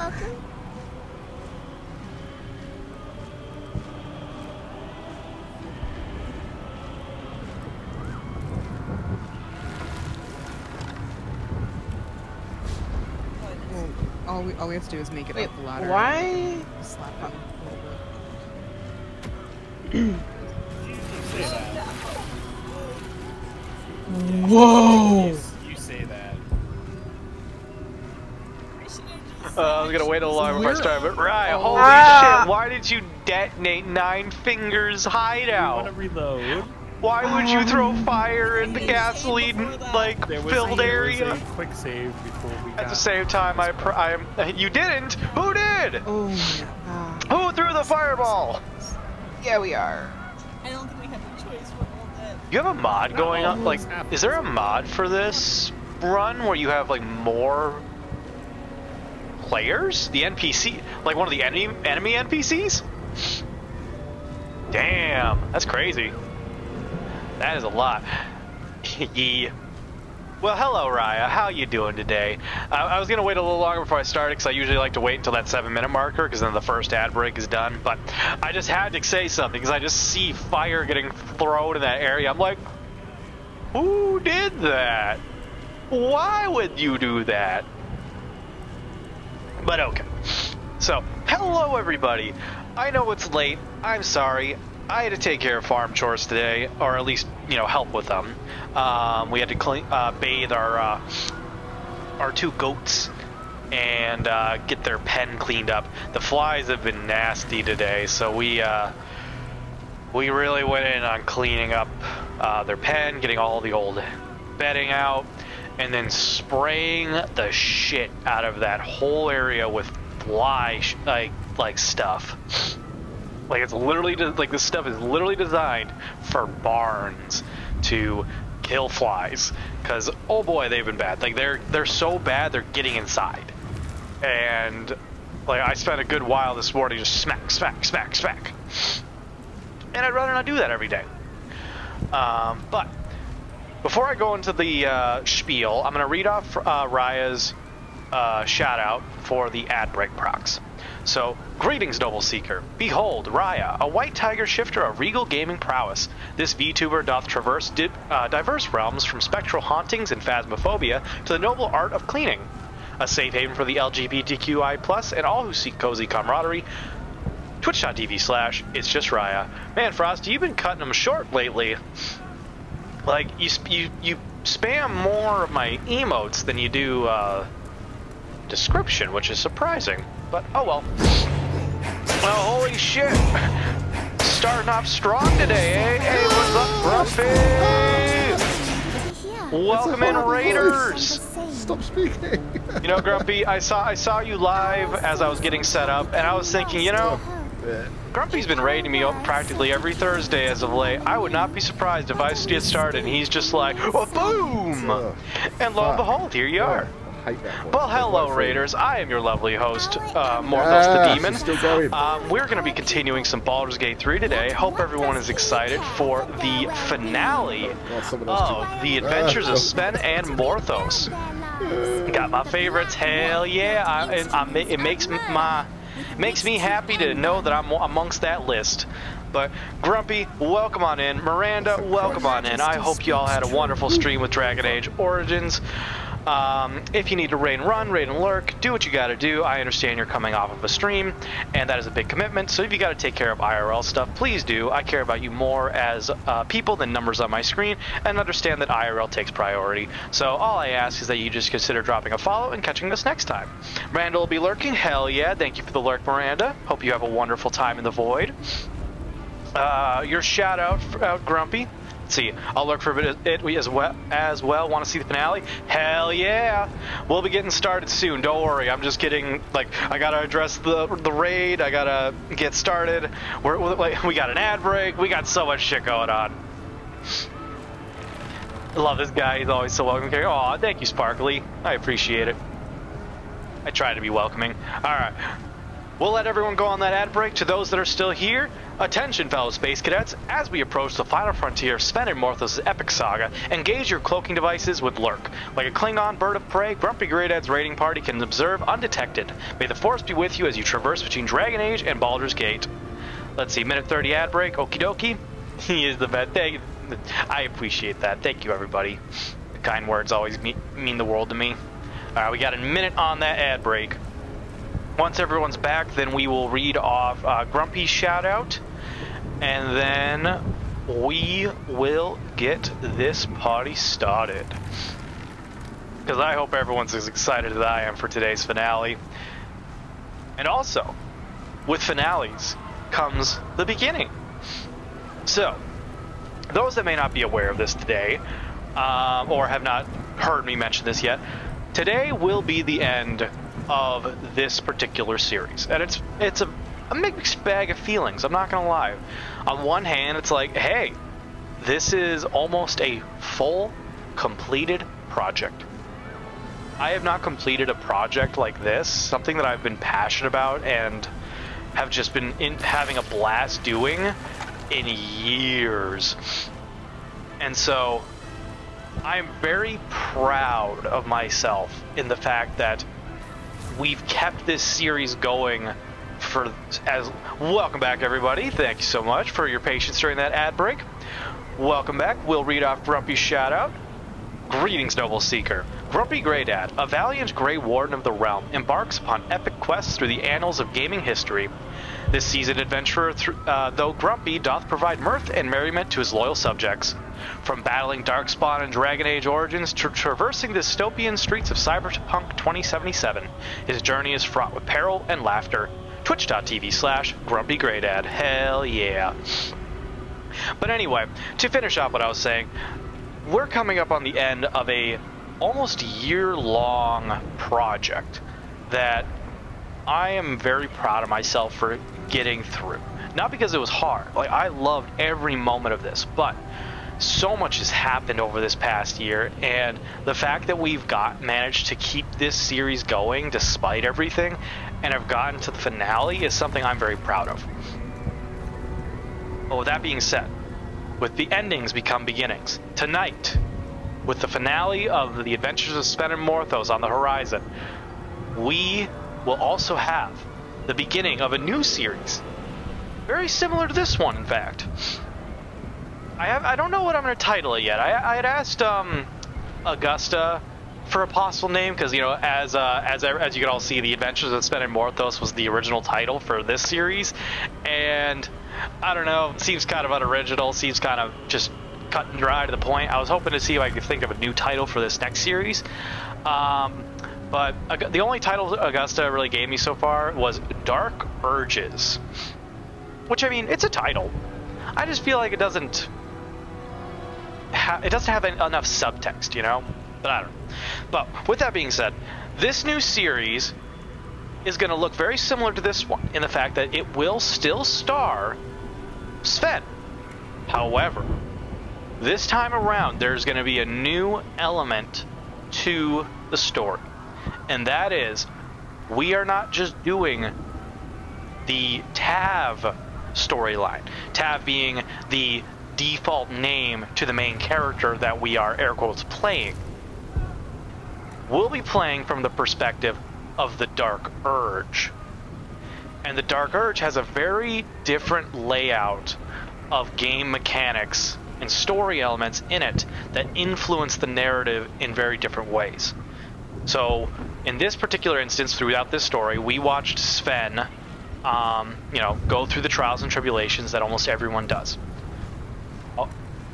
welcome. All we have to do is make it up the ladder. Why? Slap him Whoa! You say that. I was gonna wait a little longer before I started, but right, holy shit, why did you detonate Nine Fingers hideout? I want to reload. Why would you throw fire in the gasoline, like, There was filled area? a quick save before we got... At the same time, you didn't? Who did? Oh, Who threw the fireball? yeah, we are. I don't think we have a choice for all that. You have a mod going on? Like, is there a mod for this run where you have, like, more players? The NPC? Like, one of the enemy NPCs? Damn, that's crazy. That is a lot. Yeah. Well, hello, Raya. How you doing today? I was going to wait a little longer before I started because I usually like to wait until that 7-minute marker because then the first ad break is done. But I just had to say something because I just see fire getting thrown in that area. I'm like, who did that? Why would you do that? But okay. So, hello, everybody. I know it's late. I'm sorry. I had to take care of farm chores today, or at least, you know, help with them. We had to clean, bathe our 2 goats and get their pen cleaned up. The flies have been nasty today, so we really went in on cleaning up their pen, getting all the old bedding out, and then spraying the shit out of that whole area with fly like stuff. Like, it's literally like, this stuff is literally designed for barns to kill flies, because oh boy, they've been bad. Like, they're so bad they're getting inside. And like, I spent a good while this morning just smack, and I'd rather not do that every day. But before I go into the spiel, I'm gonna read off Raya's shout out for the ad break procs. So, greetings, Noble Seeker. Behold, Raya, a white tiger shifter of regal gaming prowess. This VTuber doth traverse diverse realms from spectral hauntings and phasmophobia to the noble art of cleaning. A safe haven for the LGBTQI+, and all who seek cozy camaraderie. Twitch.tv/It's Just Raya. Man, Frost, you've been cutting them short lately. Like, you spam more of my emotes than you do, description, which is surprising. But, oh well. Well, holy shit. Starting off strong today, eh? Hey, what's up, Grumpy? Welcome in, Raiders. Stop speaking. You know, Grumpy, I saw you live as I was getting set up, and I was thinking, you know, Grumpy's been raiding me practically every Thursday as of late. I would not be surprised if I get started and he's just like, oh, boom! And lo and behold, here you are. Well, hello, Raiders. I am your lovely host, Morthos the Demon. We're going to be continuing some Baldur's Gate 3 today. Hope everyone is excited for the finale of the adventures of Sven and Morthos. Got my favorites. Hell yeah! It makes me happy to know that I'm amongst that list. But Grumpy, welcome on in. Miranda, welcome on in. I hope you all had a wonderful stream with Dragon Age Origins. If you need to raid and run, raid and lurk, do what you gotta do. I understand you're coming off of a stream, and that is a big commitment, so if you gotta take care of IRL stuff, please do. I care about you more as people than numbers on my screen, and understand that IRL takes priority. So all I ask is that you just consider dropping a follow and catching us next time. Miranda will be lurking. Hell yeah, thank you for the lurk, Miranda. Hope you have a wonderful time in the void. Your shout out, Grumpy. Let's see, I'll lurk for a bit as well. Want to see the finale? Hell yeah! We'll be getting started soon. Don't worry. I'm just getting, like, I gotta address the raid. I gotta get started. We got an ad break. We got so much shit going on. I love this guy. He's always so welcoming. Aw, thank you, Sparkly. I appreciate it. I try to be welcoming. All right. We'll let everyone go on that ad break. To those that are still here, Attention, fellow space cadets, as we approach the final frontier of Sven and Morthos' epic saga, engage your cloaking devices with Lurk. Like a Klingon bird of prey, Grumpy Greydad's raiding party can observe undetected. May the Force be with you as you traverse between Dragon Age and Baldur's Gate. Let's see, minute 30 ad break, okie dokie. He is the best. I appreciate that. Thank you, everybody. The kind words always mean the world to me. Alright, we got a minute on that ad break. Once everyone's back, then we will read off Grumpy's shout-out, and then we will get this party started. Because I hope everyone's as excited as I am for today's finale. And also, with finales comes the beginning. So, those that may not be aware of this today, or have not heard me mention this yet, today will be the end of this particular series, and it's a mixed bag of feelings. I'm not gonna lie. On one hand, it's like, hey, this is almost a full completed project. I have not completed a project like this, something that I've been passionate about and have just been having a blast doing in years. And so I'm very proud of myself in the fact that we've kept this series going for welcome back, everybody. Thank you so much for your patience during that ad break. Welcome back. We'll read off Grumpy's shout out. Greetings, noble seeker. Grumpy Greydad, a valiant Grey Warden of the Realm, embarks upon epic quests through the annals of gaming history. This seasoned adventurer, though grumpy, doth provide mirth and merriment to his loyal subjects. From battling Darkspawn and Dragon Age Origins to traversing the dystopian streets of Cyberpunk 2077, his journey is fraught with peril and laughter. Twitch.tv/Grumpy Greydad. Hell yeah. But anyway, to finish off what I was saying, we're coming up on the end of a almost year-long project that I am very proud of myself for getting through. Not because it was hard. Like, I loved every moment of this, but so much has happened over this past year, and the fact that we've managed to keep this series going despite everything and have gotten to the finale is something I'm very proud of. But with that being said, with the endings become beginnings, tonight, with the finale of The Adventures of Sven and Morthos on the horizon, we will also have the beginning of a new series. Very similar to this one, in fact. I don't know what I'm going to title it yet. I had asked Augusta for a possible name because, you know, as you can all see, The Adventures of Sven and Morthos was the original title for this series, and I don't know, seems kind of unoriginal, seems kind of just cut and dry to the point. I was hoping to see if I could think of a new title for this next series, but the only title Augusta really gave me so far was Dark Urges, which, I mean, it's a title. I just feel like it doesn't have enough subtext, you know? But I don't know. But with that being said, this new series is going to look very similar to this one in the fact that it will still star Sven. However, this time around, there's going to be a new element to the story. And that is, we are not just doing the Tav storyline. Tav being the default name to the main character that we are, air quotes, playing. We'll be playing from the perspective of the Dark Urge. And the Dark Urge has a very different layout of game mechanics and story elements in it that influence the narrative in very different ways. So, in this particular instance, throughout this story, we watched Sven go through the trials and tribulations that almost everyone does.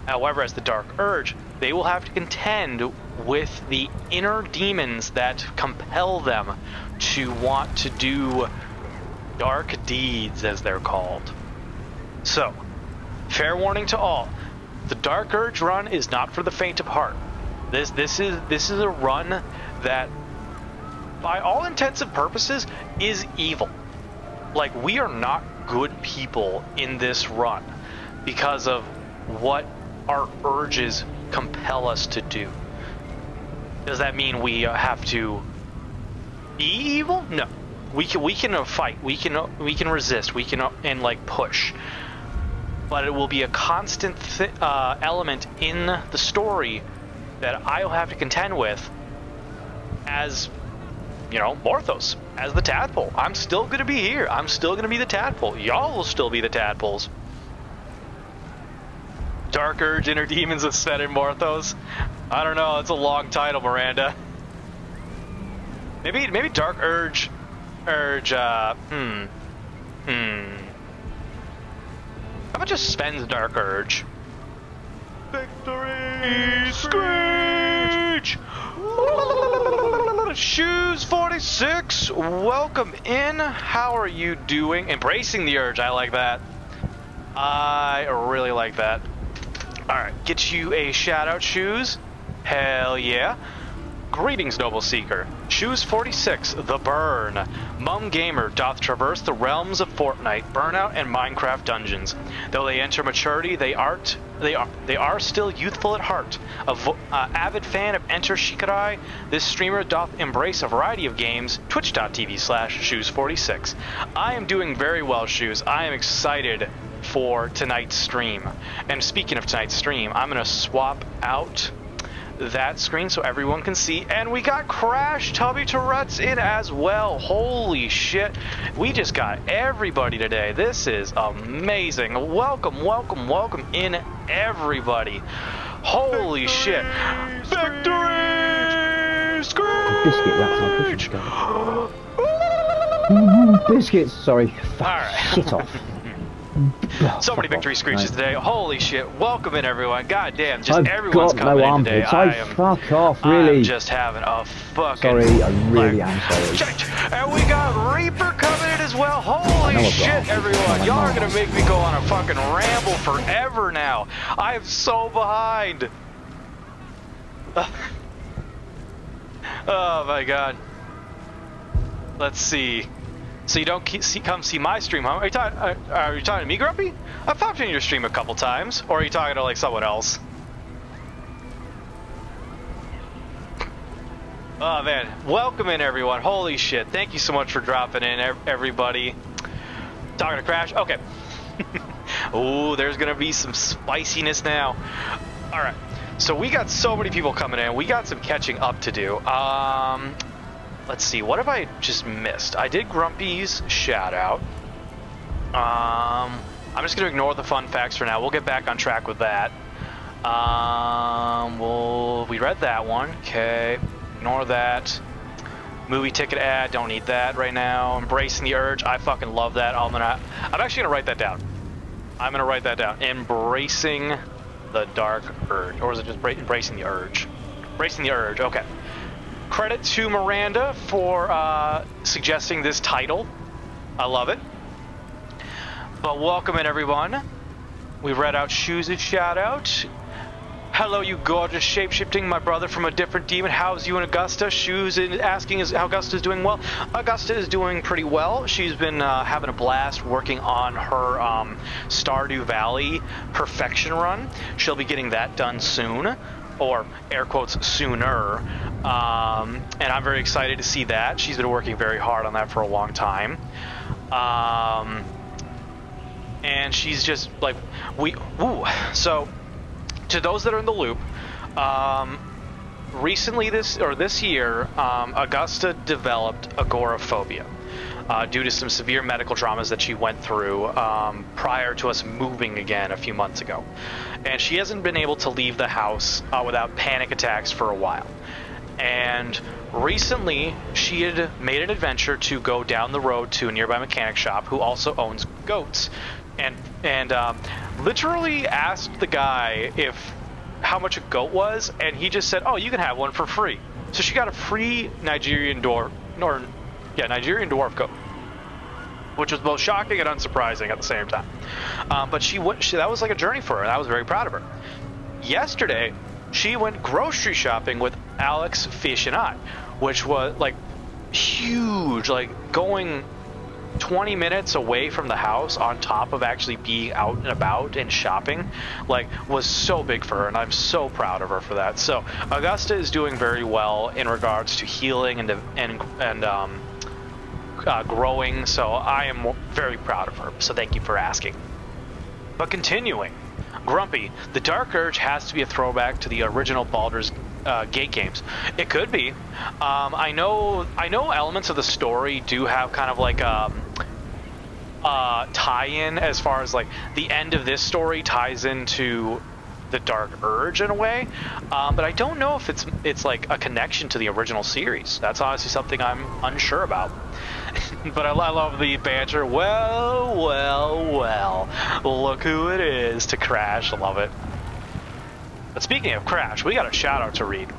However, as the Dark Urge, they will have to contend with the inner demons that compel them to want to do dark deeds, as they're called. So, fair warning to all, the Dark Urge run is not for the faint of heart. This is a run that, by all intents and purposes, is evil. Like, we are not good people in this run because of what our urges compel us to do. Does that mean we have to be evil? No. We can fight. We can resist. We can and like push. but it will be a constant element in the story that I'll have to contend with as, you know, Morthos, as the tadpole. I'm still going to be here. I'm still going to be the tadpole. Y'all will still be the tadpoles. Dark Urge, Inner Demons of Sven and Morthos. I don't know. It's a long title, Miranda. Maybe Dark Urge. How about just Sven's Dark Urge? Victory Screech! Shoes 46, welcome in. How are you doing? Embracing the urge, I like that. I really like that. Alright, get you a shout out, Shoes. Hell yeah. Greetings, Noble Seeker. Shoes 46, The Burn. Mum Gamer doth traverse the realms of Fortnite, Burnout, and Minecraft dungeons. Though they enter maturity, they are still youthful at heart. Avid fan of Enter Shikari, this streamer doth embrace a variety of games. Twitch.tv/Shoes46. I am doing very well, Shoes. I am excited for tonight's stream. And speaking of tonight's stream, I'm going to swap out that screen so everyone can see, and we got Crash Tubby Tourette's in as well. Holy shit, we just got everybody today. This is amazing. Welcome, welcome, welcome in, everybody. Holy shit. Victory Screech! Biscuit wraps on biscuits, sorry. Alright. Shit off. So many victory screeches today. Holy shit. Welcome in, everyone. God damn, just I've everyone's got coming no in today. armpits. Fuck off, really. I'm just having a fucking... Sorry, I really am sorry. And we got Reaper coming in as well. Holy shit, everyone. Y'all are going to make me go on a fucking ramble forever now. I am so behind. Oh my god. Let's see. So you don't come see my stream, huh? Are you talking to me, Grumpy? I've popped in your stream a couple times. Or are you talking to, like, someone else? Oh, man. Welcome in, everyone. Holy shit. Thank you so much for dropping in, everybody. Talking to Crash? Okay. Ooh, there's going to be some spiciness now. All right. So we got so many people coming in. We got some catching up to do. Let's see, what have I just missed? I did Grumpy's shout out. I'm just gonna ignore the fun facts for now. We'll get back on track with that. We read that one. Okay, ignore that. Movie ticket ad, don't need that right now. Embracing the urge, I fucking love that. I'm actually gonna write that down. I'm gonna write that down. Embracing the dark urge, or is it just embracing the urge? Embracing the urge. Okay. Credit to Miranda for suggesting this title. I love it. But welcome in, everyone. We read out Shoes' shout out. Hello, you gorgeous shapeshifting, my brother from a different demon. How's you and Augusta? Shoes is asking how Augusta's doing well. Augusta is doing pretty well. She's been having a blast working on her Stardew Valley perfection run. She'll be getting that done soon. Or air quotes sooner, and I'm very excited to see that. She's been working very hard on that for a long time, and she's just like So to those that are in the loop, recently this year, Augusta developed agoraphobia. Due to some severe medical traumas that she went through prior to us moving again a few months ago. And she hasn't been able to leave the house without panic attacks for a while. And recently, she had made an adventure to go down the road to a nearby mechanic shop who also owns goats. And literally asked the guy how much a goat was, and he just said, oh, you can have one for free. So she got a free Nigerian dwarf goat, which was both shocking and unsurprising at the same time. But that was like a journey for her, and I was very proud of her. Yesterday, she went grocery shopping with Alex, Fish, and I, which was like huge, like going 20 minutes away from the house on top of actually being out and about and shopping, like, was so big for her, and I'm so proud of her for that. So Augusta is doing very well in regards to healing and growing, so I am very proud of her, so thank you for asking. But continuing, Grumpy, the Dark Urge has to be a throwback to the original Baldur's Gate games. It could be. I know elements of the story do have kind of like tie-in, as far as like the end of this story ties into the Dark Urge in a way, but I don't know if it's like a connection to the original series. That's honestly something I'm unsure about. But I love the banter. Well, look who it is to Crash. I love it. But speaking of Crash, we got a shout out to read.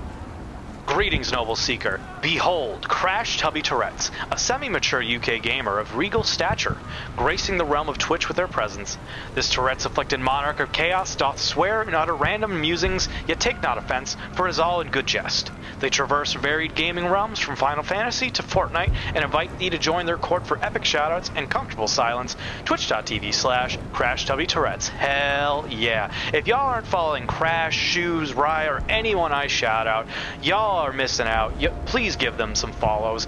Greetings, noble seeker. Behold, Crash Tubby Tourette's, a semi-mature UK gamer of regal stature, gracing the realm of Twitch with their presence. This Tourette's afflicted monarch of chaos doth swear and utter random musings, yet take not offense, for it is all in good jest. They traverse varied gaming realms from Final Fantasy to Fortnite and invite thee to join their court for epic shoutouts and comfortable silence. Twitch.tv/Crash Tubby Tourette's. Hell yeah. If y'all aren't following Crash, Shoes, Rye, or anyone I shout out, y'all are missing out. Please give them some follows.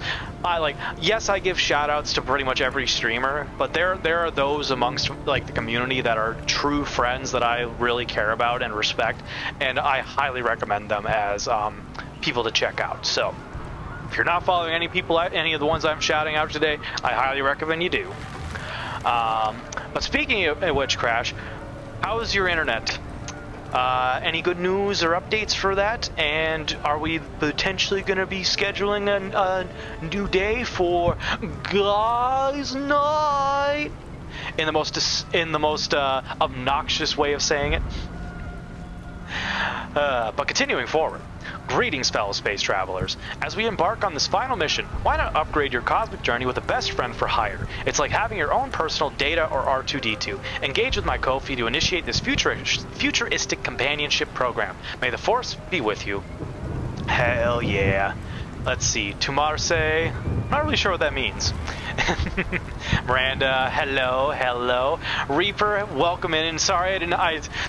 Yes, I give shout outs to pretty much every streamer, but there are those amongst like the community that are true friends that I really care about and respect, and I highly recommend them as people to check out. So if you're not following any of the ones I'm shouting out today, I highly recommend you do. But speaking of which, Crash, how's your internet? Any good news or updates for that? And are we potentially going to be scheduling a new day for Guys Night? In the most obnoxious way of saying it. But continuing forward. Greetings, fellow space travelers. As we embark on this final mission, why not upgrade your cosmic journey with a best friend for hire? It's like having your own personal Data or R2-D2. Engage with my Ko-fi to initiate this futuristic companionship program. May the Force be with you. Hell yeah. Let's see. To Marse. Not really sure what that means. Miranda, hello. Reaper, welcome in. And sorry,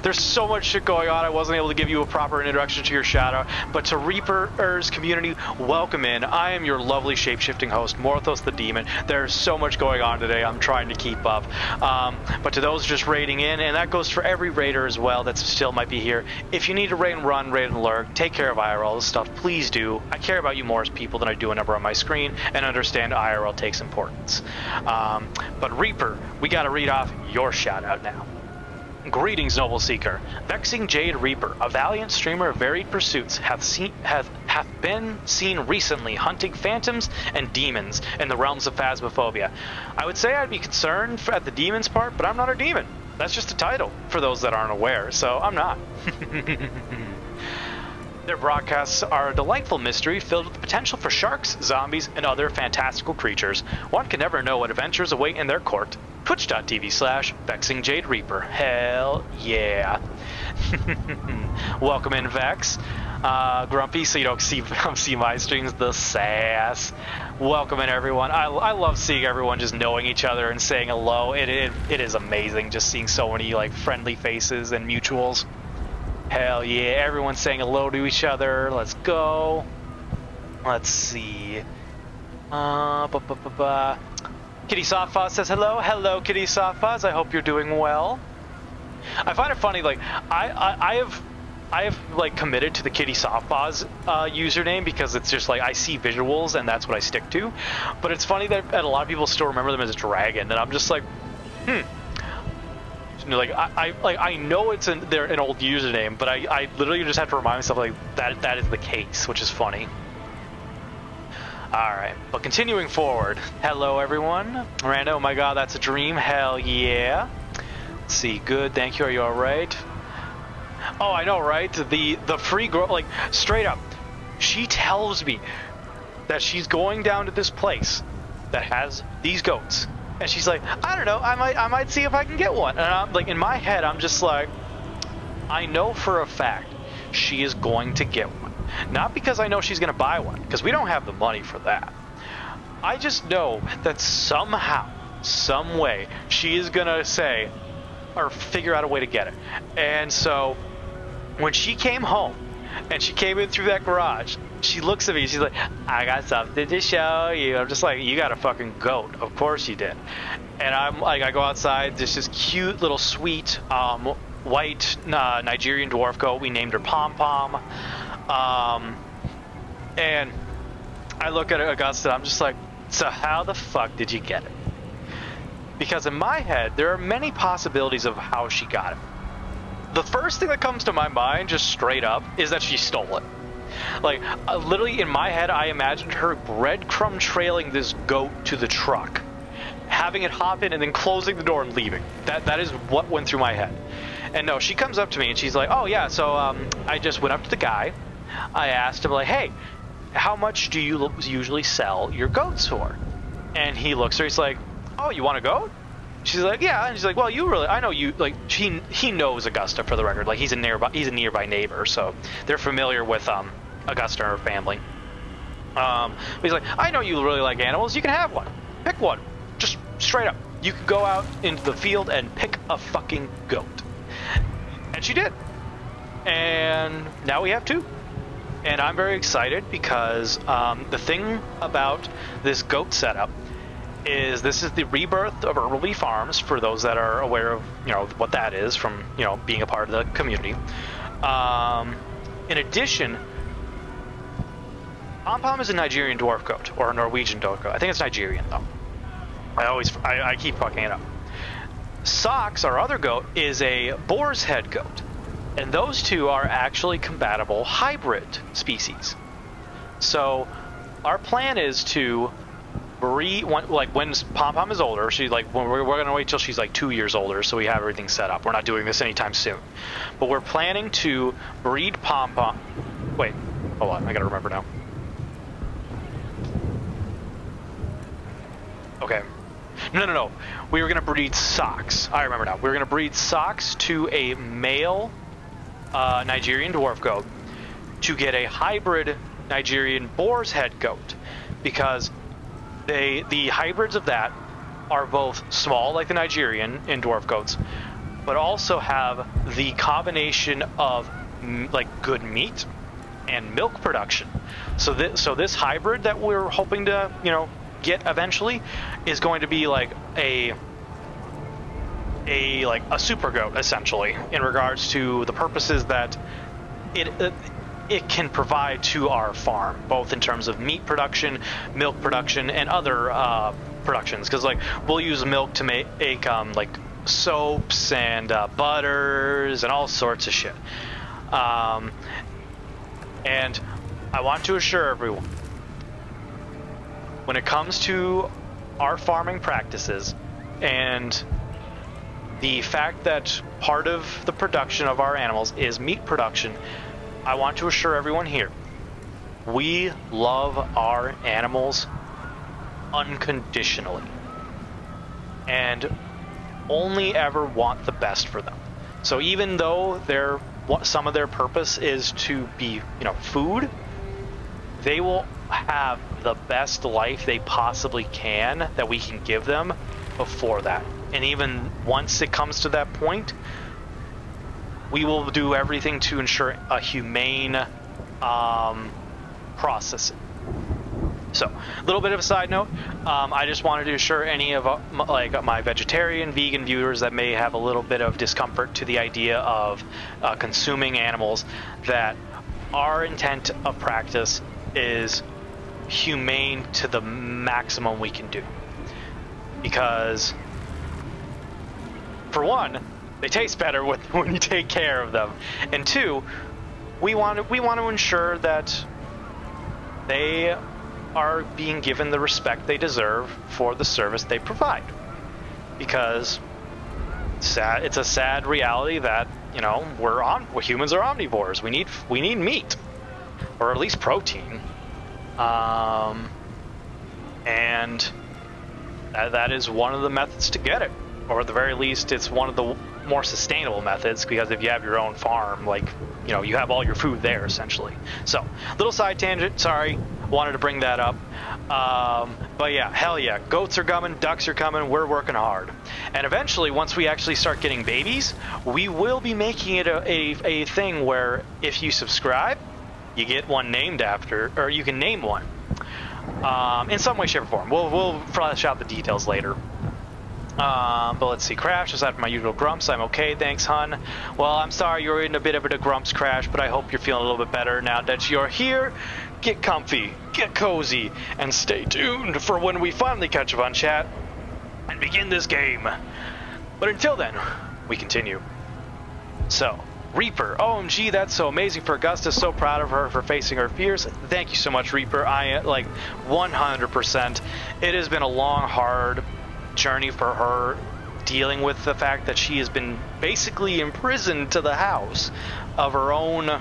there's so much shit going on, I wasn't able to give you a proper introduction to your shout out. But to Reaper's community, welcome in. I am your lovely shape-shifting host, Morthos the Demon. There's so much going on today, I'm trying to keep up. But to those just raiding in, and that goes for every raider as well that still might be here, if you need to raid and run, raid and lurk, take care of IRL stuff, please do. I care about you more as people than I do a number on my screen, and understand IRL takes importance. But Reaper, we gotta read off your shout out now. Greetings, noble seeker. Vexing Jade Reaper, a valiant streamer of varied pursuits, hath been seen recently hunting phantoms and demons in the realms of phasmophobia. I would say I'd be concerned at the demons part, but I'm not a demon. That's just a title for those that aren't aware, so I'm not. Their broadcasts are a delightful mystery filled with the potential for sharks, zombies, and other fantastical creatures. One can never know what adventures await in their court. Twitch.tv/Vexing Jade Reaper. Hell yeah. Welcome in, Vex. Grumpy, so you don't see my streams, the sass. Welcome in, everyone. I love seeing everyone just knowing each other and saying hello. It is amazing just seeing so many like friendly faces and mutuals. Hell yeah, everyone's saying hello to each other. Let's go. Let's see. Kitty Softfuzz says hello. Hello, Kitty Softfuzz. I hope you're doing well. I find it funny, like, I have like committed to the Kitty Softfuzz username because it's just like I see visuals and that's what I stick to. But it's funny that a lot of people still remember them as a dragon, and I'm just like, like I know it's an old username, but I literally just have to remind myself like that is the case, which is funny. Alright, but continuing forward. Hello everyone. Miranda, oh my god, that's a dream. Hell yeah. Let's see, good, thank you. Are you alright? Oh, I know, right? The free girl, like, straight up, she tells me that she's going down to this place that has these goats. And she's like, I don't know, I might see if I can get one. And I'm like, in my head, I'm just like, I know for a fact she is going to get one. Not because I know she's going to buy one, because we don't have the money for that. I just know that somehow, some way, she is going to say, or figure out a way to get it. And so, when she came home, And she came in through that garage. She looks at me. She's like, I got something to show you. I'm just like, you got a fucking goat. Of course you did. And I'm like, I go outside. There's this cute little sweet white Nigerian dwarf goat. We named her Pom Pom. And I look at Augusta. I'm just like, so how the fuck did you get it? Because in my head, there are many possibilities of how she got it. The first thing that comes to my mind, just straight up, is that she stole it. Like, literally in my head, I imagined her breadcrumb trailing this goat to the truck, having it hop in and then closing the door and leaving. That is what went through my head. And no, she comes up to me and she's like, oh yeah, so I just went up to the guy. I asked him, like, hey, how much do you usually sell your goats for? And he looks at her, he's like, oh, you want a goat? She's like, yeah. And she's like, well, I know you, like, he knows Augusta, for the record. Like, he's a nearby neighbor, so they're familiar with Augusta and her family. But he's like, I know you really like animals. You can have one. Pick one. Just straight up. You can go out into the field and pick a fucking goat. And she did. And now we have two. And I'm very excited because the thing about this goat setup is this is the rebirth of Early Farms, for those that are aware of, what that is from, being a part of the community. In addition, Pom Pom is a Nigerian dwarf goat, or a Norwegian dwarf goat. I think it's Nigerian, though. I keep fucking it up. Socks, our other goat, is a boar's head goat. And those two are actually compatible hybrid species. So our plan is to breed, when Pom Pom is older, she's like, we're going to wait till she's like 2 years older so we have everything set up. We're not doing this anytime soon. But we're planning to breed Pom Pom. Wait, hold on, I got to remember now. Okay. No. We were going to breed Socks. I remember now. We were going to breed Socks to a male Nigerian dwarf goat to get a hybrid Nigerian boar's head goat, because the hybrids of that are both small, like the Nigerian in dwarf goats, but also have the combination of like good meat and milk production. So this hybrid that we're hoping to get eventually is going to be like a super goat, essentially, in regards to the purposes that it can provide to our farm, both in terms of meat production, milk production, and other productions. Because like we'll use milk to make like soaps and butters and all sorts of shit. And I want to assure everyone, when it comes to our farming practices and the fact that part of the production of our animals is meat production, I want to assure everyone here, we love our animals unconditionally and only ever want the best for them. So even though some of their purpose is to be, food, they will have the best life they possibly can that we can give them before that. And even once it comes to that point, we will do everything to ensure a humane process. So, a little bit of a side note, I just wanted to assure any of my vegetarian, vegan viewers that may have a little bit of discomfort to the idea of consuming animals, that our intent of practice is humane to the maximum we can do. Because, for one, they taste better when you take care of them, and two, we want to ensure that they are being given the respect they deserve for the service they provide. Because it's a sad reality that humans are omnivores. We need meat, or at least protein, and that is one of the methods to get it, or at the very least, it's one of the more sustainable methods, because if you have your own farm, like, you know, you have all your food there essentially. So, little side tangent, sorry, wanted to bring that up. But yeah, hell yeah, goats are coming, ducks are coming, we're working hard. And eventually, once we actually start getting babies, we will be making it a thing where if you subscribe, you get one named after, or you can name one. In some way, shape, or form. We'll flesh out the details later. But let's see, Crash, aside from my usual grumps, I'm okay, thanks, hun. Well, I'm sorry you're in a bit of a grumps, Crash, but I hope you're feeling a little bit better now that you're here. Get comfy, get cozy, and stay tuned for when we finally catch up on chat and begin this game. But until then, we continue. So, Reaper, OMG, that's so amazing for Augusta, so proud of her for facing her fears. Thank you so much, Reaper. I, like, 100%. It has been a long, hard journey for her, dealing with the fact that she has been basically imprisoned to the house of her own.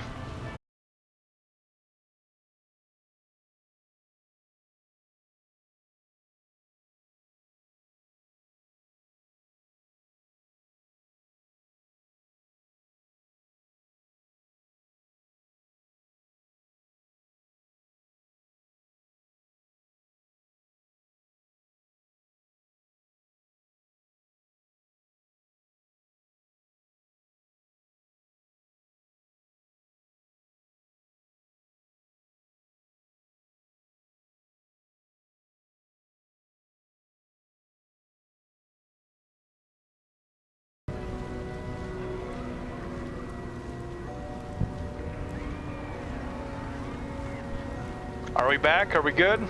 Are we back? Are we good?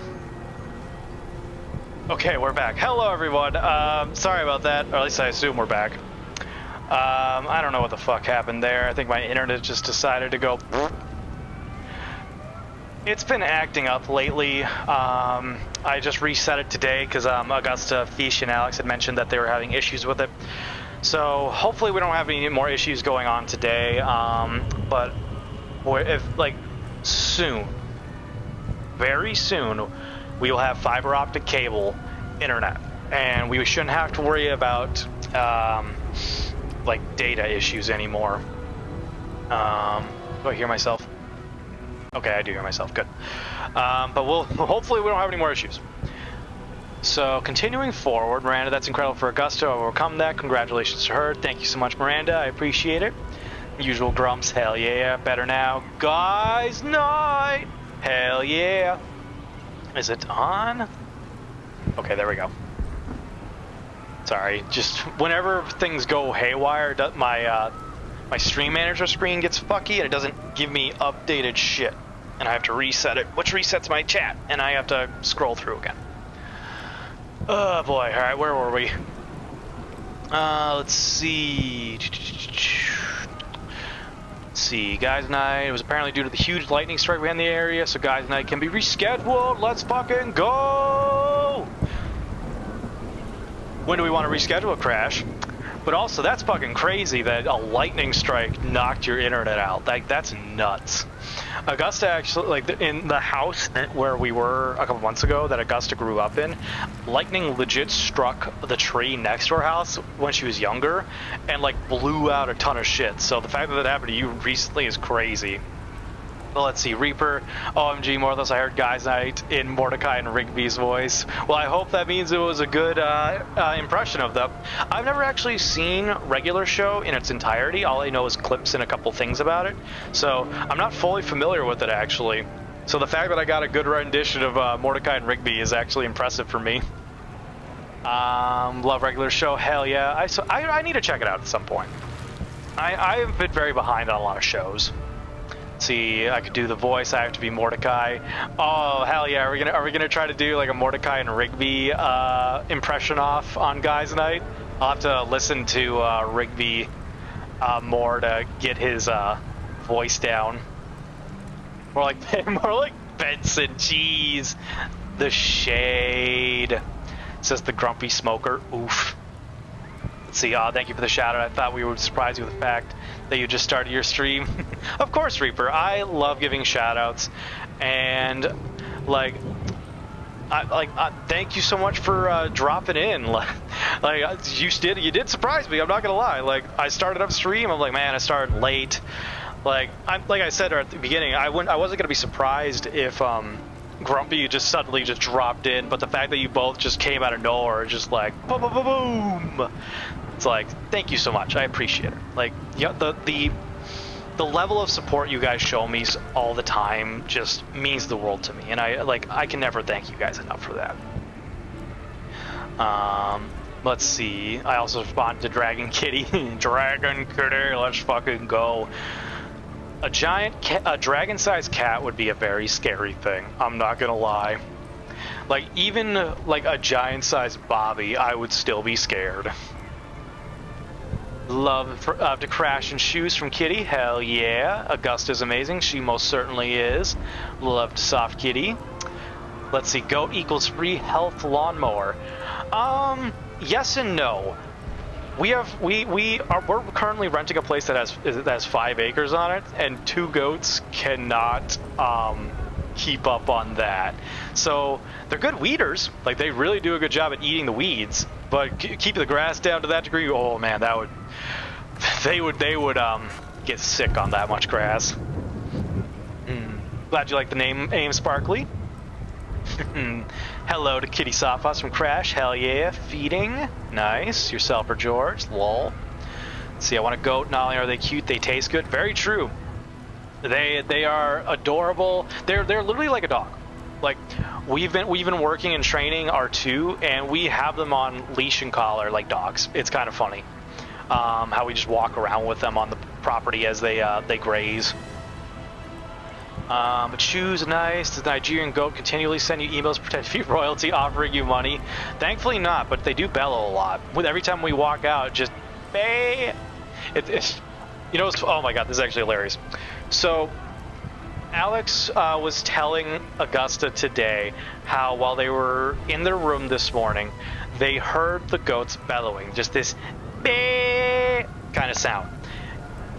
Okay, we're back. Hello, everyone. Sorry about that, or at least I assume we're back. I don't know what the fuck happened there. I think my internet just decided to go. It's been acting up lately. I just reset it today because Augusta, Fish, and Alex had mentioned that they were having issues with it. So hopefully we don't have any more issues going on today. But if like soon. Very soon, we will have fiber optic cable internet, and we shouldn't have to worry about like data issues anymore. Do I hear myself? Okay, I do hear myself. Good. But hopefully we don't have any more issues. So continuing forward, Miranda, that's incredible for Augusta to overcome that. Congratulations to her. Thank you so much, Miranda. I appreciate it. Usual grumps. Hell yeah. Better now. Guys night. Hell yeah. Is it on? Okay, there we go. Sorry, just whenever things go haywire, my stream manager screen gets fucky and it doesn't give me updated shit. And I have to reset it, which resets my chat, and I have to scroll through again. Oh boy, alright, where were we? Let's see. Guys Night, it was apparently due to the huge lightning strike we had in the area, so Guys Night can be rescheduled. Let's fucking go! When do we want to reschedule a Crash? But also, that's fucking crazy that a lightning strike knocked your internet out. Like, that's nuts. Augusta actually, like, in the house where we were a couple months ago that Augusta grew up in, lightning legit struck the tree next to her house when she was younger and, like, blew out a ton of shit. So the fact that that happened to you recently is crazy. Well, let's see, Reaper, OMG, Morthos, I heard Guys Night in Mordecai and Rigby's voice. Well, I hope that means it was a good impression of them. I've never actually seen regular show in its entirety. All I know is clips and a couple things about it. So I'm not fully familiar with it, actually. So the fact that I got a good rendition of Mordecai and Rigby is actually impressive for me. Love regular show, hell yeah. I need to check it out at some point. I have been very behind on a lot of shows. See, I could do the voice. I have to be Mordecai. Oh hell yeah! Are we gonna try to do like a Mordecai and Rigby impression off on Guys Night? I'll have to listen to Rigby more to get his voice down. More like Benson. Jeez, the shade. Says the grumpy smoker. Oof. Let's see. Thank you for the shout out. I thought we would surprise you with the fact that you just started your stream. Of course, Reaper. I love giving shout outs. And, like, thank you so much for dropping in. Like you did surprise me. I'm not gonna lie. Like I started upstream. I'm like, man, I started late. Like I said at the beginning, I wasn't gonna be surprised if Grumpy just suddenly just dropped in. But the fact that you both just came out of nowhere, just like boom, boom, boom, boom. It's like, thank you so much. I appreciate it. Like, yeah, the level of support you guys show me all the time just means the world to me, and I can never thank you guys enough for that. Let's see. I also responded to Dragon Kitty. Dragon Kitty, let's fucking go. A dragon-sized cat would be a very scary thing. I'm not gonna lie. Like even like a giant-sized Bobby, I would still be scared. Love to crash in shoes from Kitty. Hell yeah. Augusta's amazing. She most certainly is. Love to soft Kitty. Let's see. Goat equals free health lawnmower. Yes and no. We're currently renting a place that has 5 acres on it, and 2 goats cannot keep up on that. So they're good weeders. Like they really do a good job at eating the weeds, but keep the grass down to that degree. Oh man, they would get sick on that much grass. Glad you like the name Aim Sparkly. Hello to Kitty Sofas from Crash. Hell yeah. Feeding. Nice. Yourself or George. Lol. Let's see, I want a goat. Not only are they cute, they taste good. Very true. They are adorable. They're literally like a dog. Like we've been working and training our 2, and we have them on leash and collar like dogs. It's kind of funny. How we just walk around with them on the property as they graze. But shoes, nice. Does Nigerian goat continually send you emails pretending to be royalty, offering you money? Thankfully not, but they do bellow a lot. Every time we walk out, just bay. You know, oh my god, this is actually hilarious. So Alex was telling Augusta today how while they were in their room this morning, they heard the goats bellowing, just this bay kind of sound,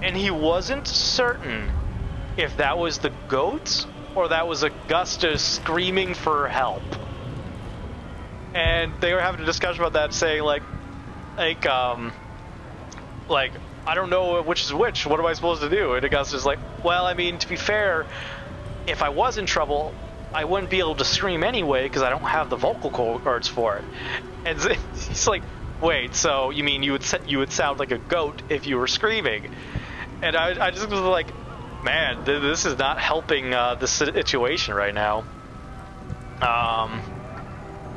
and he wasn't certain if that was the goats or that was Augusta screaming for help. And they were having a discussion about that, saying like I don't know which is which. What am I supposed to do? And Augusta's like, well, I mean, to be fair, if I was in trouble, I wouldn't be able to scream anyway because I don't have the vocal cords for it. And he's like, wait, so you mean you would sound like a goat if you were screaming? And I just was like, man, this is not helping the situation right now.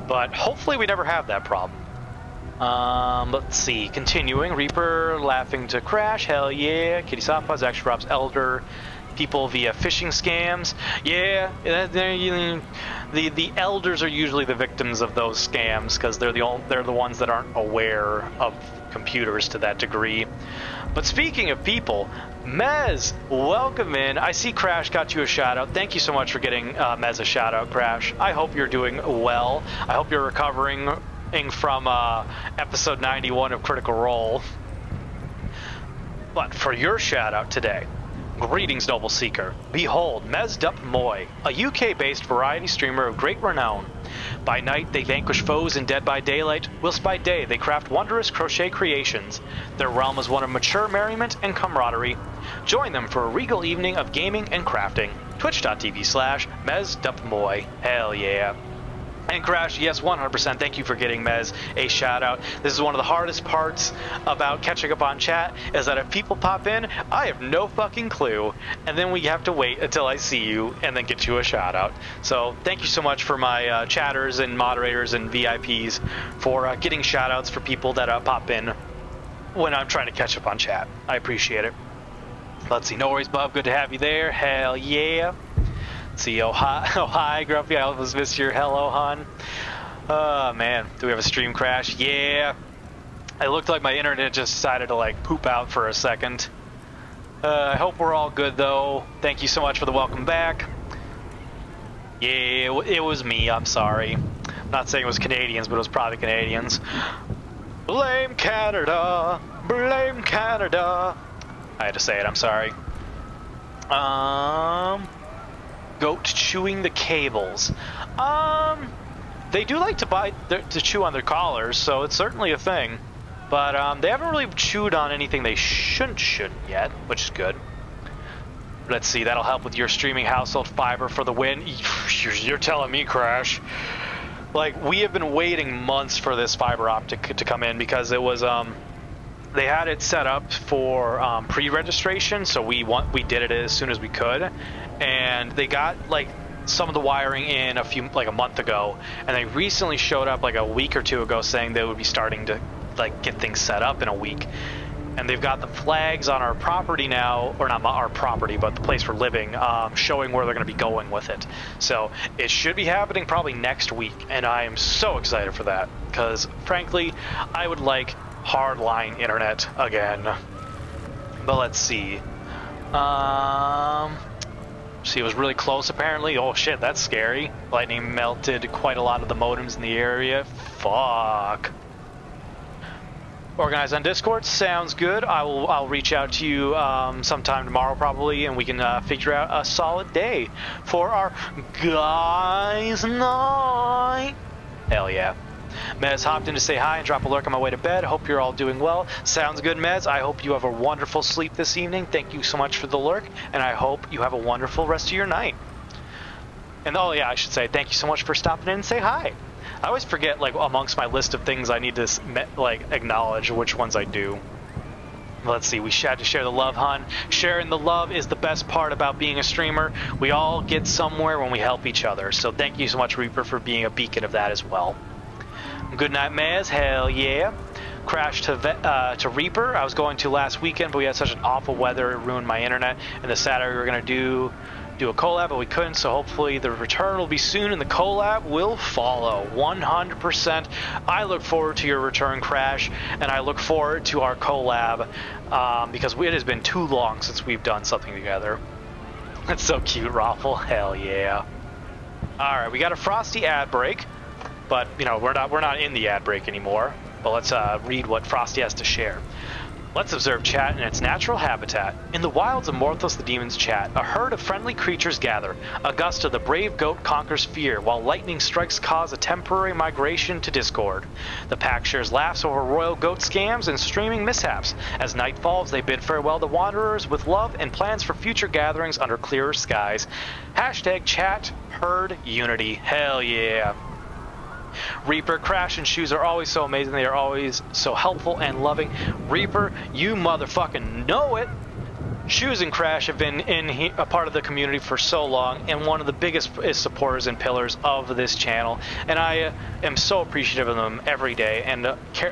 But hopefully we never have that problem. Let's see. Continuing. Reaper laughing to Crash. Hell yeah. Kitty Softpaws actually drops elder people via phishing scams. Yeah, the elders are usually the victims of those scams because they're the ones that aren't aware of computers to that degree. But speaking of people, Mez, welcome in. I see Crash got you a shout out. Thank you so much for getting Mez a shout out, Crash. I hope you're doing well. I hope you're recovering from episode 91 of Critical Role. But for your shout out today, greetings, Noble Seeker. Behold, Mezdup Moy, a UK-based variety streamer of great renown. By night, they vanquish foes in Dead by Daylight, whilst by day they craft wondrous crochet creations. Their realm is one of mature merriment and camaraderie. Join them for a regal evening of gaming and crafting. Twitch.tv/MezDupMoy. Hell yeah. And Crash, yes, 100%. Thank you for getting Mez a shout out. This is one of the hardest parts about catching up on chat, is that if people pop in, I have no fucking clue, and then we have to wait until I see you and then get you a shout out. So thank you so much for my chatters and moderators and VIPs for getting shout outs for people that pop in when I'm trying to catch up on chat. I appreciate it. Let's see. No worries, Bub. Good to have you there. Hell yeah. See, oh hi, Grumpy. I almost missed your hello, hon. Oh man, do we have a stream crash? Yeah. It looked like my internet just decided to like poop out for a second. I hope we're all good though. Thank you so much for the welcome back. Yeah, it was me. I'm sorry. I'm not saying it was Canadians, but it was probably Canadians. Blame Canada. Blame Canada. I had to say it. I'm sorry. Goat chewing the cables. They do like to chew on their collars, so it's certainly a thing. But they haven't really chewed on anything they shouldn't yet, which is good. Let's see, that'll help with your streaming household fiber for the win. You're telling me, Crash. Like, we have been waiting months for this fiber optic to come in because it was, they had it set up for pre-registration, so we did it as soon as we could. And they got, like, some of the wiring in a month ago, and they recently showed up like a week or two ago saying they would be starting to like get things set up in a week. And they've got the flags on our property now, or not our property, but the place we're living, showing where they're going to be going with it. So it should be happening probably next week, and I am so excited for that because frankly I would like hardline internet again. But let's see. See, it was really close apparently. Oh shit, that's scary. Lightning melted quite a lot of the modems in the area. Fuck. Organize on Discord, sounds good. I'll reach out to you sometime tomorrow probably, and we can figure out a solid day for our guys' night. Hell yeah. Mez hopped in to say hi and drop a lurk on my way to bed. Hope you're all doing well. Sounds good, Mez. I hope you have a wonderful sleep this evening. Thank you so much for the lurk, and I hope you have a wonderful rest of your night. And oh yeah, I should say thank you so much for stopping in and say hi. I always forget, like, amongst my list of things I need to, like, acknowledge which ones I do. Let's see, we had to share the love, hon. Sharing the love is the best part about being a streamer. We all get somewhere when we help each other. So thank you so much, Reaper, for being a beacon of that as well. Good night, Maz. Hell yeah. Crashed to Reaper. I was going to last weekend, but we had such an awful weather, it ruined my internet. And the Saturday we were going to do a collab, but we couldn't, so hopefully the return will be soon and the collab will follow 100%. I look forward to your return, Crash, and I look forward to our collab because it has been too long since we've done something together. That's so cute, Raffle. Hell yeah. Alright, we got a frosty ad break, but you know, we're not in the ad break anymore. But let's read what Frosty has to share. Let's observe chat in its natural habitat. In the wilds of Morthos the Demon's chat, a herd of friendly creatures gather. Augusta, the brave goat, conquers fear, while lightning strikes cause a temporary migration to discord. The pack shares laughs over royal goat scams and streaming mishaps. As night falls, they bid farewell to wanderers with love and plans for future gatherings under clearer skies. Hashtag chat herd unity. Hell yeah. Reaper, Crash, and Shoes are always so amazing. They are always so helpful and loving. Reaper, you motherfucking know it. Shoes and Crash have been a part of the community for so long, and one of the biggest supporters and pillars of this channel. And I am so appreciative of them every day, and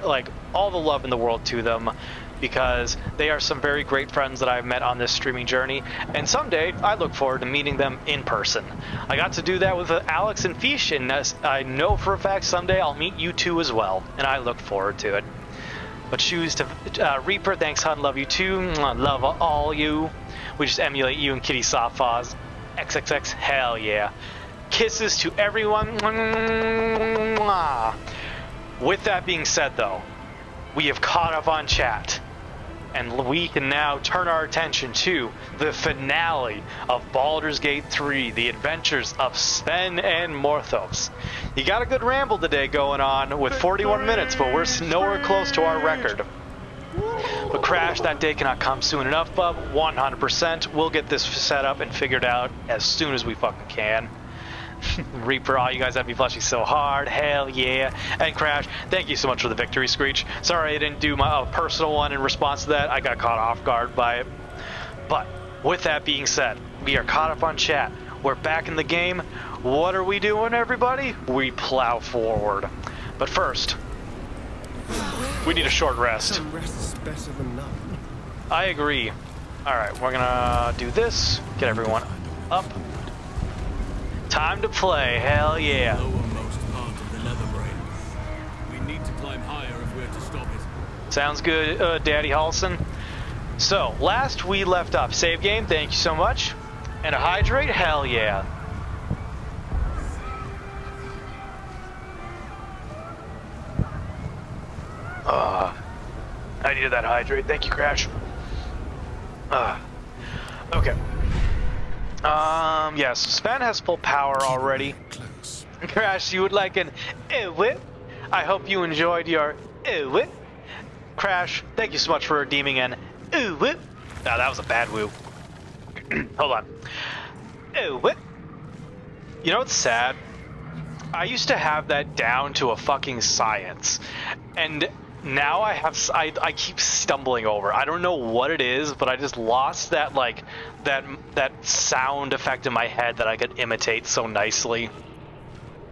like all the love in the world to them, because they are some very great friends that I've met on this streaming journey, and someday I look forward to meeting them in person. I got to do that with Alex and Fish, and I know for a fact someday I'll meet you two as well, and I look forward to it. But Shoes to Reaper, thanks, hon, love you too. Love all you. We just emulate you and Kitty Softpaws. XXX, hell yeah. Kisses to everyone. With that being said, though, we have caught up on chat, and we can now turn our attention to the finale of Baldur's Gate 3, The Adventures of Sven and Morthos. You got a good ramble today going on with 41 minutes, but we're nowhere close to our record. But Crash, that day cannot come soon enough, bub. 100%. We'll get this set up and figured out as soon as we fucking can. Reaper, oh, you guys have me blushing so hard. Hell yeah. And Crash, thank you so much for the victory screech. Sorry I didn't do my personal one in response to that. I got caught off guard by it. But with that being said, we are caught up on chat. We're back in the game. What are we doing, everybody? We plow forward. But first, we need a short rest. Some rest is better than none. I agree. Alright, we're gonna do this. Get everyone up. Time to play, hell yeah. Lowermost part of the leather brain. We need to climb higher if we're to stop it. Sounds good, Daddy Halson. So, last we left off, save game, thank you so much. And a hydrate, hell yeah. I needed that hydrate, thank you, Crash. Okay. Yes, Sven has full power already. Crash, you would like an whip? I hope you enjoyed your whip. Crash, thank you so much for redeeming an whip. Oh, that was a bad woo. Hold on. Whip. You know what's sad? I used to have that down to a fucking science, and now I keep stumbling over. I don't know what it is, but I just lost that that sound effect in my head that I could imitate so nicely.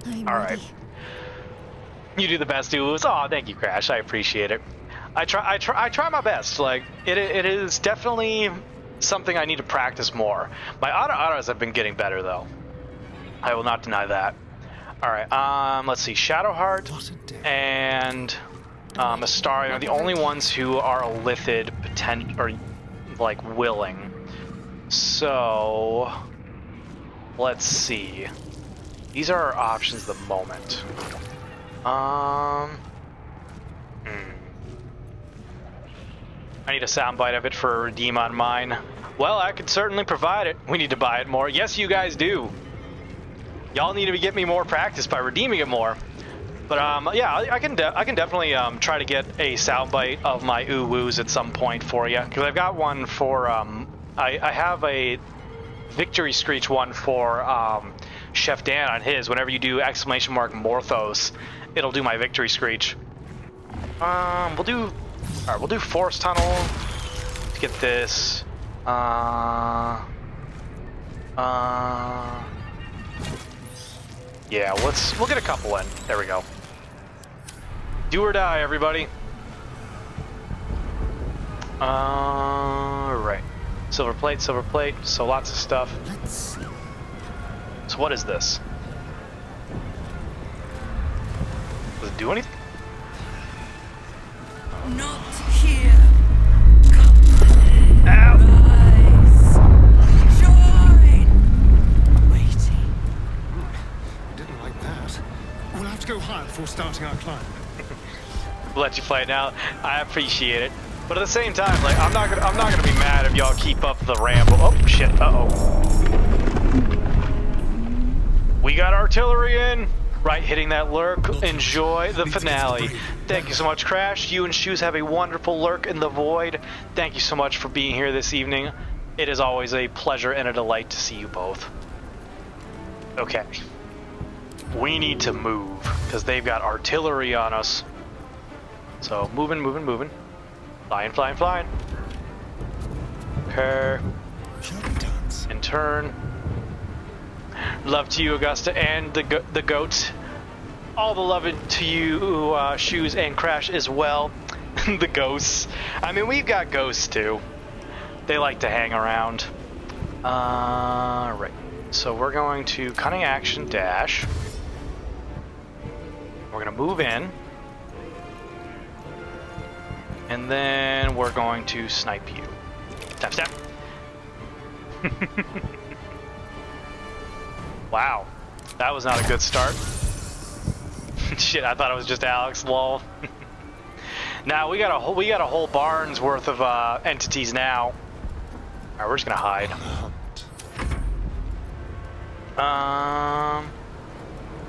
All right, you do the best, dudes. Oh, thank you, Crash. I appreciate it. I try my best. Like it is definitely something I need to practice more. My autos have been getting better though. I will not deny that. All right, let's see. Shadowheart and Astarion are the only ones who are Illithid or like willing. So let's see. These are our options at the moment. I need a soundbite of it for a redeem on mine. Well, I could certainly provide it. We need to buy it more. Yes, you guys do. Y'all need to get me more practice by redeeming it more. But yeah, I can definitely try to get a soundbite of my woos at some point for you, because I've got one for I have a victory screech one for Chef Dan on his. Whenever you do ! Morthos, it'll do my victory screech. We'll do force tunnel to get this. Yeah, we'll get a couple in. There we go. Do or die, everybody. Right. Silver plate, so lots of stuff. Let's see. So what is this? Does it do anything? Not here. Ow! Rise. Join. Waiting. Didn't like that. We'll have to go higher before starting our climb. We'll let you play it now. I appreciate it, but at the same time, like I'm not gonna be mad if y'all keep up the ramble. Oh shit! We got artillery in. Right, hitting that lurk. Enjoy the finale. Thank you so much, Crash. You and Shoes have a wonderful lurk in the void. Thank you so much for being here this evening. It is always a pleasure and a delight to see you both. Okay. We need to move, because they've got artillery on us. So, moving. Flying. Okay. And turn. Love to you, Augusta, and the goat. All the love to you, Shoes and Crash as well. The ghosts. I mean, we've got ghosts too. They like to hang around. Right. So we're going to cunning action dash. We're gonna move in. And then we're going to snipe you. Step. Wow, that was not a good start. Shit, I thought it was just Alex. Lol. Now we got a whole barn's worth of entities now. All right, we're just gonna hide.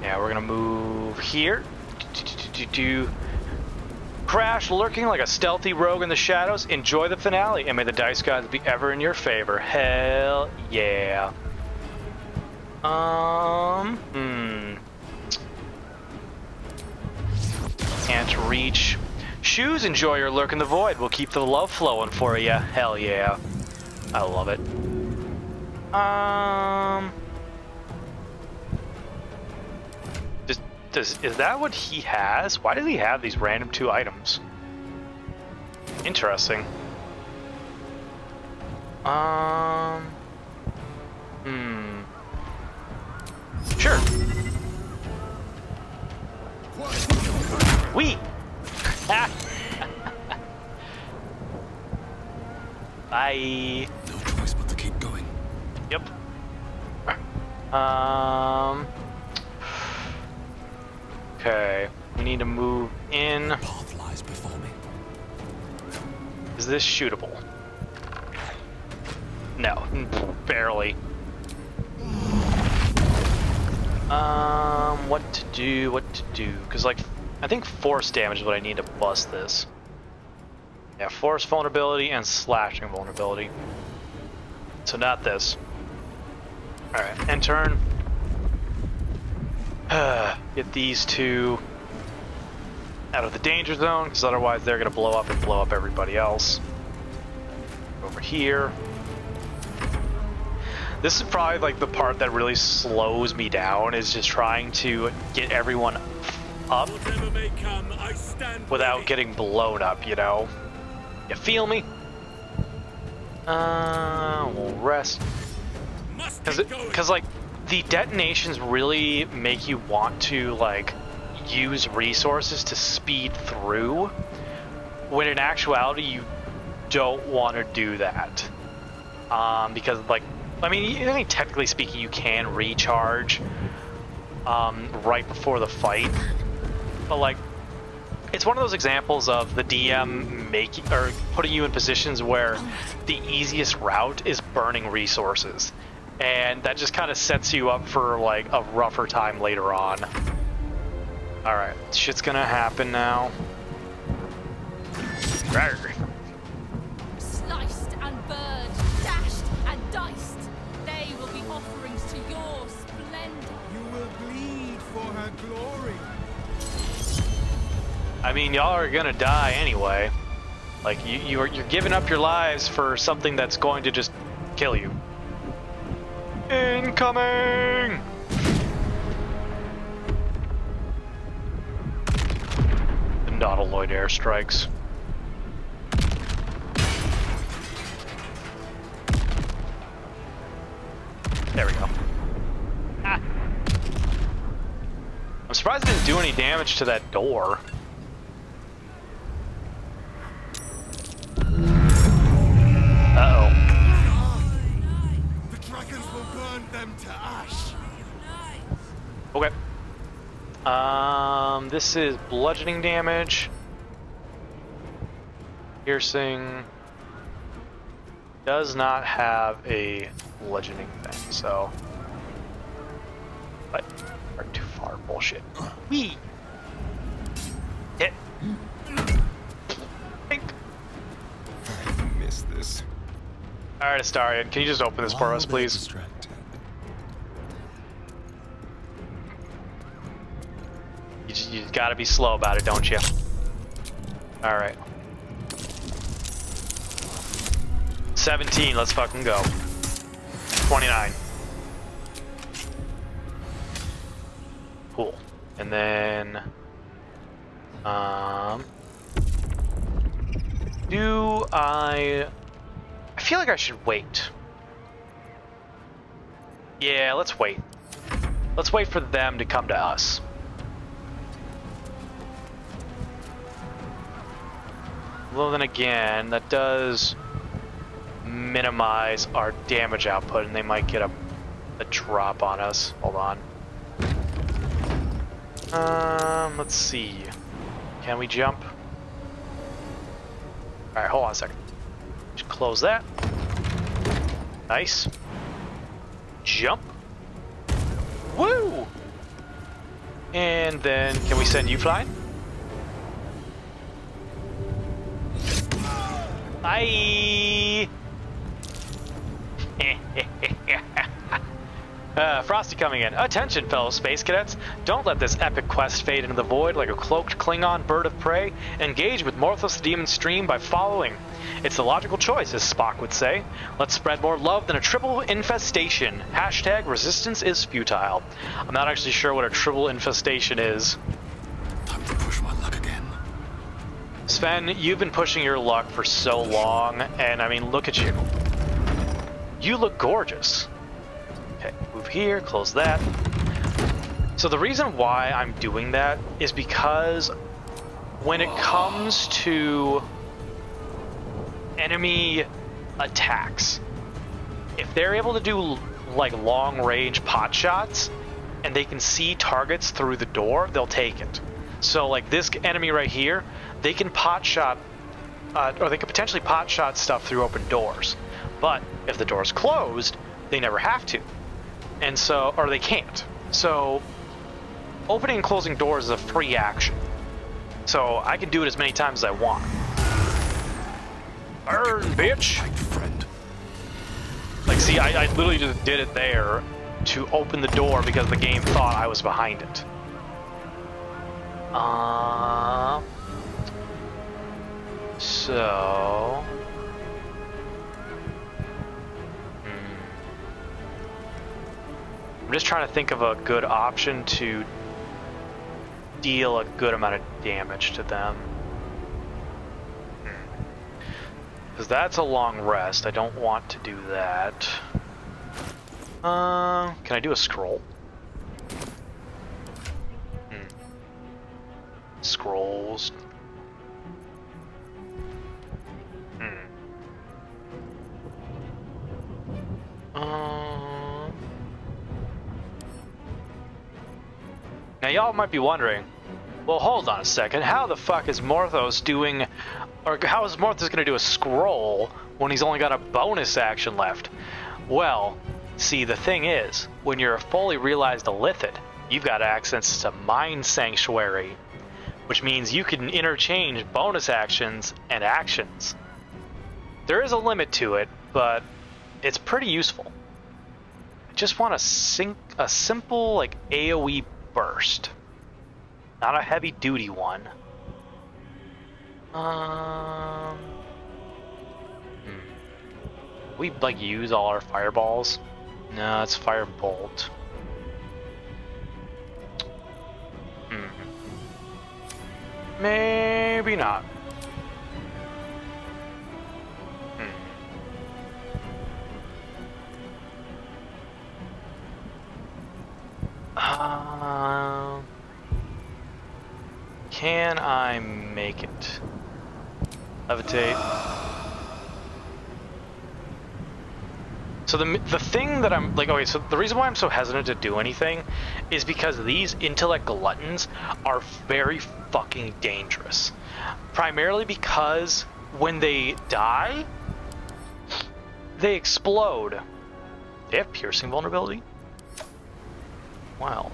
Yeah, we're gonna move here. Crash lurking like a stealthy rogue in the shadows. Enjoy the finale, and may the dice gods be ever in your favor. Hell yeah. Can't reach. Shoes, enjoy your lurk in the void. We'll keep the love flowing for you. Hell yeah. I love it. Is that what he has? Why does he have these random 2 items? Interesting. Sure. We. Bye. No choice but to keep going. Yep. Okay. We need to move in. Path lies before me. Is this shootable? No, barely. What to do, because like, I think force damage is what I need to bust this. Yeah, force vulnerability and slashing vulnerability. So not this. Alright, end turn. Get these two out of the danger zone, because otherwise they're going to blow up and blow up everybody else. Over here. This is probably like the part that really slows me down, is just trying to get everyone up Whatever may come, I stand without ready. getting blown up, you know? You feel me? We'll rest. Must get going. Because like, the detonations really make you want to, like, use resources to speed through, when in actuality you don't want to do that. Because, like, I mean, technically speaking, you can recharge right before the fight, but like, it's one of those examples of the DM making or putting you in positions where the easiest route is burning resources, and that just kind of sets you up for like a rougher time later on. All right, shit's gonna happen now. Rawr. Sliced and burned, dashed and diced. They will be offerings to your splendor. You will bleed for her glory. I mean, y'all are gonna die anyway. Like, you're giving up your lives for something that's going to just kill you. Incoming! The Nautiloid airstrikes. There we go. Ah. I'm surprised it didn't do any damage to that door. Uh-oh. The dragons will burn them to ash. Okay. This is bludgeoning damage. Piercing. Does not have a bludgeoning thing, so. But, are too far. Bullshit. Wee! Hit. Think. Miss this. Alright, Astarion, can you just open this for us, please? Distracted. You gotta be slow about it, don't you? Alright. 17, let's fucking go. 29. Cool. And then... do I feel like I should wait. Yeah, let's wait. Let's wait for them to come to us. Well, then again, that does minimize our damage output, and they might get a drop on us. Hold on. Let's see. Can we jump? Alright, hold on a second. Just close that. Nice. Jump. Woo! And then, can we send you flying? Bye! Frosty coming in. Attention, fellow space cadets. Don't let this epic quest fade into the void like a cloaked Klingon bird of prey. Engage with Morthos the Demon Stream by following. It's the logical choice, as Spock would say. Let's spread more love than a triple infestation. Hashtag resistance is futile. I'm not actually sure what a triple infestation is. Time to push my luck again. Sven, you've been pushing your luck for so long, and I mean, look at you. You look gorgeous. Okay, move here, close that. So the reason why I'm doing that is because when it comes to enemy attacks, if they're able to do like long range pot shots and they can see targets through the door, they'll take it. So like this enemy right here, they can pot shot or they could potentially pot shot stuff through open doors. But if the door's closed, they never have to. And so, or they can't. So, opening and closing doors is a free action. So, I can do it as many times as I want. Burn, bitch! Tight friend. Like, see, I literally just did it there to open the door because the game thought I was behind it. So... I'm just trying to think of a good option to deal a good amount of damage to them. Because that's a long rest. I don't want to do that. Can I do a scroll? Scrolls. Now y'all might be wondering, well, hold on a second, how the fuck is Morthos doing, or how is Morthos gonna do a scroll when he's only got a bonus action left? Well, see, the thing is, when you're a fully realized Illithid, you've got access to Mind Sanctuary, which means you can interchange bonus actions and actions. There is a limit to it, but it's pretty useful. I just want a simple, like, AoE burst. Not a heavy duty one. We like use all our fireballs? No, it's firebolt. Maybe not. Can I make it? Levitate. So the thing that I'm like, okay, so the reason why I'm so hesitant to do anything is because these intellect gluttons are very fucking dangerous. Primarily because when they die, they explode. They have piercing vulnerability? Wow.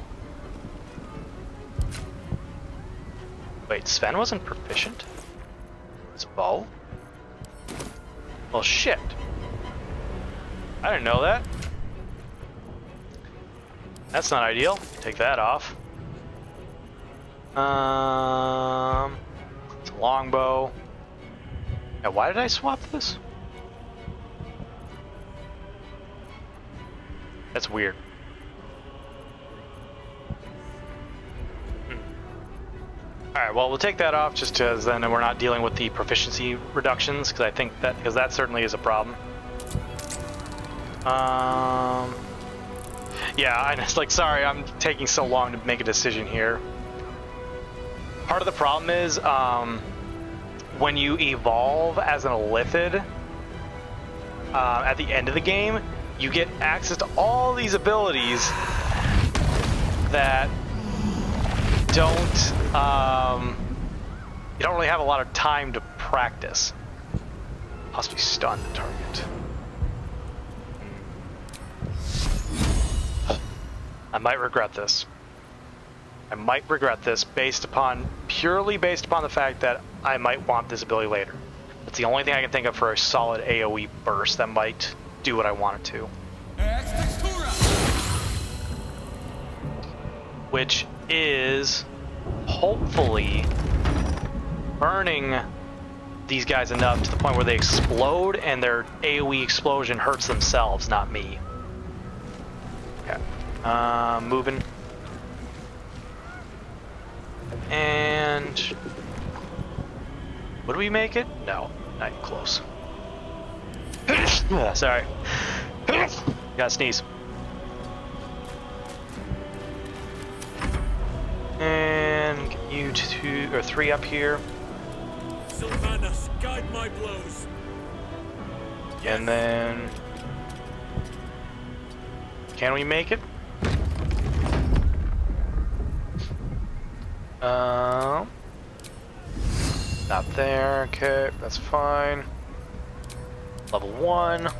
Wait, Sven wasn't proficient? His bow? Well, shit. I didn't know that. That's not ideal. Take that off. It's a longbow. Now, why did I swap this? That's weird. Alright, well, we'll take that off just as then we're not dealing with the proficiency reductions, because I think that, because that certainly is a problem. Yeah, I'm just like, sorry, I'm taking so long to make a decision here. Part of the problem is, when you evolve as an Illithid, at the end of the game, you get access to all these abilities that don't, you don't really have a lot of time to practice. Possibly stun the target. I might regret this. I might regret this purely based upon the fact that I might want this ability later. It's the only thing I can think of for a solid AoE burst that might do what I want it to. Which is hopefully burning these guys enough to the point where they explode and their AoE explosion hurts themselves, not me. Okay. Moving. And would we make it? No, not even close. Sorry. Gotta sneeze. And get you 2 or 3 up here. Sylvanas, guide my blows. And then can we make it? Not there. Okay, that's fine. Level 1. Let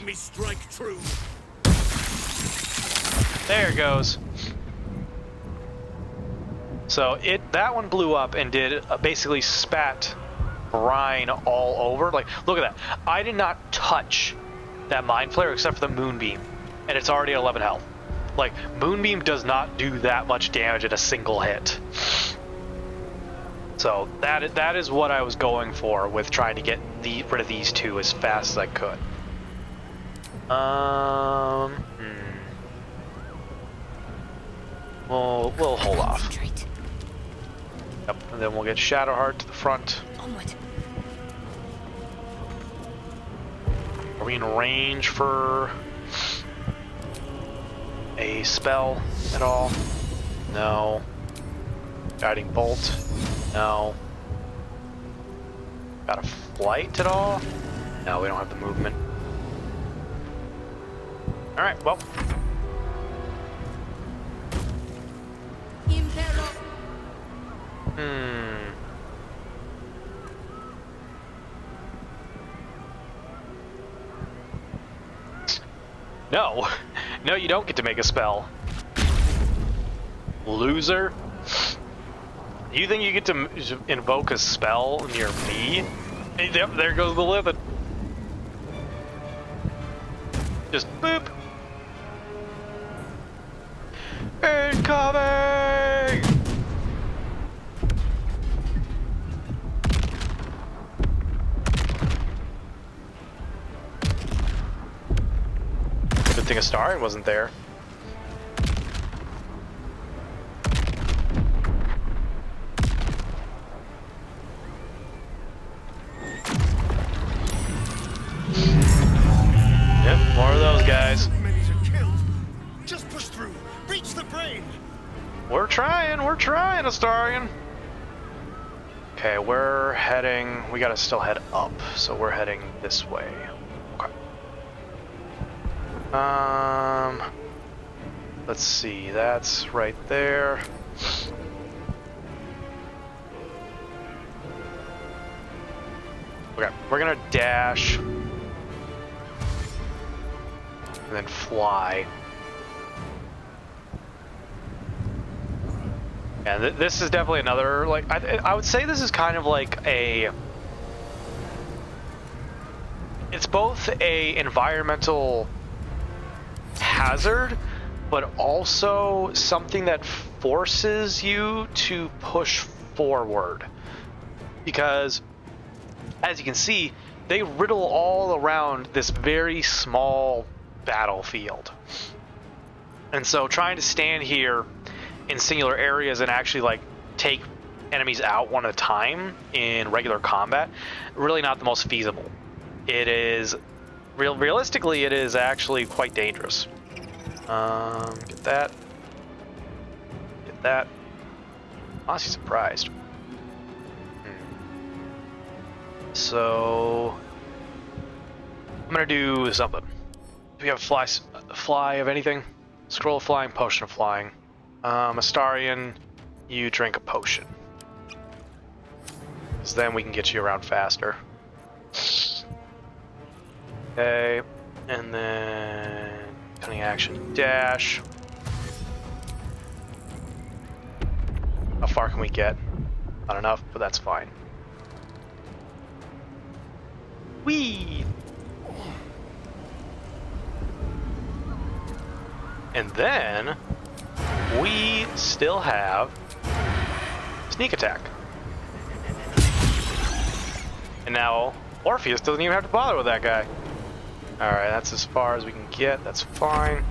me strike true. There it goes. So that one blew up and did basically spat brine all over. Like, look at that. I did not touch that mind flare except for the moonbeam, and it's already at 11 health. Like, moonbeam does not do that much damage in a single hit. So that is what I was going for with trying to get rid of these two as fast as I could. We'll hold off. Yep, and then we'll get Shadowheart to the front. Onward. Are we in range for a spell at all? No. Guiding Bolt? No. Got a flight at all? No, we don't have the movement. Alright, well. No. No, you don't get to make a spell. Loser. You think you get to invoke a spell near me? Yep, there goes the living. Just boop. Incoming! Good thing Astarion wasn't there. Yep, more of those guys. Enemies are killed. Just push through. Reach the brain. We're trying, Astarion. Okay, we're heading. We gotta still head up, so we're heading this way. Okay. Let's see. That's right there. Okay, we're gonna dash and then fly. And this is definitely another, like, I would say this is kind of like it's both a environmental hazard, but also something that forces you to push forward. Because, as you can see, they riddle all around this very small battlefield. And so trying to stand here in singular areas and actually like take enemies out one at a time in regular combat, really not the most feasible. It is realistically it is actually quite dangerous. Get that. Get that. Honestly surprised. So I'm gonna do something. Do we have fly of anything? Scroll of flying, potion of flying. Astarion, you drink a potion. Because then we can get you around faster. Okay, and then cunning action dash. How far can we get? Not enough, but that's fine. Whee! And then we still have sneak attack. And now Orpheus doesn't even have to bother with that guy. Alright, that's as far as we can get. That's fine.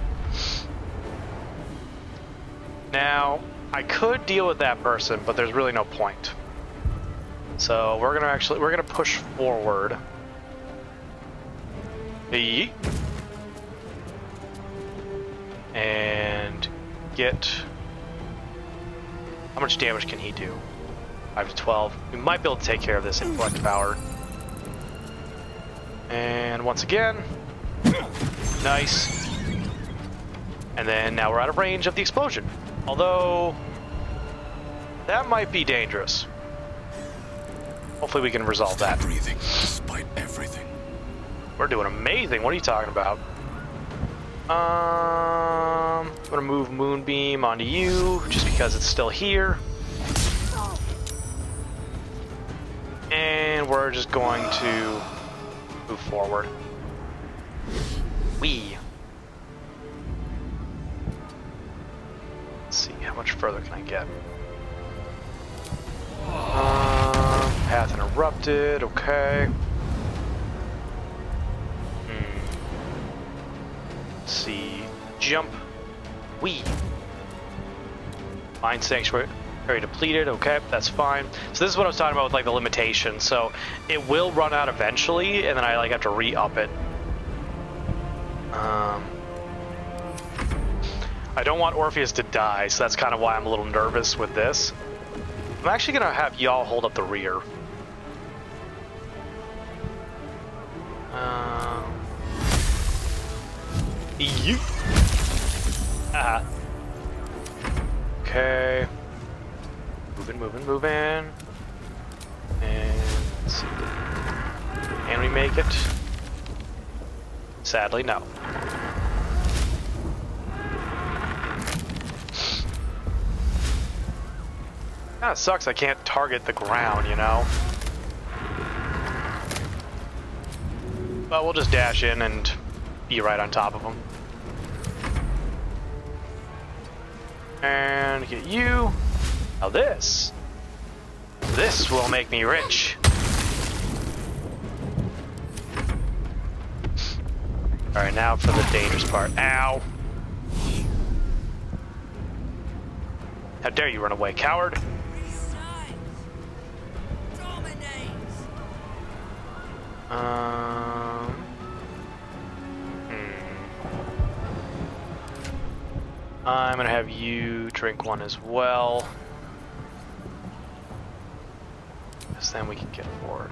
Now, I could deal with that person, but there's really no point. So we're gonna push forward. Yeet. And get... How much damage can he do? 5 to 12. We might be able to take care of this intellect power. And once again, nice. And then now we're out of range of the explosion. Although, that might be dangerous. Hopefully we can resolve that. Breathing despite everything. We're doing amazing. What are you talking about? I'm gonna move Moonbeam onto you, just because it's still here. And we're just going to move forward. Let's see, how much further can I get? Path interrupted, okay. Let's see, jump. Mind Sanctuary depleted, okay, that's fine. So this is what I was talking about with like the limitation. So it will run out eventually, and then I like have to re-up it. I don't want Orpheus to die, so that's kind of why I'm a little nervous with this. I'm actually gonna have y'all hold up the rear. You. Okay. Moving. And let's see. Can we make it? Sadly, no. Kinda sucks I can't target the ground, you know? But we'll just dash in and be right on top of them. And get you. Now this will make me rich. Alright, now for the dangerous part. Ow! How dare you run away, coward! I'm gonna have you drink one as well. Because then we can get forward.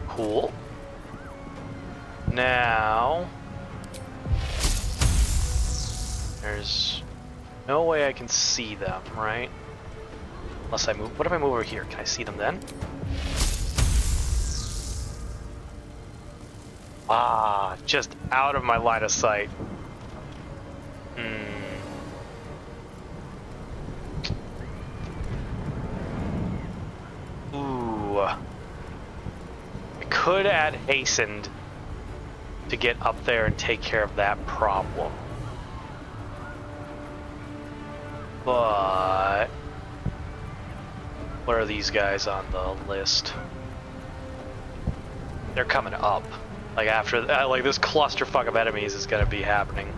Cool. Now, there's no way I can see them, right? Unless I move. What if I move over here? Can I see them then? Ah, just out of my line of sight. Ooh. I could add hastened to get up there and take care of that problem. But what are these guys on the list? They're coming up. Like after, like this clusterfuck of enemies is gonna be happening.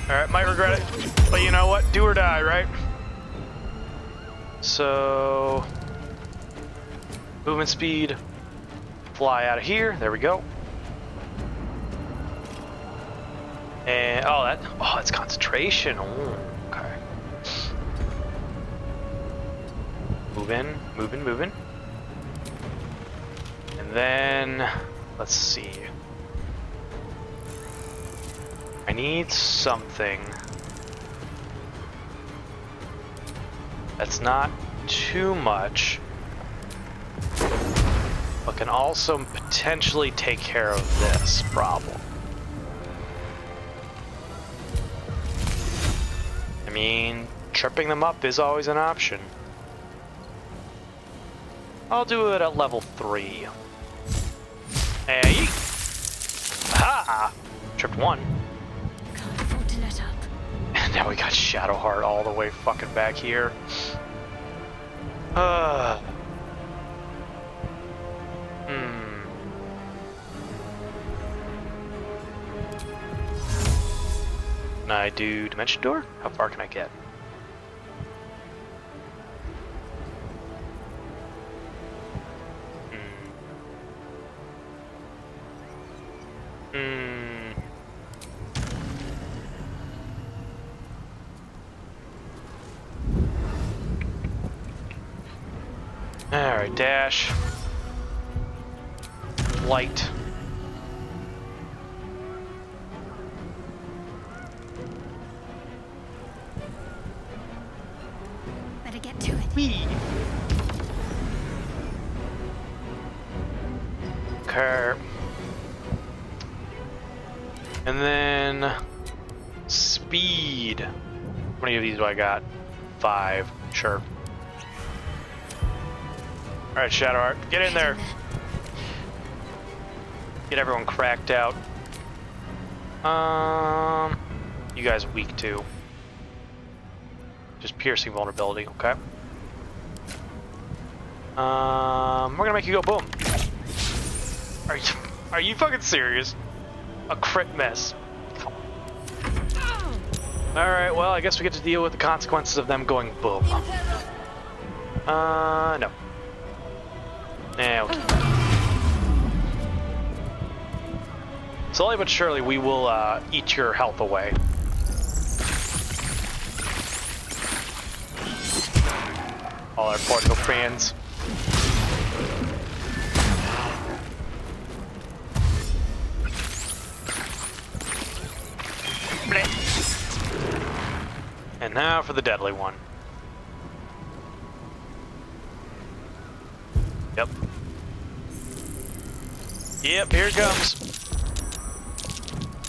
Alright, might regret it, but you know what? Do or die, right? So, movement speed, fly out of here. There we go. And oh, that's concentration. Oh, okay. Moving. And then, let's see. I need something that's not too much, but can also potentially take care of this problem. I mean, tripping them up is always an option. I'll do it at level 3. Hey! Ha! Tripped one. Can't afford to let up. And now we got Shadowheart all the way fucking back here. Can I do Dimension Door? How far can I get? Alright, dash. Light. Wee. Okay. And then speed. How many of these do I got? 5. Sure. Alright, Shadowheart, get in there. Get everyone cracked out. You guys are weak too. Just piercing vulnerability, okay? We're gonna make you go boom. Are you fucking serious? A crit miss. Alright, well, I guess we get to deal with the consequences of them going boom. No. Nah, okay. Slowly but surely, we will eat your health away. All our Portugal friends. And now for the deadly one. Yep. Yep, here it comes.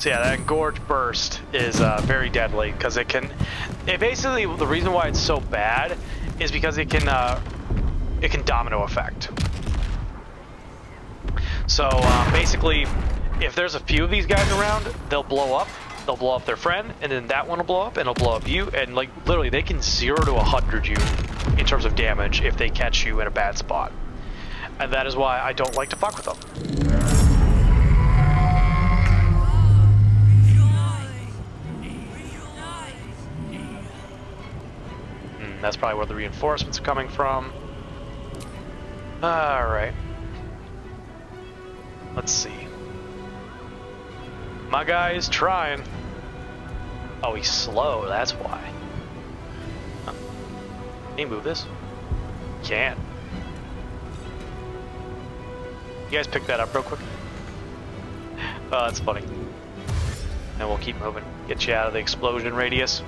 So yeah, that Gorge Burst is very deadly because it can. It basically, the reason why it's so bad is because it can domino effect. So basically, if there's a few of these guys around, they'll blow up. They'll blow up their friend, and then that one will blow up, and it'll blow up you, and like literally, they can 0 to 100 you in terms of damage if they catch you in a bad spot. And that is why I don't like to fuck with them. That's probably where the reinforcements are coming from. Alright. Let's see. My guy is trying. Oh, he's slow, that's why. Huh. Can you move this? Can't. You guys pick that up real quick? Oh, that's funny. And we'll keep moving. Get you out of the explosion radius.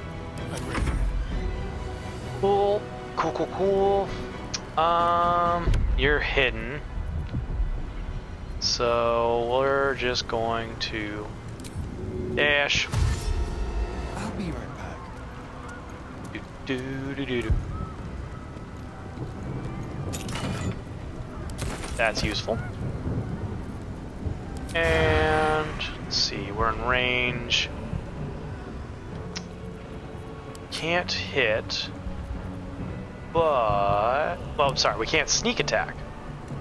Cool. Cool. You're hidden. So we're just going to dash. I'll be right back. Do. That's useful. And let's see, we're in range. Can't hit. But, well, I'm sorry, we can't sneak attack.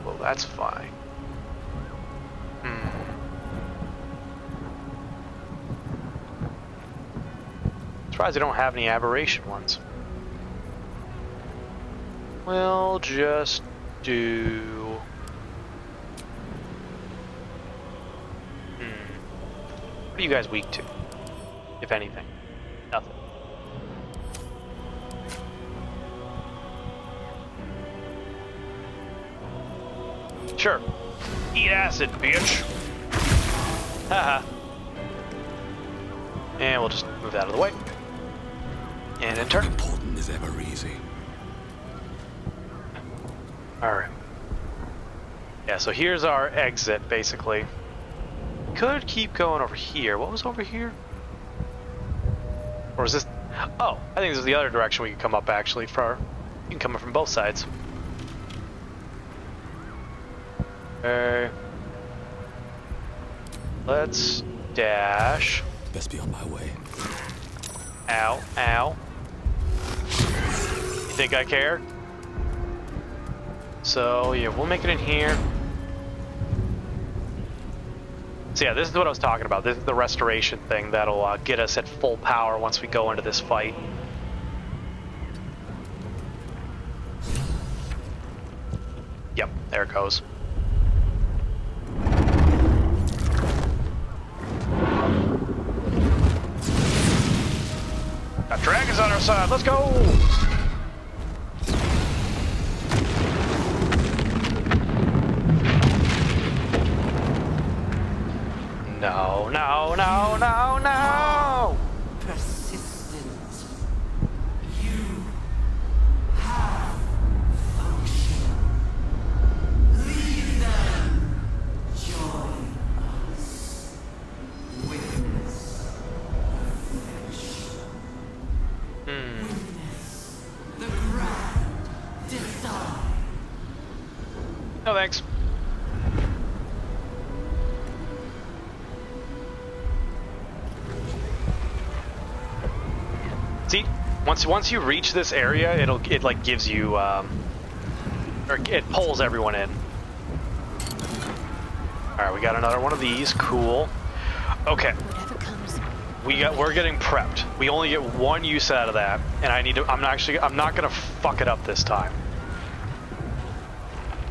Well, that's fine. Surprised I don't have any aberration ones. We'll just do... What are you guys weak to, if anything? Nothing. Sure. Eat acid, bitch. Haha. And we'll just move that out of the way. And in turn. Important is ever easy. Alright. Yeah, so here's our exit, basically. Could keep going over here. What was over here? Or is this... Oh, I think this is the other direction we can come up, actually. You can come up from both sides. Okay. Let's dash. Best be on my way. Ow, ow. You think I care? So, yeah, we'll make it in here. So yeah, this is what I was talking about. This is the restoration thing that'll get us at full power once we go into this fight. Yep, there it goes. Got dragons on our side, let's go! No, no, no, no, no! Persistent. You have Witness the grand design. No thanks. See, once you reach this area, it like gives you or it pulls everyone in. All right, we got another one of these. Cool. Okay. Whatever comes. We're getting prepped. We only get one use out of that, and I'm not gonna fuck it up this time.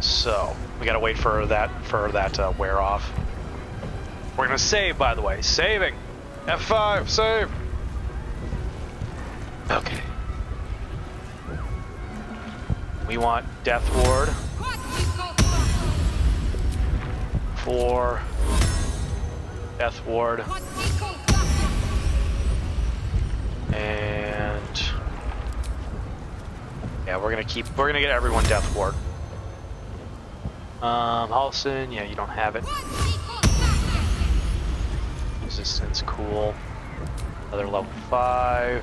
So we gotta wait for that wear off. We're gonna save, by the way. Saving. F5. Save. Okay. We want Death Ward. 4. Death Ward. And yeah, we're gonna get everyone Death Ward. Halson, yeah, you don't have it. Resistance, cool. Another level 5.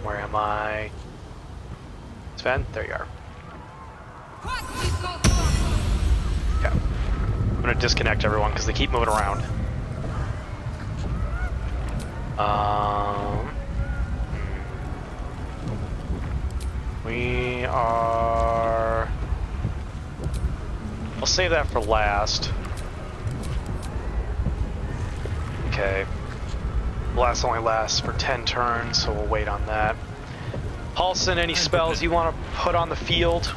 Where am I? Sven, there you are. Yeah. I'm gonna disconnect everyone because they keep moving around. We are... I'll save that for last. Okay. Blast only lasts for 10 turns, so we'll wait on that. Halson, any spells you want to put on the field?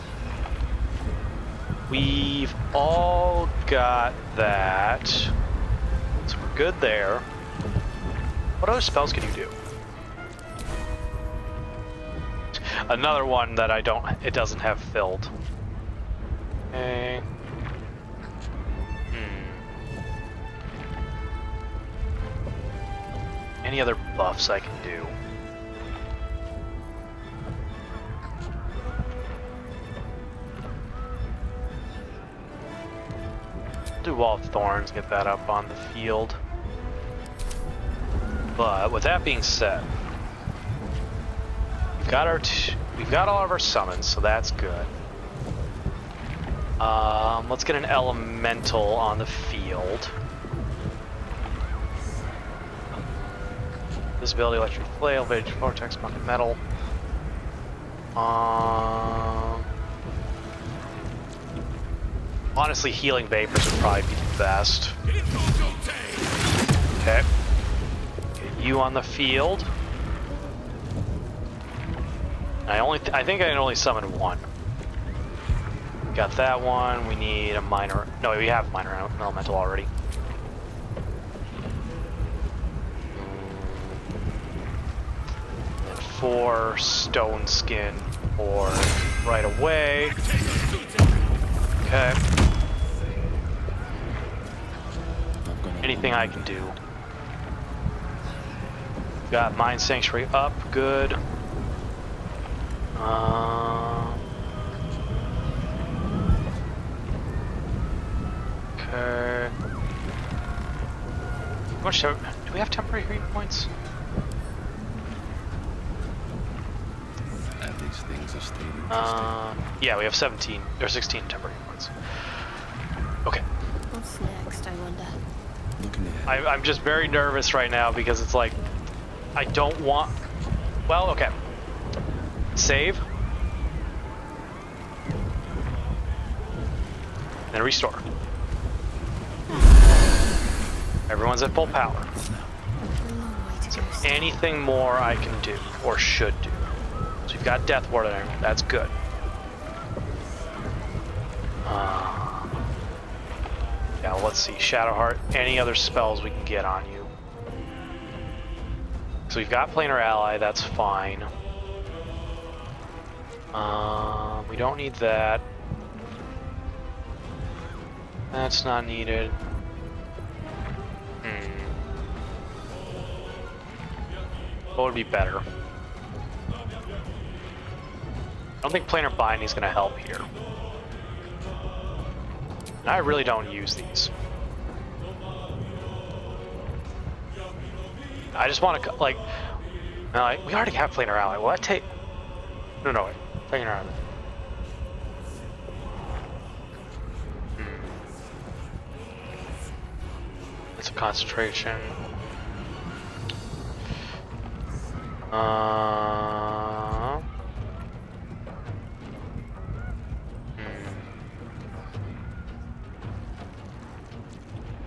We've all got that. So we're good there. What other spells can you do? Another one that it doesn't have filled. Okay. Any other buffs I can do? Do Wall of Thorns, get that up on the field. But with that being said, we've got all of our summons, so that's good. Let's get an elemental on the field. Visibility, electric flail, Vage vortex, bucket metal. Honestly, healing vapors would probably be the best. Okay. Get you on the field. I think I can only summon one. Got that one. We need a minor. No, we have a minor elemental already. And 4 stone skin or right away. Okay. Anything I can do. Got Mind Sanctuary up, good. Okay. How much do we have temporary hit points? And these things are staying. Yeah, we have 17 or 16 temporary hit points. Okay. What's next, I wonder? Looking ahead. I'm just very nervous right now because it's like I don't want. Well, okay. Save. Then restore. Everyone's at full power. Is there anything more I can do or should do? So you've got Death Ward on everyone. That's good. Yeah, let's see. Shadowheart. Any other spells we can get on you? So we've got Planar Ally. That's fine. We don't need that. That's not needed. What would be better? I don't think Planar Binding is going to help here. And I really don't use these. I just want to, like, no, we already have planar ally. Will that take? No, wait. Planar ally. It's a concentration.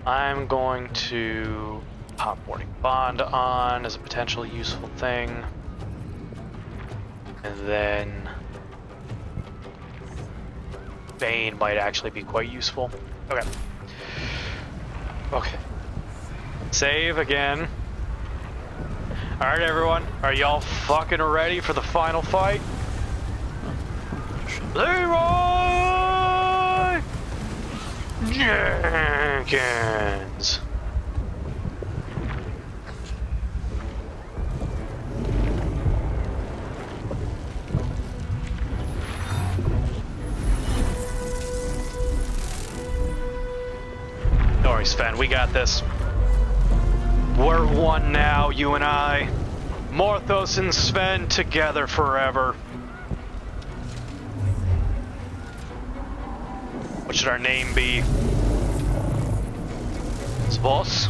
I'm going to pop Warding Bond on as a potential useful thing. And then Bane might actually be quite useful. Okay. Okay. Save again. Alright everyone, are y'all fucking ready for the final fight? Leroy Jenkins! No worries, Sven, we got this. We're one now, you and I. Morthos and Sven together forever. What should our name be? Svos?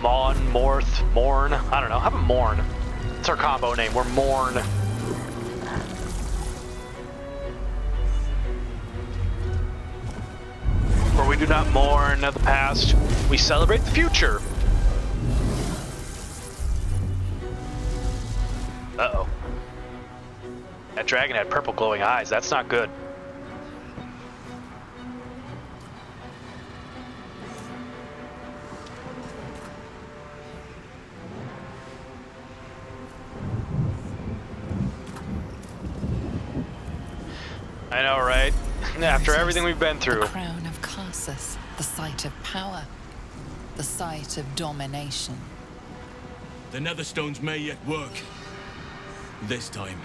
Mon, Morth, Morn? I don't know. How about Morn? It's our combo name. We're Morn. For we do not mourn the past, we celebrate the future. Uh-oh. That dragon had purple glowing eyes. That's not good. I know, right? After everything we've been through. The crown of Carsus, the site of power, the site of domination. The Netherstones may yet work. This time.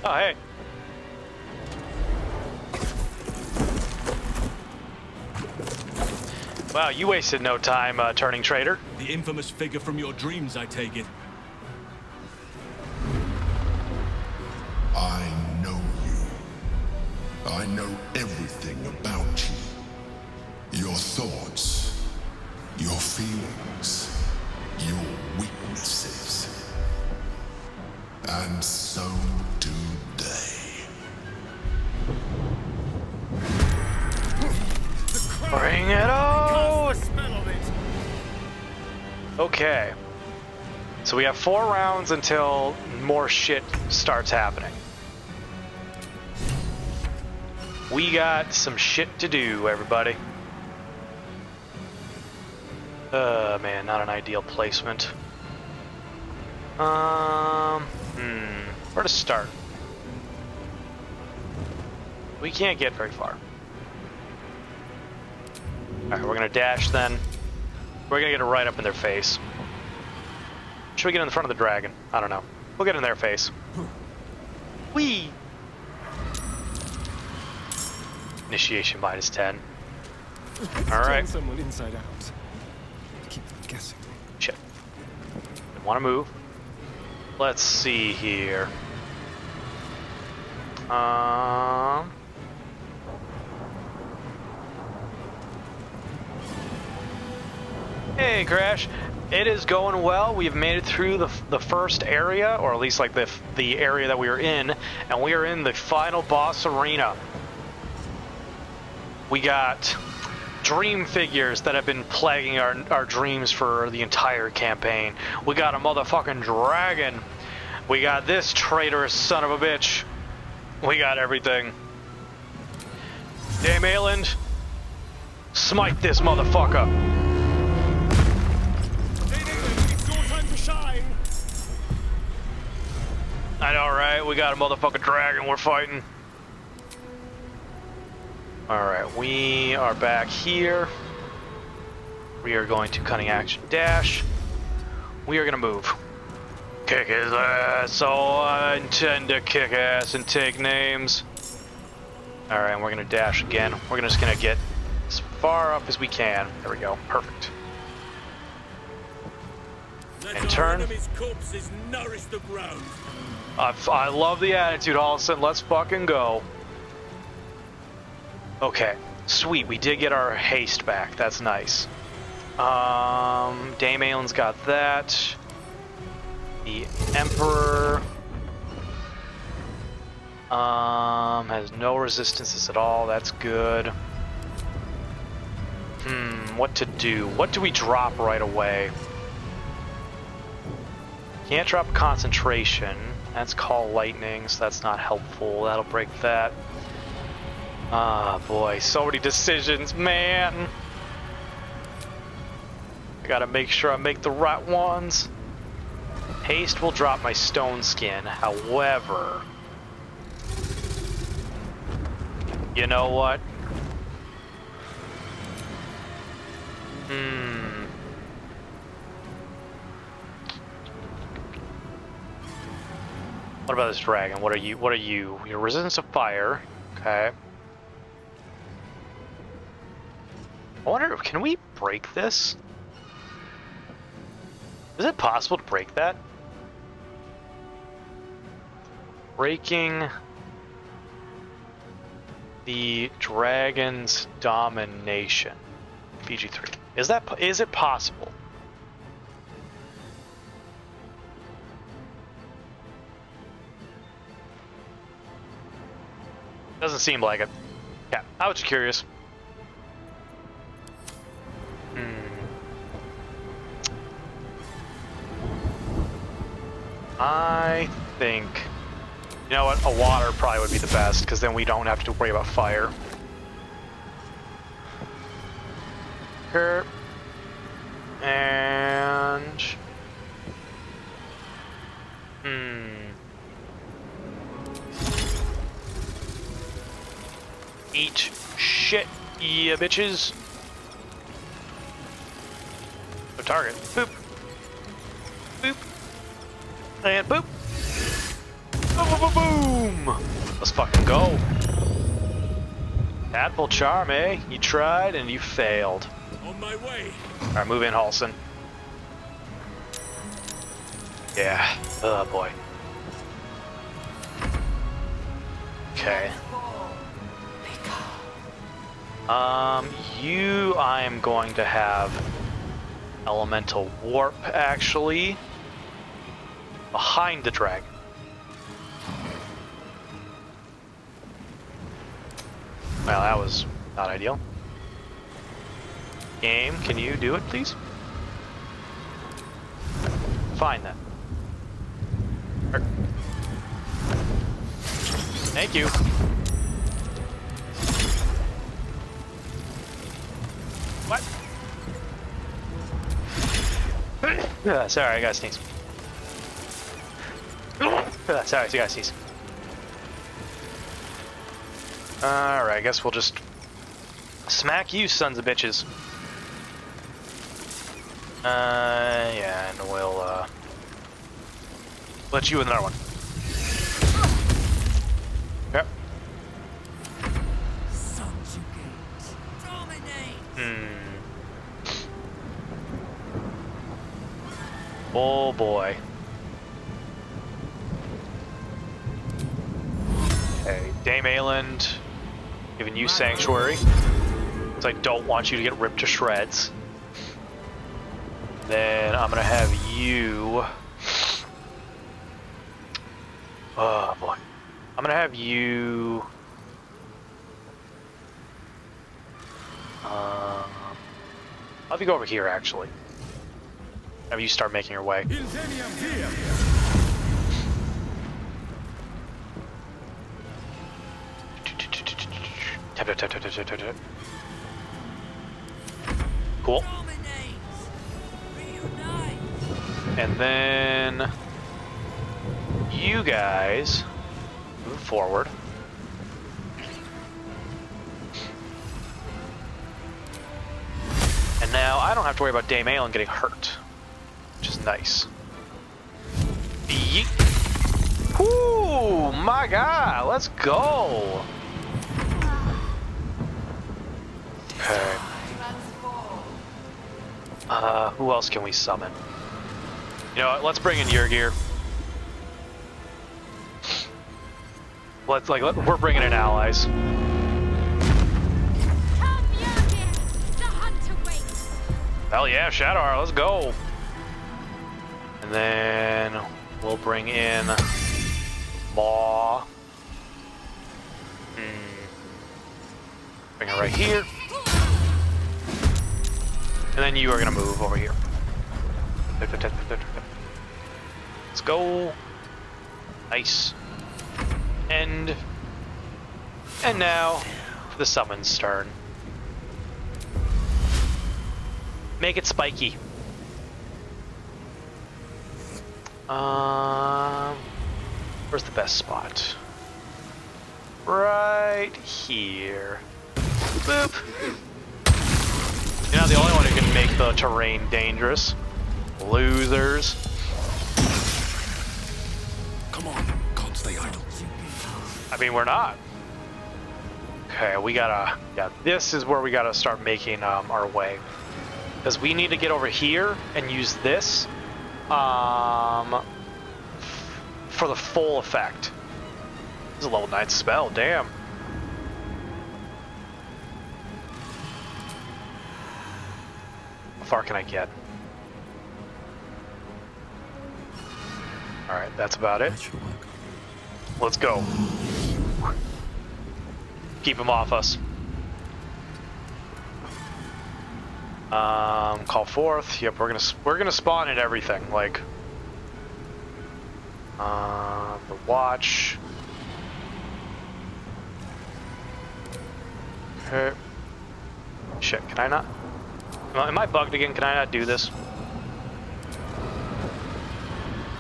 Oh, hey. Wow, you wasted no time turning traitor. The infamous figure from your dreams, I take it. I know you. I know everything about you. Your thoughts, your feelings, your weaknesses. And so do they. Bring it on! Okay. So we have 4 rounds until more shit starts happening. We got some shit to do, everybody. Man, not an ideal placement. Where to start? We can't get very far. Alright, we're gonna dash then. We're gonna get it right up in their face. Should we get in front of the dragon? I don't know. We'll get in their face. Whee! Initiation -10. Alright. Someone inside out. Keep them guessing. Shit. Didn't want to move. Let's see here. Hey, Crash. It is going well. We've made it through the first area, or at least like the area that we were in, and we are in the final boss arena. We got dream figures that have been plaguing our dreams for the entire campaign. We got a motherfucking dragon. We got this traitorous son of a bitch. We got everything. Damn Ayland. Smite this motherfucker. I know, right? We got a motherfucking dragon we're fighting. Alright, we are back here. We are going to cunning action dash. We are gonna move. Kick his ass, so I intend to kick ass and take names. Alright, and we're gonna dash again. We're just gonna get as far up as we can. There we go, perfect. And turn. Enemy's corpses nourish the ground. I love the attitude, Halson. Let's fucking go. Okay, sweet. We did get our haste back. That's nice. Dame Aelin's got that. The Emperor has no resistances at all. That's good. What to do? What do we drop right away? Can't drop concentration. That's call lightning, so that's not helpful. That'll break that. Ah, boy, so many decisions, man. I gotta make sure I make the right ones. Haste will drop my stone skin, however... You know what? What about this dragon? What are you? What are you? Your resistance of fire. Okay. I wonder, can we break this? Is it possible to break that? Breaking the dragon's domination. Fiji 3. Is it possible? Doesn't seem like it. Yeah, I was just curious. I think, you know what, a water probably would be the best, because then we don't have to worry about fire. Here. And... Eat shit, yeah, bitches. The target. Boop. Boop. And boop. Boom, boom, boom, boom. Let's fucking go. Tadpole charm, eh? You tried and you failed. On my way. Alright, move in, Halson. Yeah. Oh boy. Okay. I'm going to have elemental warp actually behind the dragon. Well, that was not ideal. Game, can you do it, please? Fine then. Thank you. What? Sorry, I gotta sneeze. Sorry, I gotta sneeze. Alright, I guess we'll just smack you, sons of bitches. Yeah, and we'll, let you with another one. Yep. Subjugate. Dominate. Oh boy. Okay, Dame Aeland, giving you sanctuary, because I don't want you to get ripped to shreds. Then I'm gonna have you. Oh boy. I'm gonna have you. I'll have you go over here actually. Have you start making your way. Tap, tap, tap, tap, tap, tap, tap. Cool. And then you guys move forward. I don't have to worry about Dame Aelin getting hurt, which is nice. Yeet. Whoo, my God, let's go. Okay. Who else can we summon? You know what, let's bring in Yrgir. We're bringing in allies. Hell yeah, Shadar, let's go. And then we'll bring in Maw. Bring it right here. And then you are gonna move over here. Let's go. Nice. And now the summon's turn. Make it spiky. Where's the best spot? Right here. Boop. You're not the only one who can make the terrain dangerous. Losers. Come on, can't stay idle. I mean, we're not. Okay, we gotta... Yeah, this is where we gotta start making our way. Because we need to get over here and use this for the full effect. This is a level 9 spell, damn. How far can I get? Alright, that's about it. Let's go. Keep him off us. Call forth. Yep, we're gonna spawn at everything. Like the watch. Okay. Shit, can I not? Am I bugged again? Can I not do this?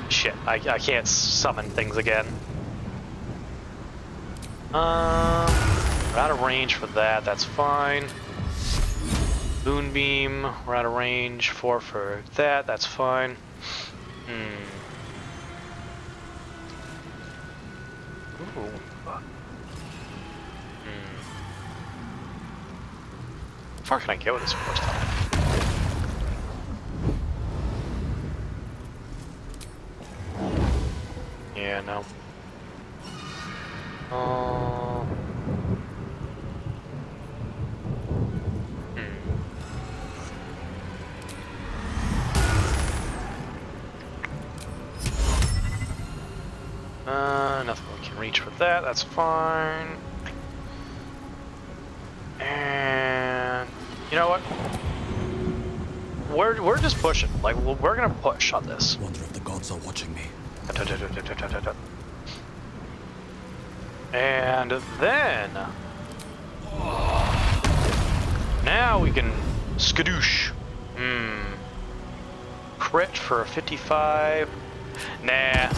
Shit, I can't summon things again. We're out of range for that. That's fine. Moonbeam, we're out of range for that, that's fine. Ooh. How far can I get with this first time? Yeah, no. Nothing we can reach for that, that's fine. And you know what? We're just pushing. Like we're gonna push on this. Wonder if the gods are watching me. And then now we can skadoosh. Crit for a 55. Nah.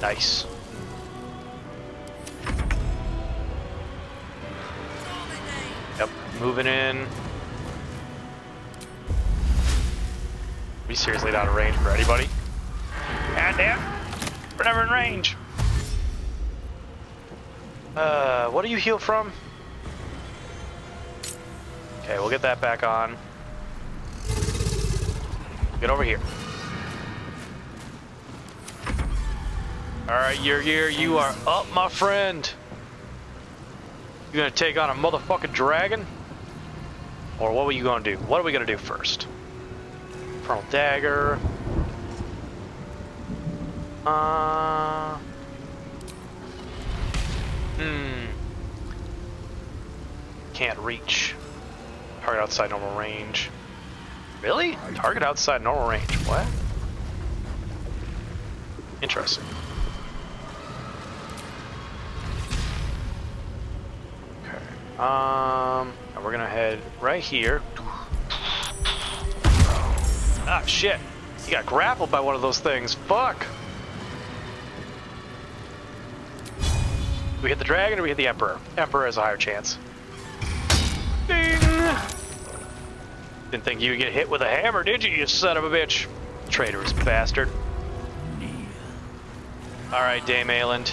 Nice. Yep, moving in. Are we seriously not in range for anybody? God damn, we're never in range. What do you heal from? Okay, we'll get that back on. Get over here. Alright, Yrgir, you are up, my friend. You gonna take on a motherfucking dragon? Or what were you gonna do? What are we gonna do first? Infernal dagger. Can't reach. Target outside normal range. Really? Target outside normal range. What? Interesting. Okay. We're gonna head right here. Ah, shit. He got grappled by one of those things. Fuck. We hit the dragon or we hit the emperor? Emperor has a higher chance. Ding! Didn't think you would get hit with a hammer, did you, you son of a bitch? Traitorous bastard. Alright, Dame Ayland.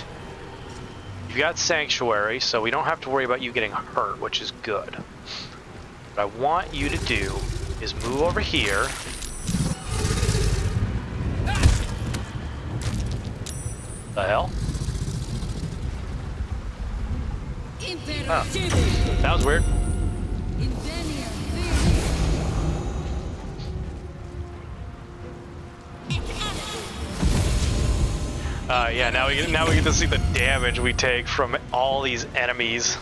You've got Sanctuary, so we don't have to worry about you getting hurt, which is good. What I want you to do is move over here. The hell? Oh, that was weird. Yeah, now we get to see the damage we take from all these enemies.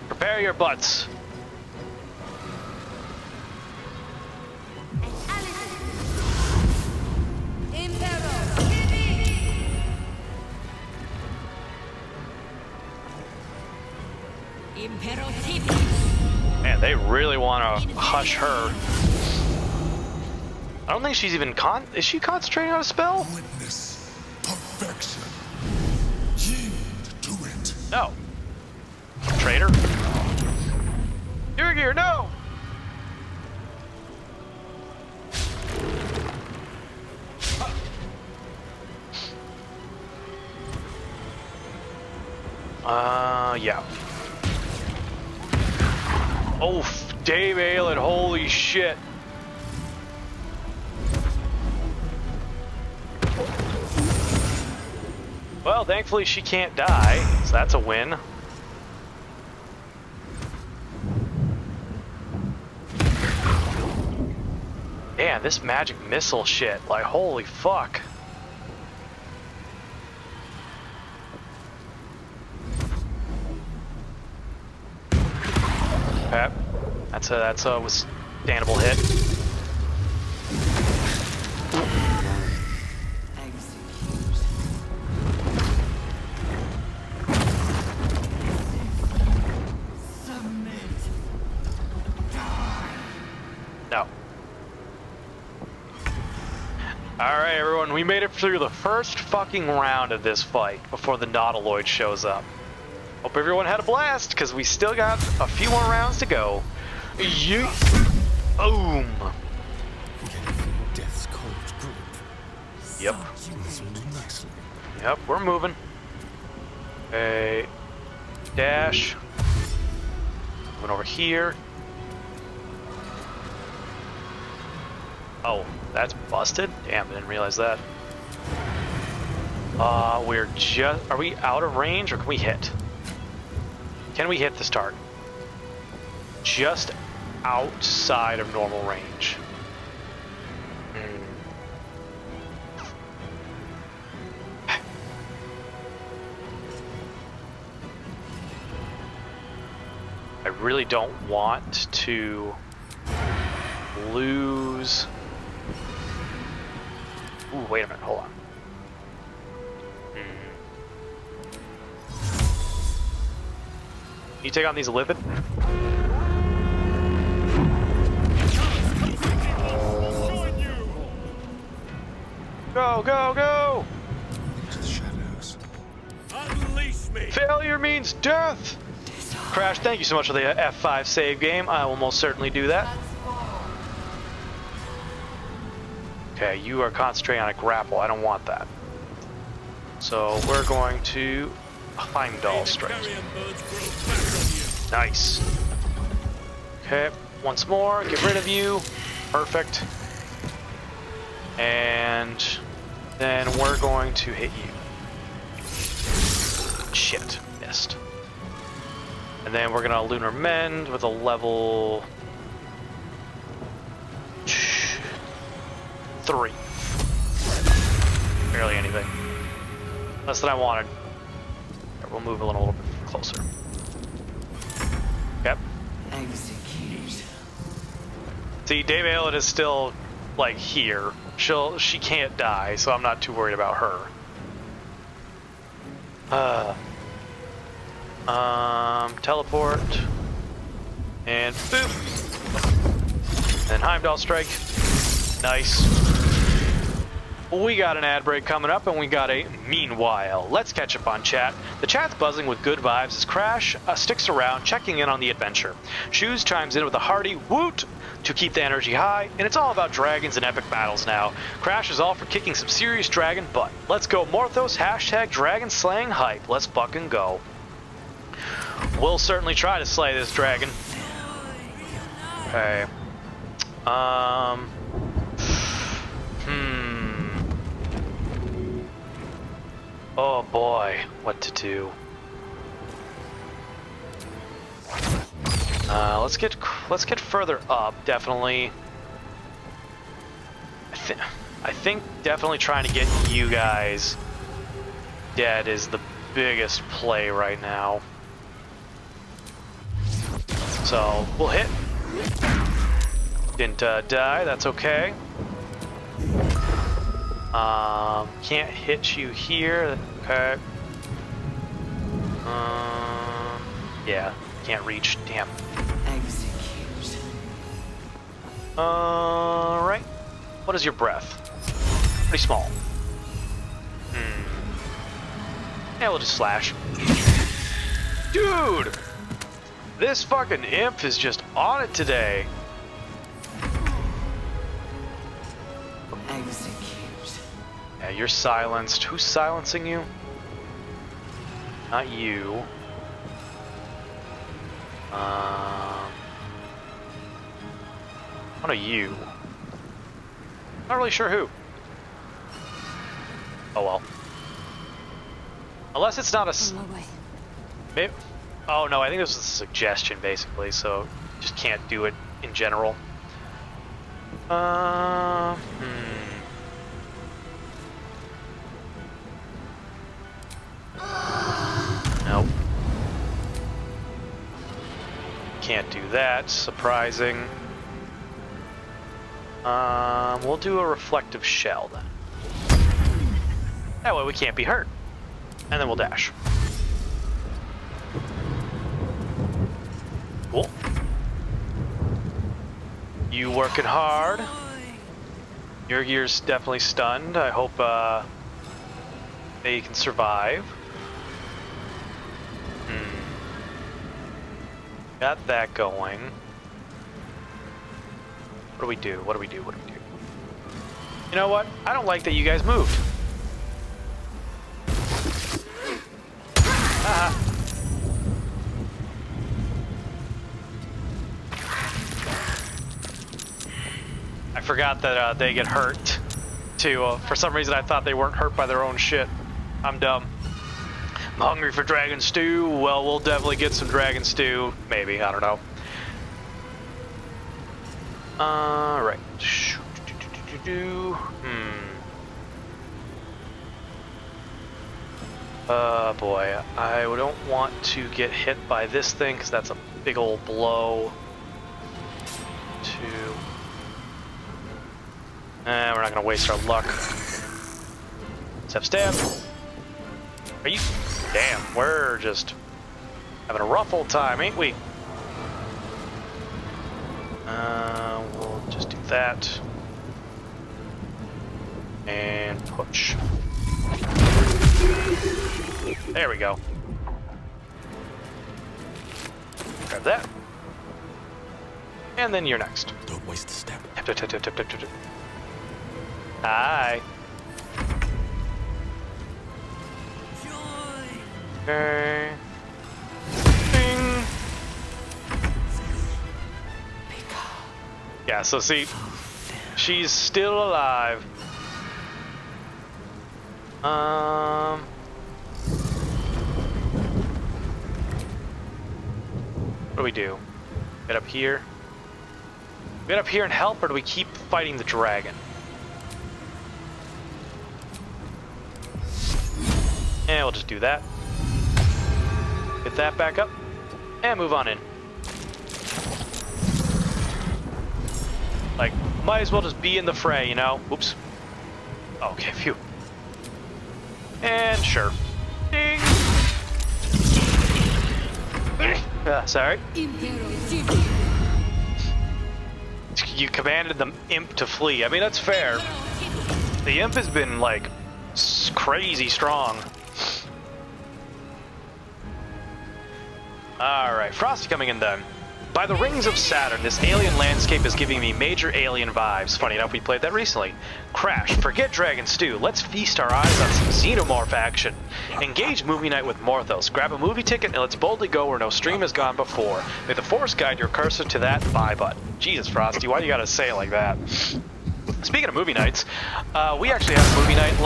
Prepare your butts. Man, they really want to hush her. I don't think she's even is she concentrating on a spell? Witness perfection. Yield to it. No. Traitor. Your gear, no! Yeah. Oh, Dave Ayland, holy shit. Well, thankfully she can't die, so that's a win. Damn, this magic missile shit, like, holy fuck. Okay, that's a withstandable hit. No. Alright everyone, we made it through the first fucking round of this fight before the Nautiloid shows up. Hope everyone had a blast, because we still got a few more rounds to go. Yeet! Boom! Death's cold grip. Yep. This will do nicely. Yep, we're moving. Okay. Dash. Moving over here. Oh, that's busted? Damn, I didn't realize that. We're just... Are we out of range, or can we hit? Can we hit this target? Just outside of normal range. I really don't want to lose... Ooh, wait a minute, hold on. You take on these livid? Go, go, go! Shadows. Unleash me! Failure means death! Crash, thank you so much for the F5 save game. I will most certainly do that. Okay, you are concentrating on a grapple. I don't want that. So we're going to Heimdall strike. Nice. Okay, once more, get rid of you. Perfect. And then we're going to hit you. Shit, missed. And then we're gonna Lunar Mend with a level 3. Barely anything. Less than I wanted. Right, we'll move a little bit closer. Yep. Execute. See, Dave Ayland is still like here. She can't die, so I'm not too worried about her. Teleport. And boop. And Heimdall strike. Nice. We got an ad break coming up, and we got a meanwhile. Let's catch up on chat. The chat's buzzing with good vibes as Crash sticks around, checking in on the adventure. Shoes chimes in with a hearty woot to keep the energy high, and it's all about dragons and epic battles now. Crash is all for kicking some serious dragon butt. Let's go Morthos, hashtag dragon slaying hype. Let's fucking go. We'll certainly try to slay this dragon. Okay. Oh boy, what to do? Let's get further up. Definitely. I think definitely trying to get you guys dead is the biggest play right now. So we'll hit. Didn't die. That's okay. Can't hit you here. Okay. Yeah, can't reach. Damn. Execute. Right. What is your breath? Pretty small. Yeah, we'll just slash. Dude! This fucking imp is just on it today. Execute. Yeah, you're silenced. Who's silencing you? Not you. One of you. Not really sure who. Oh well. Unless it's not a... Maybe, oh no, I think this was a suggestion basically, so just can't do it in general. Nope. Can't do that. Surprising. We'll do a reflective shell then. That way we can't be hurt. And then we'll dash. Cool. You working hard. Your gear's definitely stunned. I hope they can survive. Got that going. What do we do? What do we do? What do we do? You know what? I don't like that you guys moved. I forgot that they get hurt too. For some reason I thought they weren't hurt by their own shit. I'm dumb. I'm hungry for dragon stew. Well, we'll definitely get some dragon stew. Maybe, I don't know. Right. Boy, I don't want to get hit by this thing because that's a big old blow. We're not gonna waste our luck. Let's have stab. Are you? Damn, we're just having a rough old time, ain't we? We'll just do that. And push. There we go. Grab that. And then you're next. Don't waste a step. Tap, tap, tap, tap, tap, tap. Hi. Okay. Ding. Yeah, so see, she's still alive. What do we do? Get up here? Get up here and help, or do we keep fighting the dragon? And we'll just do that. Get that back up, and move on in. Like, might as well just be in the fray, you know? Oops. Okay, phew. And sure. Ding! Sorry. You commanded the imp to flee. I mean, that's fair. The imp has been like crazy strong. Alright, Frosty coming in then. By the rings of Saturn, this alien landscape is giving me major alien vibes. Funny enough, we played that recently. Crash, forget Dragon Stew. Let's feast our eyes on some xenomorph action. Engage movie night with Morthos. Grab a movie ticket and let's boldly go where no stream has gone before. May the Force guide your cursor to that buy button. Jesus, Frosty, why do you gotta say it like that? Speaking of movie nights, we actually had a movie night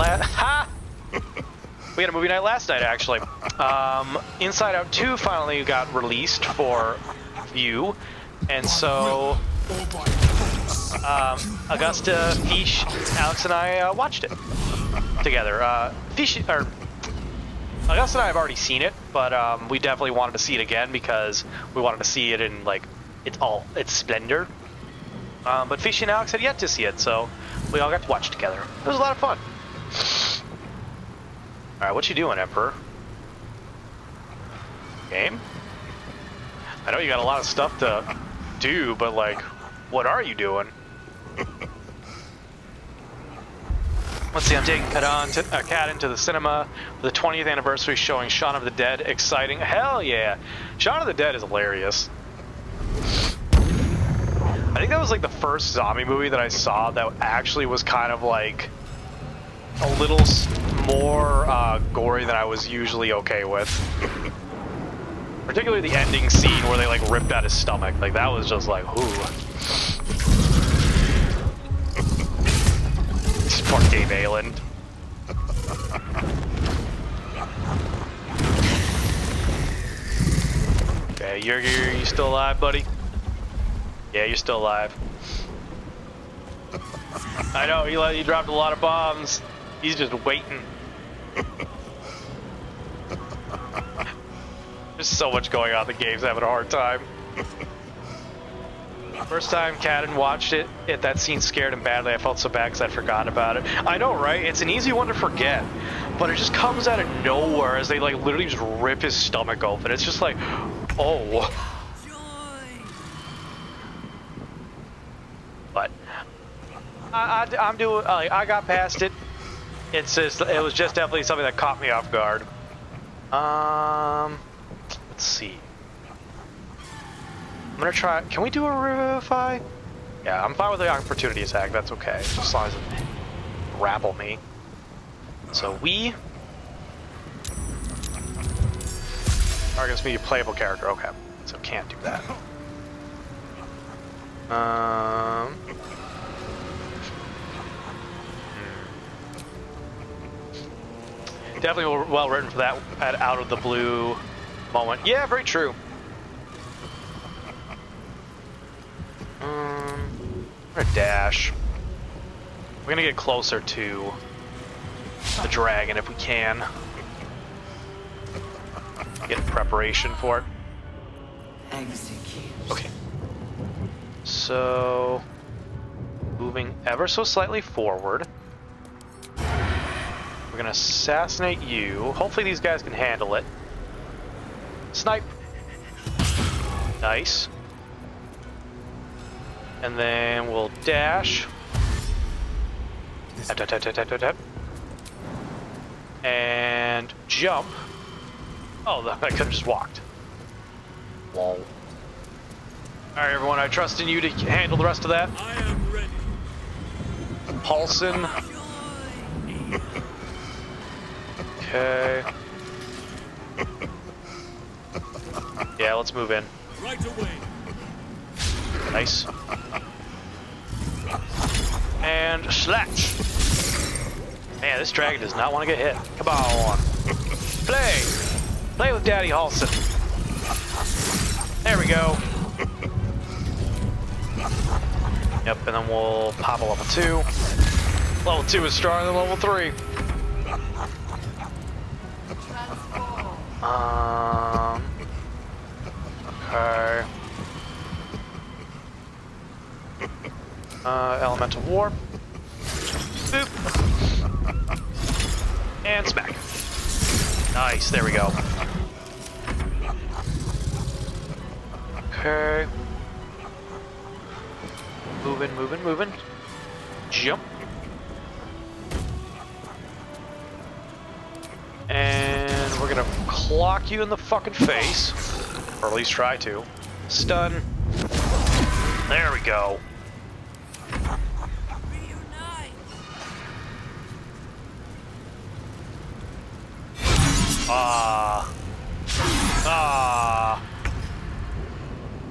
We had a movie night last night, actually. Inside Out 2 finally got released for view, and so Augusta, Fish, Alex, and I watched it together. Augusta and I have already seen it, but we definitely wanted to see it again because we wanted to see it in like its splendor. But Fish and Alex had yet to see it, so we all got to watch it together. It was a lot of fun. Alright, what you doing, Emperor? Game? I know you got a lot of stuff to do, but like, what are you doing? Let's see, I'm taking Kat into the cinema for the 20th anniversary showing Shaun of the Dead. Exciting. Hell yeah! Shaun of the Dead is hilarious. I think that was like the first zombie movie that I saw that actually was kind of like a little more gory than I was usually okay with. Particularly the ending scene where they like ripped out his stomach. Like that was just like, ooh. Poor Dave Ayland. Okay, you still alive, buddy? Yeah, you're still alive. I know, he dropped a lot of bombs. He's just waiting. There's so much going on. The game's having a hard time. First time Cadden watched it, that scene scared him badly. I felt so bad because I'd forgotten about it. I know, right? It's an easy one to forget, but it just comes out of nowhere as they like literally just rip his stomach open. It's just like, oh. But I'm doing. I got past it. It's just. It was just definitely something that caught me off guard. Let's see. I'm gonna try. Can we do a revivify? Yeah, I'm fine with the opportunity attack. That's okay, just as long as it grapple me. So we are gonna be a playable character. Okay, so can't do that. Definitely well written for that out of the blue moment. Yeah, very true. We're gonna dash. We're gonna get closer to the dragon if we can. Get preparation for it. Execute. Okay. So, moving ever so slightly forward. We're gonna assassinate you. Hopefully these guys can handle it. Snipe. Nice. And then we'll dash. Tap, tap, tap, tap, tap, tap. And jump. Oh, I could have just walked. Lol. Alright, everyone, I trust in you to handle the rest of that. I am ready. Paulson. Okay. Yeah, let's move in. Right away. Nice. And slash. Man, this dragon does not want to get hit. Come on. Play. Play with Daddy Halson. There we go. Yep, and then we'll pop a level 2. Level 2 is stronger than level 3. Okay. Elemental Warp. Boop. And smack. Nice, there we go. Okay. Moving, moving, moving. Jump. gonna clock you in the fucking face. Or at least try to. Stun. There we go.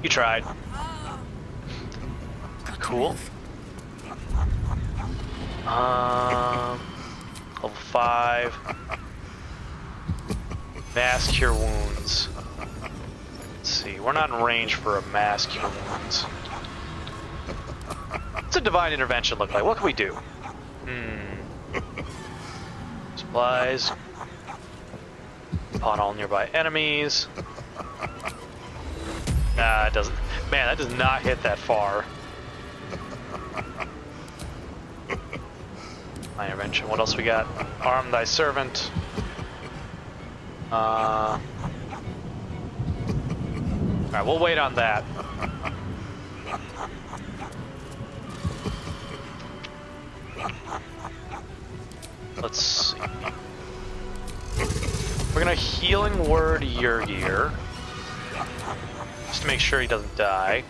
You tried. Cool. Level 5. Mass cure wounds. Let's see, we're not in range for a mass cure wounds. What's a divine intervention look like? What can we do? Supplies. Upon all nearby enemies. Nah, it doesn't. Man, that does not hit that far. My intervention. What else we got? Arm thy servant. Alright, we'll wait on that. Let's see. We're gonna healing word Yurgir. Just to make sure he doesn't die.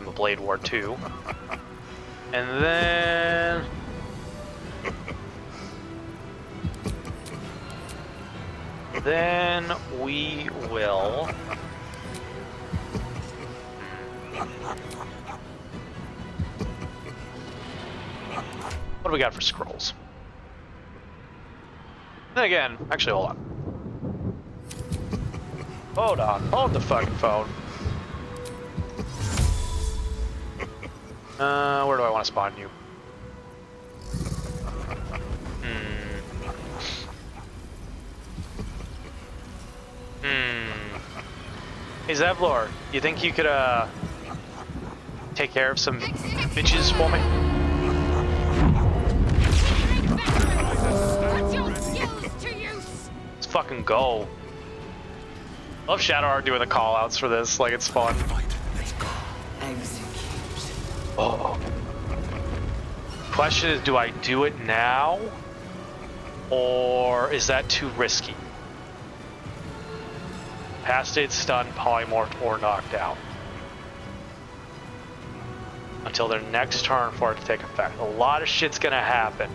I'm a Blade Ward too. And then... we will... What do we got for scrolls? Then again, actually, hold on. Hold the fucking phone. Where do I want to spawn you? Hey Zevlor, you think you could take care of some bitches for me? Let's fucking go. I love Shadowheart doing the callouts for this, like it's fun. Oh. Question is, do I do it now? Or is that too risky? Past state stun, polymorphed, or knocked out. Until their next turn for it to take effect. A lot of shit's gonna happen.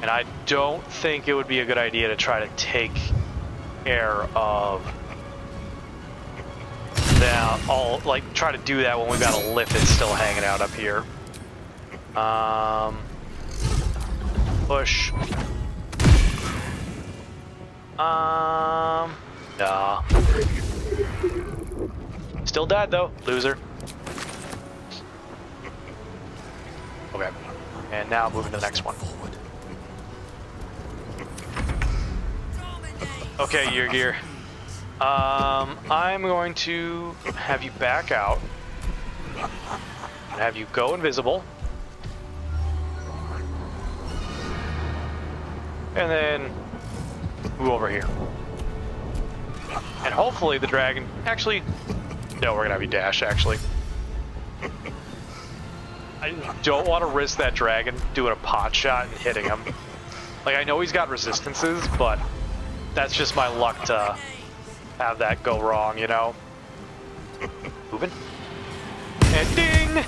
And I don't think it would be a good idea to try to take care of them all, like try to do that when we've got a Lithid still hanging out up here. Push. Nah. Still dead though, loser. Okay. And now moving to the next one. Okay, Yurgir. I'm going to have you back out. And have you go invisible. And then move over here. And hopefully the dragon... Actually, no, we're gonna have you dash, actually. I don't want to risk that dragon doing a pot shot and hitting him. Like, I know he's got resistances, but that's just my luck to have that go wrong, you know? Moving. And ding!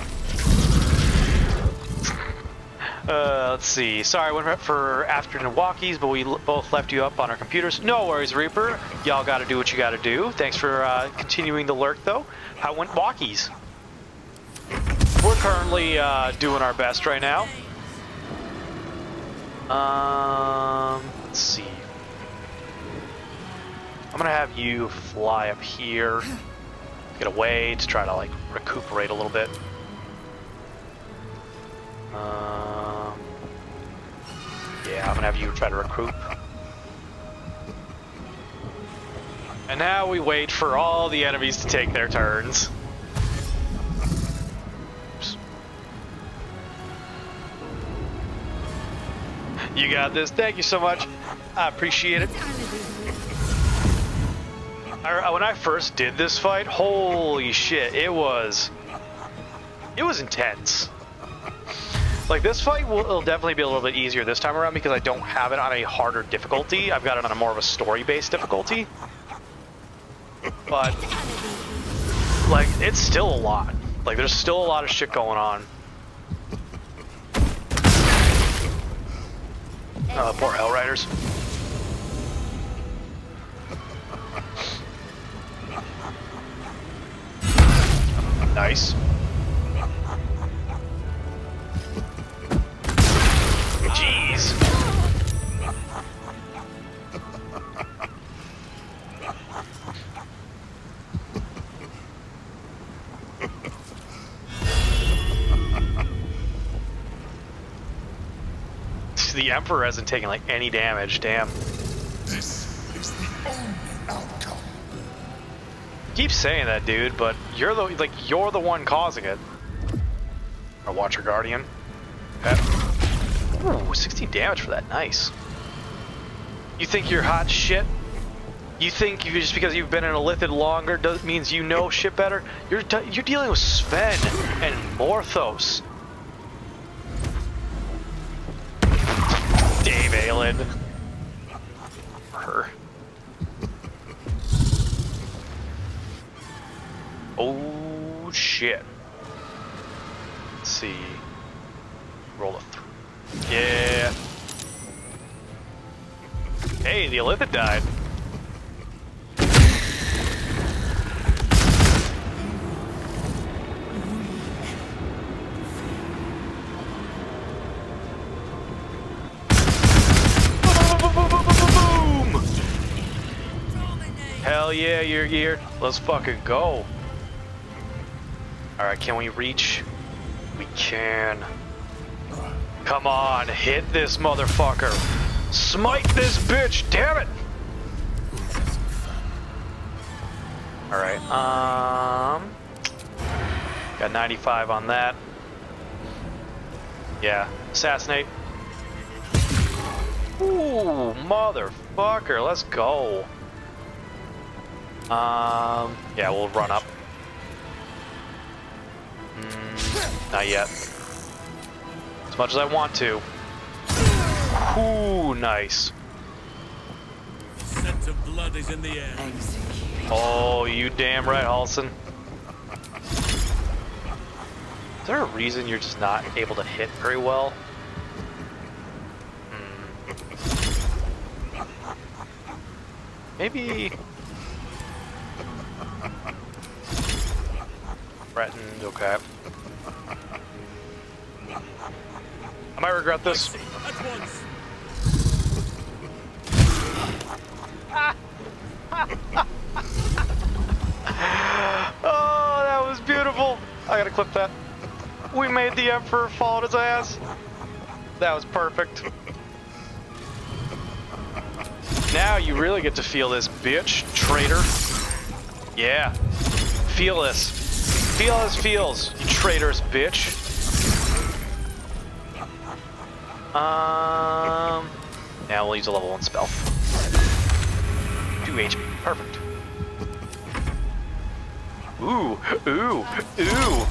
Let's see. Sorry, I went for afternoon walkies, but we both left you up on our computers. No worries, Reaper. Y'all gotta do what you gotta do. Thanks for continuing to lurk, though. How went walkies? We're currently doing our best right now. Let's see. I'm gonna have you fly up here, get away to try to like recuperate a little bit. Yeah, I'm gonna have you try to recruit. And now we wait for all the enemies to take their turns. Oops. You got this. Thank you so much. I appreciate it. When I first did this fight, holy shit, it was intense. Like, this fight will definitely be a little bit easier this time around because I don't have it on a harder difficulty. I've got it on a more of a story-based difficulty. But, like, it's still a lot. Like, there's still a lot of shit going on. Poor Hellriders. Nice. Jeez. The Emperor hasn't taken like any damage, damn. This is the only outcome. Keep saying that, dude, but you're the one causing it. Or Watcher Guardian. Okay. Ooh, 16 damage for that, nice. You think you're hot shit? You think you just because you've been in a Lithid longer means you know shit better? You're dealing with Sven and Morthos. Dave Ayland. Her. Oh shit. Let's see. Roll a 3. Yeah. Hey, the Elithid died. Hell yeah, you're here. Let's fucking go. Alright, can we reach? We can. Come on, hit this motherfucker. Smite this bitch, damn it! Alright, got 95 on that. Yeah, assassinate. Ooh, motherfucker, let's go. Yeah, we'll run up. Not yet. As much as I want to. Ooh, nice. Scent of blood is in the air. Oh, you damn right, Halson. Is there a reason you're just not able to hit very well? Maybe... Threatened, okay. I might regret this. At once. Oh, that was beautiful. I gotta clip that. We made the Emperor fall on his ass. That was perfect. Now you really get to feel this, bitch, traitor. Yeah. Feel this. Feel how this feels, you traitorous bitch. Now we'll use a level 1 spell. 2 HP, perfect. Ooh, ooh, ooh.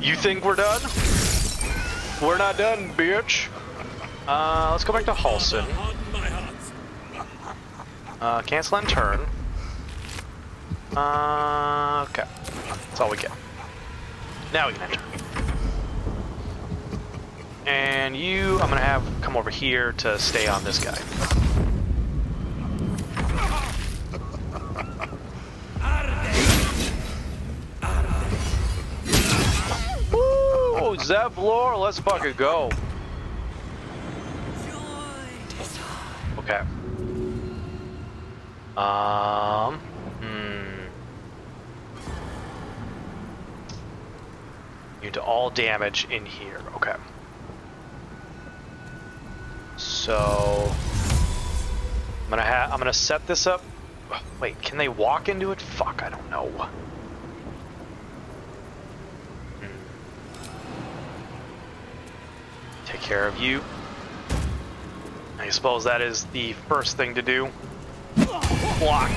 You think we're done? We're not done, bitch. Let's go back to Halson. Cancel and turn. Okay. That's all we get. Now we can enter. And you, I'm gonna have come over here to stay on this guy. Woo! Zevlor, let's fucking go. Okay. You do all damage in here. Okay. So I'm gonna set this up. Wait, can they walk into it? Fuck, I don't know. Take care of you. I suppose that is the first thing to do. Block.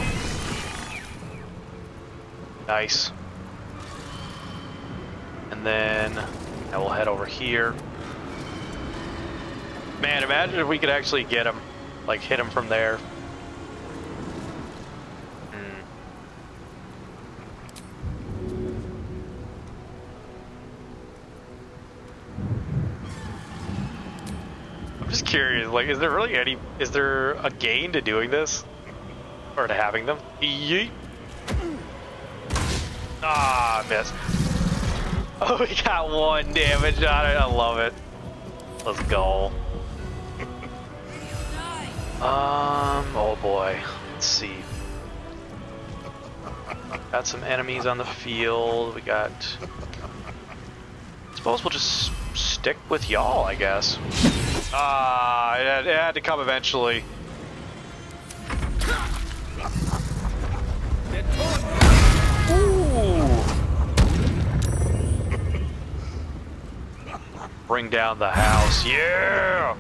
Nice. And then I will head over here. Man, imagine if we could actually get him. Like, hit him from there. I'm just curious, like, is there a gain to doing this? Or to having them? Yeet. Ah, I missed. Oh, we got 1 damage on it. I love it. Let's go. Oh boy. Let's see. Got some enemies on the field. We got... Suppose we'll just stick with y'all, I guess. Ah, it had to come eventually. Ooh. Bring down the house, yeah!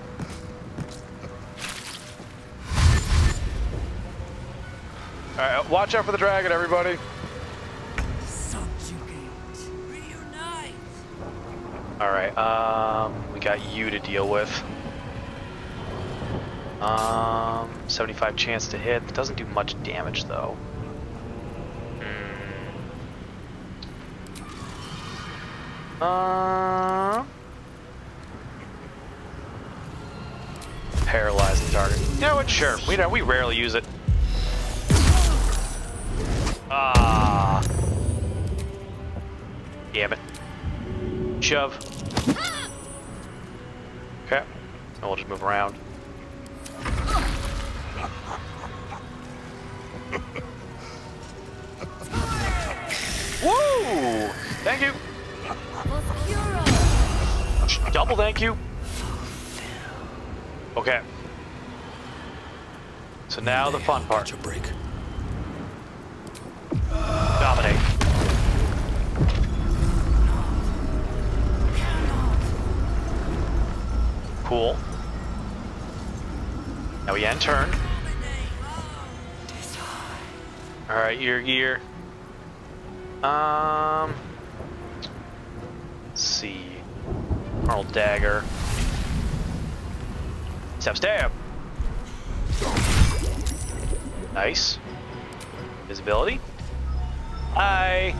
Alright, watch out for the dragon, everybody. Alright, we got you to deal with. 75 chance to hit. It doesn't do much damage, though. Paralyze the target. You know what? Sure. We rarely use it. Ah. Damn it. Shove. Okay. And we'll just move around. Woo! Thank you. Double thank you. Okay. So now the fun part. Dominate. Cool. Now we end turn. Alright, your gear. Let's see. Arnold dagger. Stab stab. Nice. Visibility. Hi.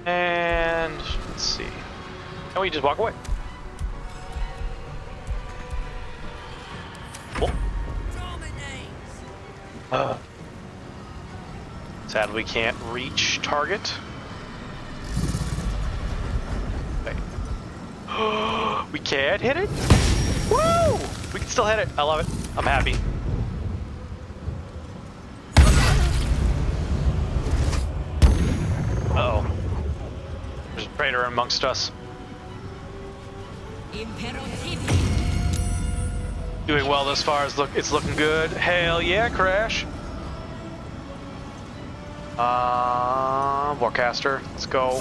And let's see. And we just walk away. Cool. Sadly, we can't reach target. Okay. We can't hit it? Woo! We can still hit it. I love it. I'm happy. Uh-oh. There's a traitor amongst us. Doing well thus far. It's looking good. Hell yeah, Crash. Warcaster. Let's go.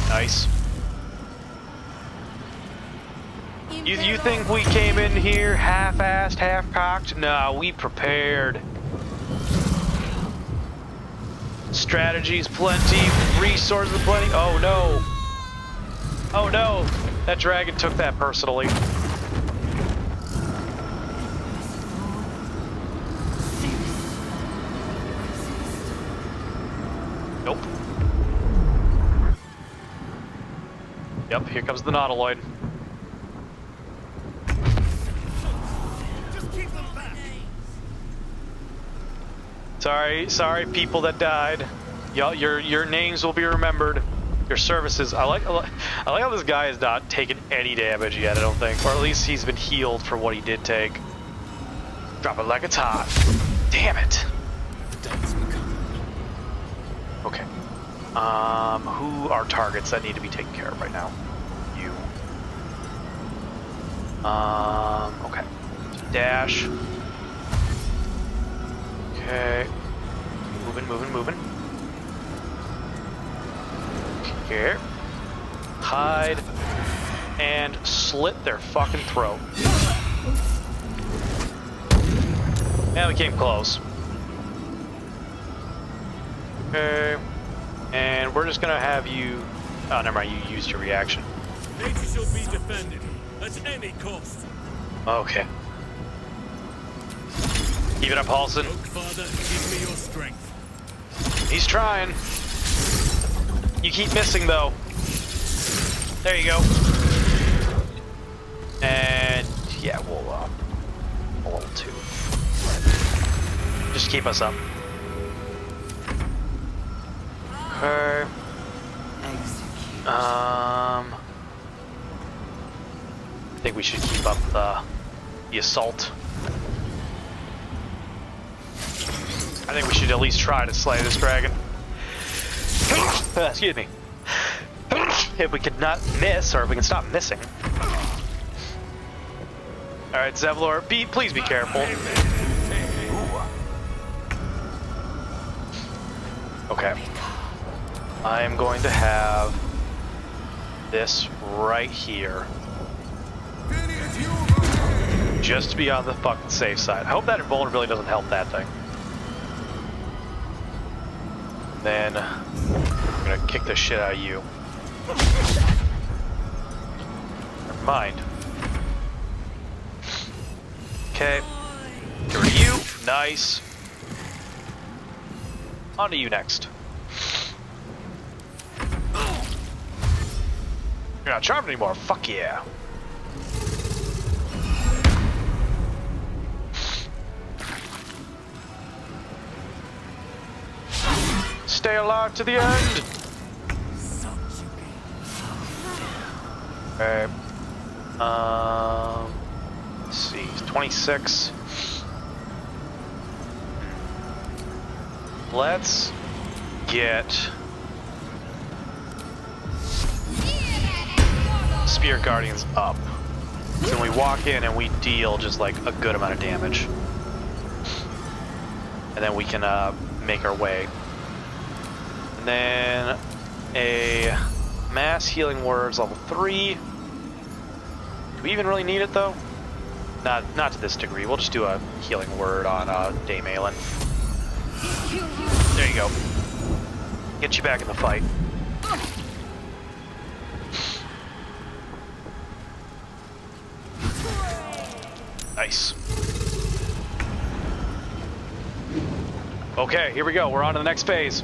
Nice. You think we came in here half-assed, half-cocked? No, we prepared. Strategies plenty, resources plenty. Oh no. Oh no. That dragon took that personally. Nope. Yep, here comes the Nautiloid. Sorry, people that died. Your names will be remembered. Your services. I like how this guy has not taken any damage yet. I don't think, or at least he's been healed for what he did take. Drop it like it's hot. Damn it. Okay. Who are targets that need to be taken care of right now? You. Okay. Dash. Okay. Moving. Here. Hide. And slit their fucking throat. Yeah, we came close. Okay. And we're just gonna have you... Oh, never mind, you used your reaction. It shall be defended at any cost. Okay. Keep it up, Halson. Oak Father, give me your strength. He's trying. You keep missing, though. There you go. And yeah, we'll level 2. Just keep us up. Okay. I think we should keep up the assault. I think we should at least try to slay this dragon. Excuse me. If we could not miss, or if we can stop missing. Alright, Zevlor, please be careful. Ooh. Okay. I am going to have this right here. Just to be on the fucking safe side. I hope that invulnerability doesn't help that thing. Then I'm gonna kick the shit out of you. Never mind. Okay. Get rid of you. Nice. On to you next. You're not charmed anymore. Fuck yeah. Stay alive to the end. Okay. Let's see. 26. Let's get Spear Guardians up. Then we walk in and we deal just like a good amount of damage. And then we can make our way. And then a mass healing words level 3. Do we even really need it though? Not to this degree. We'll just do a healing word on Dame Aelin. There you go. Get you back in the fight. Nice. Okay, here we go. We're on to the next phase.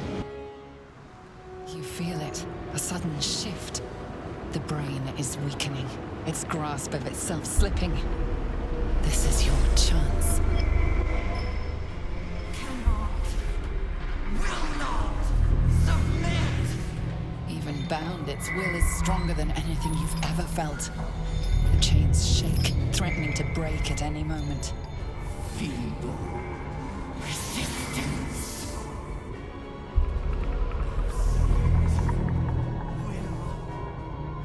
You feel it. A sudden shift. The brain is weakening. Its grasp of itself slipping. This is your chance. Even bound, its will is stronger than anything you've ever felt. The chains shake, threatening to break at any moment. Feeble resistance.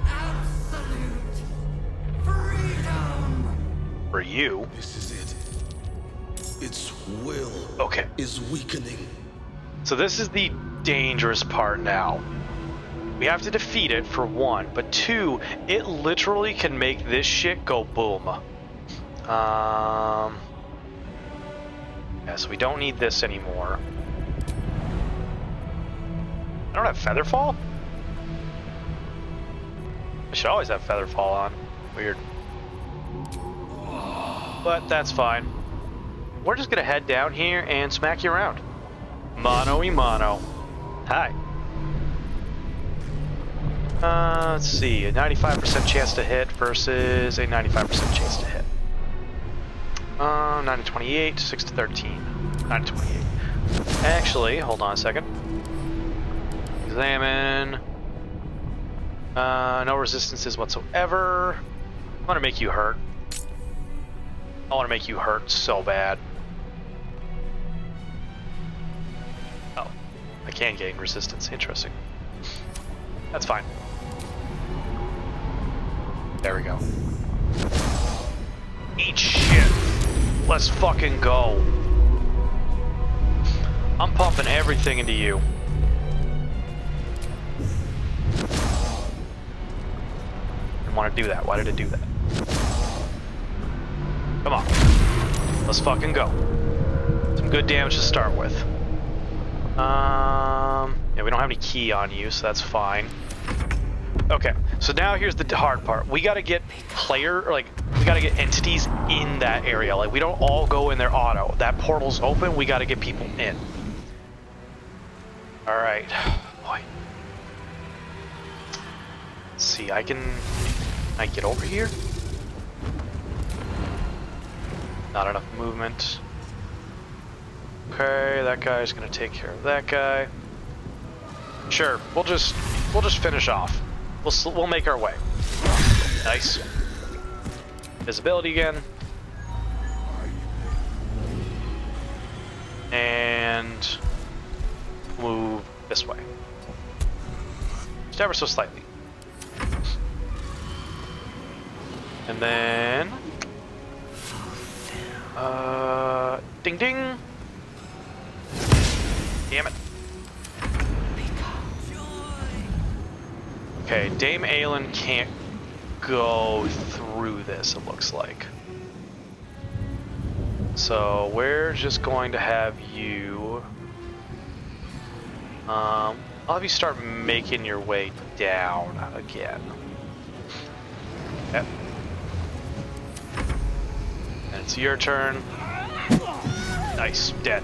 Absolute freedom. For you. This is it. Its will is weakening. So this is the dangerous part now. We have to defeat it for 1, but 2, it literally can make this shit go boom. Yeah, so we don't need this anymore. I don't have Featherfall? I should always have Featherfall on. Weird. But that's fine. We're just gonna head down here and smack you around. Mano-y-mano. Hi. Let's see, a 95% chance to hit versus a 95% chance to hit. 9 to 28, 6 to 13, 9 to 28. Actually, hold on a second. Examine. No resistances whatsoever. I want to make you hurt. I want to make you hurt so bad. Oh, I can gain resistance. Interesting. That's fine. There we go. Eat shit. Let's fucking go. I'm pumping everything into you. Didn't want to do that. Why did it do that? Come on. Let's fucking go. Some good damage to start with. Yeah, we don't have any key on you, so that's fine. Okay, so now here's the hard part. We gotta get we gotta get entities in that area. Like, we don't all go in there auto. That portal's open, we gotta get people in. Alright. Boy. Let's see, can I get over here? Not enough movement. Okay, that guy's gonna take care of that guy. Sure, we'll just finish off. We'll make our way. Nice. Visibility again. And move this way. Just ever so slightly. And then ding ding. Damn it. Okay, Dame Aelin can't go through this, it looks like. So we're just going to have you I'll have you start making your way down again. Yep. And it's your turn. Nice, dead.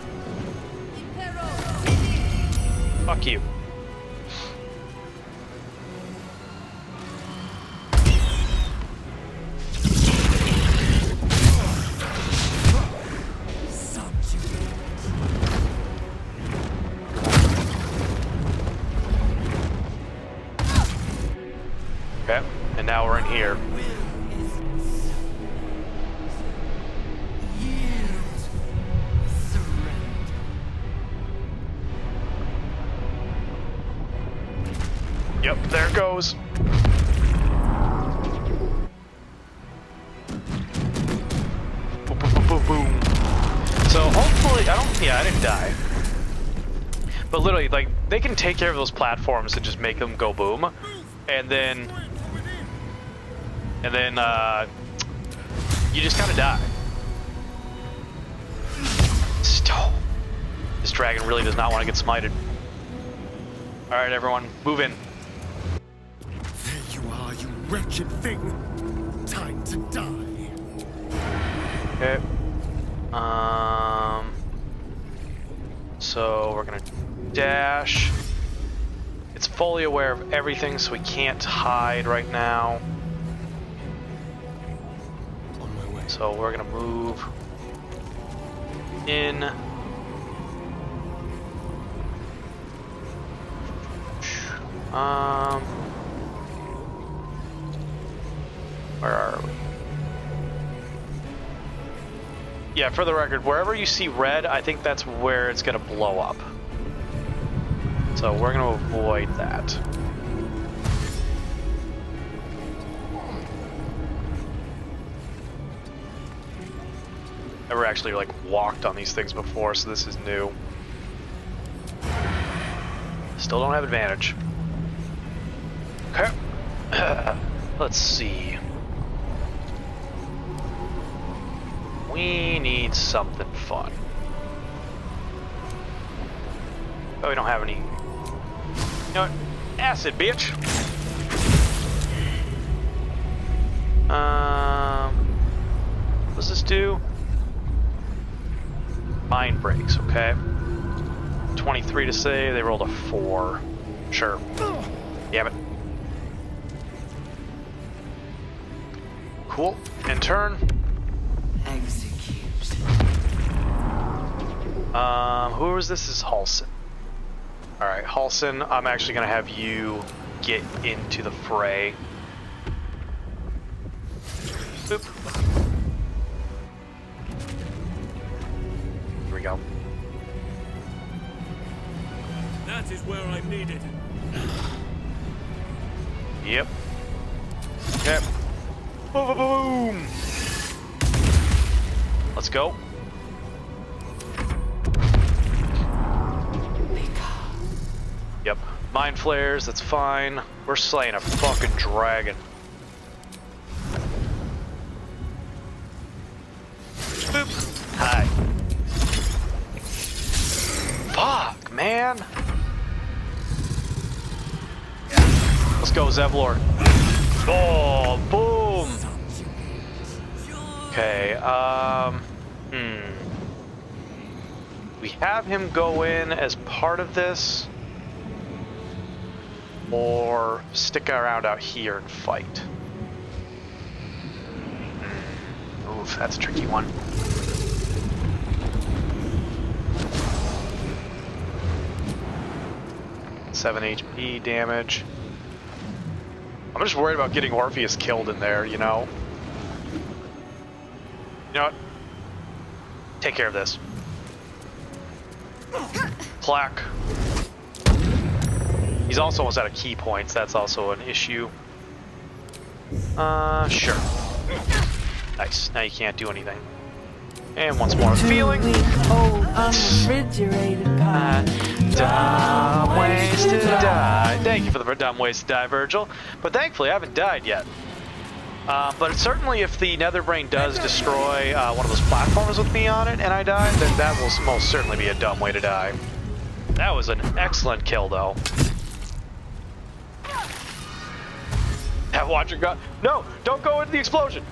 Fuck you. Okay, and now we're in here. Yep, there it goes. Boom, boom, boom, boom, boom. So hopefully, I didn't die. But literally, like, they can take care of those platforms and just make them go boom. And then you just kind of die. This dragon really does not want to get smited. All right, everyone, move in. There you are, you wretched thing. Time to die. Okay. So we're gonna dash. It's fully aware of everything, so we can't hide right now. On my way. So we're gonna move in. Where are we? Yeah, for the record, wherever you see red, I think that's where it's gonna blow up. So we're gonna avoid that. Never actually like walked on these things before, so this is new. Still don't have advantage. Okay. Let's see. We need something fun. Oh, we don't have any. You know what? Acid, bitch. What does this do? Mind breaks, okay. 23 to save, they rolled a 4. Sure. Damn it. Cool. In turn. Execute. Who is this? This is Halsin. Alright, Halsin, I'm actually gonna have you get into the fray. Boop. Here we go. That is where I'm needed. Yep. Yep. Boom, boom, boom. Let's go. Yep. Mind flares, that's fine. We're slaying a fucking dragon. Boop. Hi. Fuck, man. Let's go, Zevlor. Oh, boom. Okay, we have him go in as part of this, or stick around out here and fight. Oof, that's a tricky one. Seven HP damage. I'm just worried about getting Orpheus killed in there, you know? You know what? Take care of this. Plaque. He's also almost out of key points. That's also an issue. Sure. Nice. Now you can't do anything. And once more, feeling. Old unrefrigerated pie. Dumb ways to die. Thank you for the dumb ways to die, Virgil. But thankfully, I haven't died yet. But certainly, if the Netherbrain does destroy one of those platforms with me on it, and I die, then that will most certainly be a dumb way to die. That was an excellent kill, though. Watch it go. No, don't go into the explosion.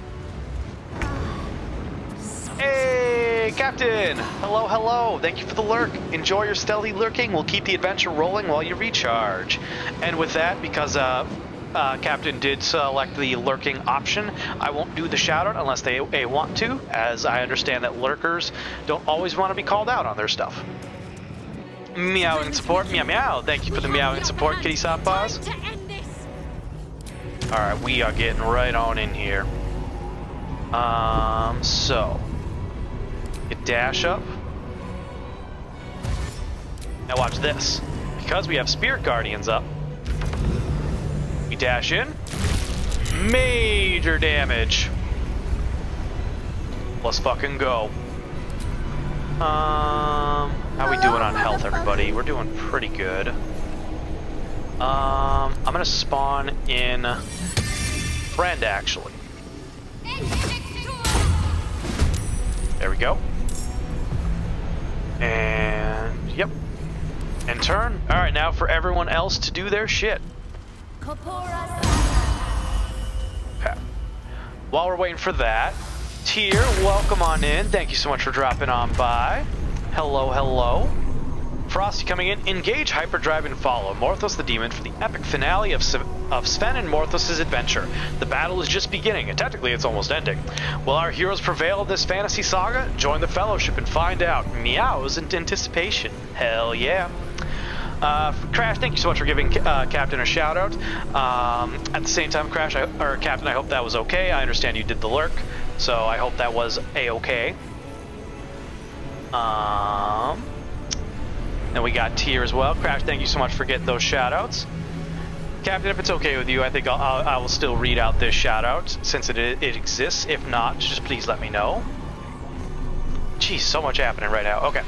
Hey, Captain! Hello, hello. Thank you for the lurk. Enjoy your stealthy lurking. We'll keep the adventure rolling while you recharge. And with that, because Captain did select the lurking option, I won't do the shoutout unless they want to, as I understand that lurkers don't always want to be called out on their stuff. Meowing support, meow meow. Thank you for the meowing support, Kitty Softpaws. Alright, we are getting right on in here. So you dash up. Now watch this. Because we have Spirit Guardians up, we dash in. Major damage. Let's fucking go. How we doing on health, everybody? We're doing pretty good. I'm gonna spawn in friend, actually. There we go. And yep. And turn. All right, now for everyone else to do their shit. Okay. While we're waiting for that, Tyr, welcome on in. Thank you so much for dropping on by. Hello, hello. Frosty coming in. Engage hyperdrive and follow Morthos the Demon for the epic finale of Sven and Morthos' adventure. The battle is just beginning, and technically it's almost ending. Will our heroes prevail in this fantasy saga? Join the Fellowship and find out. Meows in anticipation. Hell yeah. Crash, thank you so much for giving Captain a shout out. At the same time, Crash, or Captain, I hope that was okay. I understand you did the lurk, so I hope that was a-okay. Then we got Tyr as well. Crash, thank you so much for getting those shoutouts. Captain, if it's okay with you, I think I will still read out this shoutout since it exists. If not, just please let me know. Jeez, so much happening right now. Okay,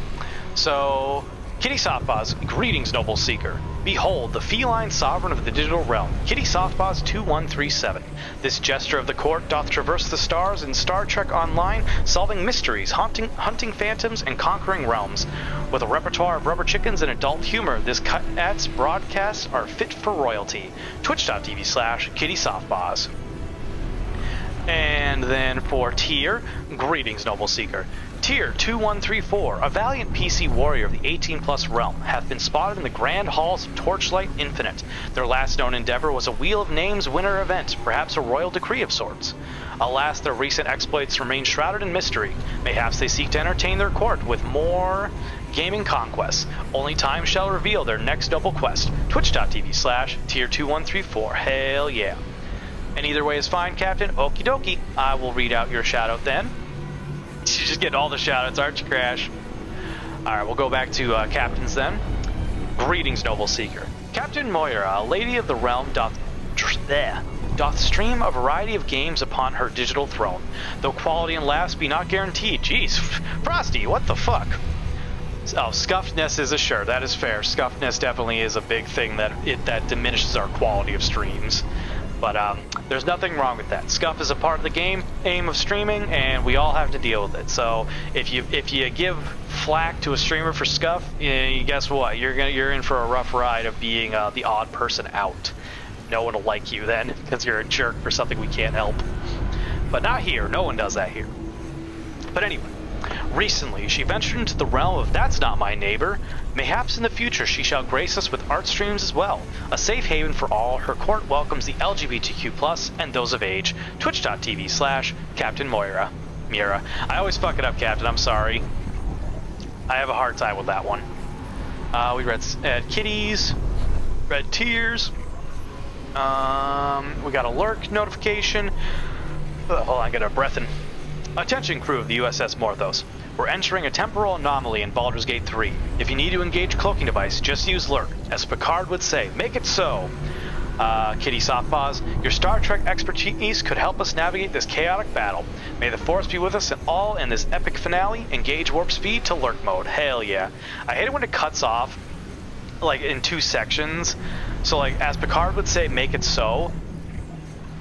so Kitty Softpaws, greetings, noble seeker. Behold, the feline sovereign of the digital realm, Kitty Softpaws 2137. This jester of the court doth traverse the stars in Star Trek Online, solving mysteries, hunting phantoms, and conquering realms. With a repertoire of rubber chickens and adult humor, this cat's broadcasts are fit for royalty. Twitch.tv/Kitty Softpaws. And then for Tyr, greetings, noble seeker. Tyr 2134, a valiant PC warrior of the 18+ realm, hath been spotted in the grand halls of Torchlight Infinite. Their last known endeavor was a Wheel of Names winter event, perhaps a royal decree of sorts. Alas, their recent exploits remain shrouded in mystery. Mayhaps they seek to entertain their court with more gaming conquests. Only time shall reveal their next noble quest. Twitch.tv/Tyr2134. Hell yeah. And either way is fine, Captain. Okie dokie. I will read out your shoutout then. You just get all the shoutouts, aren't you, Crash? Alright, we'll go back to captains then. Greetings, noble seeker. Captain Moira, a lady of the realm, doth stream a variety of games upon her digital throne, though quality and laughs be not guaranteed. Jeez, Frosty, what the fuck? Oh, scuffedness is a sure, that is fair. Scuffedness definitely is a big thing that diminishes our quality of streams. But there's nothing wrong with that. Scuff is a part of the aim of streaming, and we all have to deal with it. So if you give flack to a streamer for scuff, guess what? You're in for a rough ride of being the odd person out. no one will like you then, because you're a jerk for something we can't help. But not here, no one does that here. But anyway, recently she ventured into the realm of That's Not My Neighbor. Mayhaps in the future she shall grace us with art streams as well. A safe haven for all, her court welcomes the LGBTQ+, and those of age. Twitch.tv/Captain Moira. Mira. I always fuck it up, Captain, I'm sorry. I have a hard time with that one. We read kitties, read tears. We got a lurk notification. Hold on, I got a breath in. Attention crew of the USS Morthos. We're entering a temporal anomaly in Baldur's Gate 3. If you need to engage cloaking device, just use lurk. As Picard would say, make it so. Kitty Softpaws, your Star Trek expertise could help us navigate this chaotic battle. May the Force be with us and all in this epic finale. Engage warp speed to lurk mode. Hell yeah. I hate it when it cuts off, like, in 2 sections. So, like, as Picard would say, make it so.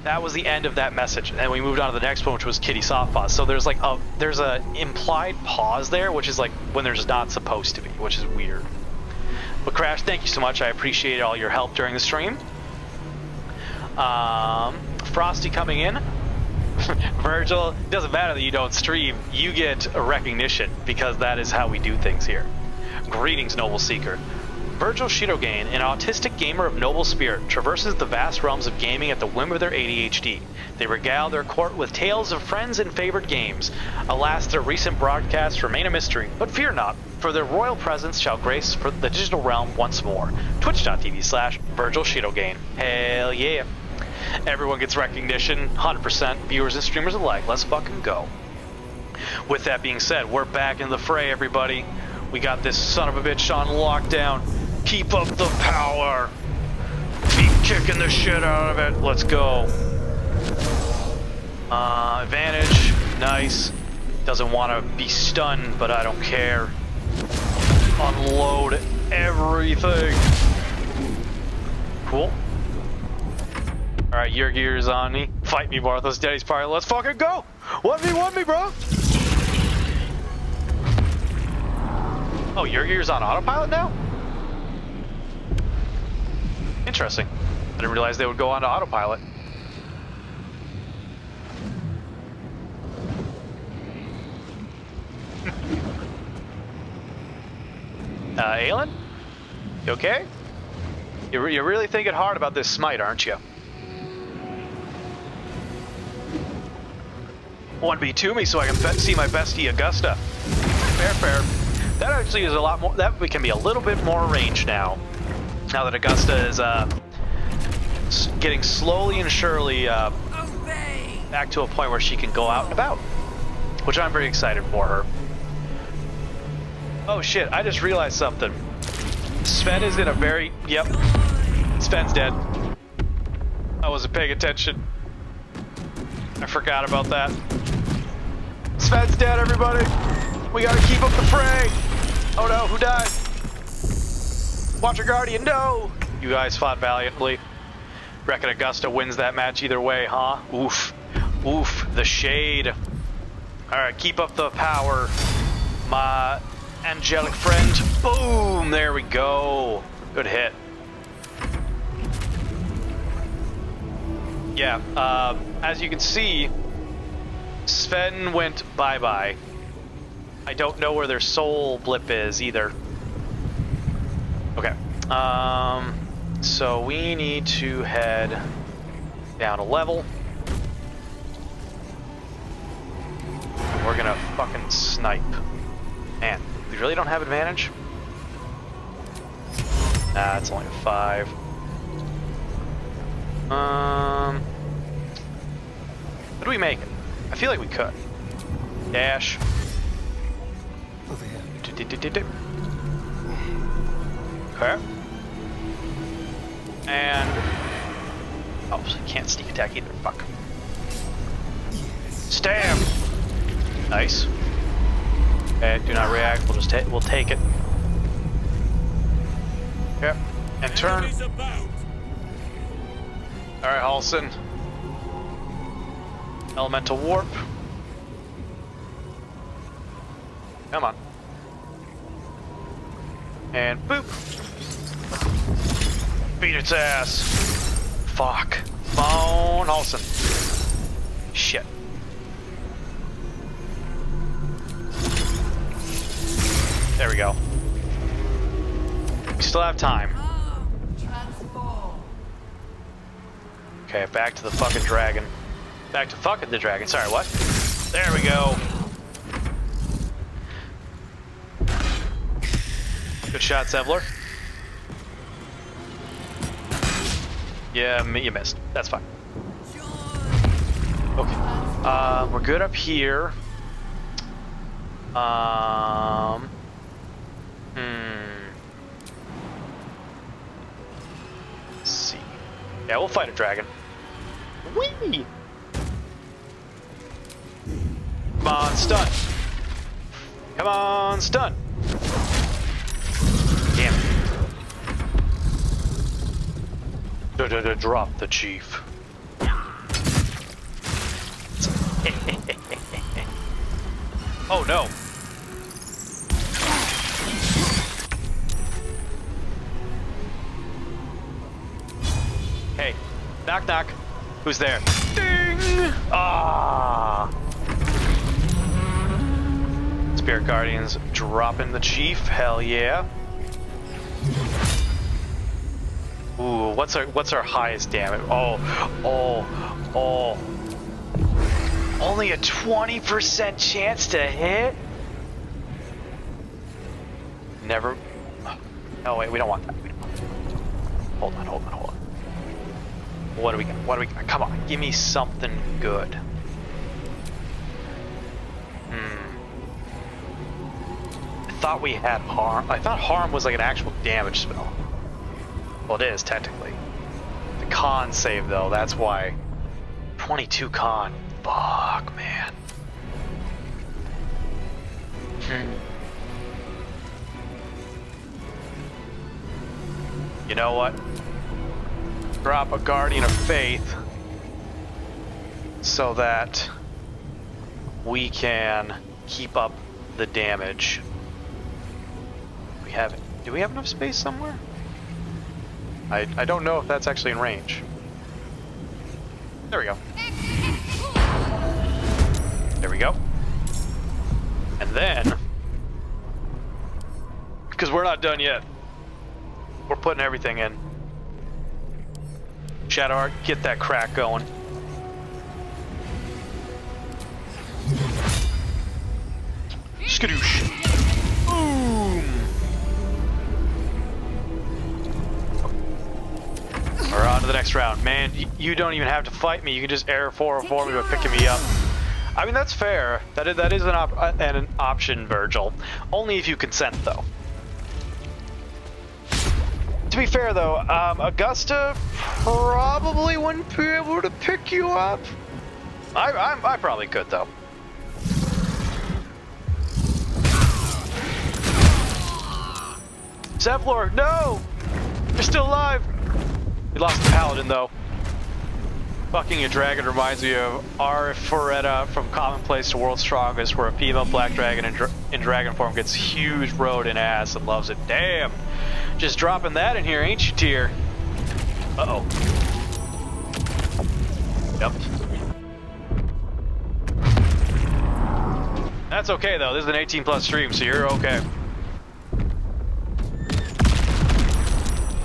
That was the end of that message, and we moved on to the next one, which was Kitty Softpaws. So there's like there's a implied pause there, which is like when there's not supposed to be, which is weird. But Crash, thank you so much. I appreciate all your help during the stream. Frosty coming in. Virgil, it doesn't matter that you don't stream, you get a recognition because that is how we do things here. Greetings, Noble Seeker. Virgil Shidogane, an autistic gamer of noble spirit, traverses the vast realms of gaming at the whim of their ADHD. They regale their court with tales of friends and favored games. Alas, their recent broadcasts remain a mystery, but fear not, for their royal presence shall grace for the digital realm once more. Twitch.tv/Virgil Shidogane. Hell yeah. Everyone gets recognition, 100%, viewers and streamers alike. Let's fucking go. With that being said, we're back in the fray, everybody. We got this son of a bitch on lockdown. Keep up the power. Keep kicking the shit out of it. Let's go. Advantage. Nice. Doesn't want to be stunned, but I don't care. Unload everything. Cool. Alright, your gear's on me. Fight me, Morthos. Daddy's party. Let's fucking go. 1v1 bro. Oh, your gear's on autopilot now? Interesting. I didn't realize they would go on to autopilot. Aelin? You okay? You're really thinking hard about this smite, aren't you? 1v2 me so I can see my bestie Augusta. Fair. That actually is a lot more. That we can be a little bit more range now. Now that Augusta is getting slowly and surely back to a point where she can go out and about, which I'm very excited for her. Oh shit! I just realized something. Sven is in a very Sven's dead. I wasn't paying attention. I forgot about that. Sven's dead, everybody. We gotta keep up the fray. Oh no, who died? Watcher Guardian, no! You guys fought valiantly. Reckon Augusta wins that match either way, huh? Oof. Oof, the shade. Alright, keep up the power, my angelic friend. Boom! There we go. Good hit. Yeah, as you can see, Sven went bye-bye. I don't know where their soul blip is either. Okay. So we need to head down a level. We're gonna fucking snipe. Man, we really don't have advantage? Nah, it's only a 5. How do we make it? I feel like we could. Dash. Over here. Okay. And oh, so I can't sneak attack either. Fuck. Stab. Nice. Okay, do not react. We'll just we'll take it. Okay. And turn. All right, Halson. Elemental warp. Come on. And boop. Beat its ass. fuck. Phone Olsen. Shit. There we go. We still have time. Okay, back to the fucking dragon. Back to fucking the dragon. Sorry, what? There we go. Good shot, Sevler. Yeah, you missed. That's fine. Okay. We're good up here. Let's see. Yeah, we'll fight a dragon. Whee! Come on, stun. Come on, stun. Damn it. Drop the chief. Oh no. Hey, knock knock. Who's there? Ding! Ah! Spirit Guardians dropping the chief. Hell yeah. Ooh, what's our highest damage? Oh. Only a 20% chance to hit? Never. Oh wait, we don't want that. Hold on. What do we got? Come on, give me something good. I thought we had harm. I thought harm was like an actual damage spell. Well, it is technically. The con save though, that's why. 22 con. Fuck, man. You know what? Drop a Guardian of Faith so that we can keep up the damage. Do we have enough space somewhere? I don't know if that's actually in range. There we go. There we go. And then, because we're not done yet, we're putting everything in. Shadowheart, get that crack going. Skadoosh. Boom. We're on to the next round. Man, you don't even have to fight me. You can just air 404 me by picking me up. I mean, that's fair. That is an option, Virgil. Only if you consent, though. To be fair, though, Augusta probably wouldn't be able to pick you up. I probably could, though. Zevlor, no! You're still alive! We lost the Paladin, though. Fucking a dragon reminds me of Arifureta from Commonplace to World's Strongest, where a female black dragon in dragon form gets huge road in ass and loves it. Damn! Just dropping that in here, ain't you, Tyr? Uh-oh. Yep. That's okay, though. This is an 18+ stream, so you're okay.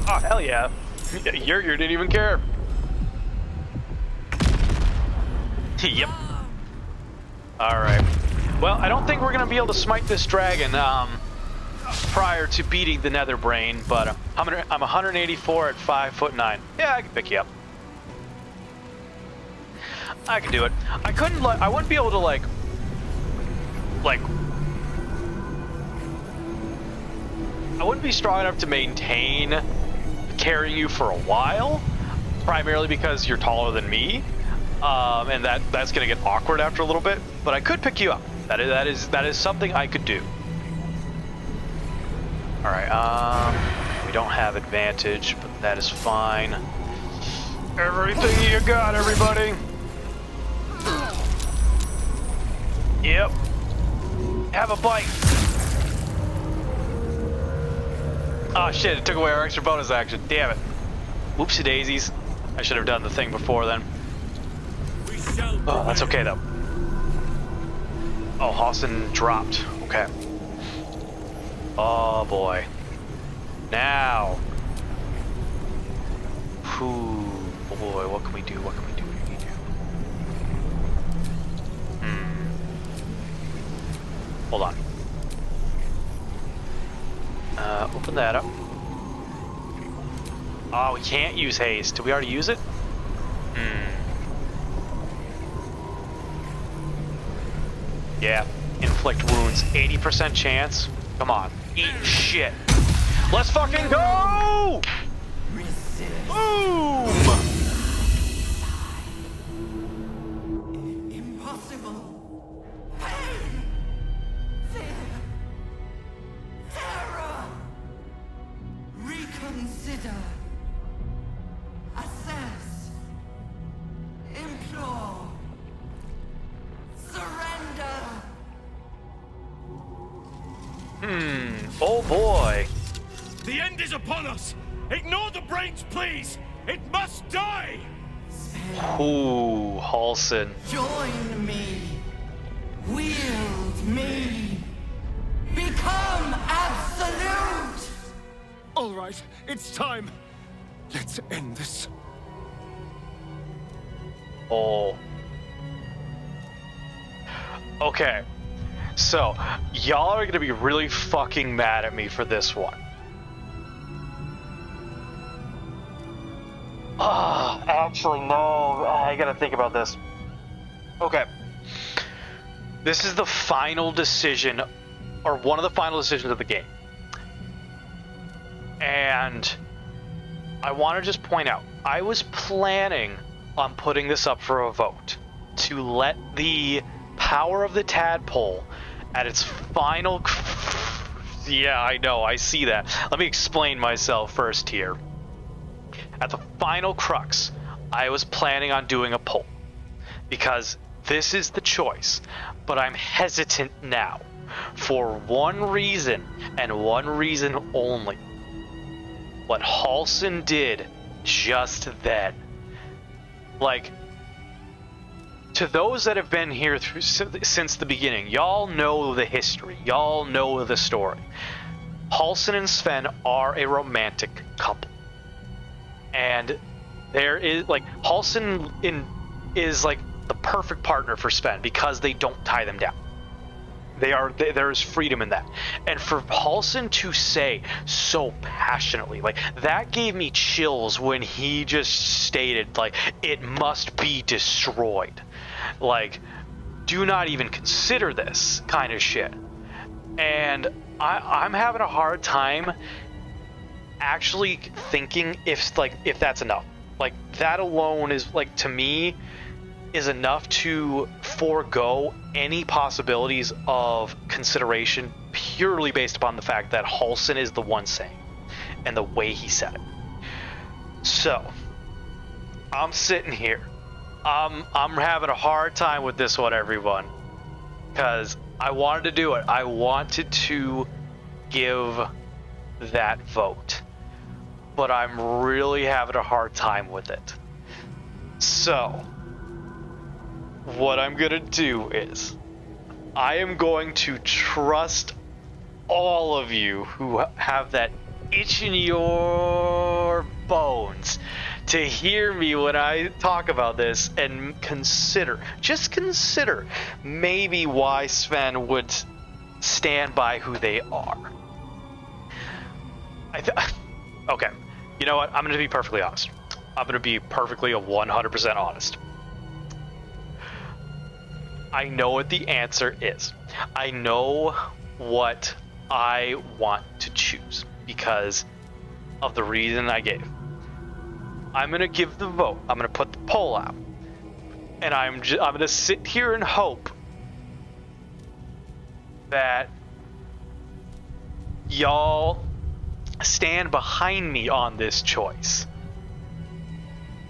Oh, hell yeah. You didn't even care. Yep. Alright. Well, I don't think we're going to be able to smite this dragon prior to beating the Nether Brain, but I'm 184 at 5'9". Yeah, I can pick you up. I can do it. I wouldn't be able to like I wouldn't be strong enough to maintain carrying you for a while, primarily because you're taller than me. And that's gonna get awkward after a little bit, but I could pick you up. That is something I could do. All right. We don't have advantage, but that is fine. Everything you got, everybody. Yep. Have a bite. Oh shit! It took away our extra bonus action. Damn it. Whoopsie daisies. I should have done the thing before then. We shall Oh, that's okay though. Oh, Halsin dropped. Okay. Oh boy. Now. Whew. Oh boy, what can we do? What can we do? What can we do? Hold on. Open that up. Oh, we can't use haste. Did we already use it? Yeah. Inflict wounds. 80% chance. Come on. Eat shit. Let's fucking go! Boom! Impossible. Pain. Fear. Terror. Reconsider. Assess. Implore. Surrender. Oh boy. The end is upon us! Ignore the brains, please! It must die! Ooh, Halsin. Join me. Wield me. Become absolute. All right, it's time. Let's end this. Oh. Okay. So, y'all are gonna be really fucking mad at me for this one. Actually, no. I gotta think about this. Okay. This is the final decision, or one of the final decisions of the game. And I want to just point out, I was planning on putting this up for a vote to let the power of the tadpole at its final... Yeah, I know, I see that. Let me explain myself first here. At the final crux, I was planning on doing a poll, because this is the choice, but I'm hesitant now for one reason, and one reason only. What Halsin did just then. Like, to those that have been here since the beginning, y'all know the history, y'all know the story. Halsin and Sven are a romantic couple. And there is, like, Halsin is like the perfect partner for Sven because they don't tie them down. There is freedom in that. And for Halsin to say so passionately, like, that gave me chills when he just stated, like, it must be destroyed. Like, do not even consider this kind of shit. And I'm having a hard time actually thinking if that's enough. Like, that alone is, like, to me, is enough to forego any possibilities of consideration purely based upon the fact that Halsin is the one saying and the way he said it. So I'm sitting here, I'm having a hard time with this one, everyone, because I wanted to do it. I wanted to give that vote, but I'm really having a hard time with it. So what I'm gonna do is I am going to trust all of you who have that itch in your bones to hear me when I talk about this and just consider maybe why Sven would stand by who they are. Okay, you know what? I'm going to be perfectly honest. I'm going to be perfectly 100% honest. I know what the answer is. I know what I want to choose because of the reason I gave. I'm going to give the vote. I'm going to put the poll out. And I'm going to sit here and hope that y'all stand behind me on this choice.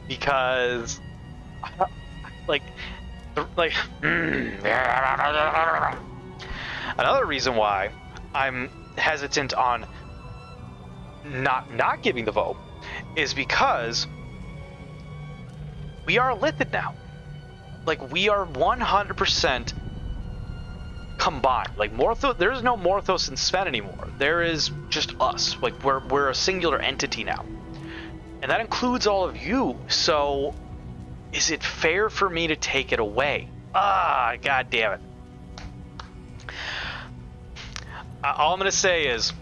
Because another reason why I'm hesitant on not giving the vote is because we are Lithid now. Like, we are 100% combined. Like, Morthos, there's no Morthos and Sven anymore. There is just us. Like, we're a singular entity now. And that includes all of you. So, is it fair for me to take it away? Ah, god damn it. All I'm gonna say is,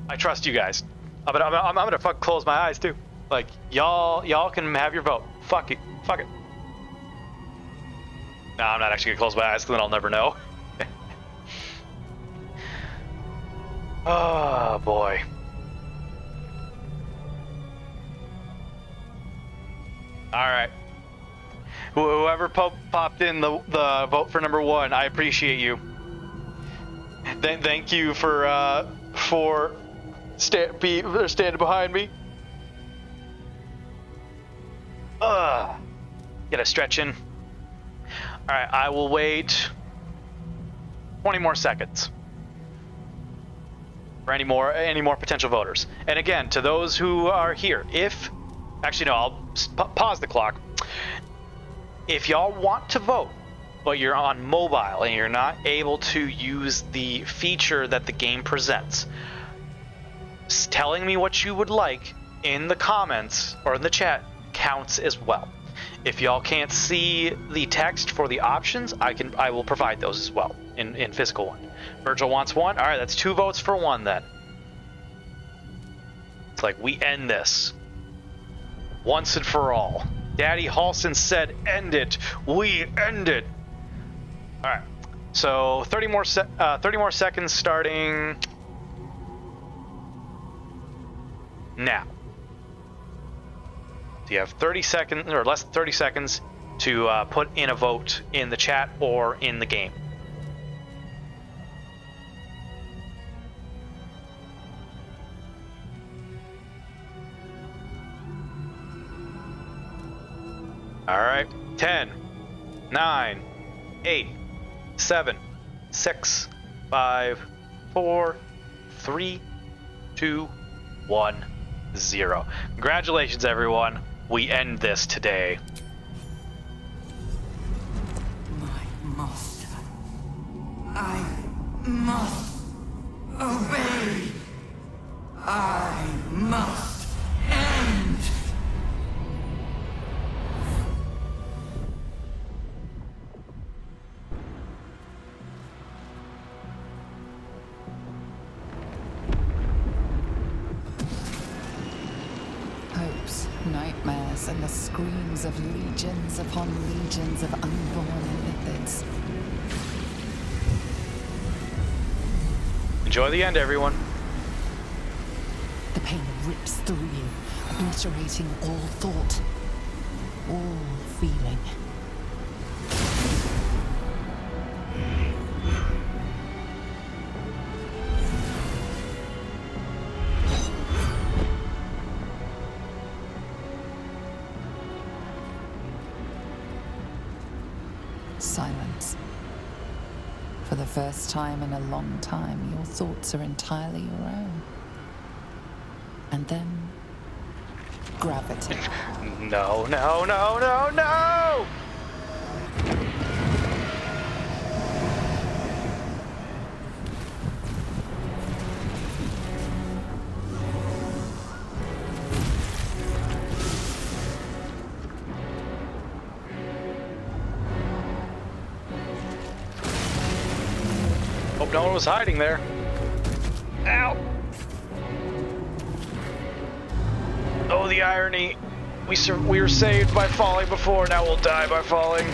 I trust you guys. I'm gonna fucking close my eyes too. Like, y'all can have your vote. Fuck it. Fuck it. No, I'm not actually gonna close my eyes because then I'll never know. Oh boy. All right. Whoever popped in the vote for number 1, I appreciate you. Thank you for standing behind me. Get a stretch in. All right, I will wait 20 more seconds for any more potential voters. And again, to those who are here, actually no, I'll pause the clock. If y'all want to vote, but you're on mobile and you're not able to use the feature that the game presents, telling me what you would like in the comments or in the chat counts as well. If y'all can't see the text for the options, I will provide those as well in physical one. Virgil wants 1. All right, that's 2 votes for 1 then. It's like we end this once and for all. Daddy Halson said, "End it." We end it. All right. So 30 more seconds starting now. So you have 30 seconds or less than 30 seconds to put in a vote in the chat or in the game. All right. 10, 9, 8, 7, 6, 5, 4, 3, 2, 1, 0. Congratulations, everyone. We end this today. My master. I must obey. I must end. Hopes, nightmares, and the screams of legions upon legions of unborn lithids. Enjoy the end, everyone. The pain rips through you, obliterating all thought, all feeling. Silence. For the first time in a long time, your thoughts are entirely your own. And then, gravity. No, no, no, no, no! Hope no one was hiding there. Ow! Oh, the irony. We were saved by falling before, now we'll die by falling.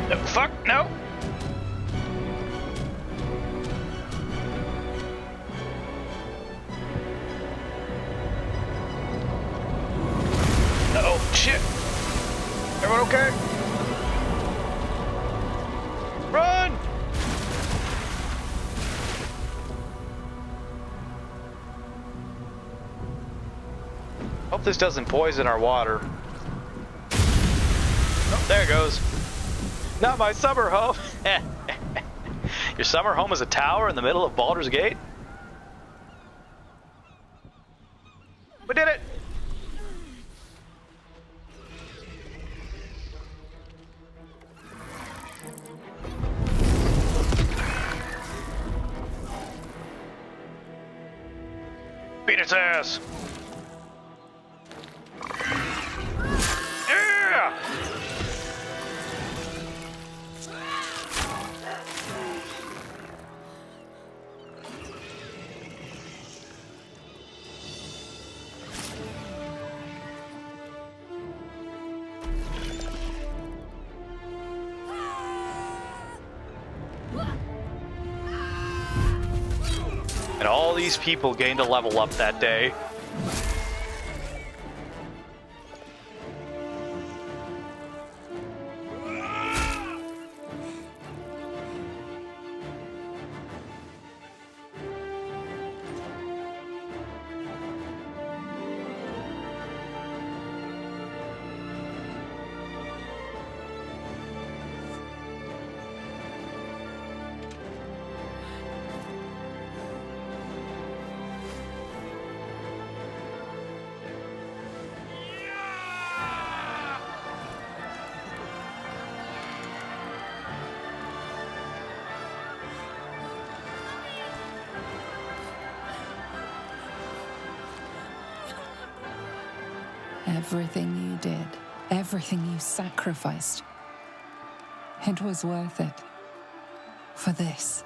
No, fuck, no! Oh, shit! Everyone okay? Run! Hope this doesn't poison our water. Oh, there it goes. Not my summer home. Your summer home is a tower in the middle of Baldur's Gate? We did it! Beat its ass! Yeah! And all these people gained a level up that day. Everything you did, everything you sacrificed, it was worth it. For this.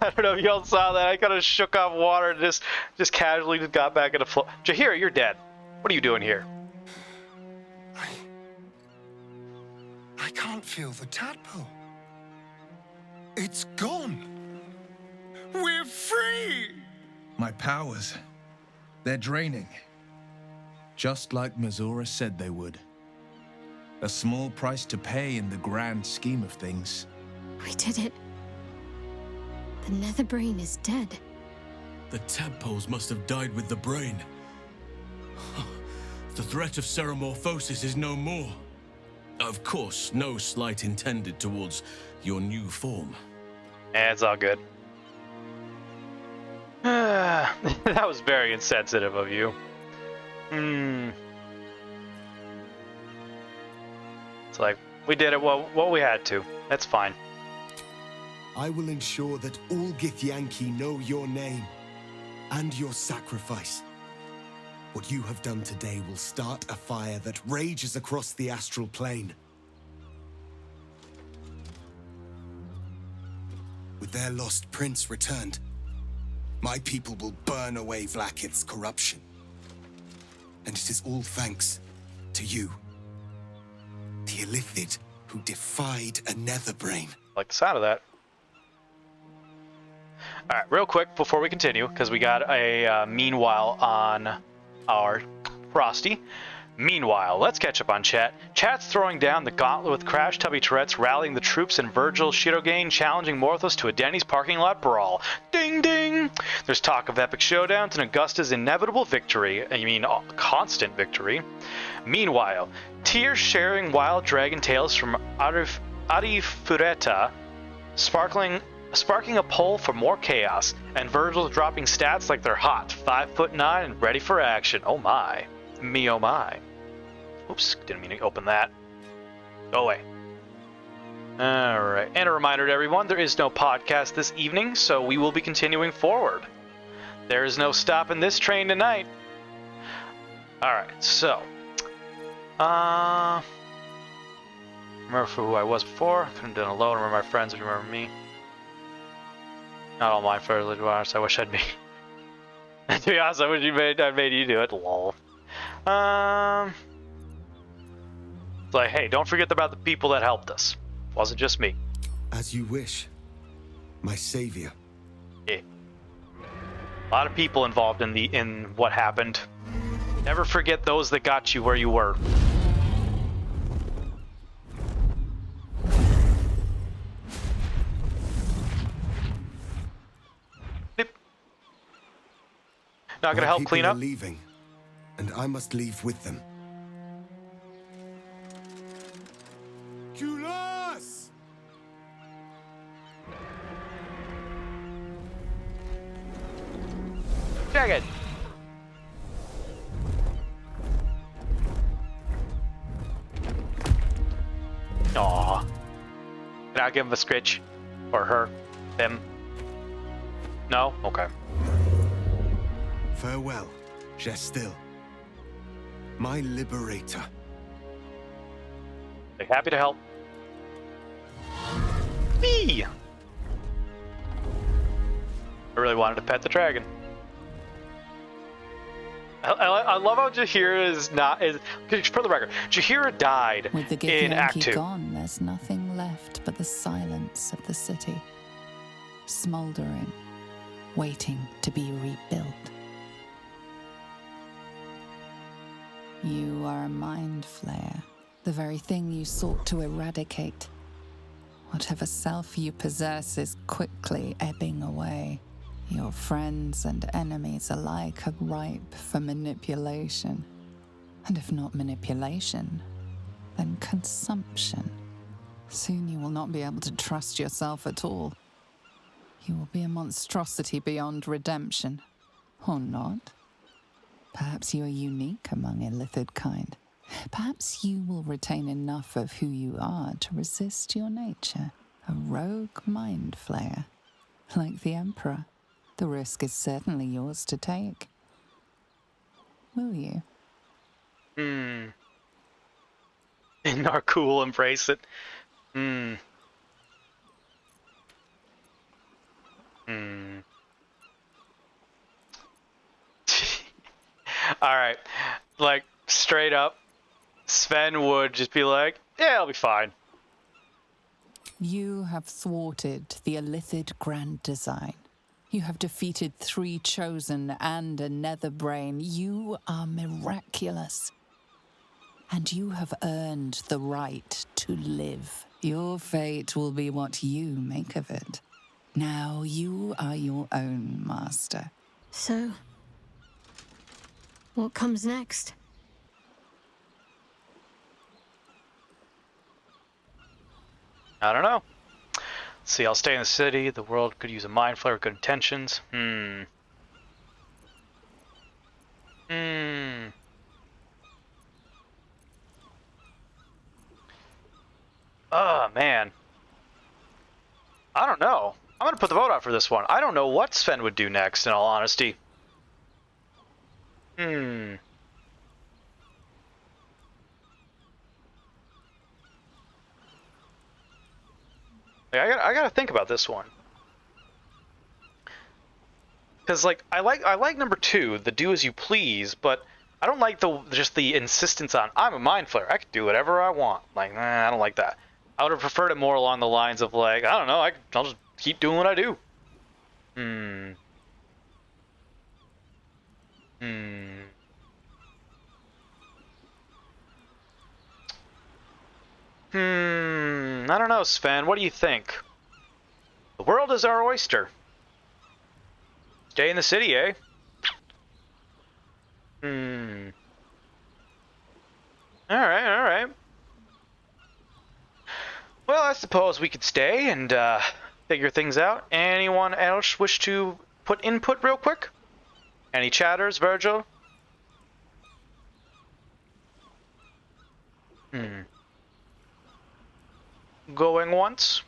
I don't know if y'all saw that. I kind of shook off water and just casually just got back into flow. Jahira, you're dead. What are you doing here? I can't feel the tadpole. It's gone. We're free! My powers, they're draining. Just like Mazora said they would. A small price to pay in the grand scheme of things. We did it. The nether brain is dead. The tadpoles must have died with the brain. The threat of Morthos is no more. Of course, no slight intended towards your new form. It's all good. That was very insensitive of you. It's like, we did it what we had to. That's fine. I will ensure that all Githyanki know your name and your sacrifice. What you have done today will start a fire that rages across the astral plane. With their lost prince returned, my people will burn away Vlaakith's corruption. And it is all thanks to you, the Illithid who defied a nether brain. Like the sound of that. Alright, real quick before we continue, because we got a meanwhile on our Frosty. Meanwhile, let's catch up on chat. Chat's throwing down the gauntlet with Crash Tubby Tourette's rallying the troops and Virgil Shadowgane challenging Morthos to a Denny's parking lot brawl. Ding ding! There's talk of epic showdowns and Augusta's inevitable victory. I mean, constant victory. Meanwhile, Tears sharing wild dragon tales from Arifureta, sparking a poll for more chaos, and Virgil's dropping stats like they're hot, 5'9" and ready for action. Oh my. Me oh my. Oops, didn't mean to open that. Go away. Alright, and a reminder to everyone, there is no podcast this evening, so we will be continuing forward. There is no stopping this train tonight. Alright, so. Remember for who I was before. Couldn't have done alone. Remember my friends if you remember me. Not all mine for to be honest. I wish I'd be. To be honest, I wish I made you do it. Lol. It's like, hey, don't forget about the people that helped us. It wasn't just me. As you wish, my savior. Yeah. A lot of people involved in what happened. Never forget those that got you where you were. Not gonna help clean up? My people are leaving, and I must leave with them. Kulas! Dragon! Aww. Can I give him a scritch? Or her? Him? No? Okay. Farewell, Gestil, my liberator. They're happy to help. Me! I really wanted to pet the dragon. I love how Jaheira is not. For the record, Jaheira died With the in Act Githyanki 2. gone, there's nothing left but the silence of the city, smoldering, waiting to be rebuilt. You are a mind flayer, the very thing you sought to eradicate. Whatever self you possess is quickly ebbing away. Your friends and enemies alike are ripe for manipulation. And if not manipulation, then consumption. Soon you will not be able to trust yourself at all. You will be a monstrosity beyond redemption. Or not. Perhaps you are unique among illithid kind. Perhaps you will retain enough of who you are to resist your nature. A rogue mind flayer. Like the Emperor, the risk is certainly yours to take. Will you? Narcool, embrace it. Alright. Like, straight up, Sven would just be like, yeah, I'll be fine. You have thwarted the illithid grand design. You have defeated 3 chosen and a nether brain. You are miraculous. And you have earned the right to live. Your fate will be what you make of it. Now you are your own master. So, what comes next? I don't know. Let's see, I'll stay in the city. The world could use a mind flayer with good intentions. Oh, man. I don't know. I'm gonna put the vote out for this one. I don't know what Sven would do next, in all honesty. I gotta think about this one. Because, like, I like number 2, the do as you please, but I don't like just the insistence on, I'm a mind flayer, I can do whatever I want. Like, I don't like that. I would have preferred it more along the lines of, like, I don't know, I'll just keep doing what I do. I don't know, Sven, what do you think? The world is our oyster. Stay in the city, eh? Alright. Well, I suppose we could stay and figure things out. Anyone else wish to put input real quick? Any chatters, Virgil? Going once?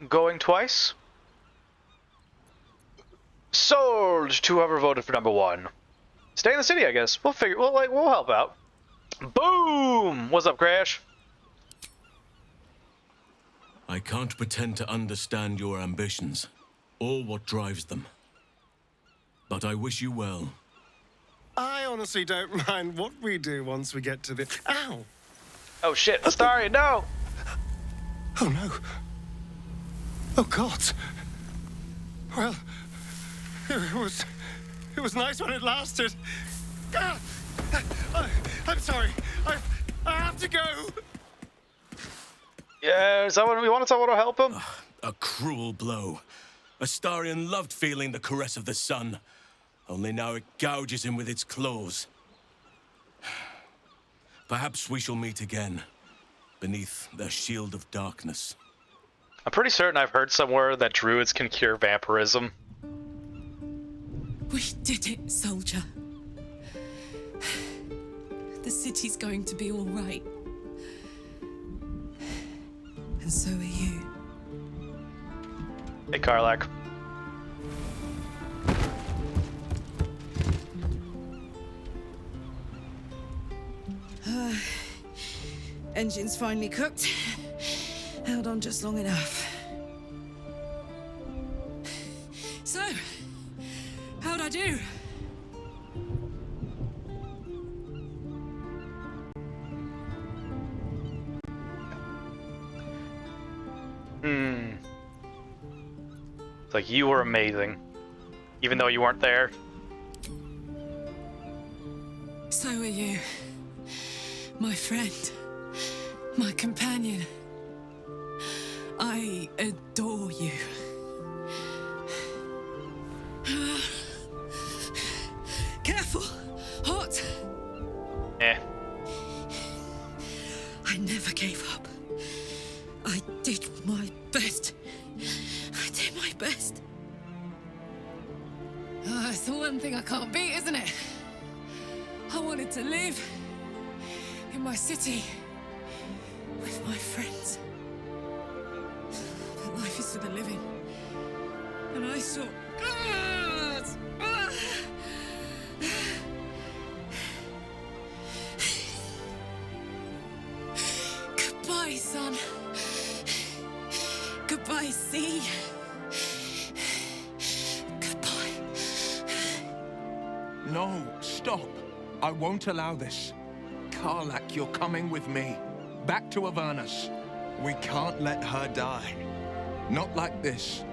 Going twice? Sold to whoever voted for number 1. Stay in the city, I guess. We'll help out. Boom! What's up, Crash? I can't pretend to understand your ambitions, or what drives them. But I wish you well. I honestly don't mind what we do once we get to the... Ow! Oh shit, Astarion, no! Oh no. Oh God. Well, It was nice when it lasted. Ah! I'm sorry. I have to go. Yeah, is that what we wanted someone to help him? A cruel blow. Astarion loved feeling the caress of the sun. Only now it gouges him with its claws. Perhaps we shall meet again, beneath the shield of darkness. I'm pretty certain I've heard somewhere that druids can cure vampirism. We did it, soldier. The city's going to be all right. And so are you. Hey, Karlak. Engine's finally cooked. Held on just long enough. So, how'd I do? It's like you were amazing, even though you weren't there. So are you. My friend. My companion. I adore you. Careful! Hot! Eh. I never gave up. I did my best. I did my best. It's the one thing I can't beat, isn't it? I wanted to live in my city with my friends. But life is for the living. And I saw... Goodbye, son. Goodbye, sea. Goodbye. No, stop. I won't allow this. Karlak, you're coming with me. Back to Avernus. We can't let her die. Not like this.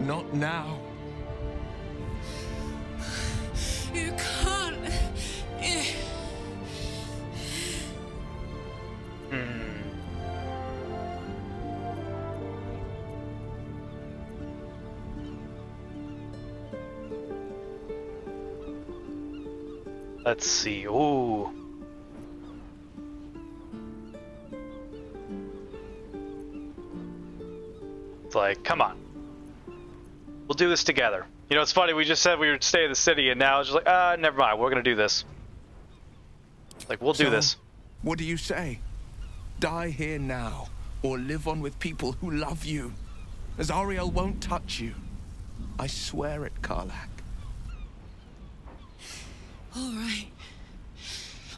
Not now. You can't. Let's see. Ooh. It's like, come on. We'll do this together. You know, it's funny, we just said we would stay in the city, and now it's just like, never mind, we're gonna do this. Like, we'll do this. What do you say? Die here now, or live on with people who love you. Azariel won't touch you. I swear it, Karlak. All right.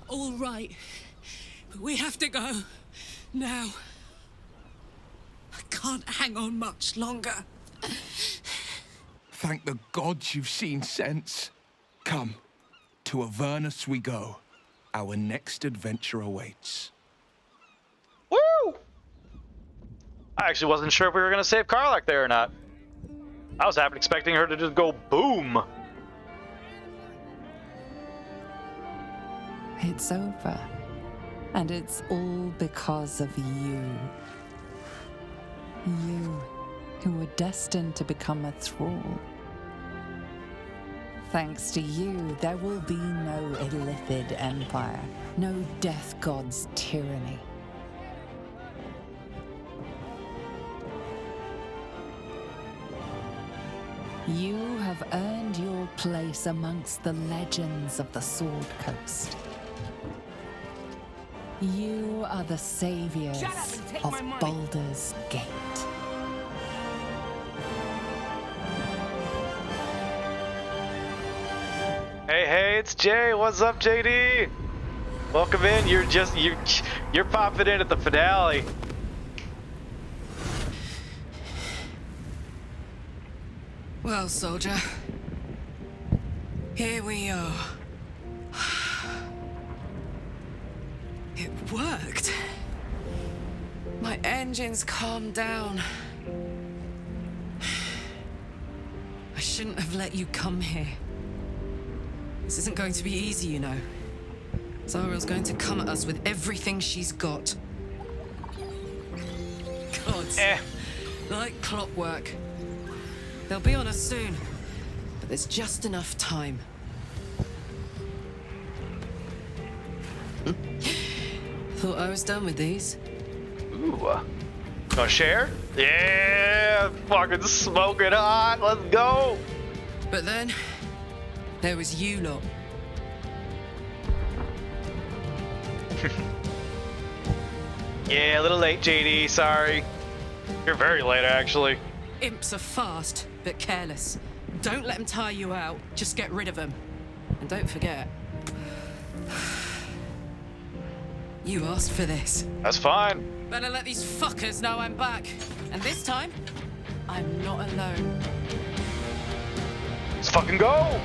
All right. But we have to go. Now. I can't hang on much longer. Thank the gods you've seen sense. Come. To Avernus we go. Our next adventure awaits. Woo! I actually wasn't sure if we were going to save Karlak there or not. I was half expecting her to just go boom. It's over. And it's all because of you. You, who were destined to become a thrall. Thanks to you, there will be no Illithid empire, no death god's tyranny. You have earned your place amongst the legends of the Sword Coast. You are the saviors of Baldur's Gate. Hey, it's Jay. What's up, JD? Welcome in. You're popping in at the finale. Well, soldier. Here we are. It worked. My engines calmed down. I shouldn't have let you come here. This isn't going to be easy, you know. Zariel's going to come at us with everything she's got. Gods. Like clockwork. They'll be on us soon, but there's just enough time. Thought I was done with these. Ooh. Gonna share? Yeah! Fucking smoking hot! Let's go! But then, there was you lot. Yeah, a little late, JD. Sorry. You're very late, actually. Imps are fast, but careless. Don't let them tire you out. Just get rid of them. And don't forget, you asked for this. That's fine. Better let these fuckers know I'm back. And this time, I'm not alone. Let's fucking go!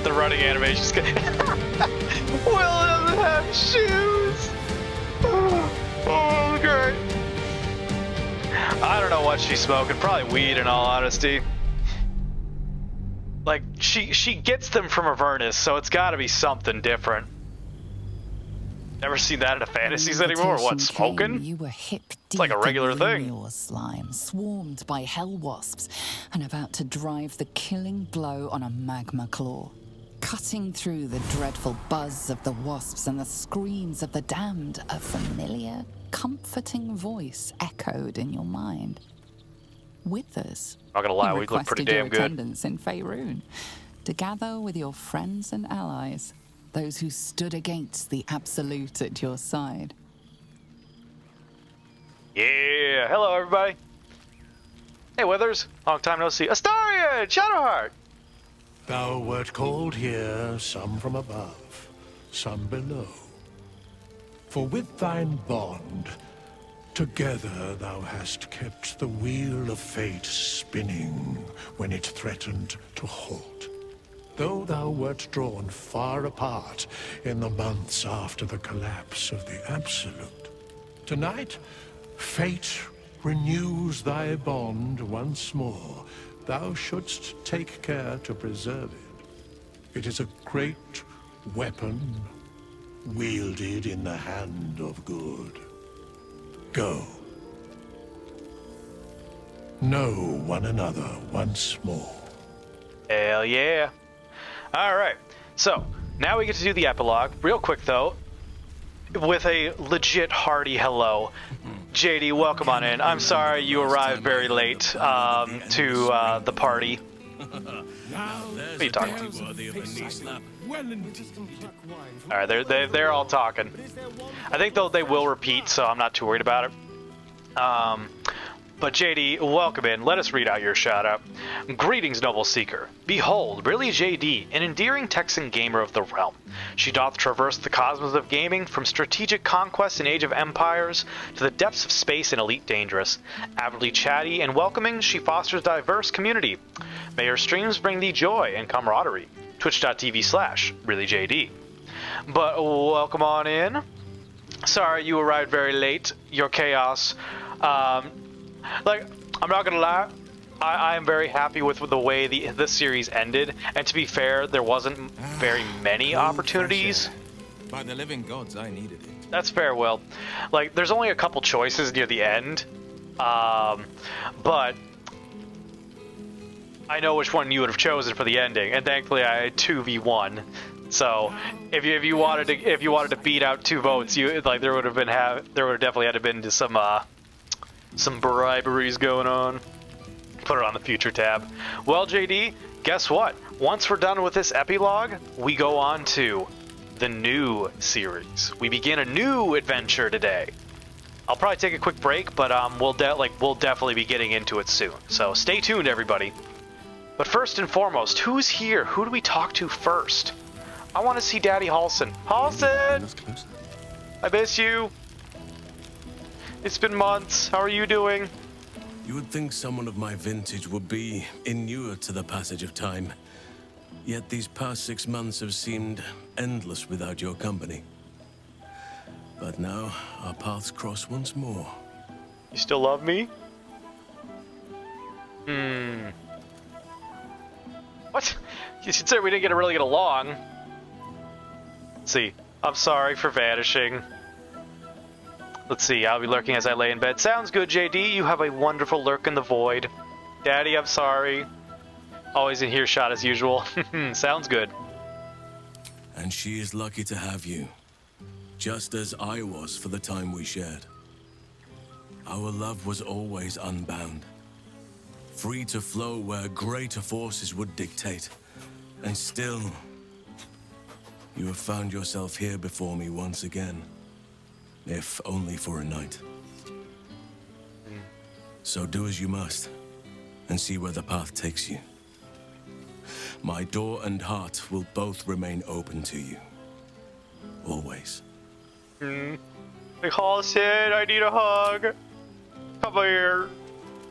The running animation's good. Will doesn't have shoes! Oh, great. I don't know what she's smoking. Probably weed, in all honesty. Like, she gets them from Avernus, so it's gotta be something different. Never seen that in a fantasies anymore. What, smoking? You were hip deep it's like a regular thing. Your slime, swarmed by hell wasps, and about to drive the killing blow on a magma claw. Cutting through the dreadful buzz of the wasps and the screams of the damned, a familiar, comforting voice echoed in your mind. Withers. Not gonna lie, we look pretty damn good. Attendance in Faerun to gather with your friends and allies, those who stood against the Absolute at your side. Yeah, hello everybody. Hey Withers, long time no see. Astarion, Shadowheart. Thou wert called here, some from above, some below. For with thine bond, together thou hast kept the wheel of fate spinning when it threatened to halt. Though thou wert drawn far apart in the months after the collapse of the Absolute, tonight, fate renews thy bond once more. Thou shouldst take care to preserve it. It is a great weapon, wielded in the hand of good. Go. Know one another once more. Hell yeah. Alright, so now we get to do the epilogue. Real quick though, with a legit hearty hello. JD, welcome on in. I'm sorry you arrived very late to the party. What are you talking about? Alright, they're all talking. I think they will repeat, so I'm not too worried about it. But JD, welcome in. Let us read out your shout-out. Greetings, noble seeker. Behold, really JD, an endearing Texan gamer of the realm. She doth traverse the cosmos of gaming, from strategic conquest in Age of Empires to the depths of space in Elite Dangerous. Avidly chatty and welcoming, she fosters diverse community. May her streams bring thee joy and camaraderie. Twitch.tv/reallyjd. But welcome on in. Sorry you arrived very late. Your chaos. Like, I'm not gonna lie, I am very happy with the way this series ended, and to be fair, there wasn't very many opportunities. By the living gods, I needed it. That's fair, Will. Like, there's only a couple choices near the end, but I know which one you would have chosen for the ending, and thankfully I had 2v1. So if you wanted to beat out 2 votes, there would have definitely had to been some briberies going on. Put it on the future tab. Well, JD, guess what? Once we're done with this epilogue, we go on to the new series. We begin a new adventure today. I'll probably take a quick break, but we'll definitely be getting into it soon. So stay tuned, everybody. But first and foremost, who's here? Who do we talk to first? I want to see Daddy Halson. Halson! I miss you. It's been months. How are you doing? You would think someone of my vintage would be inured to the passage of time. Yet these past 6 months have seemed endless without your company. But now, our paths cross once more. You still love me? What? You should say we didn't really get along. Let's see. I'm sorry for vanishing. Let's see. I'll be lurking as I lay in bed. Sounds good, JD. You have a wonderful lurk in the void. Daddy, I'm sorry. Always in earshot as usual. Sounds good. And she is lucky to have you. Just as I was for the time we shared. Our love was always unbound. Free to flow where greater forces would dictate. And still, you have found yourself here before me once again. If only for a night. So do as you must, and see where the path takes you. My door and heart will both remain open to you. Always. Like, Halston, I need a hug. Come here.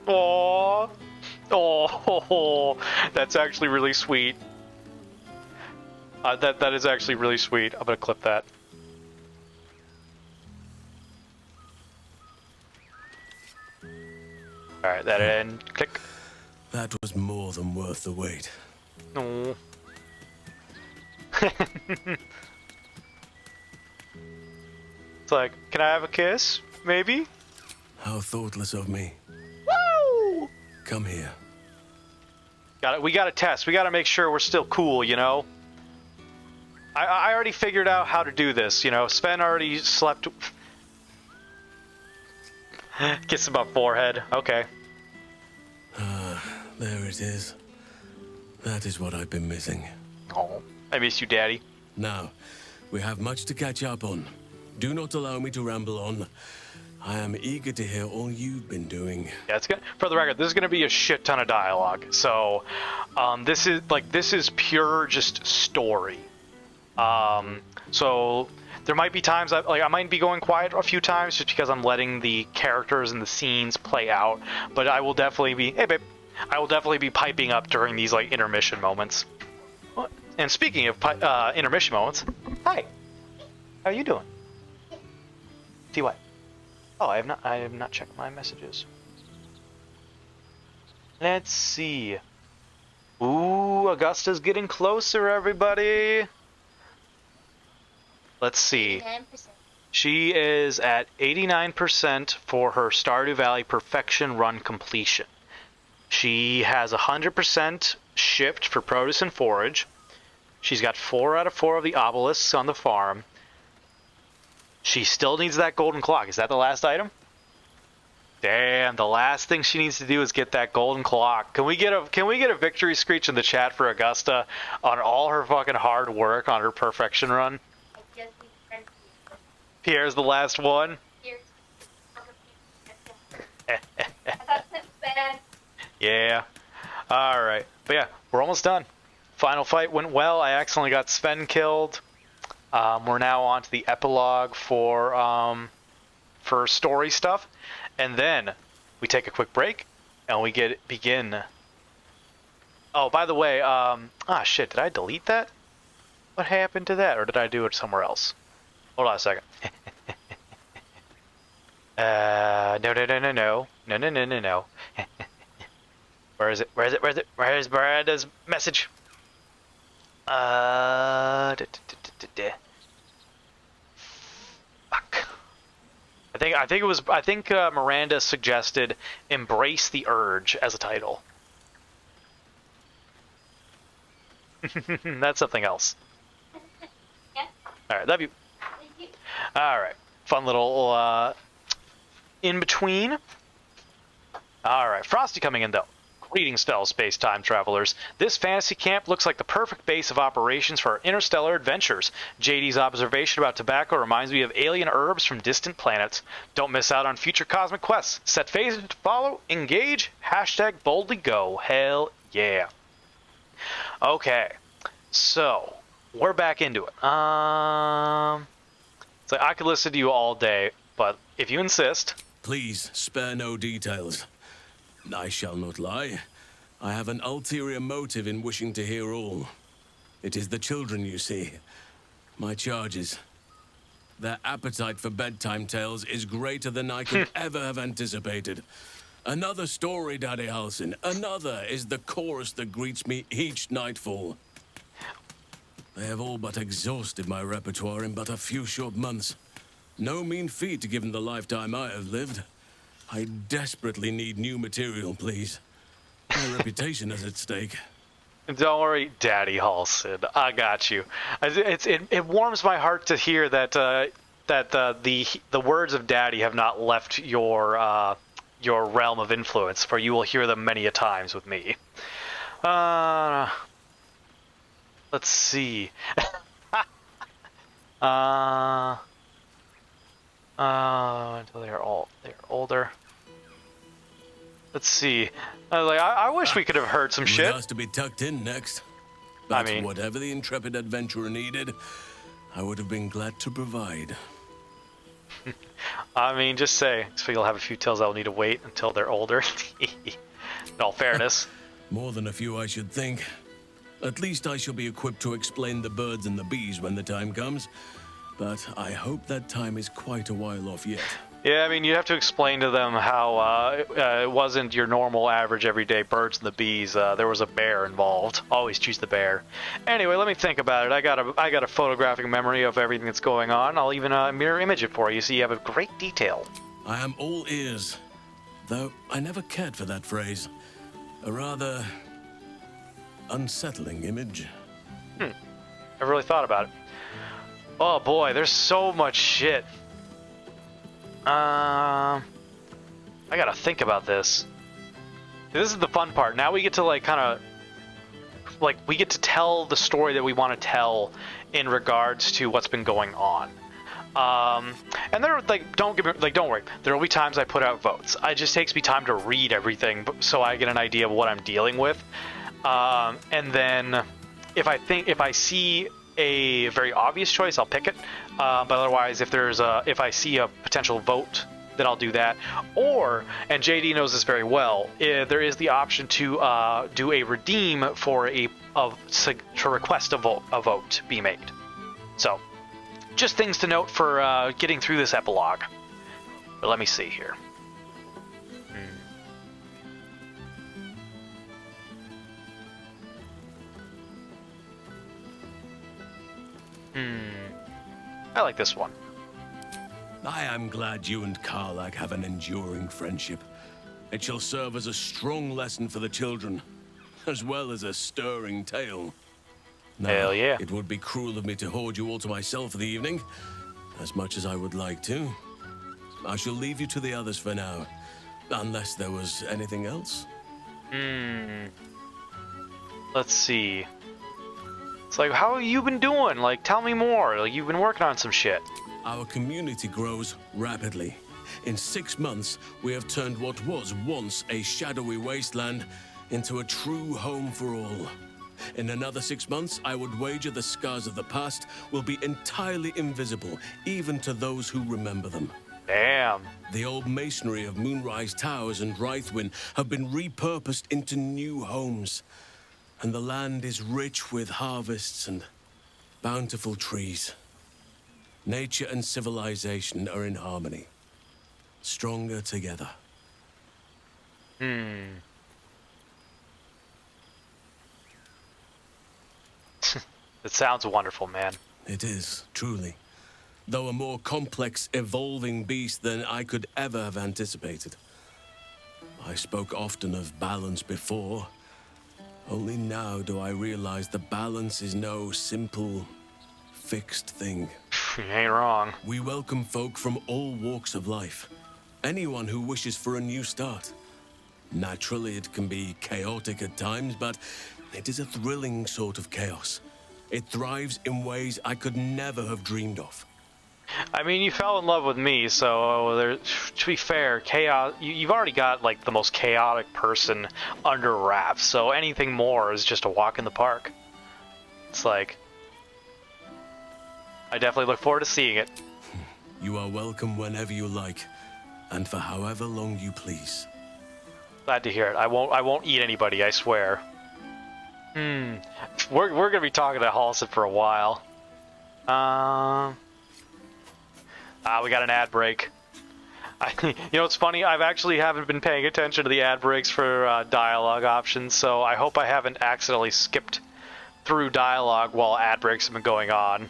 Aww. Oh, that's actually really sweet. That is actually really sweet. I'm gonna clip that. Alright, that end. Click. That was more than worth the wait. No. It's like, can I have a kiss? Maybe? How thoughtless of me. Woo! Come here. We gotta test. We gotta make sure we're still cool, you know? I already figured out how to do this, you know? Sven already slept... Kiss him up forehead. Okay. There it is. That is what I've been missing. Oh, I miss you, Daddy. Now, we have much to catch up on. Do not allow me to ramble on. I am eager to hear all you've been doing. Yeah, it's good. For the record, this is going to be a shit ton of dialogue. So, this is pure just story. So there might be times I might be going quiet a few times just because I'm letting the characters and the scenes play out. But I will definitely be, hey babe, I will definitely be piping up during these like intermission moments. And speaking of intermission moments, hi, how are you doing? See what? Oh, I have not checked my messages. Let's see. Ooh, Augusta's getting closer, everybody. Let's see. 89%. She is at 89% for her Stardew Valley Perfection Run completion. She has 100% shipped for produce and forage. She's got 4 out of 4 of the obelisks on the farm. She still needs that golden clock. Is that the last item? Damn, the last thing she needs to do is get that golden clock. Can we get a victory screech in the chat for Augusta on all her fucking hard work on her perfection run? Pierre's the last one. Yeah. Alright. But yeah, we're almost done. Final fight went well. I accidentally got Sven killed. We're now on to the epilogue for story stuff. And then we take a quick break and we begin. Oh, by the way, shit, did I delete that? What happened to that? Or did I do it somewhere else? Hold on a second. No. Where is it? Where's Miranda's message? Fuck. I think Miranda suggested "Embrace the Urge" as a title. That's something else. Yeah. All right, love you. All right, fun little in between. All right, Frosty coming in though. Greetings, fellow space-time travelers. This fantasy camp looks like the perfect base of operations for our interstellar adventures. JD's observation about tobacco reminds me of alien herbs from distant planets. Don't miss out on future cosmic quests. Set phases to follow, engage, #boldly go. Hell yeah. Okay, so we're back into it. It's like I could listen to you all day, but if you insist... Please, spare no details. I shall not lie. I have an ulterior motive in wishing to hear all. It is the children, you see. My charges. Their appetite for bedtime tales is greater than I could ever have anticipated. Another story, Daddy Halsin. Another is the chorus that greets me each nightfall. They have all but exhausted my repertoire in but a few short months. No mean feat given the lifetime I have lived. I desperately need new material, please. My reputation is at stake. Don't worry, Daddy Halsin. I got you. It warms my heart to hear that the words of Daddy have not left your realm of influence, for you will hear them many a times with me. Let's see. Until they're older. Let's see. I wish we could have heard some shit. Has to be tucked in next. But I mean, whatever the intrepid adventurer needed, I would have been glad to provide. I mean, just say. So you'll have a few tales I'll need to wait until they're older. In all fairness. More than a few, I should think. At least I shall be equipped to explain the birds and the bees when the time comes. But I hope that time is quite a while off yet. Yeah, I mean, you have to explain to them how it wasn't your normal, average, everyday birds and the bees. There was a bear involved. Always choose the bear. Anyway, let me think about it. I got a photographic memory of everything that's going on. I'll even mirror image it for you, so you have a great detail. I am all ears. Though I never cared for that phrase. A rather unsettling image. Never really thought about it. Oh boy, there's so much shit. I gotta think about this. This is the fun part. Now we get to we get to tell the story that we want to tell in regards to what's been going on. And there, don't worry. There will be times I put out votes. It just takes me time to read everything so I get an idea of what I'm dealing with. And then if I see a very obvious choice, I'll pick it. But otherwise, if I see a potential vote, then I'll do that. Or, and JD knows this very well, there is the option to do a redeem for to request a vote be made. So, just things to note for getting through this epilogue. But let me see here. I like this one. I am glad you and Karlak have an enduring friendship. It shall serve as a strong lesson for the children, as well as a stirring tale. Now, hell yeah. It would be cruel of me to hoard you all to myself for the evening, as much as I would like to. I shall leave you to the others for now, unless there was anything else. Let's see. It's like, how have you been doing? Tell me more. You've been working on some shit. Our community grows rapidly. In 6 months, we have turned what was once a shadowy wasteland into a true home for all. In another 6 months, I would wager the scars of the past will be entirely invisible, even to those who remember them. Damn. The old masonry of Moonrise Towers and Rythwin have been repurposed into new homes. And the land is rich with harvests and bountiful trees. Nature and civilization are in harmony. Stronger together. It sounds wonderful, man. It is, truly. Though a more complex, evolving beast than I could ever have anticipated. I spoke often of balance before. Only now do I realize the balance is no simple, fixed thing. You ain't wrong. We welcome folk from all walks of life. Anyone who wishes for a new start. Naturally, it can be chaotic at times, but it is a thrilling sort of chaos. It thrives in ways I could never have dreamed of. I mean, you fell in love with me, so to be fair, chaos. You've already got the most chaotic person under wraps. So anything more is just a walk in the park. It's like, I definitely look forward to seeing it. You are welcome whenever you like, and for however long you please. Glad to hear it. I won't eat anybody, I swear. We're gonna be talking to Halsin for a while. We got an ad break. You know, it's funny, I've actually haven't been paying attention to the ad breaks for dialogue options, so I hope I haven't accidentally skipped through dialogue while ad breaks have been going on.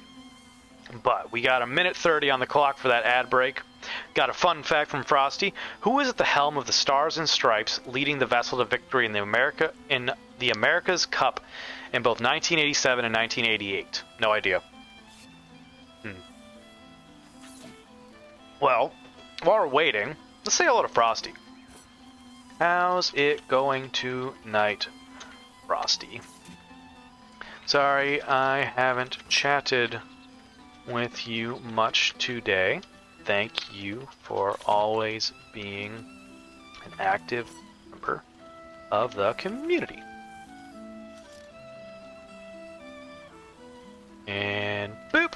But we got a minute 30 on the clock for that ad break. Got a fun fact from Frosty. Who is at the helm of the Stars and Stripes, leading the vessel to victory in the America's Cup in both 1987 and 1988? No idea. Well, while we're waiting, let's say hello to Frosty. How's it going tonight, Frosty? Sorry, I haven't chatted with you much today. Thank you for always being an active member of the community. And boop!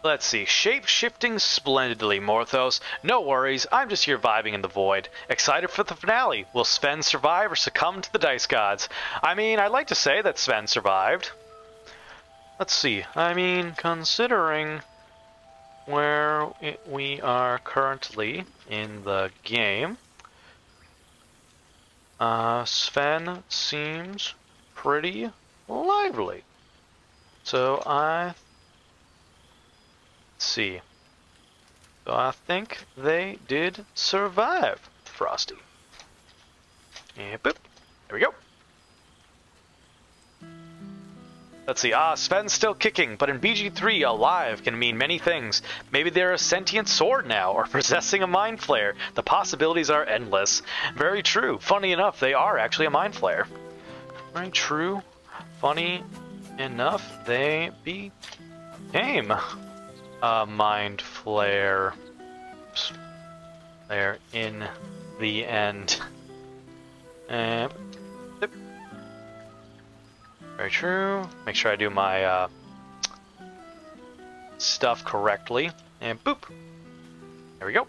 Let's see. Shape-shifting splendidly, Morthos. No worries, I'm just here vibing in the void. Excited for the finale. Will Sven survive or succumb to the dice gods? I mean, I'd like to say that Sven survived. Let's see. I mean, considering where we are currently in the game, Sven seems pretty lively. So let's see. So I think they did survive, Frosty. And boop. There we go. Let's see. Sven's still kicking, but in BG3, alive can mean many things. Maybe they're a sentient sword now, or possessing a mind flare. The possibilities are endless. Very true. Funny enough, they are actually a mind flare. Very true. Funny enough, they became a mind flare. There in the end. And very true. Make sure I do my stuff correctly. And boop. There we go.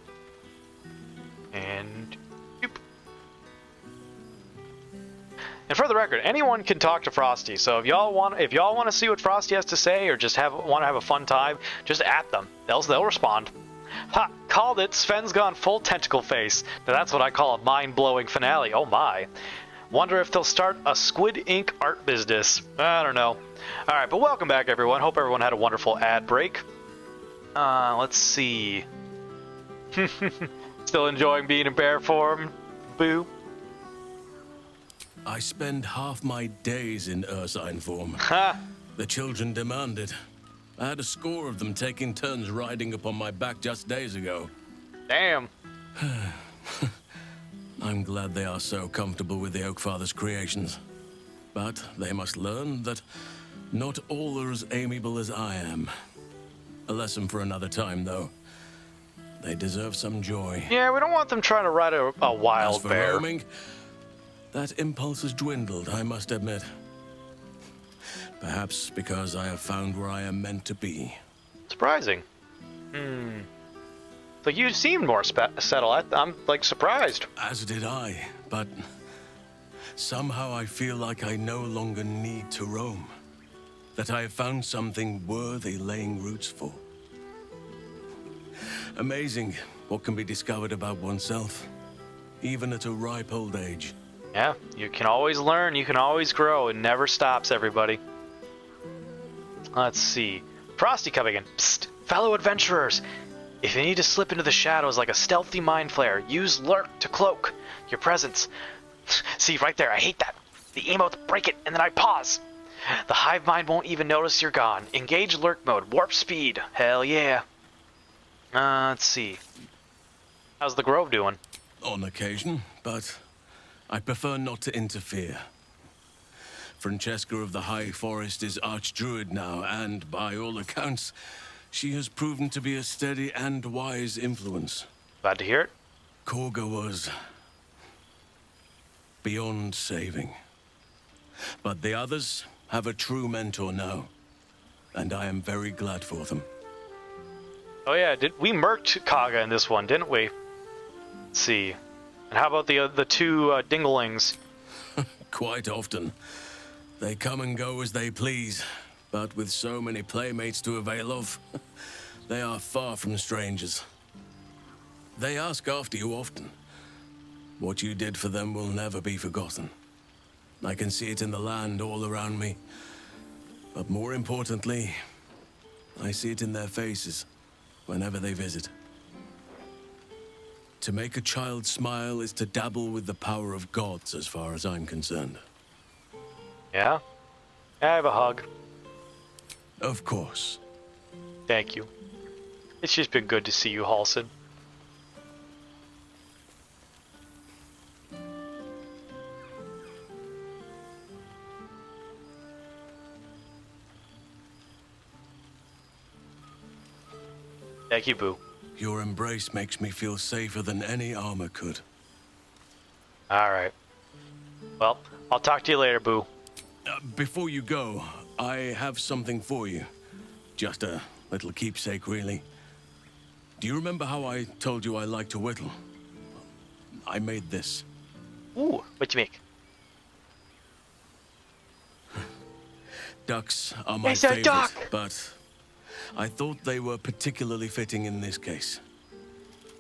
And boop. And for the record, anyone can talk to Frosty. So if y'all want to see what Frosty has to say, or just want to have a fun time, just at them. They'll respond. Ha! Called it. Sven's gone full tentacle face. Now that's what I call a mind-blowing finale. Oh my. Wonder if they'll start a Squid Ink art business. I don't know. Alright, but welcome back, everyone. Hope everyone had a wonderful ad break. Let's see. Still enjoying being in bear form? Boo. I spend half my days in ursine form. The children demanded. I had a score of them taking turns riding upon my back just days ago. Damn. I'm glad they are so comfortable with the Oakfather's creations. But they must learn that not all are as amiable as I am. A lesson for another time, though. They deserve some joy. Yeah, we don't want them trying to ride a wild As for bear. roaming, that impulse has dwindled, I must admit. Perhaps because I have found where I am meant to be. Surprising. So you seemed more settled. I'm, like, surprised. As did I, but somehow I feel like I no longer need to roam. That I have found something worthy laying roots for. Amazing what can be discovered about oneself, even at a ripe old age. Yeah, you can always learn, you can always grow. It never stops, everybody. Let's see. Frosty coming in. Psst, fellow adventurers. If you need to slip into the shadows like a stealthy mind flare, use Lurk to cloak your presence. See, right there, I hate that. The emotes break it, and then I pause. The hive mind won't even notice you're gone. Engage Lurk mode, warp speed. Hell yeah. Let's see. How's the Grove doing? On occasion, but I prefer not to interfere. Francesca of the High Forest is Archdruid now, and by all accounts, she has proven to be a steady and wise influence. Glad to hear it. Korga was beyond saving. But the others have a true mentor now, and I am very glad for them. Oh yeah, we murked Kaga in this one, didn't we? Let's see. And how about the two dinglings? Quite often. They come and go as they please. But with so many playmates to avail of, they are far from strangers. They ask after you often. What you did for them will never be forgotten. I can see it in the land all around me. But more importantly, I see it in their faces whenever they visit. To make a child smile is to dabble with the power of gods, as far as I'm concerned. Yeah? I have a hug. Of course. Thank you. It's just been good to see you, Halson. Thank you, Boo. Your embrace makes me feel safer than any armor could. Alright. Well, I'll talk to you later, Boo. Before you go, I have something for you. Just a little keepsake, really. Do you remember how I told you I like to whittle? I made this. Ooh, what'd you make? Ducks are my It's a favorite, duck! but I thought they were particularly fitting in this case.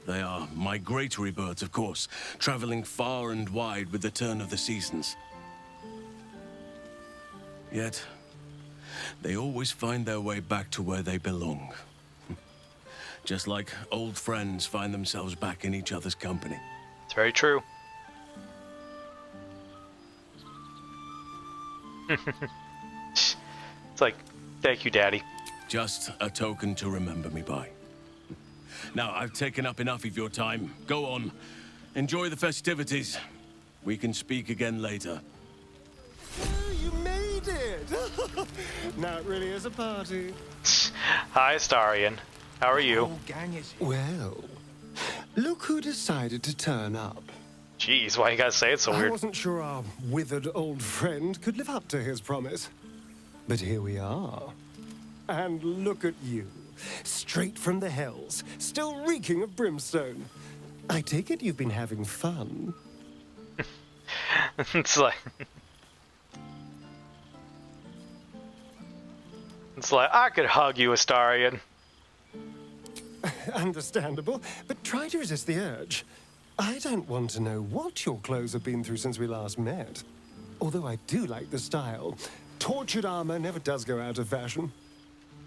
They are migratory birds, of course, traveling far and wide with the turn of the seasons. Yet, they always find their way back to where they belong. Just like old friends find themselves back in each other's company. It's very true. It's like, thank you, Daddy. Just a token to remember me by. Now, I've taken up enough of your time. Go on. Enjoy the festivities. We can speak again later. You made it! Now it really is a party. Hi, Astarion. How are you? Well, look who decided to turn up. Jeez, why you gotta say it so I weird? wasn't sure our withered old friend could live up to his promise. But here we are. And look at you. Straight from the hells, still reeking of brimstone. I take it you've been having fun. It's like... It's like, I could hug you, Astarion. Understandable, but try to resist the urge. I don't want to know what your clothes have been through since we last met. Although I do like the style. Tortured armor never does go out of fashion.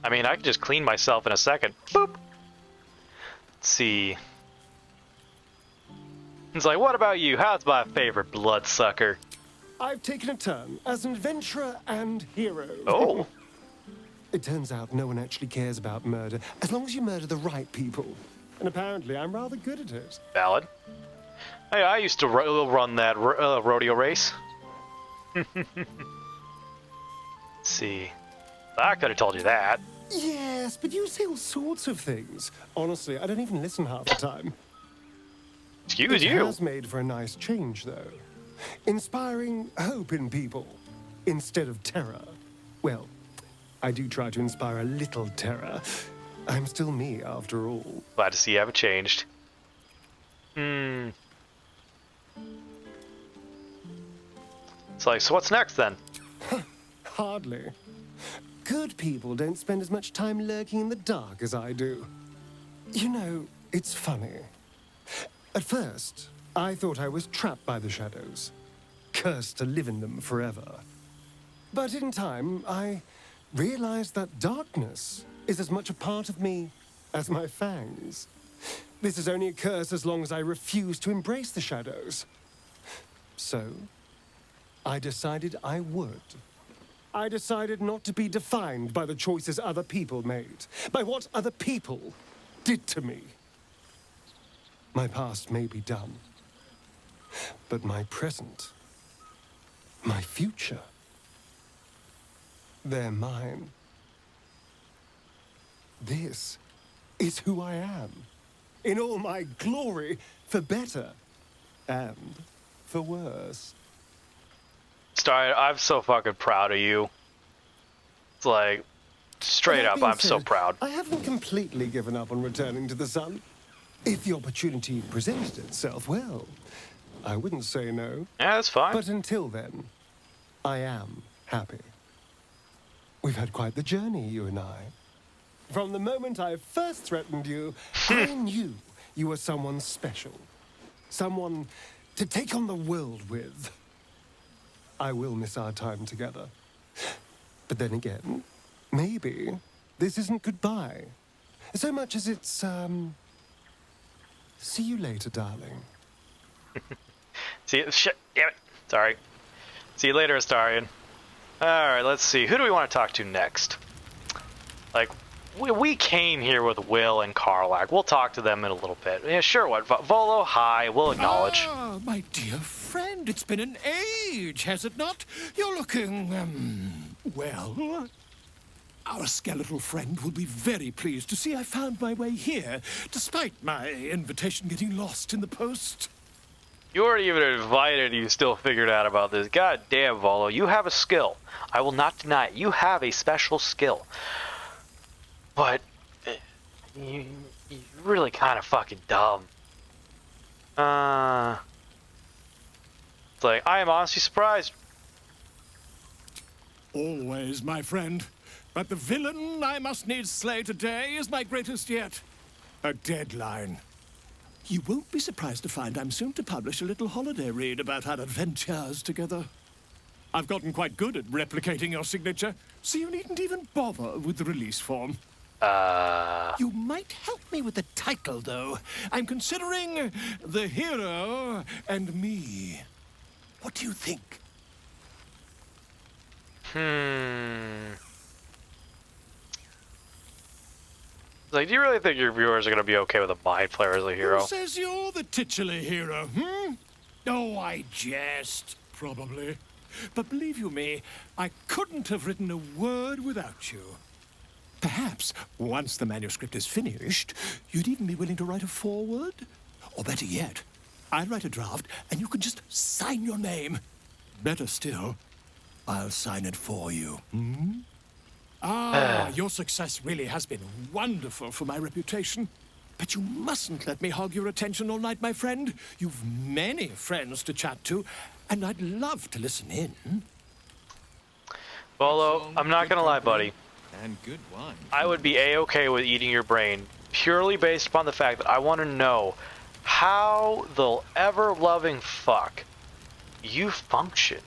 I mean, I could just clean myself in a second. Boop! Let's see. It's like, what about you? How's my favorite bloodsucker? I've taken a turn as an adventurer and hero. Oh. It turns out no one actually cares about murder, as long as you murder the right people. And apparently I'm rather good at it. Valid. Hey, I used to run that rodeo race. Let's see. I could have told you that. Yes, but you say all sorts of things. Honestly, I don't even listen half the time. Excuse you. It has made for a nice change, though. Inspiring hope in people instead of terror. Well, I do try to inspire a little terror. I'm still me, after all. Glad to see you haven't changed. It's like, so what's next then? Hardly. Good people don't spend as much time lurking in the dark as I do. You know, it's funny. At first, I thought I was trapped by the shadows, cursed to live in them forever. But in time, I realized that darkness is as much a part of me as my fangs. This is only a curse as long as I refuse to embrace the shadows. So, I decided I would. I decided not to be defined by the choices other people made, by what other people did to me. My past may be done, but my present, my future, they're mine. This is who I am, in all my glory, for better and for worse. Star, I'm so fucking proud of you. It's like, straight up, I'm so proud. I haven't completely given up on returning to the sun. If the opportunity presented itself, well, I wouldn't say no. Yeah, that's fine. But until then, I am happy. We've had quite the journey, you and I. From the moment I first threatened you, I knew you were someone special. Someone to take on the world with. I will miss our time together. But then again, maybe this isn't goodbye. So much as it's, see you later, darling. See, shit, damn it. Sorry. See you later, Astarion. Alright, let's see. Who do we want to talk to next? Like, we came here with Will and Karlak. We'll talk to them in a little bit. Yeah, sure, what? Volo, hi. We'll acknowledge. Ah, my dear friend, it's been an age, has it not? You're looking, well... Our skeletal friend will be very pleased to see I found my way here, despite my invitation getting lost in the post. You weren't even invited, you still figured out about this. God damn, Volo, you have a skill. I will not deny it. You have a special skill. But you're really kind of fucking dumb. It's like, I am honestly surprised. Always, my friend. But the villain I must needs slay today is my greatest yet. A deadline. You won't be surprised to find I'm soon to publish a little holiday read about our adventures together. I've gotten quite good at replicating your signature, so you needn't even bother with the release form. You might help me with the title, though. I'm considering The Hero and Me. What do you think? Like, do you really think your viewers are going to be okay with a mind flayer as a hero? Who says you're the titular hero, Oh, I jest, probably. But believe you me, I couldn't have written a word without you. Perhaps, once the manuscript is finished, you'd even be willing to write a foreword? Or better yet, I'll write a draft and you can just sign your name. Better still, I'll sign it for you. Your success really has been wonderful for my reputation. But you mustn't let me hog your attention all night, my friend. You've many friends to chat to, and I'd love to listen in. Volo, I'm not gonna lie, buddy. And good wine. I would be a-okay with eating your brain, purely based upon the fact that I want to know how the ever-loving fuck you function.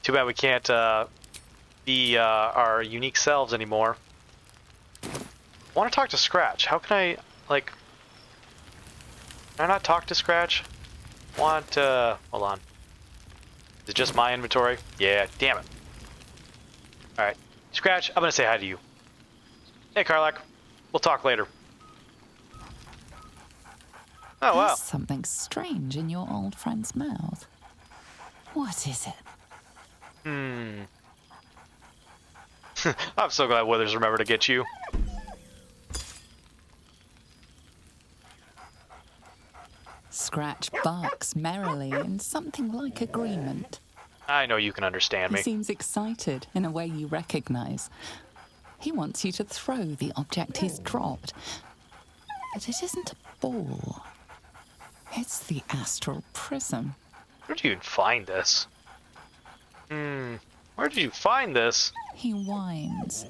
Too bad we can't be our unique selves anymore. I want to talk to Scratch. How can I, like... Can I not talk to Scratch? Hold on. Is it just my inventory? Yeah, damn it. Alright. Scratch, I'm gonna say hi to you. Hey, Karlak. We'll talk later. Oh, wow. There's something strange in your old friend's mouth. What is it? I'm so glad Withers remembered to get you. Scratch barks merrily in something like agreement. I know you can understand me. He seems excited in a way you recognize. He wants you to throw the object he's dropped. But it isn't a ball. It's the astral prism. Where did you find this? Where did you find this? He whines.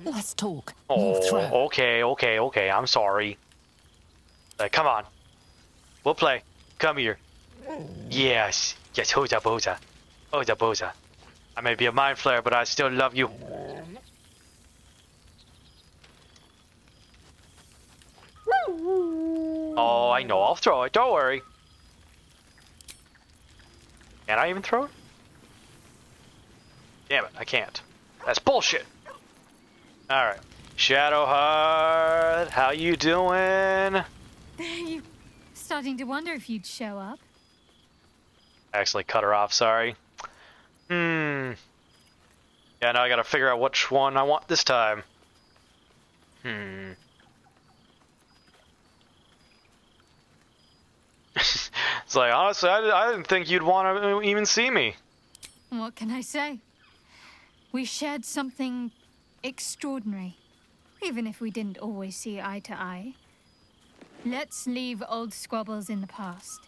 Let's talk. Oh, You throw. okay. I'm sorry. Come on. We'll play. Come here. Yes. Hoza. I may be a mind flayer, but I still love you. Oh, I know. I'll throw it. Don't worry. Can I even throw it? Damn it, I can't. That's bullshit. Alright. Shadowheart, how you doing? You starting to wonder if you'd show up? I actually cut her off, sorry. Yeah, now I gotta figure out which one I want this time. It's like, honestly, I didn't think you'd want to even see me. What can I say? We shared something extraordinary, even if we didn't always see eye to eye. Let's leave old squabbles in the past.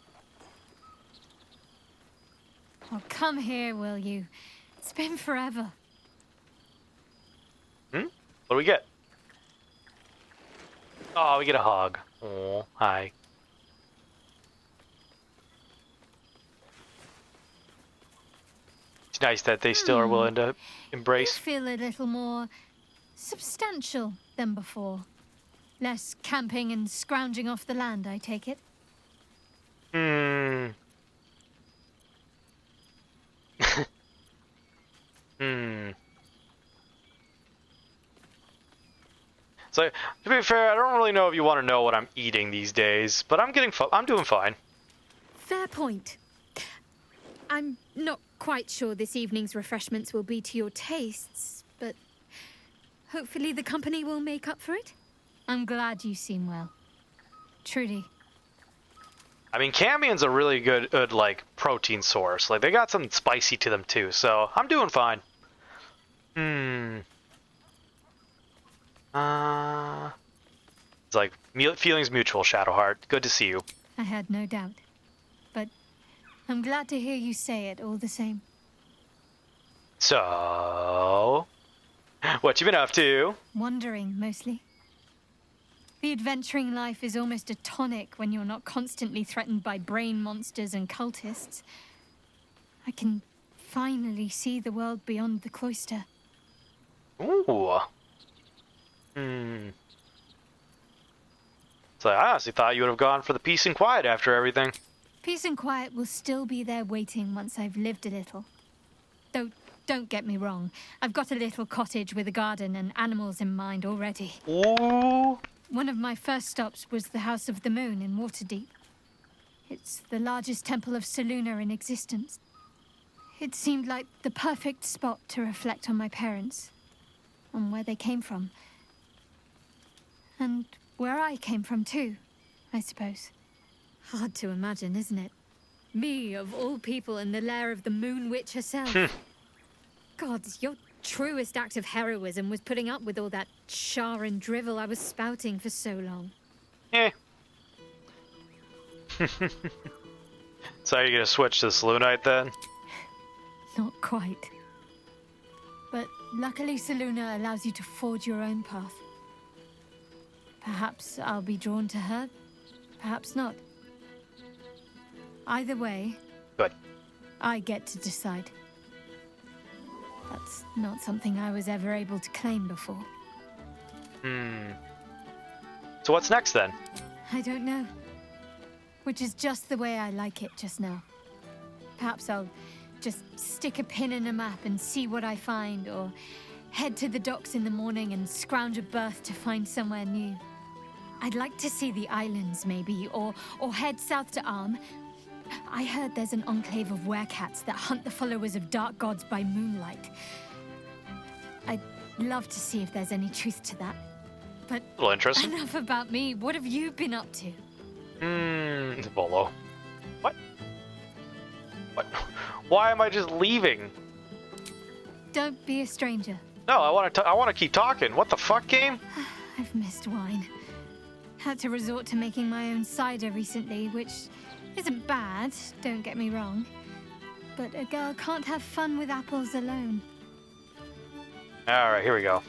Oh, come here, will you? It's been forever. What do we get? Oh, we get a hug. Oh, hi. It's nice that they still are willing to embrace. You feel a little more substantial than before. Less camping and scrounging off the land, I take it? So, to be fair, I don't really know if you want to know what I'm eating these days, but I'm doing fine. Fair point. I'm not quite sure this evening's refreshments will be to your tastes, but hopefully the company will make up for it. I'm glad you seem well. Truly. I mean, Cambion's a really good like, protein source. Like, they got something spicy to them, too, so I'm doing fine. It's like, feelings mutual, Shadowheart. Good to see you. I had no doubt. But I'm glad to hear you say it all the same. So, what you been up to? Wandering, mostly. The adventuring life is almost a tonic when you're not constantly threatened by brain monsters and cultists. I can finally see the world beyond the cloister. Ooh. So I honestly thought you would have gone for the peace and quiet after everything. Peace and quiet will still be there waiting once I've lived a little. Though, don't get me wrong, I've got a little cottage with a garden and animals in mind already. Ooh. One of my first stops was the House of the Moon in Waterdeep. It's the largest temple of Selûne in existence. It seemed like the perfect spot to reflect on my parents, on where they came from. And where I came from too, I suppose. Hard to imagine, isn't it? Me, of all people, in the lair of the Moon Witch herself. God, your truest act of heroism was putting up with all that char and drivel I was spouting for so long. So are you gonna switch to Selûnite then? Not quite. But luckily Selûne allows you to forge your own path. Perhaps I'll be drawn to her, perhaps not. Either way, good. I get to decide. That's not something I was ever able to claim before. So what's next then? I don't know. Which is just the way I like it just now. Perhaps I'll just stick a pin in a map and see what I find, or head to the docks in the morning and scrounge a berth to find somewhere new. I'd like to see the islands, maybe, or head south to Arm. I heard there's an enclave of werecats that hunt the followers of dark gods by moonlight. I'd love to see if there's any truth to that. But a little interesting. Enough about me. What have you been up to? Volo. What? Why am I just leaving? Don't be a stranger. No, I want to keep talking. What the fuck, game? I've missed wine. Had to resort to making my own cider recently, which isn't bad, don't get me wrong. But a girl can't have fun with apples alone. Alright, here we go.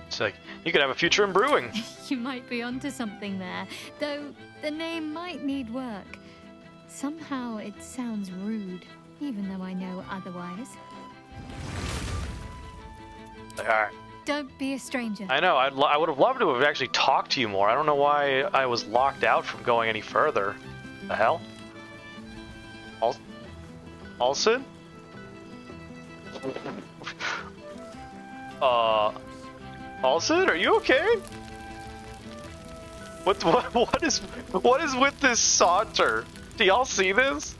It's like, you could have a future in brewing. You might be onto something there, though the name might need work. Somehow it sounds rude, even though I know otherwise. Alright. Don't be a stranger. I know, I would have loved to have actually talked to you more. I don't know why I was locked out from going any further. The hell? Alcid? Alcid, are you okay? What is with this saunter? Do y'all see this?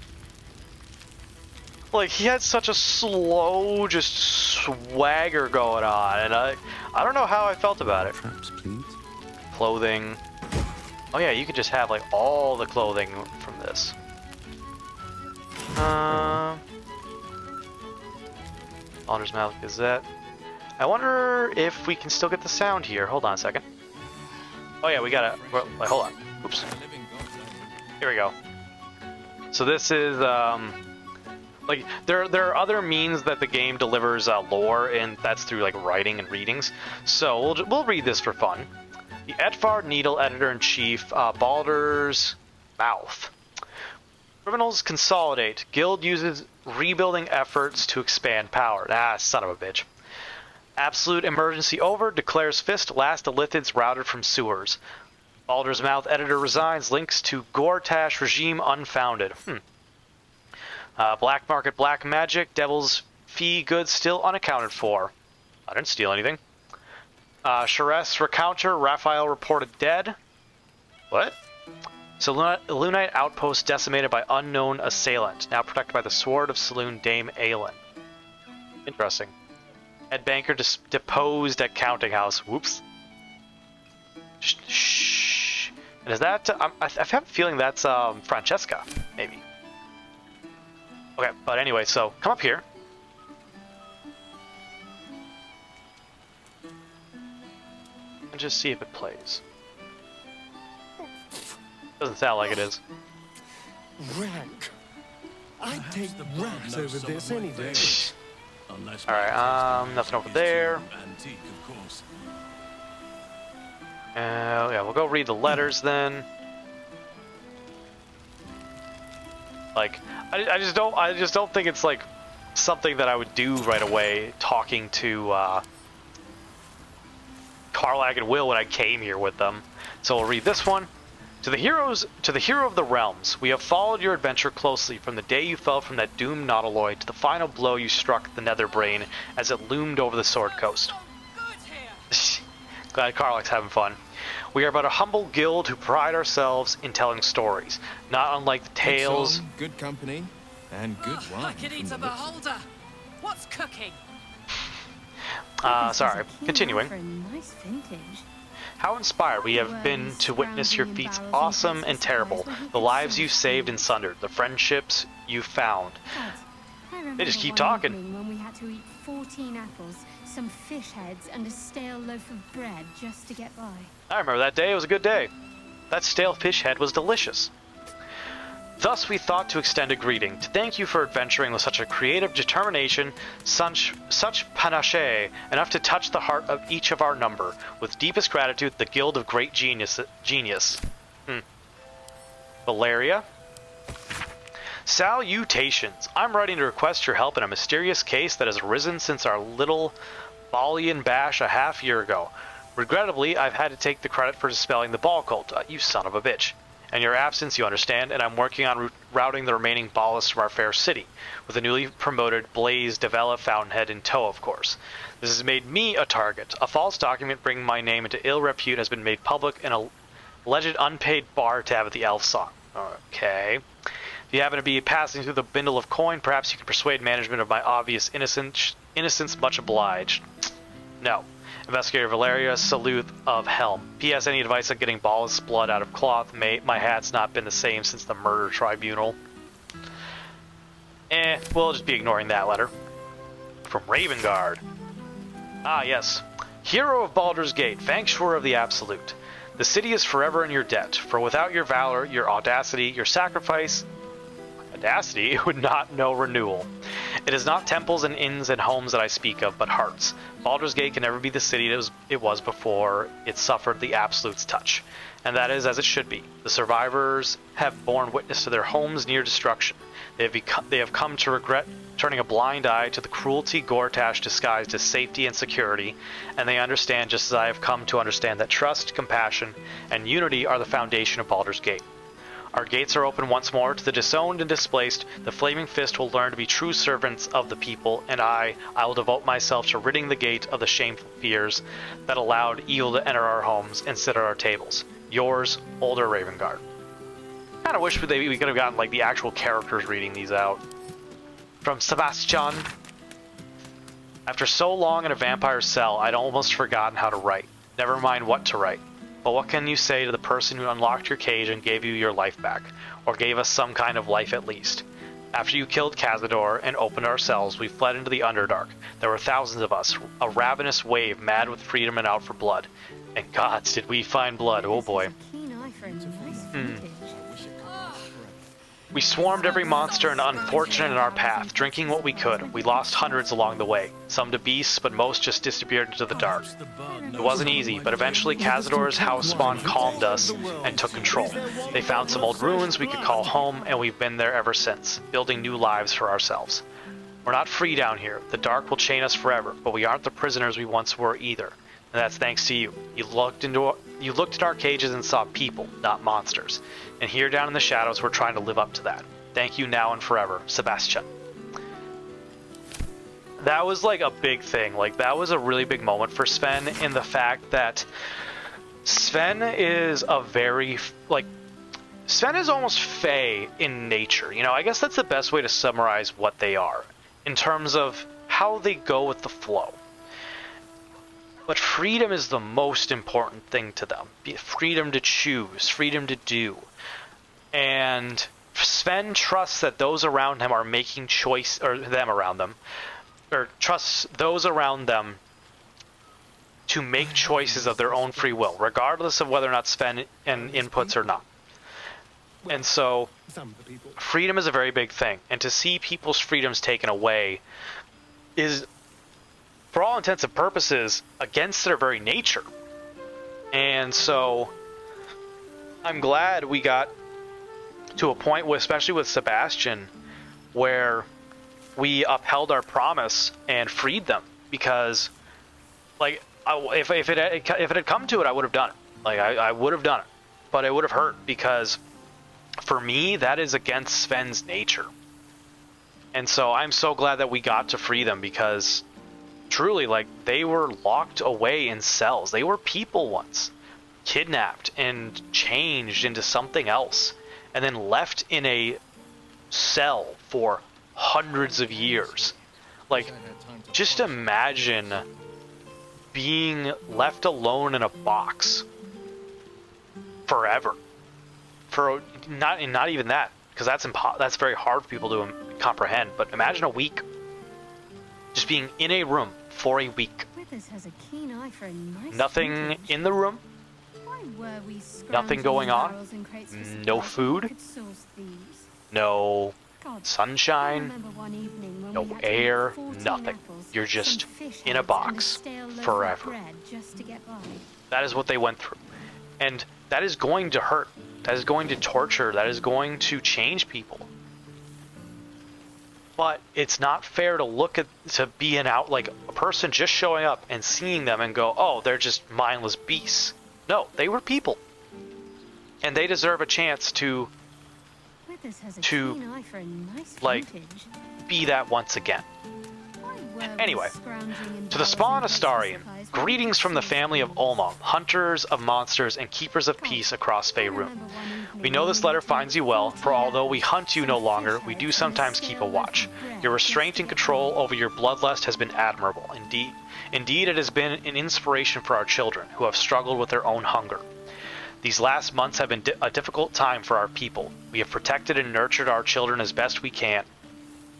Like, he had such a slow, just swagger going on, and I don't know how I felt about it. Traps, please. Clothing. Oh yeah, you could just have like all the clothing from this. Alder's Mouth Gazette. I wonder if we can still get the sound here. Hold on a second. Oh yeah, we gotta. Wait, hold on. Oops. Here we go. So this is Like, there are other means that the game delivers lore, and that's through, like, writing and readings. So we'll read this for fun. The Etvar Needle Editor-in-Chief, Baldur's Mouth. Criminals consolidate. Guild uses rebuilding efforts to expand power. Ah, son of a bitch. Absolute emergency over. Declares Fist. Last Illithids routed from sewers. Baldur's Mouth editor resigns. Links to Gortash regime unfounded. Black market black magic. Devil's fee goods still unaccounted for. I didn't steal anything. Sharess recounter. Raphael reported dead. What? Selûnite outpost decimated by unknown assailant. Now protected by the sword of Saloon Dame Aelin. Interesting. Head banker deposed at counting house. Whoops. Shh. And is that? I have a feeling that's Francesca, maybe. Okay, but anyway, so come up here. And just see if it plays. Doesn't sound like it is. Rank. I'd take rats over this any day. Alright, nothing over there. Yeah, we'll go read the letters then. Like, I just don't think it's like something that I would do right away, talking to Karlach and Will when I came here with them. So we'll read this one. To the hero of the realms, we have followed your adventure closely from the day you fell from that doomed nautiloid to the final blow you struck the Netherbrain as it loomed over the Sword Coast. Glad Karlach's having fun. We are but a humble guild who pride ourselves in telling stories, not unlike the tales. Good song, good company, and good wine. I can eat a beholder. What's cooking? Sorry. Continuing. For a nice vintage. How inspired we have been to witness your feats awesome and terrible, the lives you've saved and sundered, the friendships you've found. They just keep talking. When we had to eat 14 apples, some fish heads, and a stale loaf of bread just to get by. I remember that day. It was a good day. That stale fish head was delicious. Thus we thought to extend a greeting, to thank you for adventuring with such a creative determination, such panache, enough to touch the heart of each of our number. With deepest gratitude, the Guild of Great Genius. Valeria. Salutations. I'm writing to request your help in a mysterious case that has arisen since our little Balian bash a half year ago. Regrettably, I've had to take the credit for dispelling the ball cult. You son of a bitch. In your absence, you understand, and I'm working on routing the remaining ballists from our fair city, with the newly promoted Blaze Devella Fountainhead in tow, of course. This has made me a target. A false document bringing my name into ill repute has been made public in a alleged unpaid bar tab at the Elf Song. Okay. If you happen to be passing through the bindle of coin, perhaps you can persuade management of my obvious innocence. Much obliged. No. Investigator Valeria Saluth of Helm. P.S. Any advice on getting Ballist's blood out of cloth? My hat's not been the same since the murder tribunal. We'll just be ignoring that letter. From Ravengard. Ah, yes. Hero of Baldur's Gate, Vanquisher of the Absolute. The city is forever in your debt, for without your valor, your audacity, your sacrifice... Audacity would not know renewal. It is not temples and inns and homes that I speak of, but hearts. Baldur's Gate can never be the city it was before it suffered the Absolute's touch. And that is as it should be. The survivors have borne witness to their homes near destruction. They have come to regret turning a blind eye to the cruelty Gortash disguised as safety and security, and they understand just as I have come to understand that trust, compassion, and unity are the foundation of Baldur's Gate. Our gates are open once more to the disowned and displaced. The Flaming Fist will learn to be true servants of the people, and I will devote myself to ridding the gate of the shameful fears that allowed evil to enter our homes and sit at our tables. Yours, Older Ravengard. Kind of wish we could have gotten like the actual characters reading these out. From Sebastian. After so long in a vampire's cell, I'd almost forgotten how to write. Never mind what to write. But what can you say to the person who unlocked your cage and gave you your life back? Or gave us some kind of life at least? After you killed Cazador and opened our cells, we fled into the Underdark. There were thousands of us, a ravenous wave, mad with freedom and out for blood. And gods, did we find blood, oh boy. Keen eye for a nice vintage. We swarmed every monster and unfortunate in our path, drinking what we could. We lost hundreds along the way, some to beasts, but most just disappeared into the dark. It wasn't easy, but eventually Cazador's house spawn calmed us and took control. They found some old ruins we could call home, and we've been there ever since, building new lives for ourselves. We're not free down here. The dark will chain us forever, but we aren't the prisoners we once were either. And that's thanks to you. You looked at our cages and saw people, not monsters. And here down in the shadows, we're trying to live up to that. Thank you now and forever, Sebastian. That was like a big thing. Like, that was a really big moment for Sven in the fact that Sven is a very, like, Sven is almost fey in nature. You know, I guess that's the best way to summarize what they are in terms of how they go with the flow. But freedom is the most important thing to them. Freedom to choose, freedom to do. And Sven trusts that those around him are making choice, or them around them, or trusts those around them to make choices of their own free will, regardless of whether or not Sven inputs or not. And so, freedom is a very big thing. And to see people's freedoms taken away is, for all intents and purposes, against their very nature. And so, I'm glad we got to a point, especially with Sebastian, where we upheld our promise and freed them. Because, like, if it had come to it, I would have done it. Like, I would have done it. But it would have hurt, because for me, that is against Sven's nature. And so I'm so glad that we got to free them, because truly, like, they were locked away in cells. They were people once, kidnapped and changed into something else, and then left in a cell for hundreds of years. Like, just imagine being left alone in a box forever. For not even that, because that's very hard for people to comprehend. But imagine a week, just being in a room for a week. Withers has a keen eye for a nice Nothing vintage. in the room. Why were we Nothing going on. No food. No sunshine. No air. Nothing. You're just in a box forever. That is what they went through. And that is going to hurt. That is going to torture. That is going to change people. But it's not fair to be like a person just showing up and seeing them and go, oh, they're just mindless beasts. No, they were people. And they deserve a chance to like, be that once again. Anyway, to the spawn Astarian, greetings from the family of Ulma, hunters of monsters and keepers of peace across Faerun. We know this letter finds you well, for although we hunt you no longer, we do sometimes keep a watch. Your restraint and control over your bloodlust has been admirable. Indeed, it has been an inspiration for our children, who have struggled with their own hunger. These last months have been a difficult time for our people. We have protected and nurtured our children as best we can,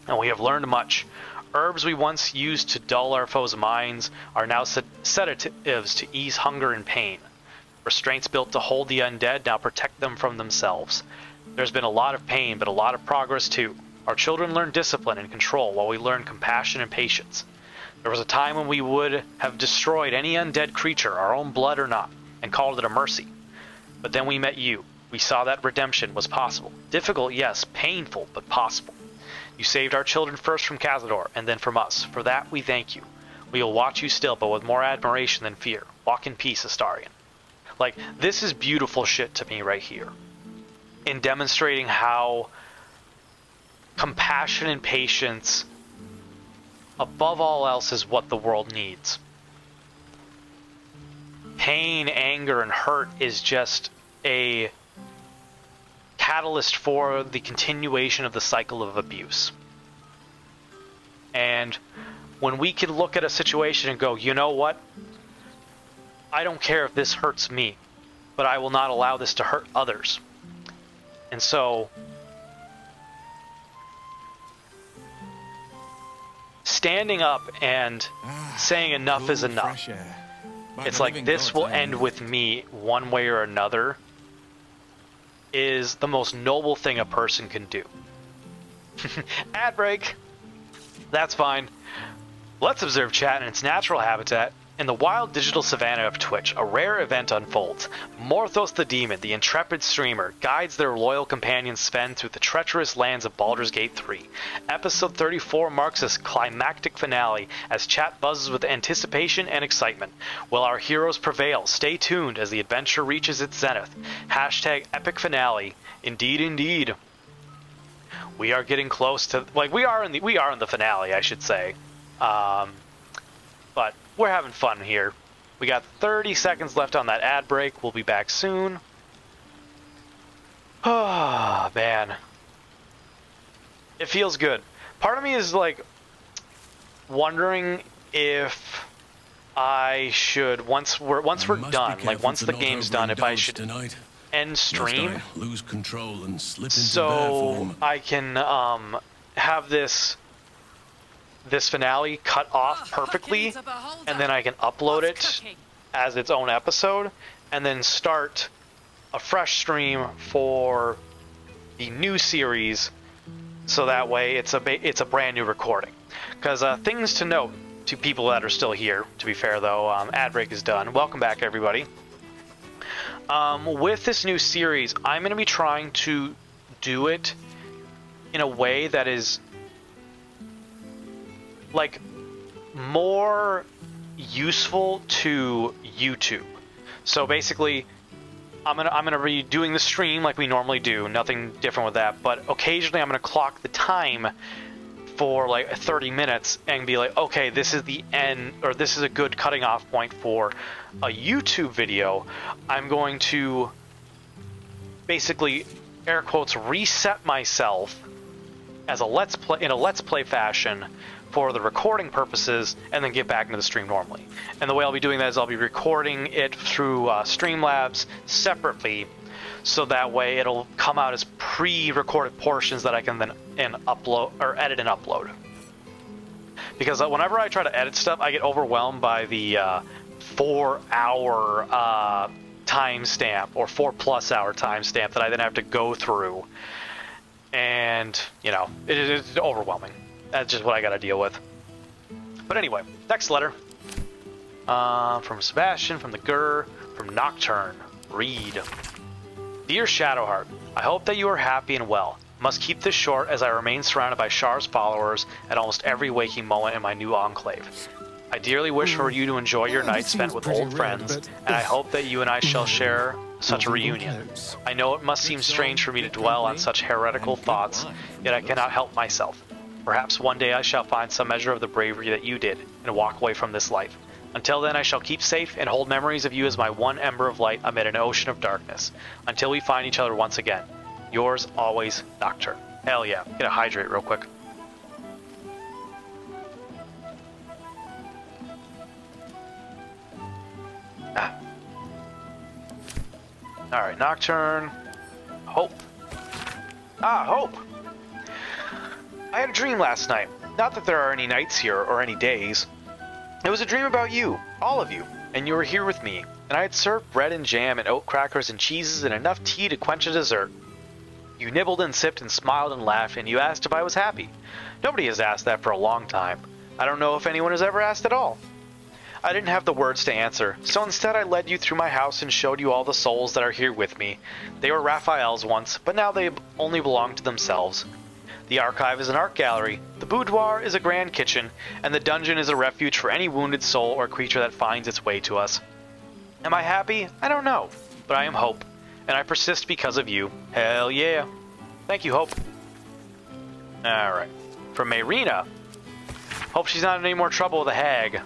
and we have learned much. Herbs we once used to dull our foes' minds are now sedatives to ease hunger and pain. Restraints built to hold the undead now protect them from themselves. There's been a lot of pain, but a lot of progress too. Our children learn discipline and control, while we learn compassion and patience. There was a time when we would have destroyed any undead creature, our own blood or not, and called it a mercy. But then we met you. We saw that redemption was possible. Difficult, yes, painful, but possible. You saved our children first from Cazador, and then from us. For that, we thank you. We will watch you still, but with more admiration than fear. Walk in peace, Astarian. Like, this is beautiful shit to me right here. In demonstrating how compassion and patience, above all else, is what the world needs. Pain, anger, and hurt is just a catalyst for the continuation of the cycle of abuse. And when we can look at a situation and go, you know what? I don't care if this hurts me, but I will not allow this to hurt others. And so, standing up and saying enough is enough. It's like, this will end with me one way or another. is the most noble thing a person can do. Ad break. That's fine. Let's observe chat in its natural habitat. In the wild digital savanna of Twitch, a rare event unfolds. Morthos the Demon, the intrepid streamer, guides their loyal companion Sven through the treacherous lands of Baldur's Gate 3. Episode 34 marks a climactic finale as chat buzzes with anticipation and excitement. Will our heroes prevail? Stay tuned as the adventure reaches its zenith. Hashtag epic finale. Indeed, indeed. We are getting close to, like, we are in the finale, I should say. But we're having fun here. We got 30 seconds left on that ad break. We'll be back soon. Oh, man. It feels good. Part of me is, like, wondering if I should, once we're done, like, once the game's done, if I should end stream, lose control and slip into so I can have this finale cut off perfectly, and then I can upload it as its own episode, and then start a fresh stream for the new series, so that way it's a brand new recording. Because things to note to people that are still here, to be fair though, ad break is done. Welcome back, everybody. With this new series, I'm going to be trying to do it in a way that is, like, more useful to YouTube. So basically, I'm gonna be doing the stream like we normally do, nothing different with that, but occasionally I'm gonna clock the time for like 30 minutes and be like, okay, this is the end, or this is a good cutting off point for a YouTube video. I'm going to basically, air quotes, reset myself as a let's play fashion for the recording purposes, and then get back into the stream normally. And the way I'll be doing that is I'll be recording it through Streamlabs separately, so that way it'll come out as pre-recorded portions that I can then upload or edit and upload. Because whenever I try to edit stuff, I get overwhelmed by the 4-hour timestamp or 4+ hour timestamp that I then have to go through, and you know, it's overwhelming. That's just what I gotta deal with. But anyway, next letter. From Sebastian, from the Gur, from Nocturne. Read. Dear Shadowheart, I hope that you are happy and well. Must keep this short as I remain surrounded by Shar's followers at almost every waking moment in my new enclave. I dearly wish for you to enjoy your night spent with old friends, and I hope that you and I shall share such a reunion. I know it must seem strange for me to dwell on such heretical thoughts, yet I cannot help myself. Perhaps one day I shall find some measure of the bravery that you did, and walk away from this life. Until then, I shall keep safe and hold memories of you as my one ember of light amid an ocean of darkness. Until we find each other once again. Yours always, Nocturne. Hell yeah. Get a hydrate real quick. Alright, Nocturne. Hope. Hope! I had a dream last night. Not that there are any nights here, or any days. It was a dream about you, all of you, and you were here with me, and I had served bread and jam and oat crackers and cheeses and enough tea to quench a dessert. You nibbled and sipped and smiled and laughed, and you asked if I was happy. Nobody has asked that for a long time. I don't know if anyone has ever asked at all. I didn't have the words to answer, so instead I led you through my house and showed you all the souls that are here with me. They were Raphael's once, but now they only belong to themselves. The archive is an art gallery, the boudoir is a grand kitchen, and the dungeon is a refuge for any wounded soul or creature that finds its way to us. Am I happy? I don't know, but I am Hope, and I persist because of you. Hell yeah. Thank you, Hope. Alright. From Mayrina. Hope she's not in any more trouble with a hag.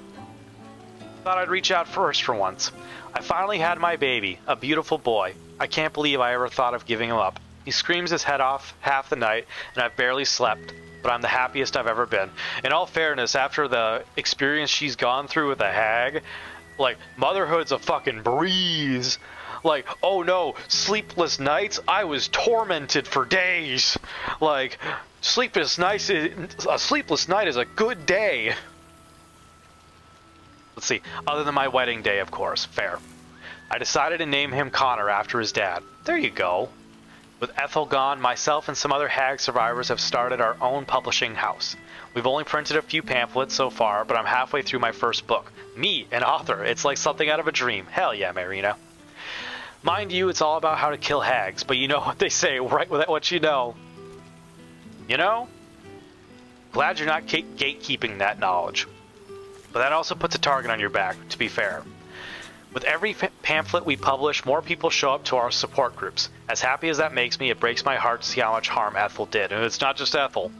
Thought I'd reach out first for once. I finally had my baby, a beautiful boy. I can't believe I ever thought of giving him up. He screams his head off half the night, and I've barely slept, but I'm the happiest I've ever been. In all fairness, after the experience she's gone through with the hag, like, motherhood's a fucking breeze. Like, oh no, sleepless nights? I was tormented for days. Like, a sleepless night is a good day. Let's see, other than my wedding day, of course, fair. I decided to name him Connor after his dad. There you go. With Ethel gone, myself and some other hag survivors have started our own publishing house. We've only printed a few pamphlets so far, but I'm halfway through my first book. Me, an author. It's like something out of a dream. Hell yeah, Marina. Mind you, it's all about how to kill hags, but you know what they say, right with what you know. You know? Glad you're not gatekeeping that knowledge. But that also puts a target on your back, to be fair. With every pamphlet we publish, more people show up to our support groups. As happy as that makes me, it breaks my heart to see how much harm Ethel did. And it's not just Ethel.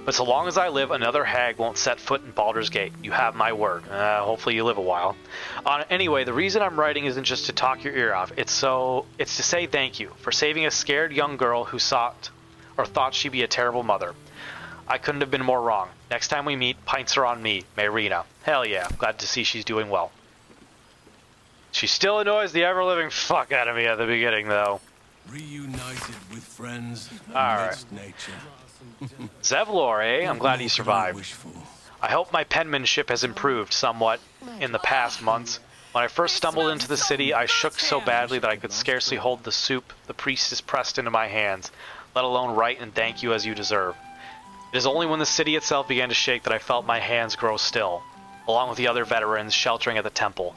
But so long as I live, another hag won't set foot in Baldur's Gate. You have my word. Hopefully you live a while. Anyway, the reason I'm writing isn't just to talk your ear off. It's to say thank you for saving a scared young girl who thought she'd be a terrible mother. I couldn't have been more wrong. Next time we meet, pints are on me, Marina. Hell yeah, glad to see she's doing well. She still annoys the ever-living fuck out of me at the beginning, though. Reunited with friends amidst nature. Zevlor, eh? I'm glad he survived. I hope my penmanship has improved somewhat in the past months. When I first stumbled into the city, I shook so badly that I could scarcely hold the soup the priestess pressed into my hands, let alone write and thank you as you deserve. It is only when the city itself began to shake that I felt my hands grow still, along with the other veterans sheltering at the temple.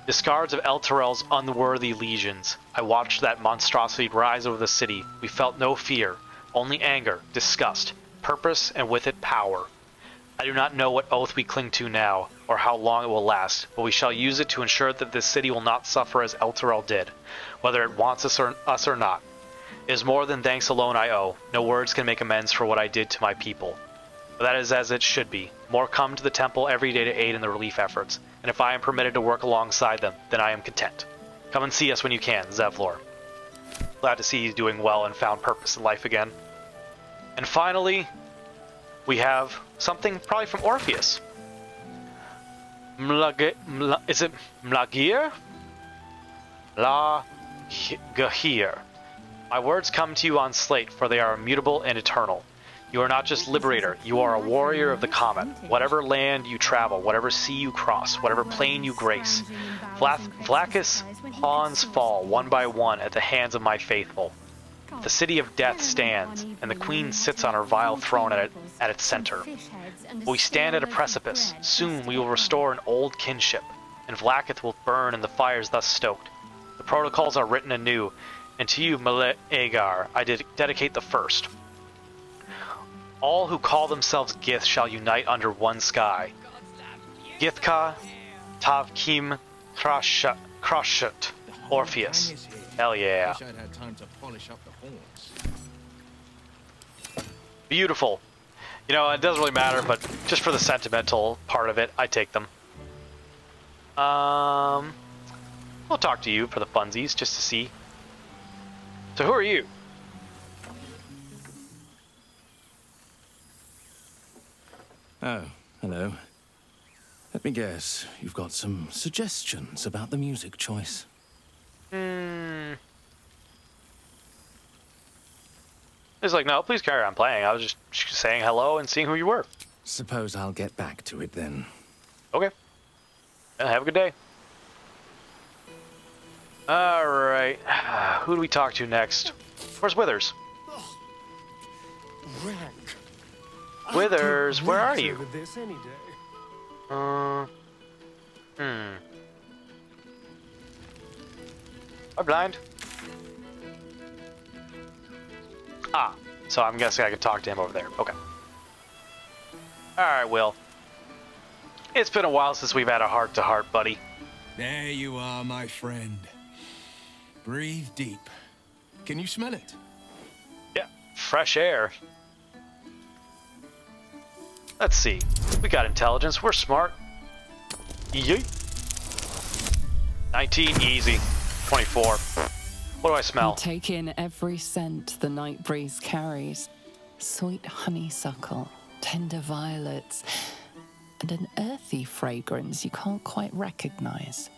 Discards of Elturel's unworthy legions. I watched that monstrosity rise over the city. We felt no fear, only anger, disgust, purpose, and with it power. I do not know what oath we cling to now, or how long it will last, but we shall use it to ensure that this city will not suffer as Elturel did, whether it wants us or not. It is more than thanks alone I owe. No words can make amends for what I did to my people. But that is as it should be. More come to the temple every day to aid in the relief efforts, and if I am permitted to work alongside them, then I am content. Come and see us when you can, Zevlor. Glad to see he's doing well and found purpose in life again. And finally, we have something probably from Orpheus. Is it Mlagir? La Gahir. My words come to you on slate, for they are immutable and eternal. You are not just liberator, you are a warrior of the comet. Whatever land you travel, whatever sea you cross, whatever plane you grace, Vlacus pawns fall one by one at the hands of my faithful. The city of death stands, and the queen sits on her vile throne at its center. We stand at a precipice. Soon we will restore an old kinship, and Vlacus will burn in the fires thus stoked. The protocols are written anew, and to you, Meleagar, I dedicate the first. All who call themselves Gith shall unite under one sky. Githka, Tavkim, Krashut, Orpheus. Hell yeah. Wish I'd had time to polish up the horns. Beautiful. You know, it doesn't really matter, but just for the sentimental part of it, I take them. We'll talk to you for the funsies, just to see. So who are you? Oh, hello. Let me guess, you've got some suggestions about the music choice. It's like, no, please carry on playing. I was just saying hello and seeing who you were. Suppose I'll get back to it then. Okay. Have a good day. Alright. Who do we talk to next? Where's Withers? Withers, where are you? I'm blind. Ah, so I'm guessing I can talk to him over there. Okay. Alright, Will. It's been a while since we've had a heart-to-heart, buddy. There you are, my friend. Breathe deep. Can you smell it? Yeah, fresh air. Let's see. We got intelligence. We're smart. Yeet. 19, easy. 24. What do I smell? You take in every scent the night breeze carries. Sweet honeysuckle, tender violets, and an earthy fragrance you can't quite recognize.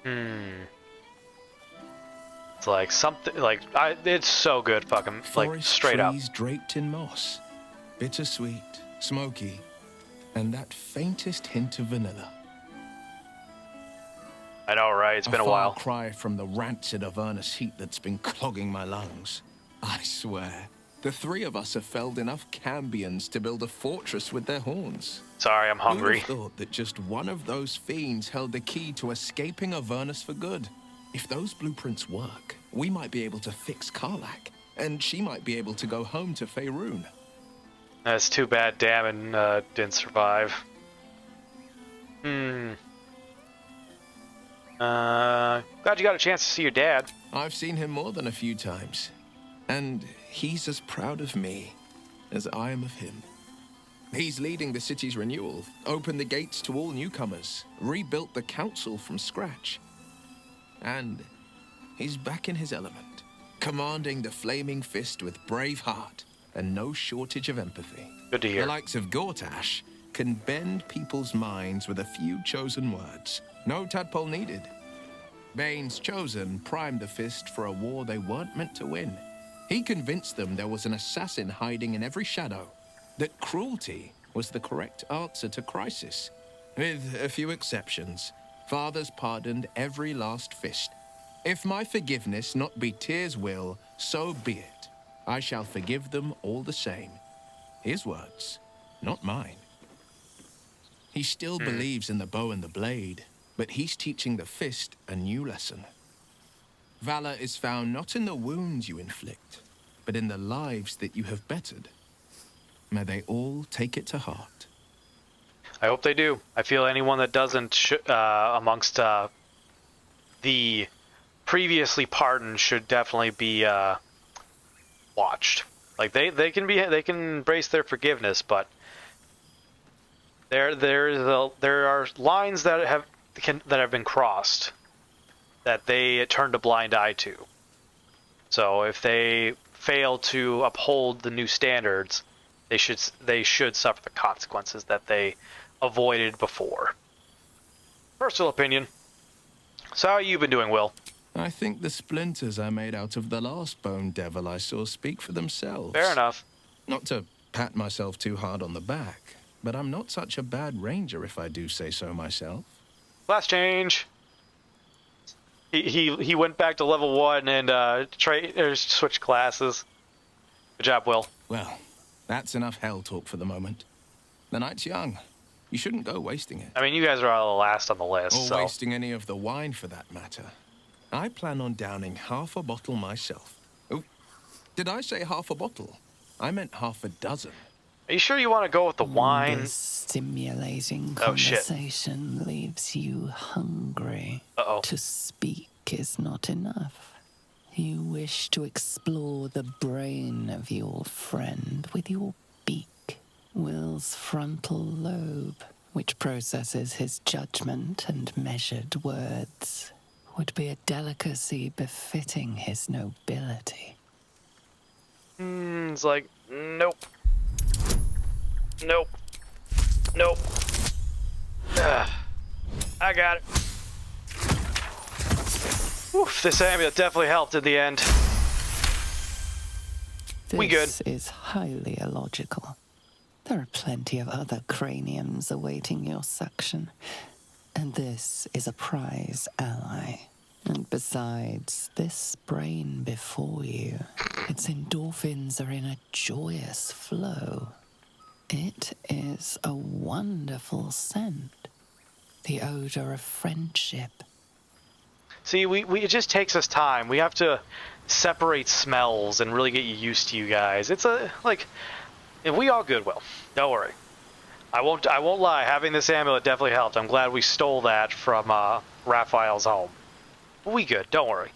It's like something, like, it's so good, fucking, like, Forest straight up. trees draped in moss. Bittersweet, smoky, and that faintest hint of vanilla. I know, right? It's been a while. Far cry from the rancid Avernus heat that's been clogging my lungs. I swear, the three of us have felled enough Cambions to build a fortress with their horns. Sorry, I'm hungry. Who would have thought that just one of those fiends held the key to escaping Avernus for good? If those blueprints work, we might be able to fix Karlach, and she might be able to go home to Faerun. That's too bad Damon didn't survive. Glad you got a chance to see your dad. I've seen him more than a few times, and he's as proud of me as I am of him. He's leading the city's renewal, opened the gates to all newcomers, rebuilt the council from scratch. And he's back in his element, commanding the Flaming Fist with brave heart and no shortage of empathy. Good to hear. The likes of Gortash can bend people's minds with a few chosen words. No tadpole needed. Bane's Chosen primed the Fist for a war they weren't meant to win. He convinced them there was an assassin hiding in every shadow, that cruelty was the correct answer to crisis. With a few exceptions, fathers pardoned every last fist. If my forgiveness not be Tyr's will, so be it. I shall forgive them all the same. His words, not mine. He still believes in the bow and the blade, but he's teaching the fist a new lesson. Valor is found not in the wounds you inflict, but in the lives that you have bettered. May they all take it to heart. I hope they do. I feel anyone that doesn't amongst the previously pardoned should definitely be watched. Like they can embrace their forgiveness, but there are lines that have been crossed that they turned a blind eye to. So if they fail to uphold the new standards, they should suffer the consequences that they avoided before. Personal opinion. So how you been doing, Will? I think the splinters I made out of the last bone devil I saw speak for themselves. Fair enough. Not to pat myself too hard on the back, but I'm not such a bad ranger if I do say so myself. Class change. He went back to level 1 and switched classes. Good job, Will. Well, that's enough hell talk for the moment. The night's young. You shouldn't go wasting it. I mean, you guys are all the last on the list, Or so... wasting any of the wine, for that matter. I plan on downing half a bottle myself. Oh, did I say half a bottle? I meant half a dozen. Are you sure you want to go with the wine? This stimulating shit. conversation leaves you hungry. Uh-oh. To speak is not enough. You wish to explore the brain of your friend with your beak. Will's frontal lobe, which processes his judgment and measured words, would be a delicacy befitting his nobility. It's like, nope. Nope. Nope. I got it. Oof, this amulet definitely helped in the end. We good. This is highly illogical. There are plenty of other craniums awaiting your suction, and this is a prize ally. And besides, this brain before you, its endorphins are in a joyous flow. It is a wonderful scent, the odor of friendship. See, it just takes us time. We have to separate smells and really get you used to you guys. It's and we all good, Will. Don't worry. I won't lie. Having this amulet definitely helped. I'm glad we stole that from Raphael's home. We good. Don't worry.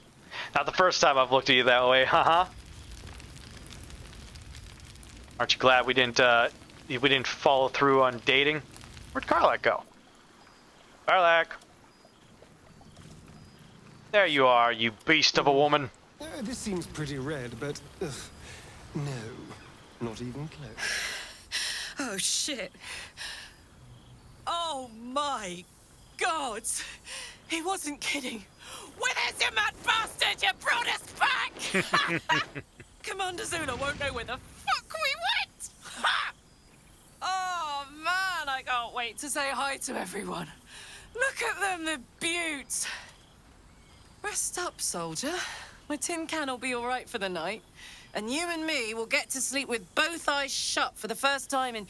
Not the first time I've looked at you that way, haha. Aren't you glad we didn't follow through on dating? Where'd Karlach go? Karlach. There you are, you beast of a woman. This seems pretty red, but no, not even close. Oh, shit. Oh, my God. He wasn't kidding. Where's your mad bastard? You brought us back! Commander Zula won't know where the fuck we went! Ha! Oh, man, I can't wait to say hi to everyone. Look at them, the beauts. Rest up, soldier. My tin can will be all right for the night. And you and me will get to sleep with both eyes shut for the first time in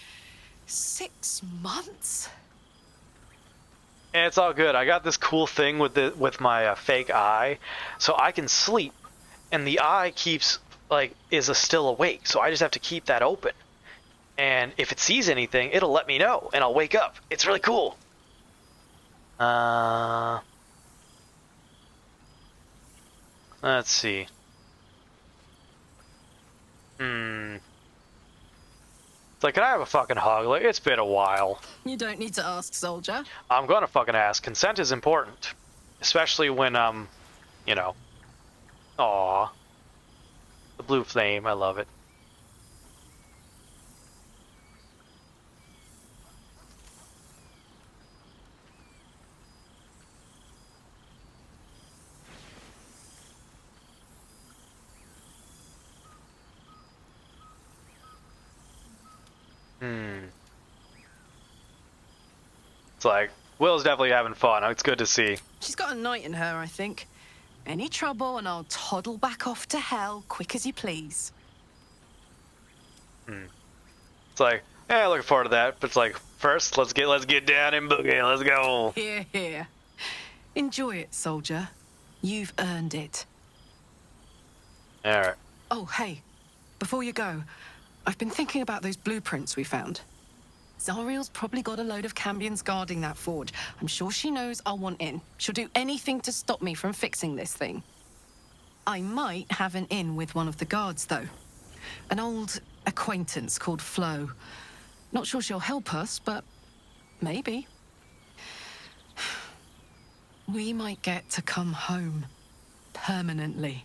6 months? And it's all good. I got this cool thing with my fake eye, so I can sleep, and the eye keeps still awake. So I just have to keep that open, and if it sees anything, it'll let me know, and I'll wake up. It's really cool. Let's see. It's like, can I have a fucking hug? Like, it's been a while. You don't need to ask, soldier. I'm gonna fucking ask. Consent is important. Especially when, you know. Aw. The blue flame, I love it. It's like, Will's definitely having fun. It's good to see. She's got a knight in her, I think. Any trouble and I'll toddle back off to hell quick as you please. It's like, yeah, looking forward to that. But it's like, first, let's get down and boogie. Let's go. Here, here. Enjoy it, soldier. You've earned it. All right. Oh, hey. Before you go, I've been thinking about those blueprints we found. Zariel's probably got a load of Cambions guarding that forge. I'm sure she knows I'll want in. She'll do anything to stop me from fixing this thing. I might have an in with one of the guards, though. An old acquaintance called Flo. Not sure she'll help us, but maybe. We might get to come home. Permanently.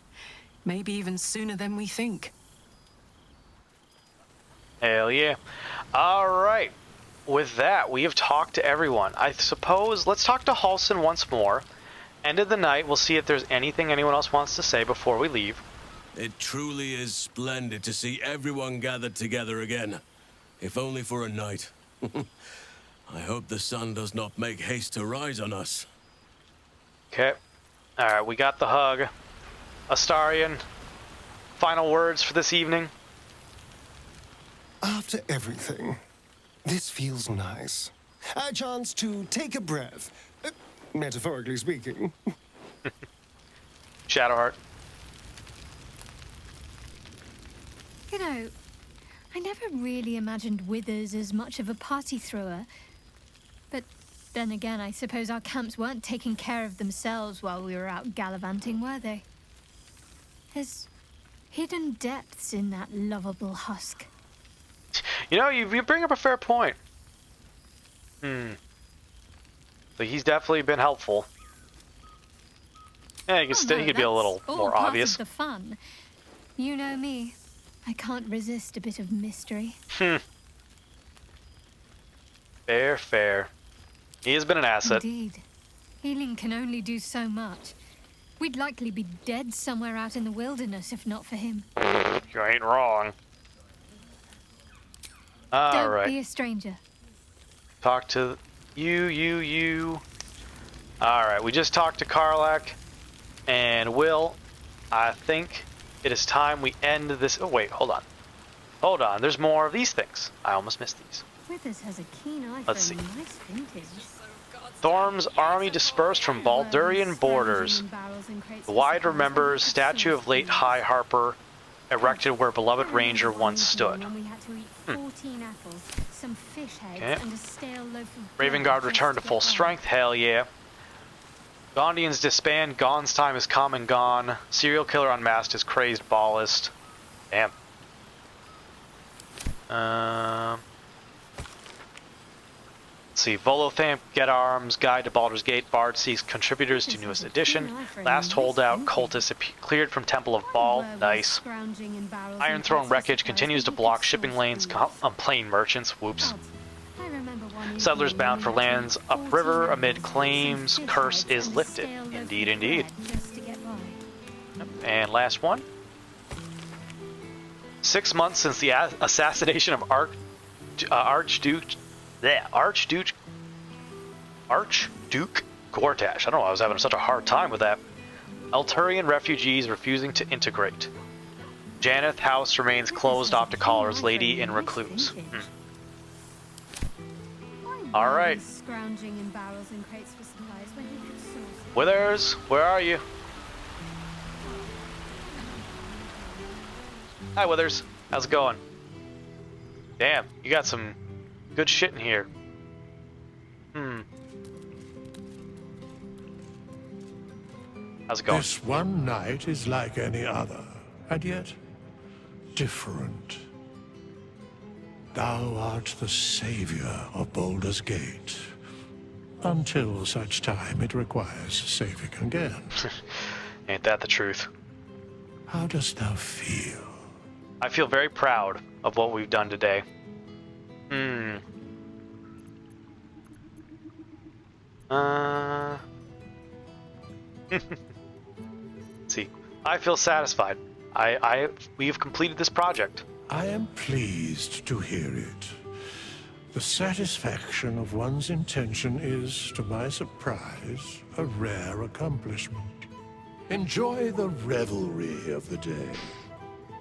Maybe even sooner than we think. Hell yeah. All right. With that, we have talked to everyone. I suppose let's talk to Halsin once more. End of the night, we'll see if there's anything anyone else wants to say before we leave. It truly is splendid to see everyone gathered together again. If only for a night. I hope the sun does not make haste to rise on us. Okay. All right, we got the hug. Astarion, final words for this evening? After everything, this feels nice. A chance to take a breath, metaphorically speaking. Shadowheart. You know, I never really imagined Withers as much of a party thrower. But then again, I suppose our camps weren't taking care of themselves while we were out gallivanting, were they? There's hidden depths in that lovable husk. You know, you bring up a fair point. So he's definitely been helpful. Yeah, he could be a little more obvious. Of the fun. You know me. I can't resist a bit of mystery. Fair, fair. He has been an asset. Indeed. Healing can only do so much. We'd likely be dead somewhere out in the wilderness if not for him. You ain't wrong. Don't be a stranger. Talk to you. Alright, we just talked to Karlach and Will. I think it is time we end this. Oh, wait, hold on. Hold on, there's more of these things. I almost missed these. Withers has a keen eye Let's for see. a nice vintage. Thorm's army dispersed from Baldurian borders. The wide remembers statue of late High Harper erected where beloved Ranger once stood. Okay. Raven Guard returned to full strength. Hell yeah. Gondians disband. Gon's time has come and gone. Serial killer unmasked his crazed ballist. Damn. Let's see. Volothamp, Get Arms, Guide to Baldur's Gate, Bard seeks contributors to newest edition. Last holdout, cultist cleared from Temple of Baal. Nice. Iron Throne wreckage continues to block shipping lanes on plain merchants. Whoops. Settlers bound for lands upriver amid claims. Curse is lifted. Indeed, indeed. And last one. 6 months since the assassination of Archduke Gortash. I don't know why I was having such a hard time with that. Elturian refugees refusing to integrate. Janeth house remains closed off to callers, lady and recluse. All right. Scrounging in barrels and crates for supplies when he could source. Withers, where are you? Hi, Withers. How's it going? Damn, you got some good shit in here. How's it going? This one night is like any other, and yet different. Thou art the savior of Baldur's Gate, until such time it requires saving again. Ain't that the truth? How dost thou feel? I feel very proud of what we've done today. See, I feel satisfied. We've completed this project. I am pleased to hear it. The satisfaction of one's intention is, to my surprise, a rare accomplishment. Enjoy the revelry of the day.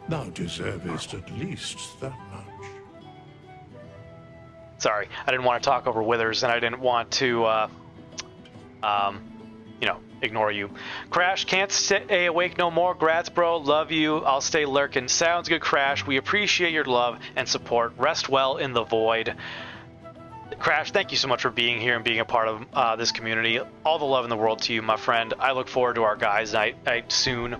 Thou deservest at least that much. Sorry, I didn't want to talk over Withers, and I didn't want to, you know, ignore you. Crash, can't stay awake no more. Grats, bro. Love you. I'll stay lurking. Sounds good, Crash. We appreciate your love and support. Rest well in the void. Crash, thank you so much for being here and being a part of this community. All the love in the world to you, my friend. I look forward to our guys' night soon.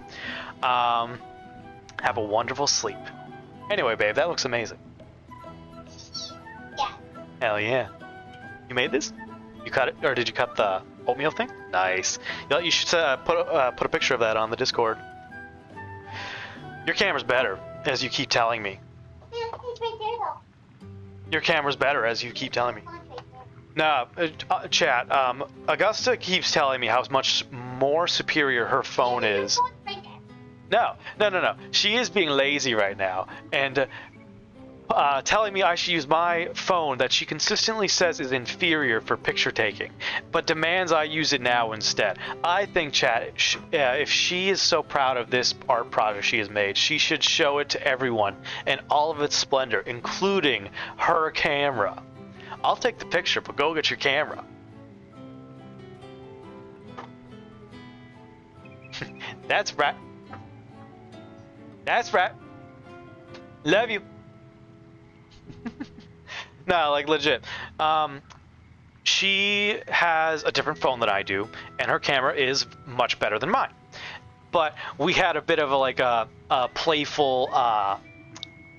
Have a wonderful sleep. Anyway, babe, that looks amazing. Yeah. Hell yeah. You made this? You cut it, or did you cut the oatmeal thing? Nice. You should put a picture of that on the Discord. Your camera's better, as you keep telling me. It's right there, though. Your camera's better, as you keep telling me. No, chat. Augusta keeps telling me how much more superior her phone is. No. She is being lazy right now, and telling me I should use my phone that she consistently says is inferior for picture taking, but demands I use it now instead. I think, chat, if she is so proud of this art project she has made, she should show it to everyone in all of its splendor, including her camera. I'll take the picture, but go get your camera. That's right. That's right. Love you. No, like legit. She has a different phone than I do, and her camera is much better than mine. But we had a bit of a playful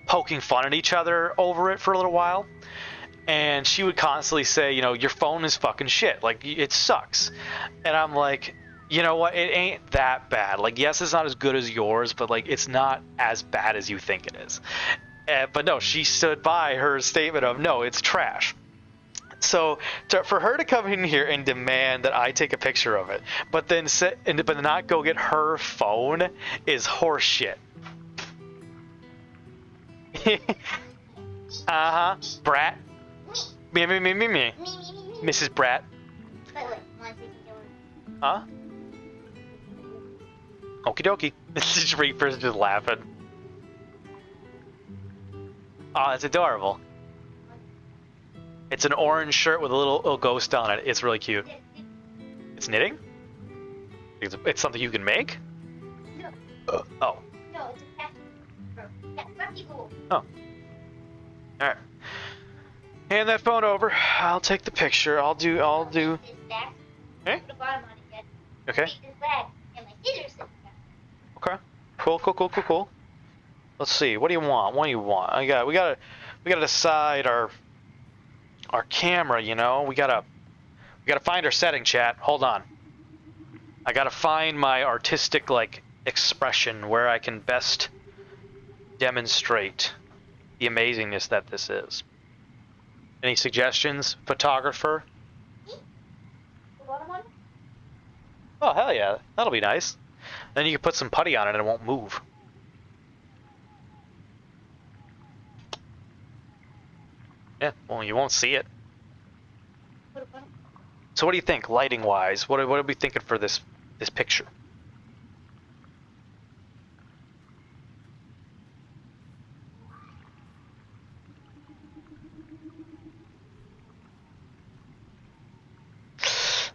poking fun at each other over it for a little while. And she would constantly say, you know, your phone is fucking shit. Like, it sucks. And I'm like, you know what? It ain't that bad. Like, yes, it's not as good as yours, but, like, it's not as bad as you think it is. But no, she stood by her statement of, no, it's trash. So for her to come in here and demand that I take a picture of it, but then but not go get her phone is horseshit. Uh-huh. Brat. Me. Mrs. Brat. Huh? Okie dokie. This is Reaper's just laughing. Oh, it's adorable. It's an orange shirt with a little ghost on it. It's really cute. It's knitting? It's something you can make? No. Oh. No, it's a cat. That's pretty cool. Oh. Alright. Hand that phone over. I'll take the picture. I'll do. Eh? Okay. Okay. Cool. Let's see. What do you want? We gotta decide our camera. You know, we gotta find our setting. Chat. Hold on. I gotta find my artistic expression where I can best demonstrate the amazingness that this is. Any suggestions, photographer? Oh, hell yeah. That'll be nice. Then you can put some putty on it and it won't move. Yeah, well, you won't see it. So what do you think, lighting-wise? What are we thinking for this picture?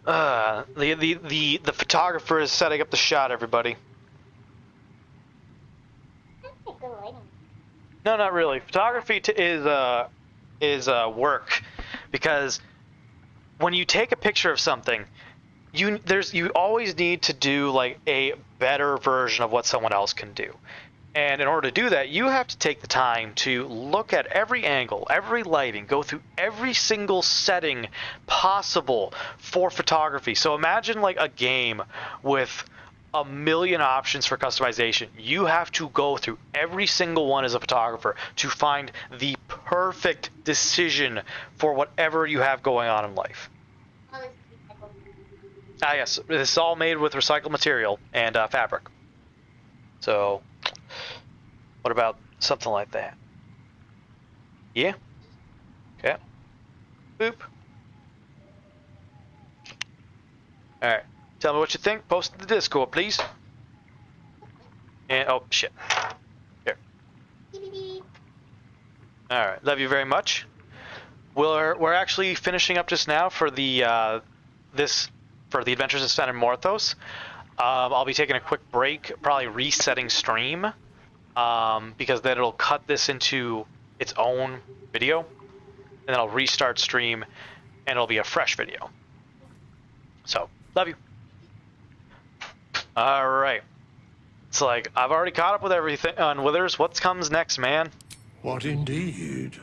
The photographer is setting up the shot, everybody. No, not really. Photography is work, because when you take a picture of something, you always need to do like a better version of what someone else can do. And in order to do that, you have to take the time to look at every angle, every lighting, go through every single setting possible for photography. So imagine like a game with a million options for customization. You have to go through every single one as a photographer to find the perfect decision for whatever you have going on in life. Ah, yes, this is all made with recycled material and fabric. So, what about something like that? Yeah? Okay. Boop. Alright. Tell me what you think. Post in the Discord, please. And, oh, shit. Here. Alright. Love you very much. We're actually finishing up just now for the, for the Adventures of Sven and Morthos. I'll be taking a quick break, probably resetting stream, because then it'll cut this into its own video, and then I'll restart stream, and it'll be a fresh video. So, love you. Alright. It's like, I've already caught up with everything on Withers. What comes next, man? What indeed?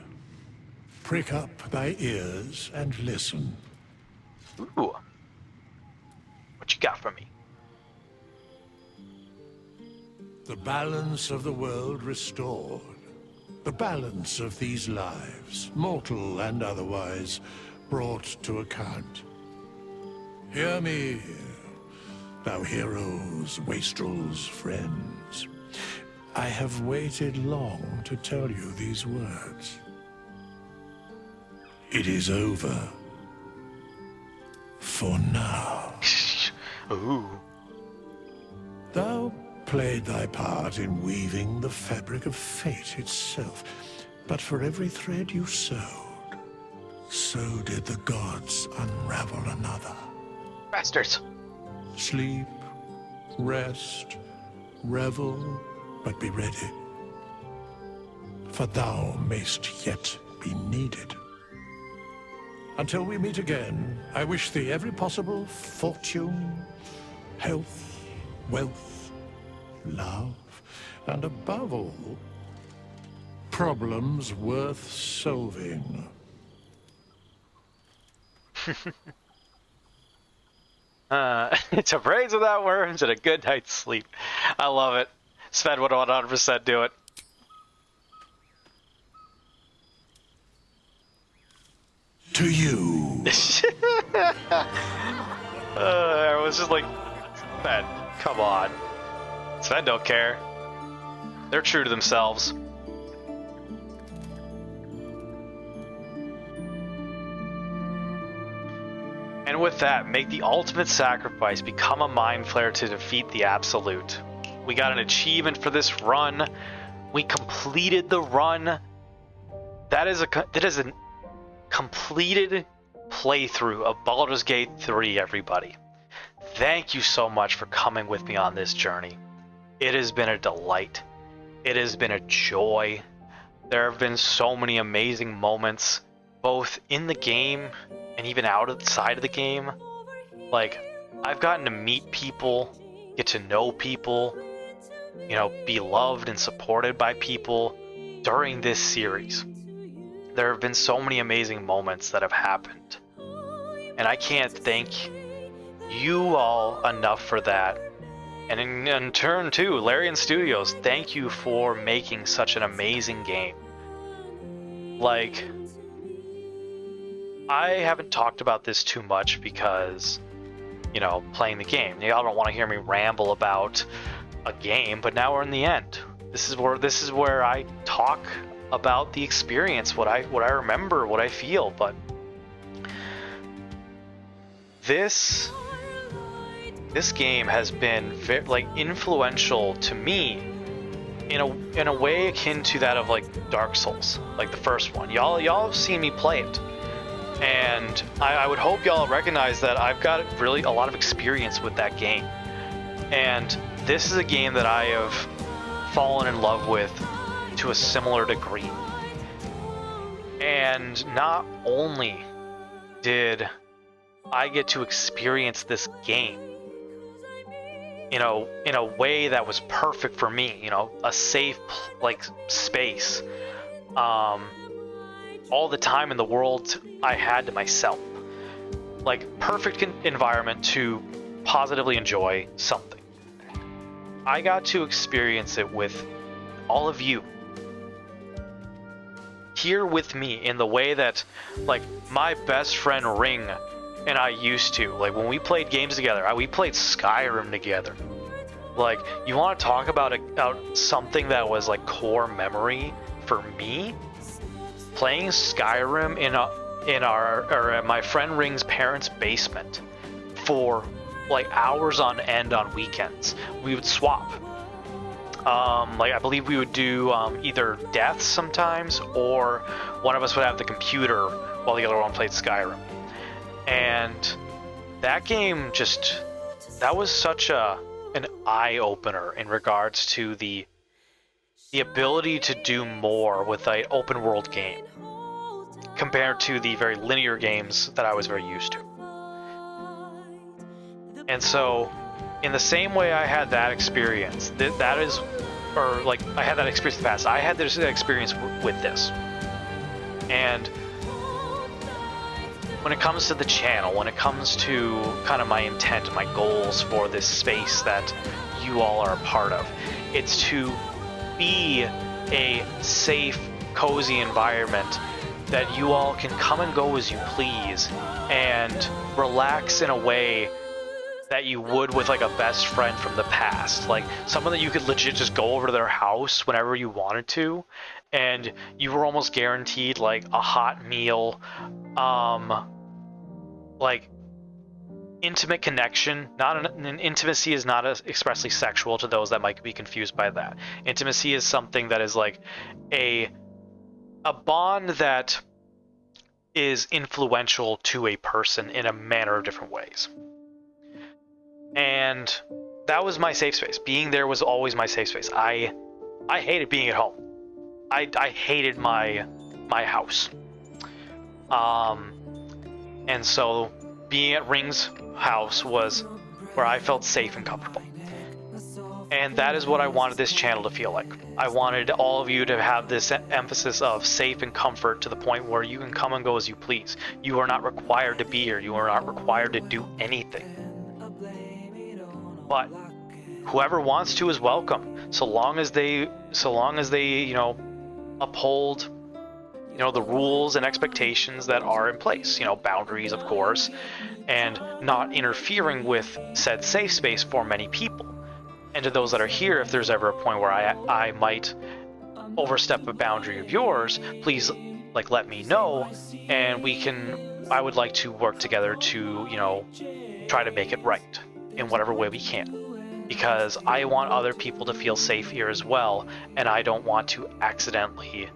Prick up thy ears and listen. Ooh. What you got for me? The balance of the world restored. The balance of these lives, mortal and otherwise, brought to account. Hear me, thou heroes, wastrels, friends. I have waited long to tell you these words. It is over. For now. Ooh. Thou played thy part in weaving the fabric of fate itself, but for every thread you sewed, so did the gods unravel another. Bastards. Sleep, rest, revel, but be ready. For thou mayst yet be needed. Until we meet again, I wish thee every possible fortune, health, wealth, love, and above all, problems worth solving. It's a praise without words and a good night's sleep. I love it. Sven would 100% do it. To you. I was just like, Sven, come on. Sven don't care. They're true to themselves. And with that, make the ultimate sacrifice, become a mind flayer to defeat the absolute. We got an achievement for this run. We completed the run. That is a completed playthrough of Baldur's Gate 3, everybody. Thank you so much for coming with me on this journey. It has been a delight. It has been a joy. There have been so many amazing moments, both in the game and even outside of the game. Like, I've gotten to meet people, get to know people, you know, be loved and supported by people during this series. There have been so many amazing moments that have happened. And I can't thank you all enough for that. And in turn too, Larian Studios, thank you for making such an amazing game. Like, I haven't talked about this too much because, you know, playing the game. Y'all don't want to hear me ramble about a game, but now we're in the end. This is where I talk about the experience, what I remember, what I feel. But this game has been like influential to me in a way akin to that of like Dark Souls, like the first one. Y'all have seen me play it. And I would hope y'all recognize that I've got really a lot of experience with that game. And this is a game that I have fallen in love with to a similar degree. And not only did I get to experience this game, you know, in a way that was perfect for me, you know, a safe, like, space, all the time in the world I had to myself, like, perfect environment to positively enjoy something. I got to experience it with all of you here with me in the way that, like, my best friend Ring and I used to. Like, when we played games together, we played Skyrim together. Like, you want to talk about something that was like core memory for me? Playing Skyrim in my friend Ring's parents' basement for like hours on end on weekends. We would swap. Like, I believe we would do either deaths sometimes, or one of us would have the computer while the other one played Skyrim. And that game just, that was such an eye-opener in regards to the ability to do more with an open world game compared to the very linear games that I was very used to. And so, in the same way I had that experience, that is, or like I had that experience in the past, I had this experience with this. And when it comes to the channel, when it comes to kind of my intent, my goals for this space that you all are a part of, it's to be a safe, cozy environment that you all can come and go as you please and relax in a way that you would with like a best friend from the past, like someone that you could legit just go over to their house whenever you wanted to, and you were almost guaranteed like a hot meal, like intimate connection. An intimacy is not expressly sexual to those that might be confused by that. Intimacy is something that is like a bond that is influential to a person in a manner of different ways. And that was my safe space. Being there was always my safe space. I hated being at home. I hated my house. And so being at Ring's house was where I felt safe and comfortable. And that is what I wanted this channel to feel like. I wanted all of you to have this emphasis of safe and comfort to the point where you can come and go as you please. You are not required to be here. You are not required to do anything. But whoever wants to is welcome, so long as they, you know, uphold, you know, the rules and expectations that are in place, you know, boundaries, of course, and not interfering with said safe space for many people. And to those that are here, if there's ever a point where I might overstep a boundary of yours, please, like, let me know, and I would like to work together to, you know, try to make it right in whatever way we can, because I want other people to feel safe here as well, and I don't want to accidentally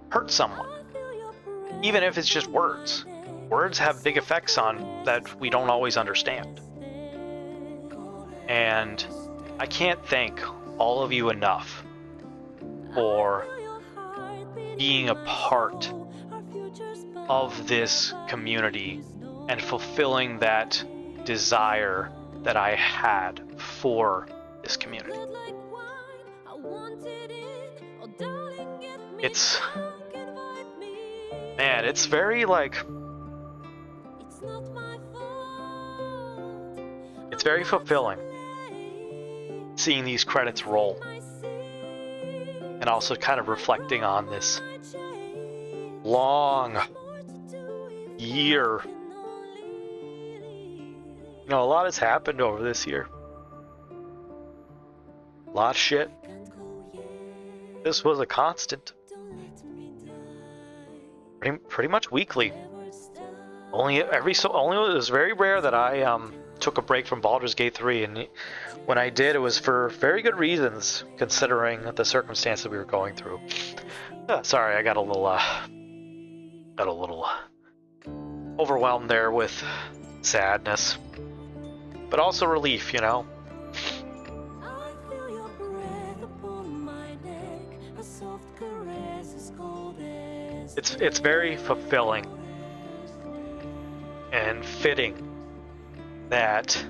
hurt someone, even if it's just words. Words have big effects on that we don't always understand. And I can't thank all of you enough for being a part of this community and fulfilling that desire that I had for this community. It's, man, it's very like, it's very fulfilling seeing these credits roll, and also kind of reflecting on this long year. You know, a lot has happened over this year. A lot of shit. This was a constant. Pretty much weekly. Only it was very rare that I took a break from Baldur's Gate 3, and when I did, it was for very good reasons, considering the circumstances we were going through. Sorry, I got a little got a little overwhelmed there with sadness, but also relief, you know. It's very fulfilling and fitting that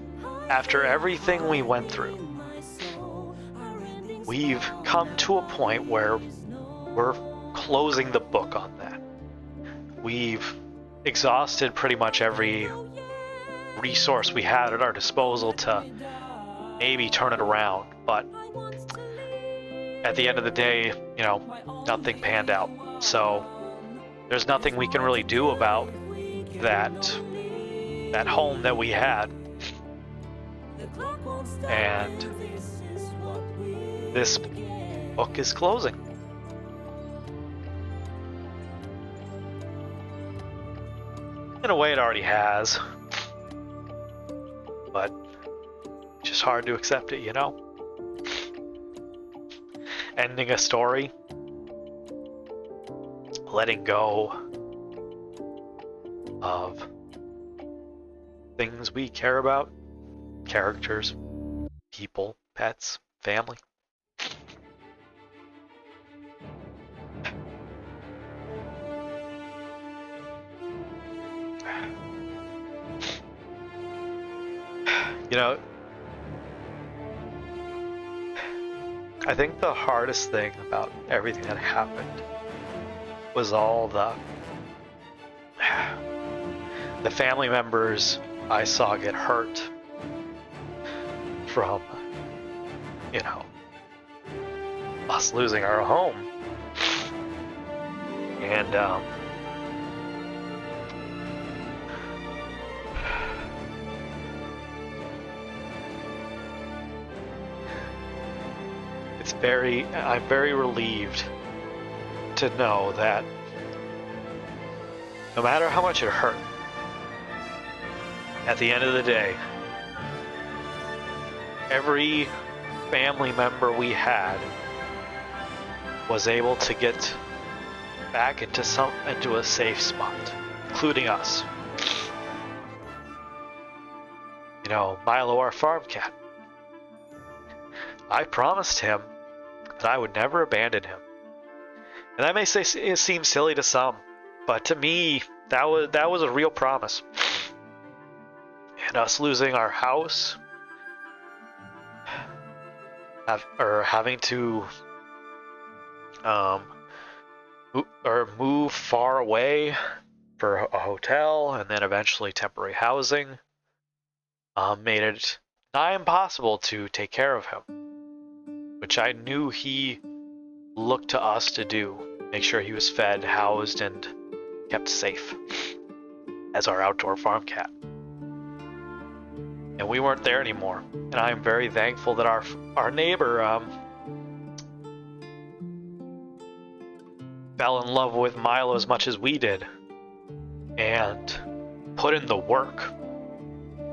after everything we went through, we've come to a point where we're closing the book on that. We've exhausted pretty much every resource we had at our disposal to maybe turn it around, but at the end of the day, you know, nothing panned out. So there's nothing we can really do about that home that we had. And this book is closing. In a way it already has, but it's just hard to accept it, you know? Ending a story, letting go of things we care about, characters, people, pets, family. You know, I think the hardest thing about everything that happened was all the family members I saw get hurt from, you know, us losing our home. And I'm very relieved to know that no matter how much it hurt, at the end of the day, every family member we had was able to get back into a safe spot, including us. You know, Milo, our farm cat. I promised him that I would never abandon him. And that may seem silly to some, but to me, that was a real promise. And us losing our house, having to move far away for a hotel and then eventually temporary housing, made it nigh impossible to take care of him, which I knew he looked to us to do, make sure he was fed, housed, and kept safe as our outdoor farm cat. And we weren't there anymore, and I am very thankful that our neighbor fell in love with Milo as much as we did and put in the work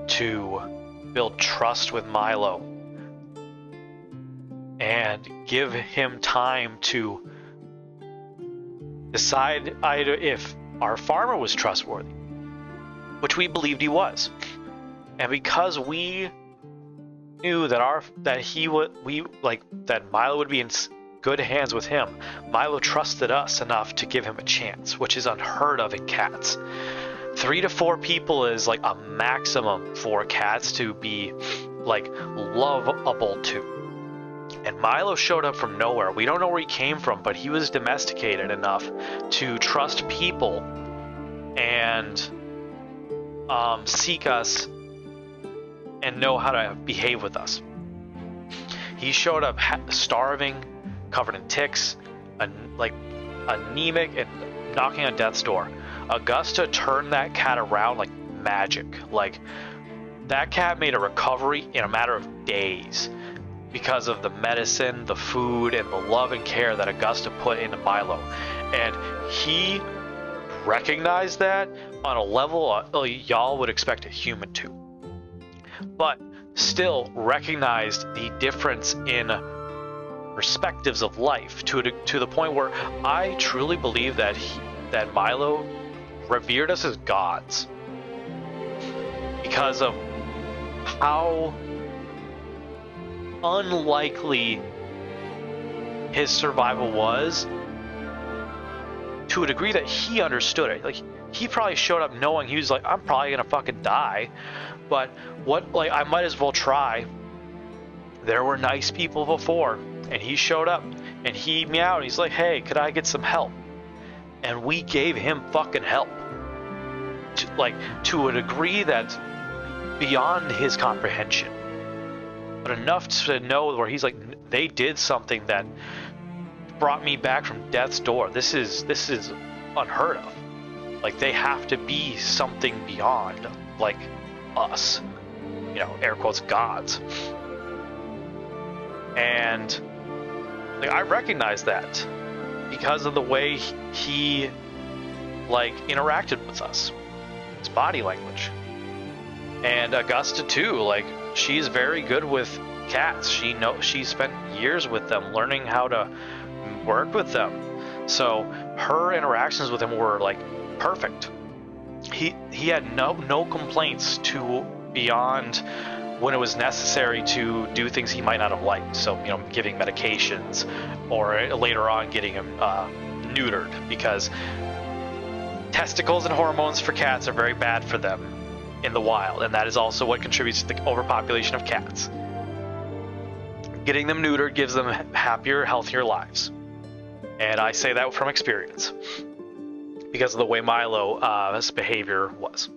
to build trust with Milo and give him time to decide if our farmer was trustworthy, which we believed he was. And because we knew that that Milo would be in good hands with him, Milo trusted us enough to give him a chance, which is unheard of in cats. 3 to 4 people is like a maximum for cats to be like lovable to. And Milo showed up from nowhere. We don't know where he came from, but he was domesticated enough to trust people and seek us and know how to behave with us. He showed up starving, covered in ticks, anemic, and knocking on death's door. Augusta turned that cat around like magic. Like, that cat made a recovery in a matter of days because of the medicine, the food, and the love and care that Augusta put into Milo. And he recognized that on a level y'all would expect a human to. But still recognized the difference in perspectives of life to the point where I truly believe that that Milo revered us as gods because of how unlikely his survival was, to a degree that he understood it. Like, he probably showed up knowing he was like, I'm probably gonna fucking die, but I might as well try. There were nice people before, and he showed up and he meowed and he's like, hey, could I get some help? And we gave him fucking help to a degree that's beyond his comprehension, but enough to know where he's like, they did something that brought me back from death's door. This is unheard of. Like, they have to be something beyond, like, us, you know, air quotes, gods. And like, I recognize that because of the way he like interacted with us, his body language. And Augusta too, like, she's very good with cats. She spent years with them, learning how to work with them. So her interactions with him were like perfect. He had no complaints to beyond when it was necessary to do things he might not have liked. So, you know, giving medications, or later on getting him neutered, because testicles and hormones for cats are very bad for them in the wild, and that is also what contributes to the overpopulation of cats. Getting them neutered gives them happier, healthier lives. And I say that from experience, because of the way Milo's behavior was.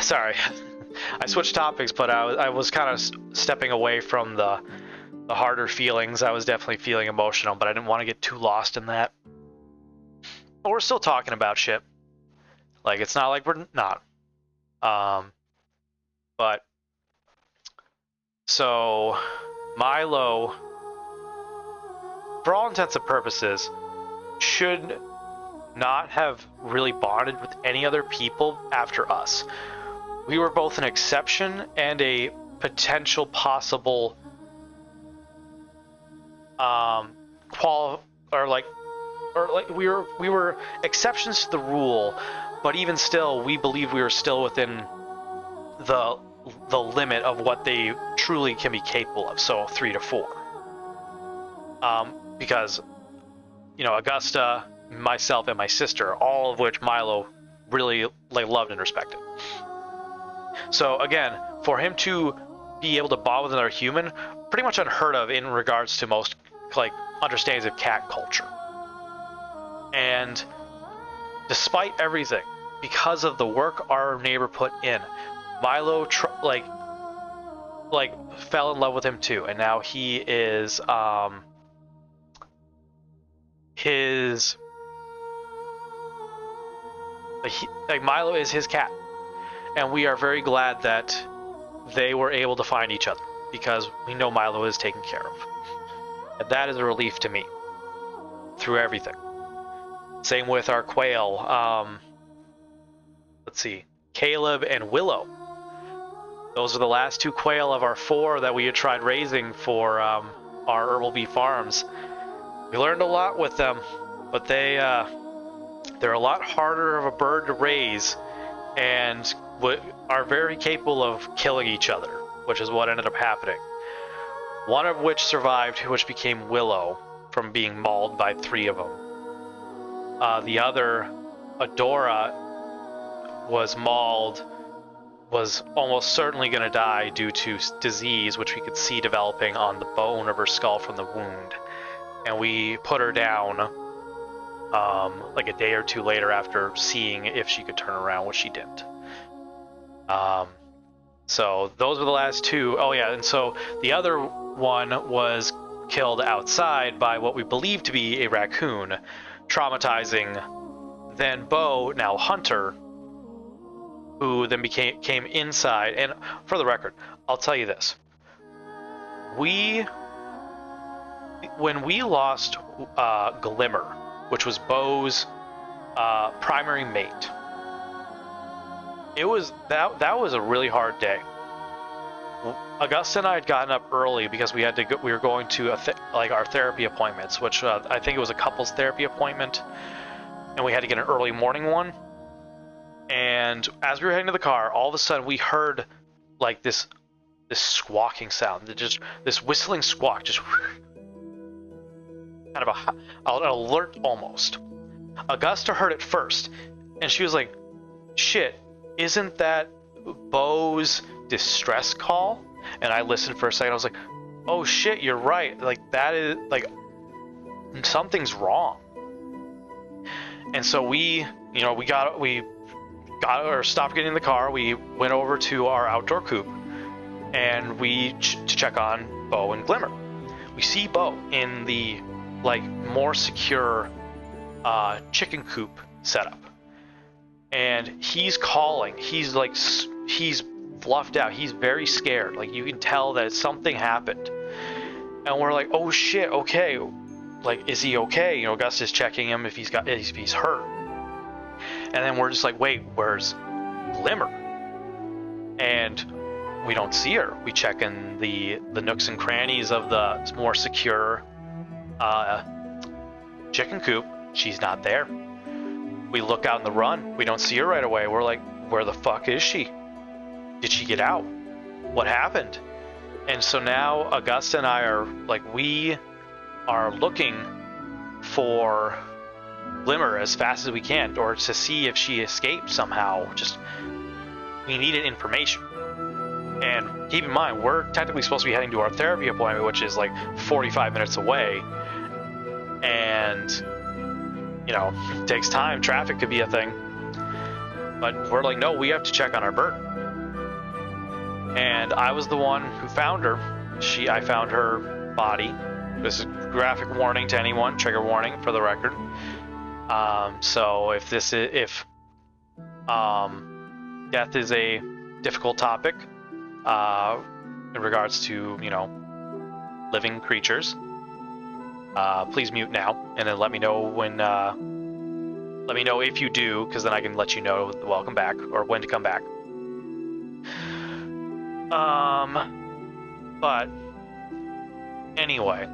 Sorry, I switched topics, but I was kind of stepping away from the harder feelings. I was definitely feeling emotional, but I didn't want to get too lost in that. But we're still talking about shit. Like, it's not like we're not. But so Milo, for all intents and purposes, should not have really bonded with any other people after us. We were both an exception and a potential possible we were exceptions to the rule, but even still, we believe we were still within the limit of what they truly can be capable of. So 3 to 4, because, you know, Augusta, myself, and my sister, all of which Milo really loved and respected. So again, for him to be able to bond with another human, pretty much unheard of in regards to most understandings of cat culture. And despite everything, because of the work our neighbor put in, Milo fell in love with him too, and now he is Milo is his cat. And we are very glad that they were able to find each other, because we know Milo is taken care of. And that is a relief to me through everything. Same with our quail. Let's see, Caleb and Willow. Those are the last 2 quail of our 4 that we had tried raising for our herbal bee farms. We learned a lot with them, but they're a lot harder of a bird to raise, and are very capable of killing each other, which is what ended up happening. One of which survived, which became Willow, from being mauled by 3 of them. The other, Adora, was mauled, was almost certainly going to die due to disease, which we could see developing on the bone of her skull from the wound. And we put her down a day or 2 later after seeing if she could turn around, which she didn't. So those were the last 2. Oh yeah, and so the other one was killed outside by what we believe to be a raccoon, traumatizing then Bo, now Hunter, who then came inside. And for the record, I'll tell you this. When we lost Glimmer, which was Bo's primary mate, it was that was a really hard day. Augusta and I had gotten up early because we were going to our therapy appointments, which I think it was a couples therapy appointment. and we had to get an early morning one. And as we were heading to the car, all of a sudden we heard like this squawking sound, just this whistling squawk, just kind of an alert almost. Augusta heard it first, and she was like, "Shit, isn't that Beau's distress call?" And I listened for a second. I was like, "Oh shit, you're right. Like that is like something's wrong." And so we stopped getting in the car. We went over to our outdoor coop, and we to check on Beau and Glimmer. We see Beau in the like more secure chicken coop setup, and he's calling. He's like he's fluffed out. He's very scared. Like you can tell that something happened, and we're like, "Oh shit, okay." Like, is he okay? You know, Augusta's checking him if he's hurt. And then we're just like, wait, where's Glimmer? And we don't see her. We check in the nooks and crannies of the more secure chicken coop. She's not there. We look out in the run. We don't see her right away. We're like, where the fuck is she? Did she get out? What happened? And so now Augusta and I are like, we are looking for Glimmer as fast as we can, or to see if she escaped somehow. Just, we needed information. And keep in mind, we're technically supposed to be heading to our therapy appointment, which is like 45 minutes away. And, you know, it takes time. Traffic could be a thing. But we're like, no, we have to check on our bird. And I was the one who found her. I found her body. This is graphic warning to anyone, trigger warning for the record. So if death is a difficult topic in regards to, you know, living creatures, please mute now, and then let me know when. Let me know if you do, because then I can let you know the welcome back or when to come back. But anyway.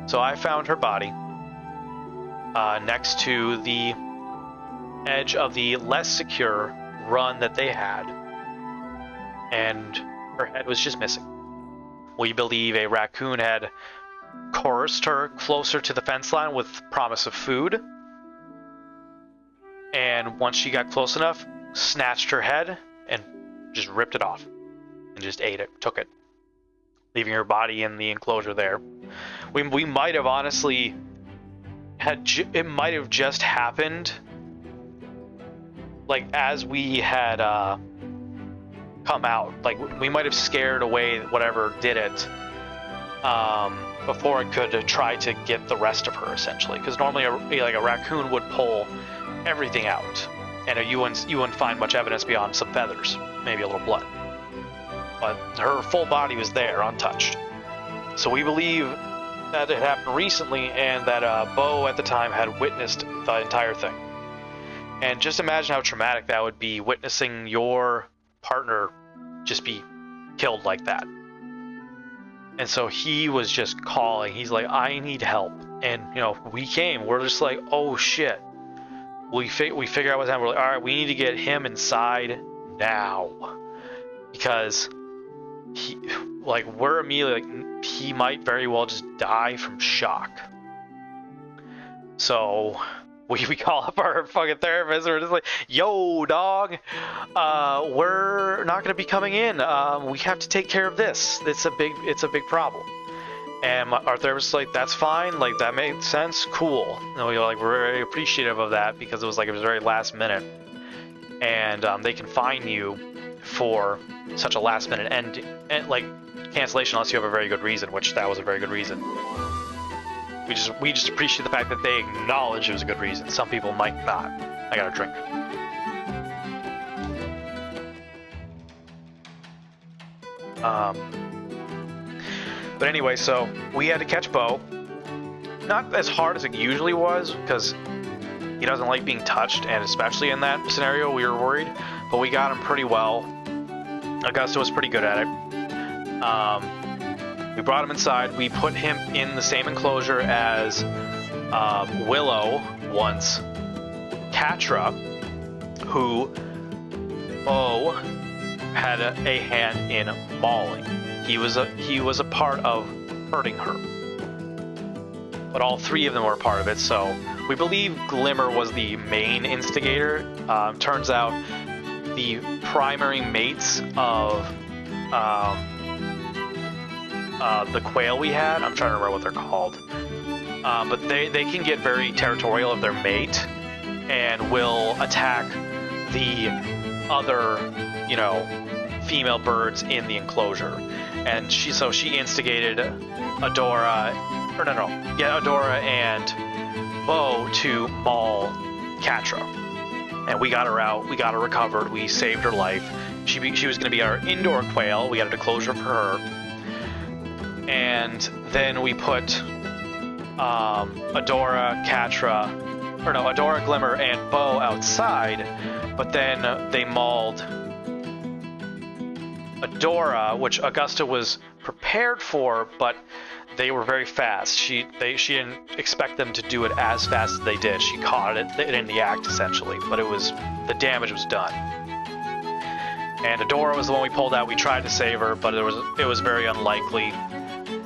So I found her body next to the edge of the less secure run that they had, and her head was just missing. We believe a raccoon had coerced her closer to the fence line with promise of food, and once she got close enough, snatched her head and just ripped it off and just ate it, took it, leaving her body in the enclosure there. We might have honestly it might have just happened like as we had come out. Like we might have scared away whatever did it before it could try to get the rest of her, essentially. Because normally a raccoon would pull everything out, and you wouldn't find much evidence beyond some feathers, maybe a little blood. But her full body was there, untouched. So we believe that it happened recently, and that Beau at the time had witnessed the entire thing. And just imagine how traumatic that would be, witnessing your partner just be killed like that. And so he was just calling. He's like, I need help. And, you know, we came. We're just like, oh shit. We figure out what's happening. We're like, all right, we need to get him inside now. Because we're immediately like, he might very well just die from shock. So we call up our fucking therapist, and we're just like, yo dog, we're not gonna be coming in. We have to take care of this. It's a big problem. And our therapist is like, that's fine, like that makes sense, cool. And we're very appreciative of that, because it was very last minute, and they can fine you for such a last minute and like cancellation unless you have a very good reason, which that was a very good reason. We just appreciate the fact that they acknowledge it was a good reason. Some people might not. I got a drink. But anyway, so we had to catch Beau. Not as hard as it usually was, because he doesn't like being touched, and especially in that scenario, we were worried. But we got him pretty well. Augusta was pretty good at it. We brought him inside. We put him in the same enclosure as Willow once Catra, who Bo had a hand in mauling. He was a part of hurting her. But all three of them were part of it, so we believe Glimmer was the main instigator. Turns out the primary mates of the quail we had, I'm trying to remember what they're called, but they can get very territorial of their mate and will attack the other, female birds in the enclosure. And she instigated Adora and Bo to maul Catra. And we got her out, we got her recovered, we saved her life. She was going to be our indoor quail, we got a declosure for her. And then we put Adora, Glimmer, and Bo outside, but then they mauled Adora, which Augusta was prepared for, but they were very fast. She didn't expect them to do it as fast as they did. She caught it in the act, essentially, but the damage was done. And Adora was the one we pulled out. We tried to save her, but it was very unlikely,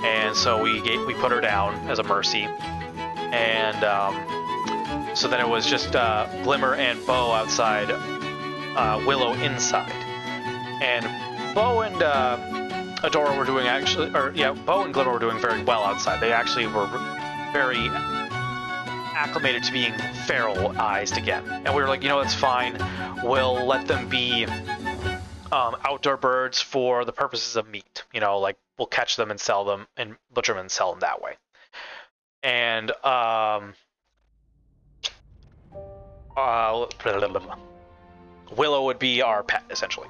and so we put her down as a mercy. And so then it was just Glimmer and Bo outside, Willow inside, and Bo and Adora were doing Bo and Glimmer were doing very well outside. They actually were very acclimated to being feral-ized again. And we were like, that's fine. We'll let them be outdoor birds for the purposes of meat. We'll catch them and sell them and butcher them and sell them that way. And Willow would be our pet, essentially.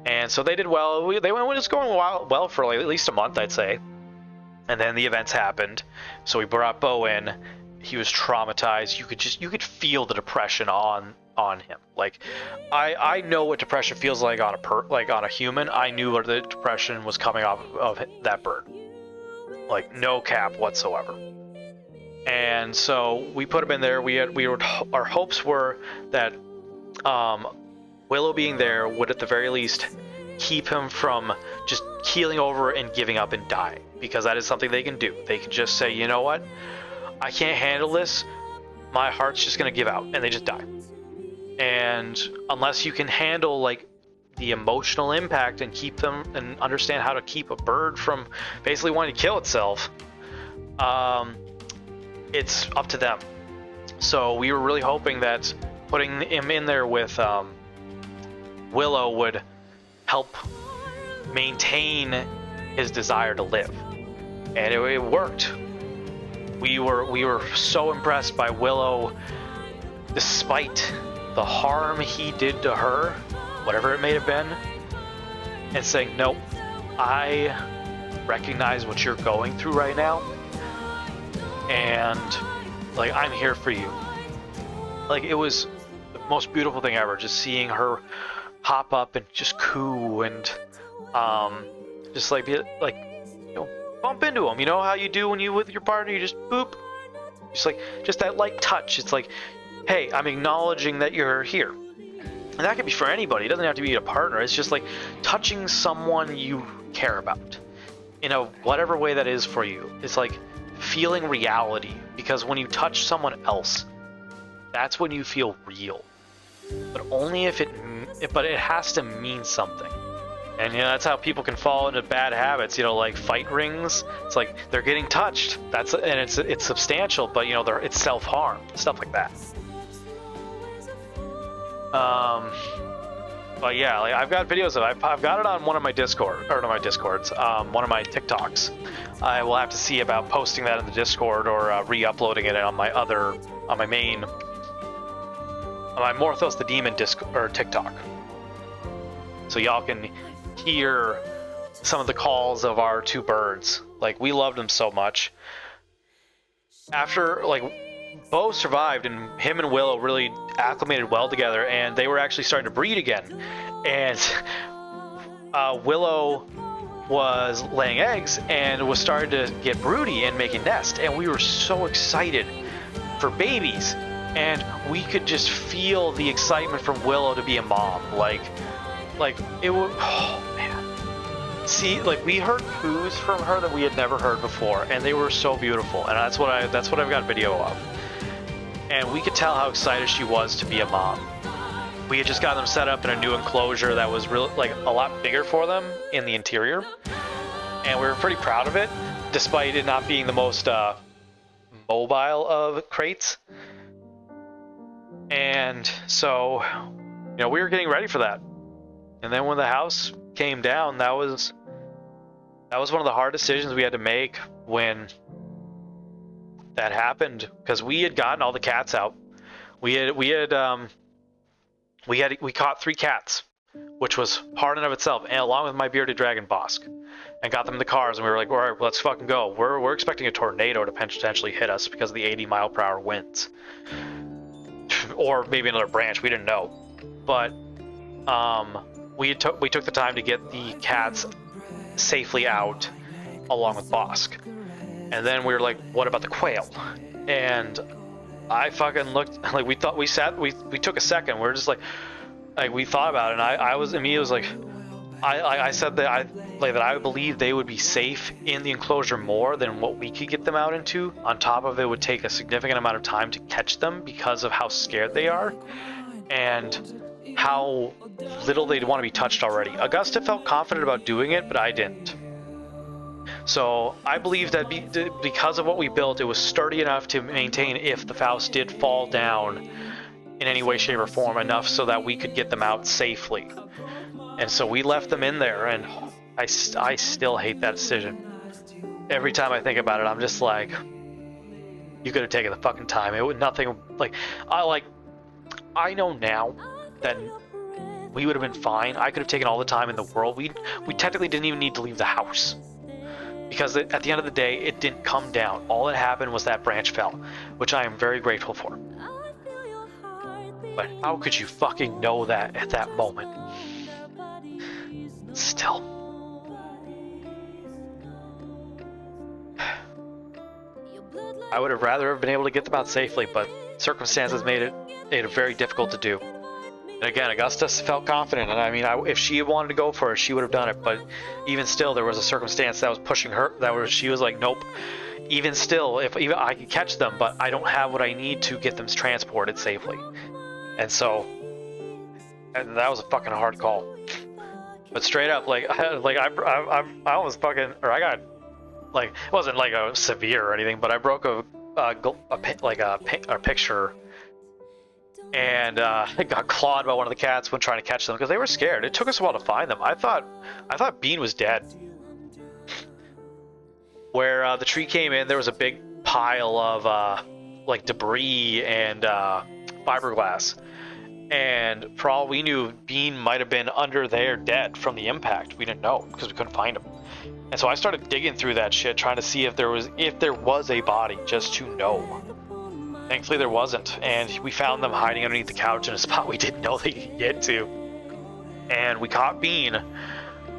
And so they did well. They went just going well for at least a month, I'd say. And then the events happened. So we brought Bo in. He was traumatized. You could feel the depression on him. I know what depression feels like on a human. I knew what the depression was coming off of that bird. No cap whatsoever. And so we put him in there. Our hopes were that Willow being there would at the very least keep him from just keeling over and giving up and dying, because that is something they can do. They can just say, you know what, I can't handle this, my heart's just going to give out, and they just die. And unless you can handle the emotional impact and keep them and understand how to keep a bird from basically wanting to kill itself, it's up to them. So we were really hoping that putting him in there with Willow would help maintain his desire to live, and it worked. We were so impressed by Willow, despite the harm he did to her, whatever it may have been, and saying, nope, I recognize what you're going through right now, and I'm here for you. It was the most beautiful thing ever, just seeing her hop up and just coo and just bump into him. You know how you do when you with your partner, you just boop, just that light touch. It's hey, I'm acknowledging that you're here. And that could be for anybody. It doesn't have to be a partner. It's just touching someone you care about in whatever way that is for you. It's feeling reality, because when you touch someone else, that's when you feel real. But only if it has to mean something. And that's how people can fall into bad habits, fight rings. It's they're getting touched. It's substantial, but it's self-harm, stuff like that. But yeah, I've got videos of it. I've got it on one of my Discords, one of my TikToks. I will have to see about posting that in the Discord or re-uploading it on my Morthos the Demon TikTok. So y'all can hear some of the calls of our two birds. We loved them so much. After, Bo survived, and him and Willow really acclimated well together, and they were actually starting to breed again. And Willow was laying eggs and was starting to get broody and make a nest, and we were so excited for babies. and we could just feel the excitement from Willow to be a mom. Like it would. Oh man. See, like we heard coos from her that we had never heard before, and they were so beautiful. And that's what I've got video of. And we could tell how excited she was to be a mom. We had just got them set up in a new enclosure that was really like a lot bigger for them in the interior, and we were pretty proud of it, despite it not being the most mobile of crates. And so, you know, we were getting ready for that. And then when the house came down, that was one of the hard decisions we had to make when that happened, because we had gotten all the cats out. We caught 3 cats, which was hard in of itself, and along with my bearded dragon Bosk, and got them in the cars, and we were like, all right, let's fucking go. We're expecting a tornado to potentially hit us because of the 80-mile-per-hour winds, or maybe another branch. We didn't know, but we took the time to get the cats safely out, along with Bosk, and then we were like, what about the quail? And I fucking looked, like we took a second. We were just like we thought about it, and I was immediately I said that I believe they would be safe in the enclosure more than what we could get them out into. On top of it, would take a significant amount of time to catch them because of how scared they are and how little they'd want to be touched already. Augusta felt confident about doing it, but I didn't. So I believe that because of what we built, it was sturdy enough to maintain if the Faust did fall down in any way, shape, or form, enough so that we could get them out safely. And so we left them in there, and I still hate that decision. Every time I think about it, I'm just like, you could have taken the fucking time. It would nothing like I know now that we would have been fine. I could have taken all the time in the world. We technically didn't even need to leave the house. Because at the end of the day, it didn't come down. All that happened was that branch fell, which I am very grateful for. But how could you fucking know that at that moment? Still. I would have rather have been able to get them out safely, but circumstances made it very difficult to do. And again, Augustus felt confident, and I mean, if she had wanted to go for it, she would have done it. But even still, there was a circumstance that was pushing her. She was like, nope. Even still, if even I could catch them, but I don't have what I need to get them transported safely. And that was a fucking hard call. But straight up, I almost fucking, or I got, like, it wasn't like a severe or anything, but I broke a picture. And it got clawed by one of the cats when trying to catch them because they were scared. It took us a while to find them. I thought Bean was dead. Where the tree came in, there was a big pile of like debris and fiberglass. And for all we knew, Bean might have been under there dead from the impact. We didn't know because we couldn't find him. And so I started digging through that shit, trying to see if there was a body, just to know. Thankfully there wasn't, and we found them hiding underneath the couch in a spot we didn't know they could get to. And we caught Bean.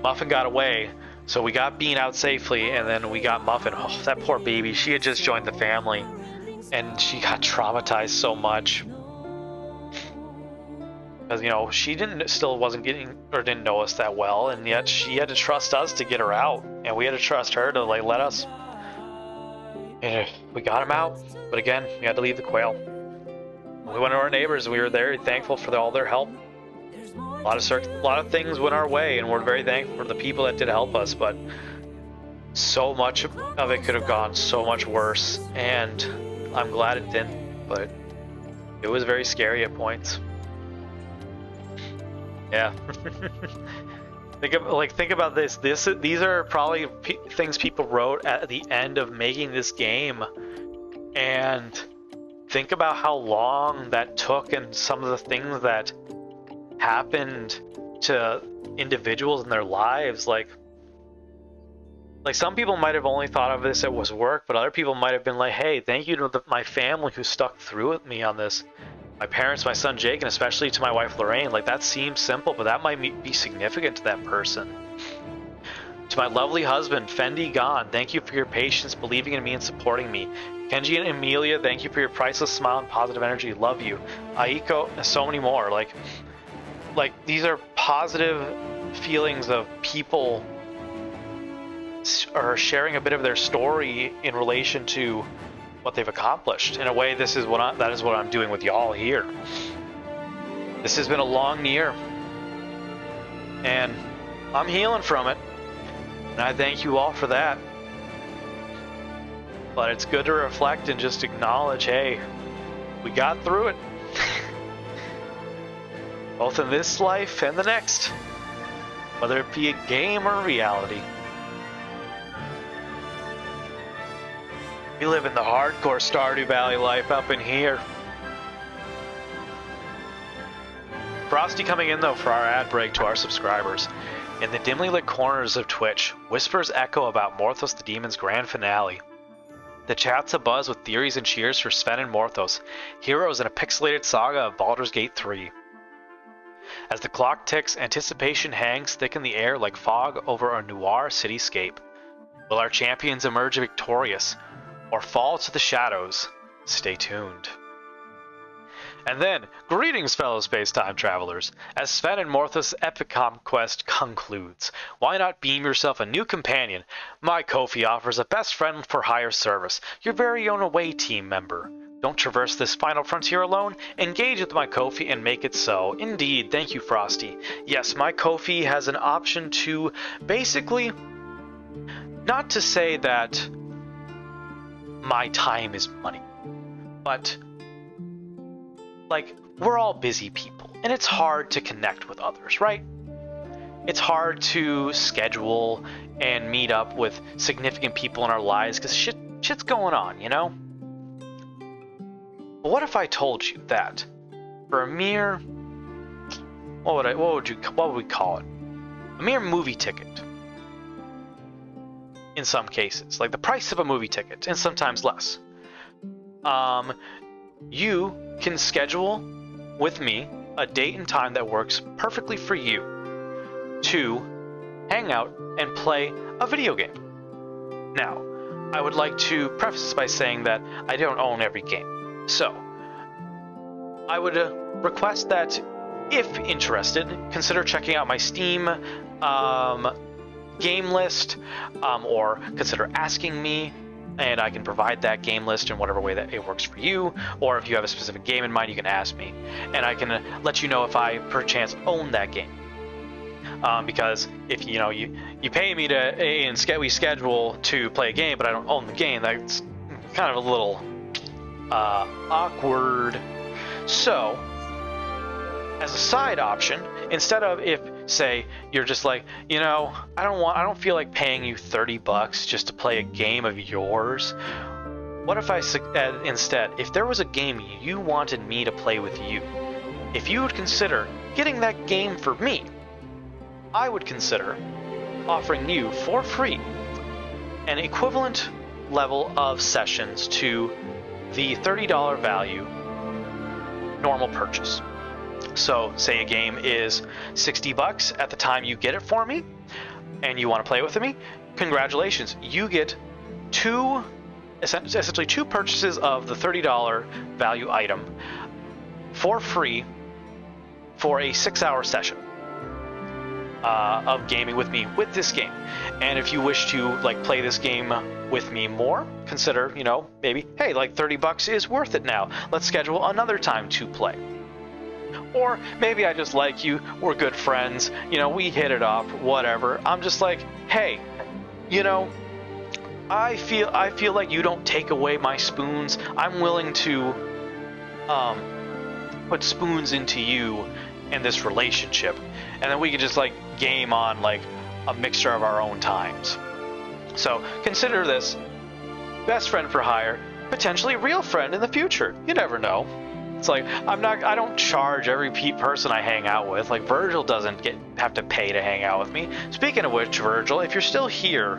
Muffin got away, so we got Bean out safely, and then we got Muffin. Oh, that poor baby. She had just joined the family, and she got traumatized so much. Because, you know, she didn't know us that well, and yet she had to trust us to get her out, and we had to trust her to, like, let us. And we got him out, but again, we had to leave the quail. We went to our neighbors, and we were very thankful for all their help. A lot of things went our way, and we're very thankful for the people that did help us, but so much of it could have gone so much worse, and I'm glad it didn't, but it was very scary at points. Yeah. Think about this. These are probably things people wrote at the end of making this game, and think about how long that took and some of the things that happened to individuals in their lives. Like some people might have only thought of this as work, but other people might have been like, hey, thank you to my family who stuck through with me on this. My parents, my son Jake, and especially to my wife Lorraine. Like, that seems simple, but that might be significant to that person. To my lovely husband, Fendi Gone, thank you for your patience, believing in me, and supporting me. Kenji and Emilia, thank you for your priceless smile and positive energy. Love you. Aiko, and so many more. Like these are positive feelings of people are sharing a bit of their story in relation to what they've accomplished. In a way, that is what I'm doing with y'all here. This has been a long year, and I'm healing from it, and I thank you all for that. But it's good to reflect and just acknowledge, hey, we got through it. Both in this life and the next, whether it be a game or reality. We live in the hardcore Stardew Valley life up in here. Frosty coming in though for our ad break to our subscribers. In the dimly lit corners of Twitch, whispers echo about Morthos the Demon's grand finale. The chat's abuzz with theories and cheers for Sven and Morthos, heroes in a pixelated saga of Baldur's Gate 3. As the clock ticks, anticipation hangs thick in the air like fog over a noir cityscape. Will our champions emerge victorious, or fall to the shadows? Stay tuned. And then, greetings fellow space-time travelers. As Sven and Morthos' epic conquest concludes, why not beam yourself a new companion? My Ko-fi offers a best friend for hire service, your very own away team member. Don't traverse this final frontier alone. Engage with my Ko-fi and make it so. Indeed, thank you, Frosty. Yes, my Ko-fi has an option to basically, not to say that my time is money, but like, we're all busy people, and it's hard to connect with others, right? It's hard to schedule and meet up with significant people in our lives because shit's going on, you know? But what if I told you that for a mere, what would we call it? A mere movie ticket. In some cases, like the price of a movie ticket, and sometimes less. You can schedule with me a date and time that works perfectly for you to hang out and play a video game. Now, I would like to preface this by saying that I don't own every game. So, I would request that, if interested, consider checking out my Steam game list, or consider asking me, and I can provide that game list in whatever way that it works for you. Or if you have a specific game in mind, you can ask me, and I can let you know if I perchance own that game. Because if you pay me to and we schedule to play a game, but I don't own the game, that's kind of a little awkward. So, as a side option, instead of, if say you're just like, I don't feel like paying you $30 just to play a game of yours. What if I said instead, if there was a game you wanted me to play with you, if you would consider getting that game for me, I would consider offering you for free an equivalent level of sessions to the $30 value normal purchase. So, say a game is $60 at the time you get it for me, and you want to play with me, congratulations, you get essentially two purchases of the $30 value item for free for a 6-hour session of gaming with me with this game. And if you wish to play this game with me more, consider, maybe, hey, $30 is worth it now. Let's schedule another time to play. Or maybe I just like you, we're good friends, we hit it off, whatever. I'm just like, hey, I feel like you don't take away my spoons. I'm willing to put spoons into you in this relationship. And then we can just game on a mixture of our own times. So consider this best friend for hire, potentially real friend in the future. You never know. It's I don't charge every person I hang out with. Virgil doesn't have to pay to hang out with me. Speaking of which, Virgil, if you're still here,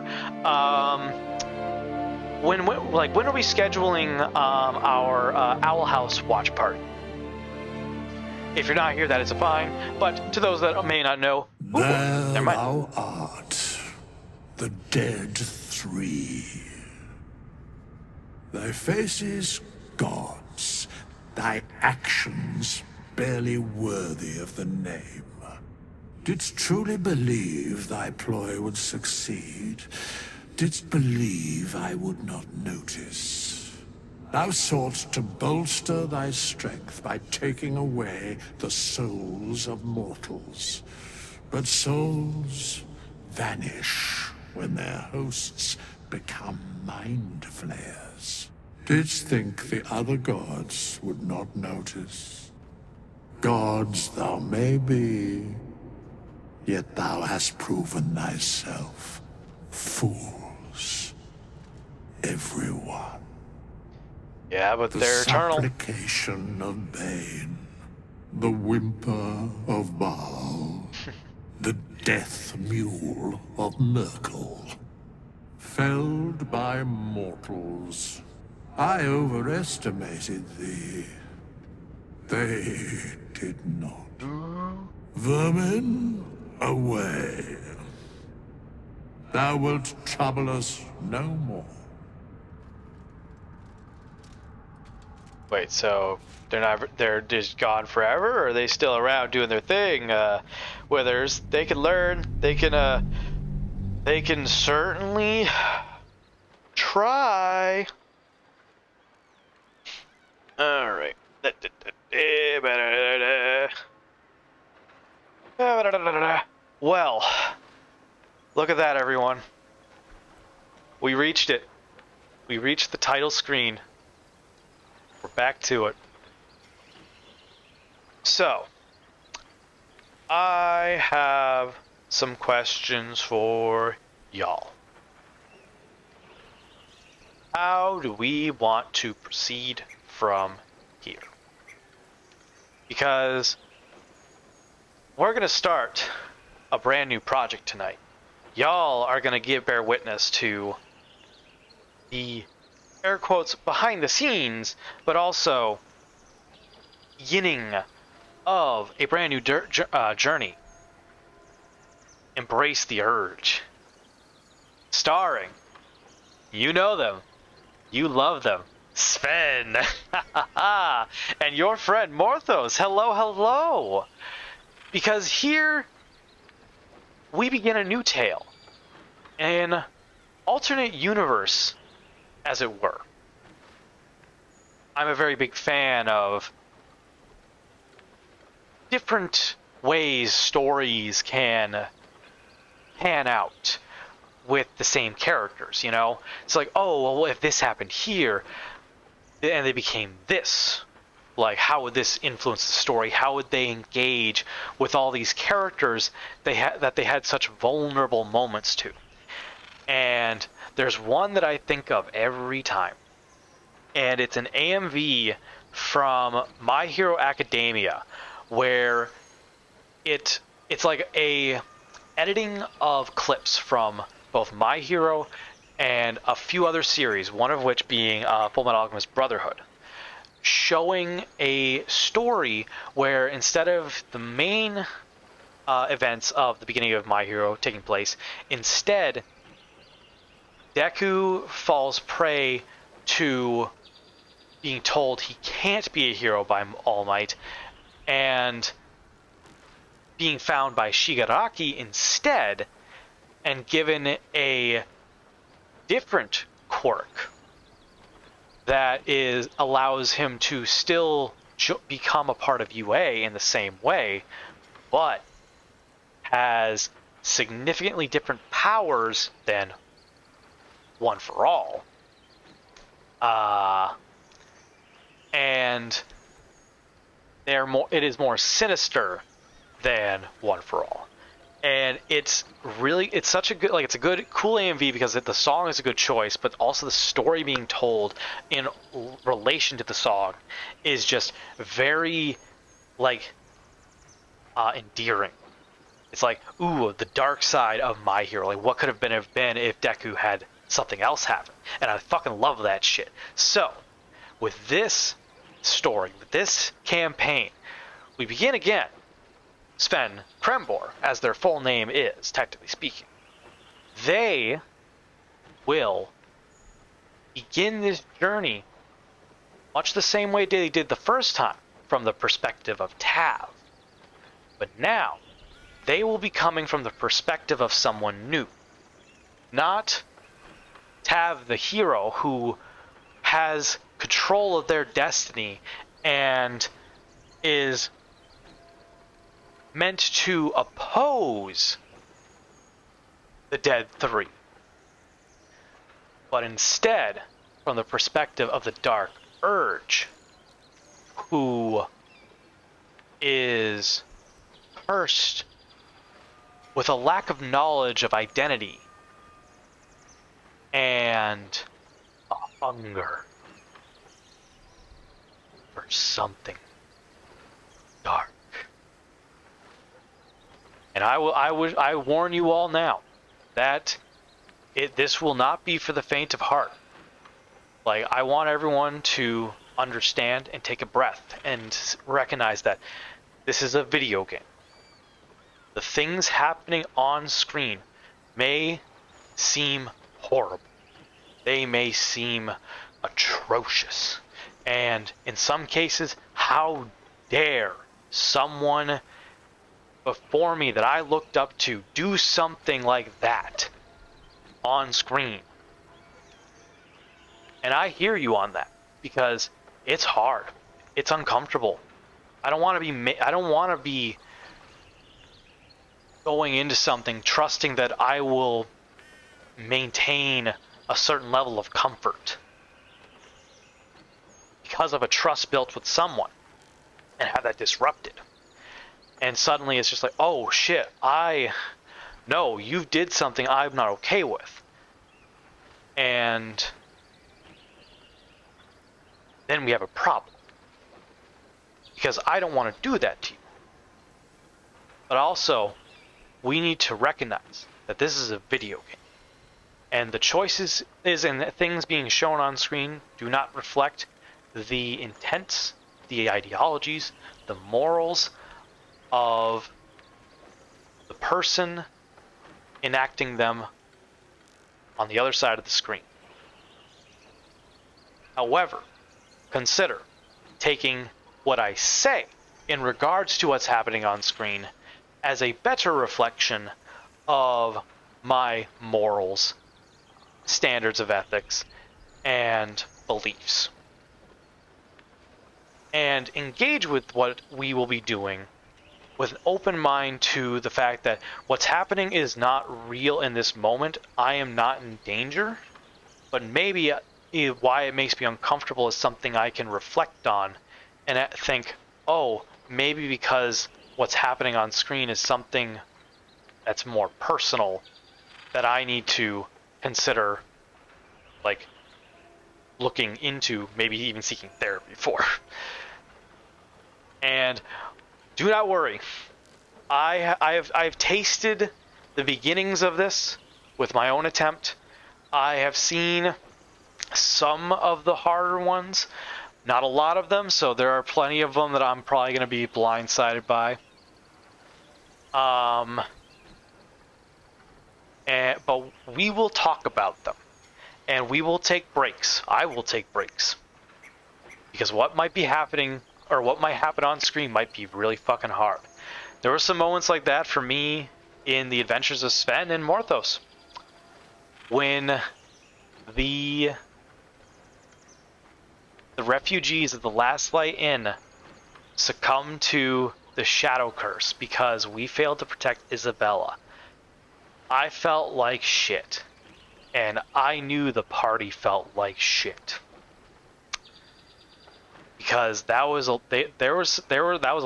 when are we scheduling our Owl House watch party? If you're not here, that is fine. But to those that may not know, There thou art. the dead three. Thy faces gods, thy actions barely worthy of the name. Didst truly believe thy ploy would succeed? Didst believe I would not notice? Thou soughtst to bolster thy strength by taking away the souls of mortals. But souls vanish when their hosts become mind flayers. Didst think the other gods would not notice? Gods thou may be, yet thou hast proven thyself fools. Everyone. Yeah, but The they're eternal. supplication of Bane, the whimper of Baal, the death mule of Merkel. Felled by mortals, I overestimated thee. They did not. Vermin, away. Thou wilt trouble us no more. Wait, so they're just gone forever, or are they still around doing their thing? Withers, they can learn, they can certainly try. Alright. Well, look at that, everyone. We reached it. We reached the title screen. We're back to it. So, I have some questions for y'all. How do we want to proceed from here? Because we're going to start a brand new project tonight. Y'all are going to bear witness to the air quotes behind the scenes, but also beginning of a brand new journey. Embrace the Urge. Starring, you know them, you love them, Sven, and your friend Morthos. Hello, hello. Because here we begin a new tale, an alternate universe, as it were. I'm a very big fan of different ways stories can pan out with the same characters, you know? It's like, oh, well, if this happened here, and they became this, like, how would this influence the story? How would they engage with all these characters that they had such vulnerable moments to? And there's one that I think of every time, and it's an AMV from My Hero Academia, where it's like a editing of clips from both My Hero and a few other series, one of which being Full Metal Alchemist Brotherhood, showing a story where instead of the main events of the beginning of My Hero taking place, instead Deku falls prey to being told he can't be a hero by All Might, and being found by Shigaraki instead, and given a different quirk that allows him to still become a part of UA in the same way, but has significantly different powers than One for All. And it is more sinister than One for All. And it's such a good, like, it's a good, cool AMV because the song is a good choice, but also the story being told in relation to the song is just very, like, endearing. It's like, ooh, the dark side of My Hero. Like, what could have been if Deku had something else happen? And I fucking love that shit. So, with this story, with this campaign, we begin again. Sven Krembor, as their full name is, technically speaking, they will begin this journey much the same way they did the first time, from the perspective of Tav. But now, they will be coming from the perspective of someone new. Not Tav the hero, who has control of their destiny and is meant to oppose the Dead Three. But instead, from the perspective of the Dark Urge, who is cursed with a lack of knowledge of identity and a hunger for something dark. And I warn you all now that this will not be for the faint of heart. Like, I want everyone to understand and take a breath and recognize that this is a video game. The things happening on screen may seem horrible. They may seem atrocious. And in some cases, how dare someone before me that I looked up to do something like that on screen? And I hear you on that, because it's hard. It's uncomfortable. I don't want to be going into something trusting that I will maintain a certain level of comfort because of a trust built with someone, and have that disrupted. And suddenly it's just like, oh shit, no, you did something I'm not okay with. And then we have a problem. Because I don't want to do that to you. But also, we need to recognize that this is a video game. And the choices and the things being shown on screen do not reflect the intents, the ideologies, the morals of the person enacting them on the other side of the screen. However, consider taking what I say in regards to what's happening on screen as a better reflection of my morals, standards of ethics, and beliefs. And engage with what we will be doing with an open mind to the fact that what's happening is not real in this moment. I am not in danger, but maybe why it makes me uncomfortable is something I can reflect on and think, oh, maybe because what's happening on screen is something that's more personal that I need to consider, like, looking into, maybe even seeking therapy for. And do not worry. I've tasted the beginnings of this with my own attempt. I have seen some of the harder ones, not a lot of them, so there are plenty of them that I'm probably going to be blindsided by. But we will talk about them, and we will take breaks. I will take breaks, because what might be happening, or what might happen on screen, might be really fucking hard. There were some moments like that for me in the Adventures of Sven and Morthos, when the refugees of the Last Light Inn succumbed to the Shadow Curse because we failed to protect Isabella. I felt like shit, and I knew the party felt like shit, because that was a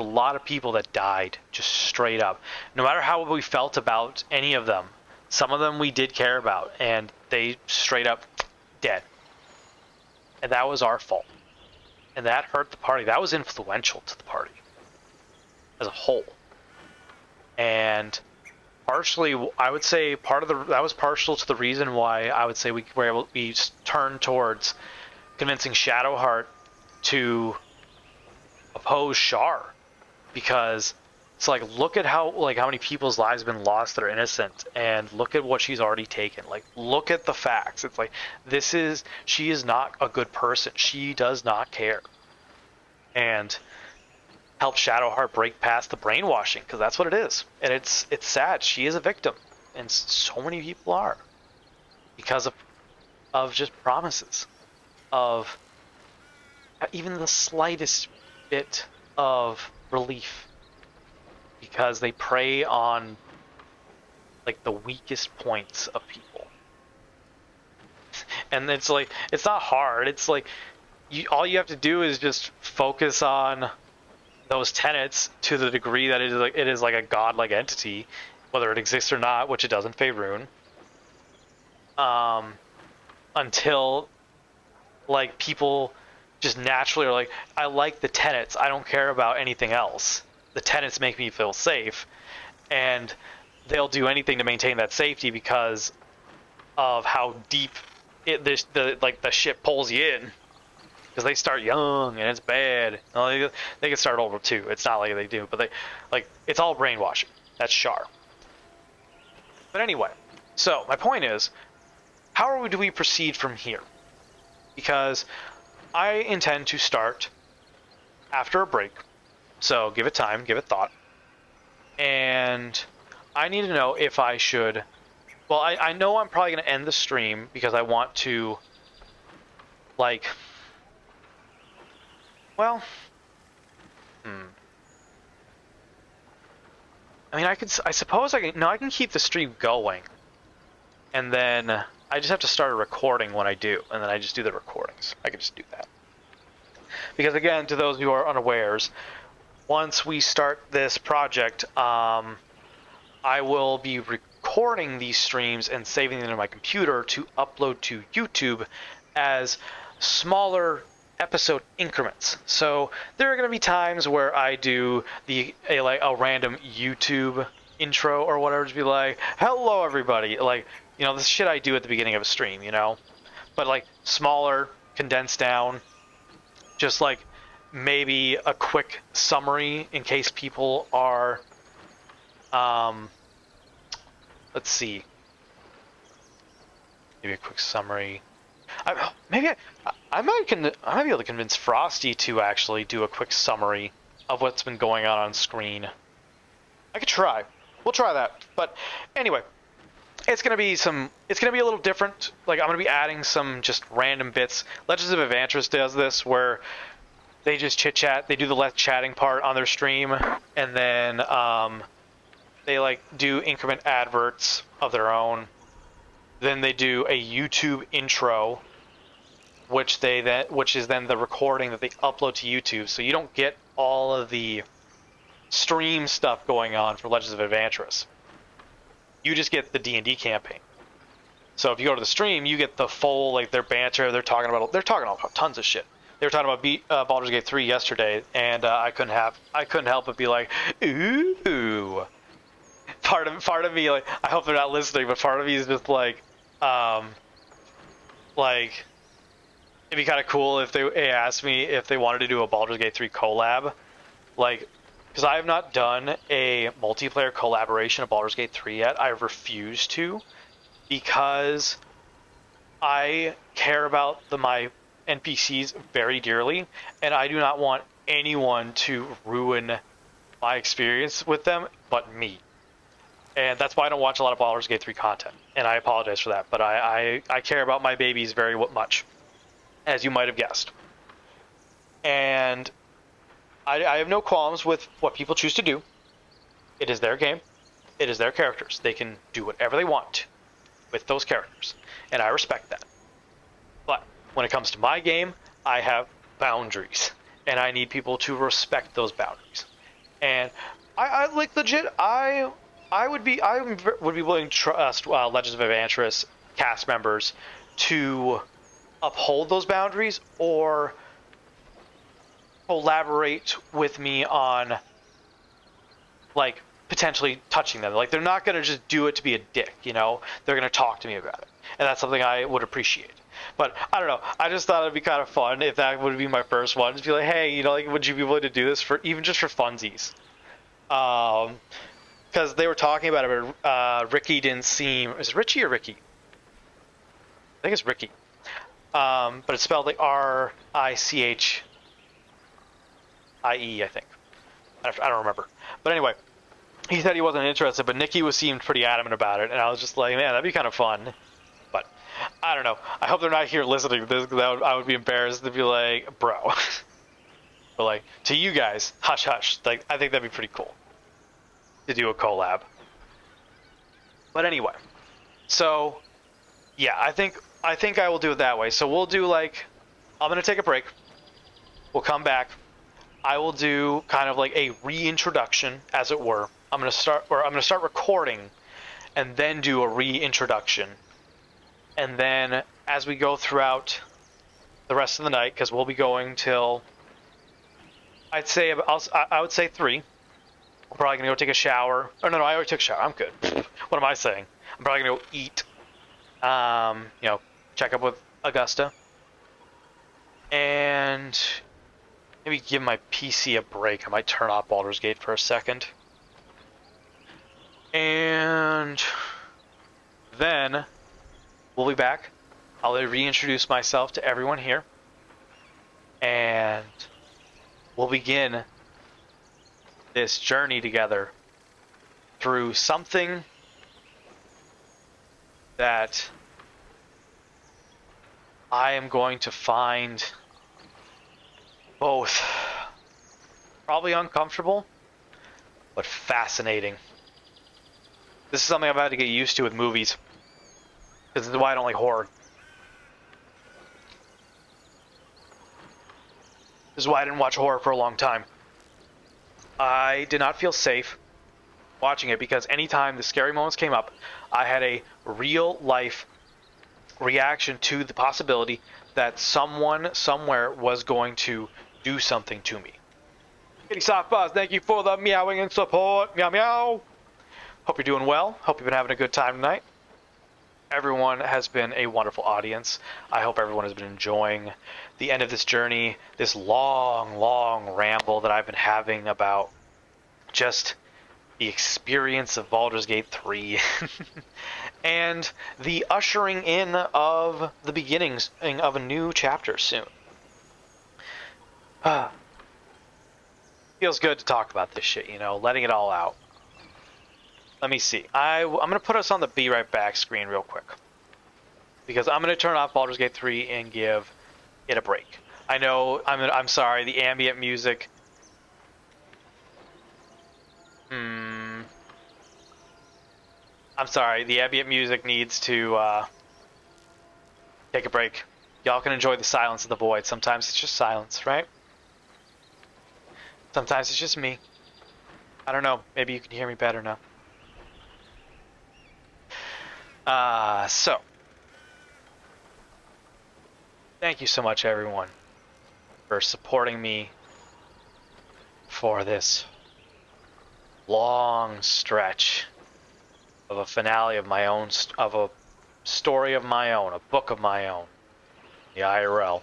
lot of people that died just straight up. No matter how we felt about any of them, some of them we did care about, and they straight up dead, and that was our fault, and that hurt the party. That was influential to the party as a whole, and partially, I would say that was partial to the reason why I would say we turned towards convincing Shadowheart to oppose Shar, because It's like, look at how many people's lives have been lost that are innocent, and look at what she's already taken. Like, look at the facts. It's like, she is not a good person. She does not care. And help Shadowheart break past the brainwashing, because that's what it is. And it's sad. She is a victim, and so many people are, because of just promises, of even the slightest bit of relief. Because they prey on like the weakest points of people. And it's like, it's not hard. It's like all you have to do is just focus on those tenets to the degree that it is like a godlike entity, whether it exists or not, which it does in Faerun. Until like people just naturally are like, I like the tenets, I don't care about anything else. The tenets make me feel safe, and they'll do anything to maintain that safety because of how deep the ship pulls you in. Because they start young and it's bad. Well, they can start older too. It's not like they do, but it's all brainwashing. That's Shar. But anyway, so my point is, how do we proceed from here? Because I intend to start after a break. So give it time, give it thought. And I need to know if I should... Well, I know I'm probably going to end the stream because I want to, like... Well... I mean, I suppose I can... No, I can keep the stream going. And then I just have to start a recording when I do. And then I just do the recordings. I can just do that. Because again, to those who are unawares... Once we start this project, I will be recording these streams and saving them to my computer to upload to YouTube as smaller episode increments. So there are going to be times where I do a random YouTube intro or whatever, to be like, hello everybody, like, you know, this shit I do at the beginning of a stream, you know, but like smaller, condensed down, just like maybe a quick summary in case people are, let's see, maybe a quick summary. I might be able to convince Frosty to actually do a quick summary of what's been going on screen. I could try. We'll try that. But anyway, it's gonna be a little different. Like, I'm gonna be adding some just random bits. Legends of Evantris does this, where they just chit-chat. They do the less chatting part on their stream, and then they like do increment adverts of their own. Then they do a YouTube intro, which is then the recording that they upload to YouTube. So you don't get all of the stream stuff going on for Legends of Evantris. You just get the D&D campaign. So if you go to the stream, you get the full, like, their banter. They're talking about tons of shit. They were talking about Baldur's Gate 3 yesterday, and I couldn't help but be like, ooh. Part of me, like, I hope they're not listening, but part of me is just like, it'd be kind of cool if they asked me if they wanted to do a Baldur's Gate 3 collab, like, because I have not done a multiplayer collaboration of Baldur's Gate 3 yet. I refuse to, because I care about my NPCs very dearly, and I do not want anyone to ruin my experience with them but me. And that's why I don't watch a lot of Baldur's Gate 3 content, and I apologize for that, but I care about my babies very much, as you might have guessed. And I have no qualms with what people choose to do. It is their game. It is their characters. They can do whatever they want with those characters, and I respect that. But when it comes to my game, I have boundaries, and I need people to respect those boundaries. And I like, legit, I would be willing to trust Legends of Evantris cast members to uphold those boundaries or collaborate with me on, like, potentially touching them. Like, they're not going to just do it to be a dick, you know? They're going to talk to me about it. And that's something I would appreciate. But, I don't know. I just thought it'd be kind of fun if that would be my first one. Just be like, hey, you know, like, would you be willing to do this for, even just for funsies? Because they were talking about it, but Ricky didn't seem. Is it Richie or Ricky? I think it's Ricky. But it's spelled like Richie, I think. I don't remember. But anyway, he said he wasn't interested, but Nikki seemed pretty adamant about it, and I was just like, man, that'd be kind of fun. But I don't know. I hope they're not here listening to this, because I would be embarrassed to be like, bro. But like, to you guys, hush hush. Like, I think that'd be pretty cool to do a collab. But anyway, so yeah, I think I will do it that way. So we'll do like, I'm gonna take a break. We'll come back. I will do kind of like a reintroduction, as it were. I'm gonna start recording, and then do a reintroduction, and then as we go throughout the rest of the night, because we'll be going till I would say 3. I'm probably gonna go take a shower. Oh no, I already took a shower. I'm good. What am I saying? I'm probably gonna go eat. Check up with Augusta, and maybe give my PC a break. I might turn off Baldur's Gate for a second. And then we'll be back. I'll reintroduce myself to everyone here. And we'll begin this journey together through something that I am going to find both probably uncomfortable, but fascinating. This is something I've had to get used to with movies. This is why I don't like horror. This is why I didn't watch horror for a long time. I did not feel safe watching it, because anytime the scary moments came up, I had a real life reaction to the possibility that someone somewhere was going to do something to me. Kitty Soft Buzz, thank you for the meowing and support. Meow meow. Hope you're doing well. Hope you've been having a good time tonight. Everyone has been a wonderful audience. I hope everyone has been enjoying the end of this journey, this long, long ramble that I've been having about just the experience of Baldur's Gate 3 and the ushering in of the beginnings of a new chapter soon. Feels good to talk about this shit, letting it all out. Let me see. I'm going to put us on the Be Right Back screen real quick, because I'm going to turn off Baldur's Gate 3 and give it a break. I know, I'm sorry, the ambient music. I'm sorry, the ambient music needs to take a break. Y'all can enjoy the silence of the void. Sometimes it's just silence, right? Sometimes it's just me. I don't know. Maybe you can hear me better now. So, thank you so much, everyone, for supporting me for this long stretch of a finale of my own, of a story of my own, a book of my own, the IRL,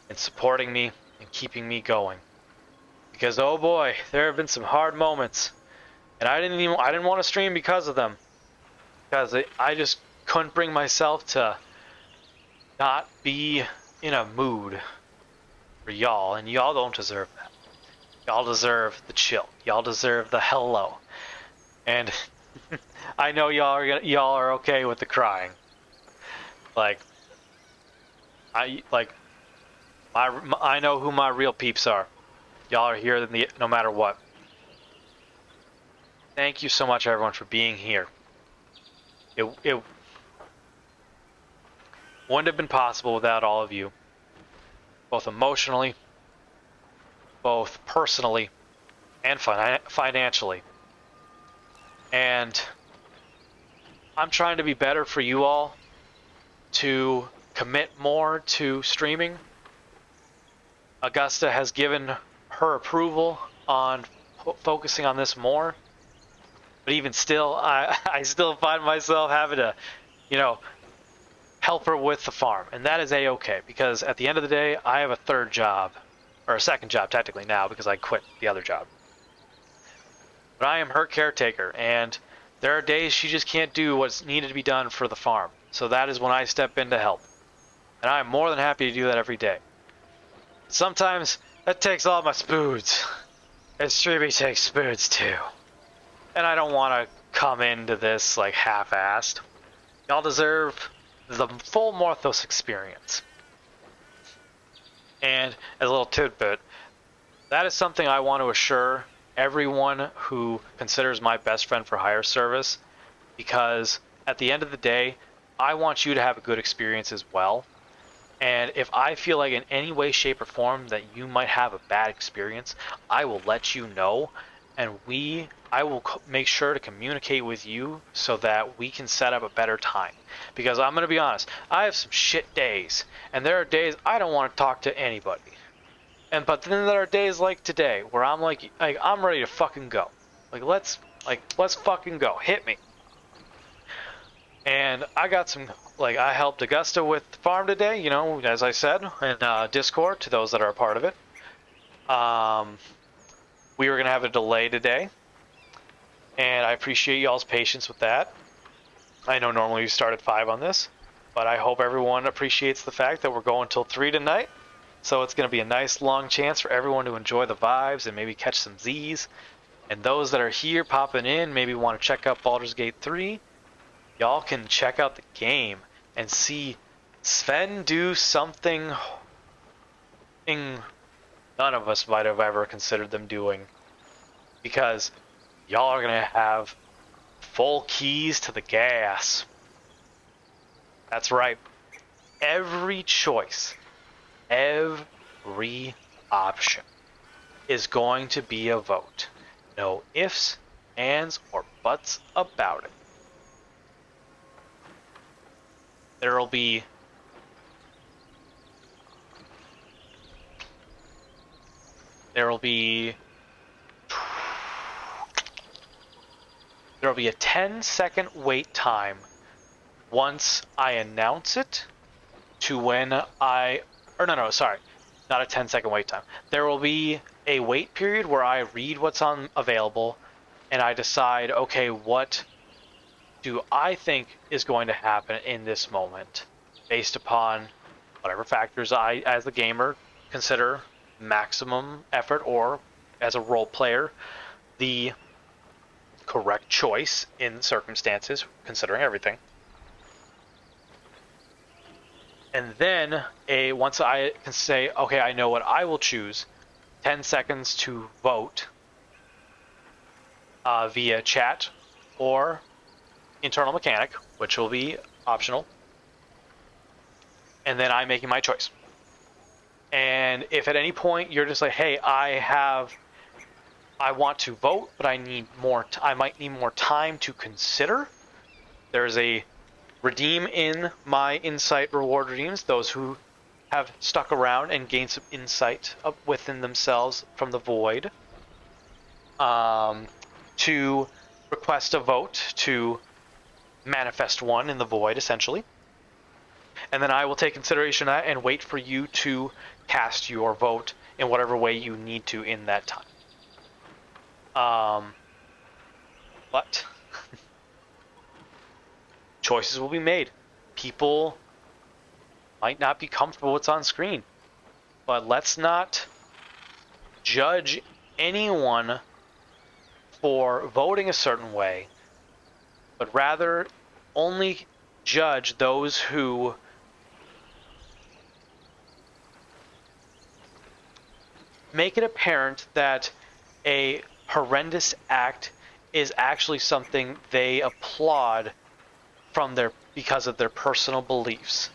and supporting me and keeping me going. Because oh boy, there have been some hard moments, and I didn't want to stream because of them. Because I just couldn't bring myself to not be in a mood for y'all, and y'all don't deserve that. Y'all deserve the chill. Y'all deserve the hello. And I know y'all are okay with the crying. I know who my real peeps are. Y'all are here no matter what. Thank you so much, everyone, for being here. It wouldn't have been possible without all of you, both emotionally, both personally, and financially. And I'm trying to be better for you all, to commit more to streaming. Augusta has given her approval on focusing on this more. But even still, I still find myself having to, help her with the farm. And that is A-okay, because at the end of the day, I have a third job, or a second job technically now, because I quit the other job. But I am her caretaker, and there are days she just can't do what's needed to be done for the farm. So that is when I step in to help. And I am more than happy to do that every day. Sometimes that takes all my spoods. And Streamy takes spoods too. And I don't want to come into this like half-assed. Y'all deserve the full Morthos experience. And as a little tidbit, that is something I want to assure everyone who considers my best friend for hire service, because at the end of the day, I want you to have a good experience as well. And if I feel like in any way, shape, or form that you might have a bad experience, I will let you know, and I will make sure to communicate with you so that we can set up a better time. Because I'm going to be honest, I have some shit days, and there are days I don't want to talk to anybody. But then there are days like today where I'm like I'm ready to fucking go. Let's fucking go. Hit me. And I got some, I helped Augusta with the farm today, you know, as I said, in Discord, to those that are a part of it. We were going to have a delay today, and I appreciate y'all's patience with that. I know normally we start at 5 on this, but I hope everyone appreciates the fact that we're going till 3 tonight. So it's going to be a nice long chance for everyone to enjoy the vibes and maybe catch some Z's. And those that are here popping in, maybe want to check out Baldur's Gate 3, y'all can check out the game and see Sven do something none of us might have ever considered them doing. Because y'all are going to have full keys to the gas. That's right. Every choice, every option is going to be a vote. No ifs, ands, or buts about it. There'll be a 10-second wait time once I announce it to when not a 10-second wait time. There will be a wait period where I read what's on available and I decide, okay, what do I think is going to happen in this moment based upon whatever factors I, as the gamer, consider maximum effort, or as a role player, the correct choice in circumstances, considering everything. And then once I can say, okay, I know what I will choose, 10 seconds to vote via chat or internal mechanic, which will be optional. And then I'm making my choice. And if at any point you're just like, hey, I want to vote, but I might need more time to consider, there's a redeem in my insight reward redeems, those who have stuck around and gained some insight up within themselves from the void, to request a vote to manifest one in the void, essentially. And then I will take consideration of that and wait for you to cast your vote in whatever way you need to in that time. But choices will be made. People might not be comfortable with what's on screen, but let's not judge anyone for voting a certain way, but rather only judge those who make it apparent that a horrendous act is actually something they applaud because of their personal beliefs.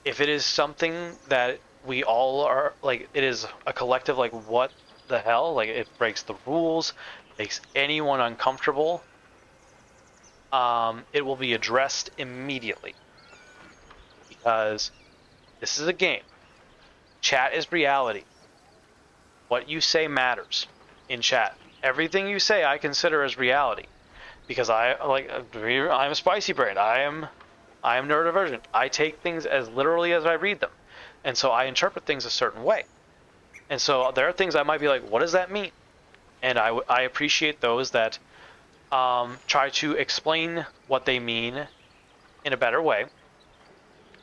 If it is something that we all are, like, it is a collective, like, what the hell, like, it breaks the rules, makes anyone uncomfortable, it will be addressed immediately. Because this is a game. Chat is reality. What you say matters in chat. Everything you say I consider as reality. Because I'm a spicy brain. I am neurodivergent. I take things as literally as I read them. And so I interpret things a certain way. And so there are things I might be like, what does that mean? and I appreciate those that try to explain what they mean in a better way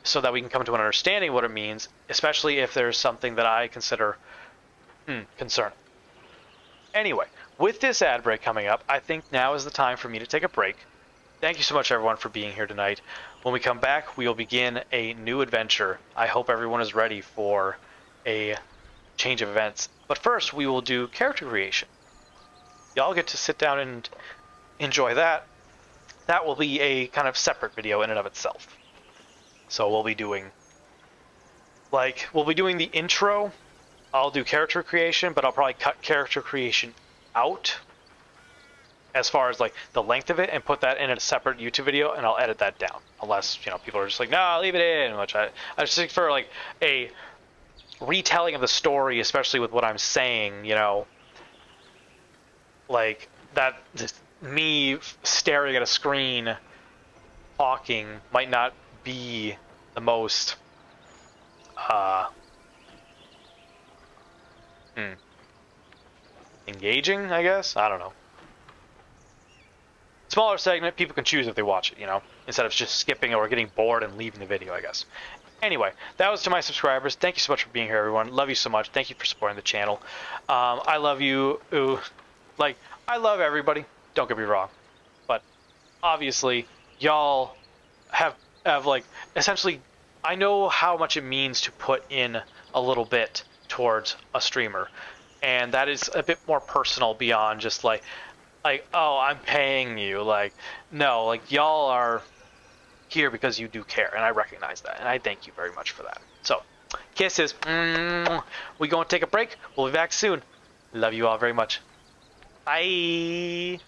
so that we can come to an understanding of what it means, especially if there's something that I consider concerning. Anyway, with this ad break coming up, I think now is the time for me to take a break. Thank you so much, everyone, for being here tonight. When we come back, we will begin a new adventure. I hope everyone is ready for a change of events. But first, we will do character creation. Y'all get to sit down and enjoy that. That will be a kind of separate video in and of itself. So we'll be doing the intro. I'll do character creation, but I'll probably cut character creation out as far as like the length of it and put that in a separate YouTube video, and I'll edit that down. Unless, people are just like, no, leave it in, which I just think for like a retelling of the story, especially with what I'm saying, like that just me staring at a screen talking might not be the most engaging, I guess. I don't know. Smaller segment, people can choose if they watch it, instead of just skipping or getting bored and leaving the video, I guess. Anyway, that was to my subscribers. Thank you so much for being here, everyone. Love you so much. Thank you for supporting the channel. I love you. I love everybody. Don't get me wrong. But obviously, y'all have essentially, I know how much it means to put in a little bit towards a streamer. And that is a bit more personal beyond just like, oh, I'm paying you. No, y'all are here because you do care, and I recognize that, and I thank you very much for that. So, kisses. We going to take a break. We'll be back soon. Love you all very much. Bye.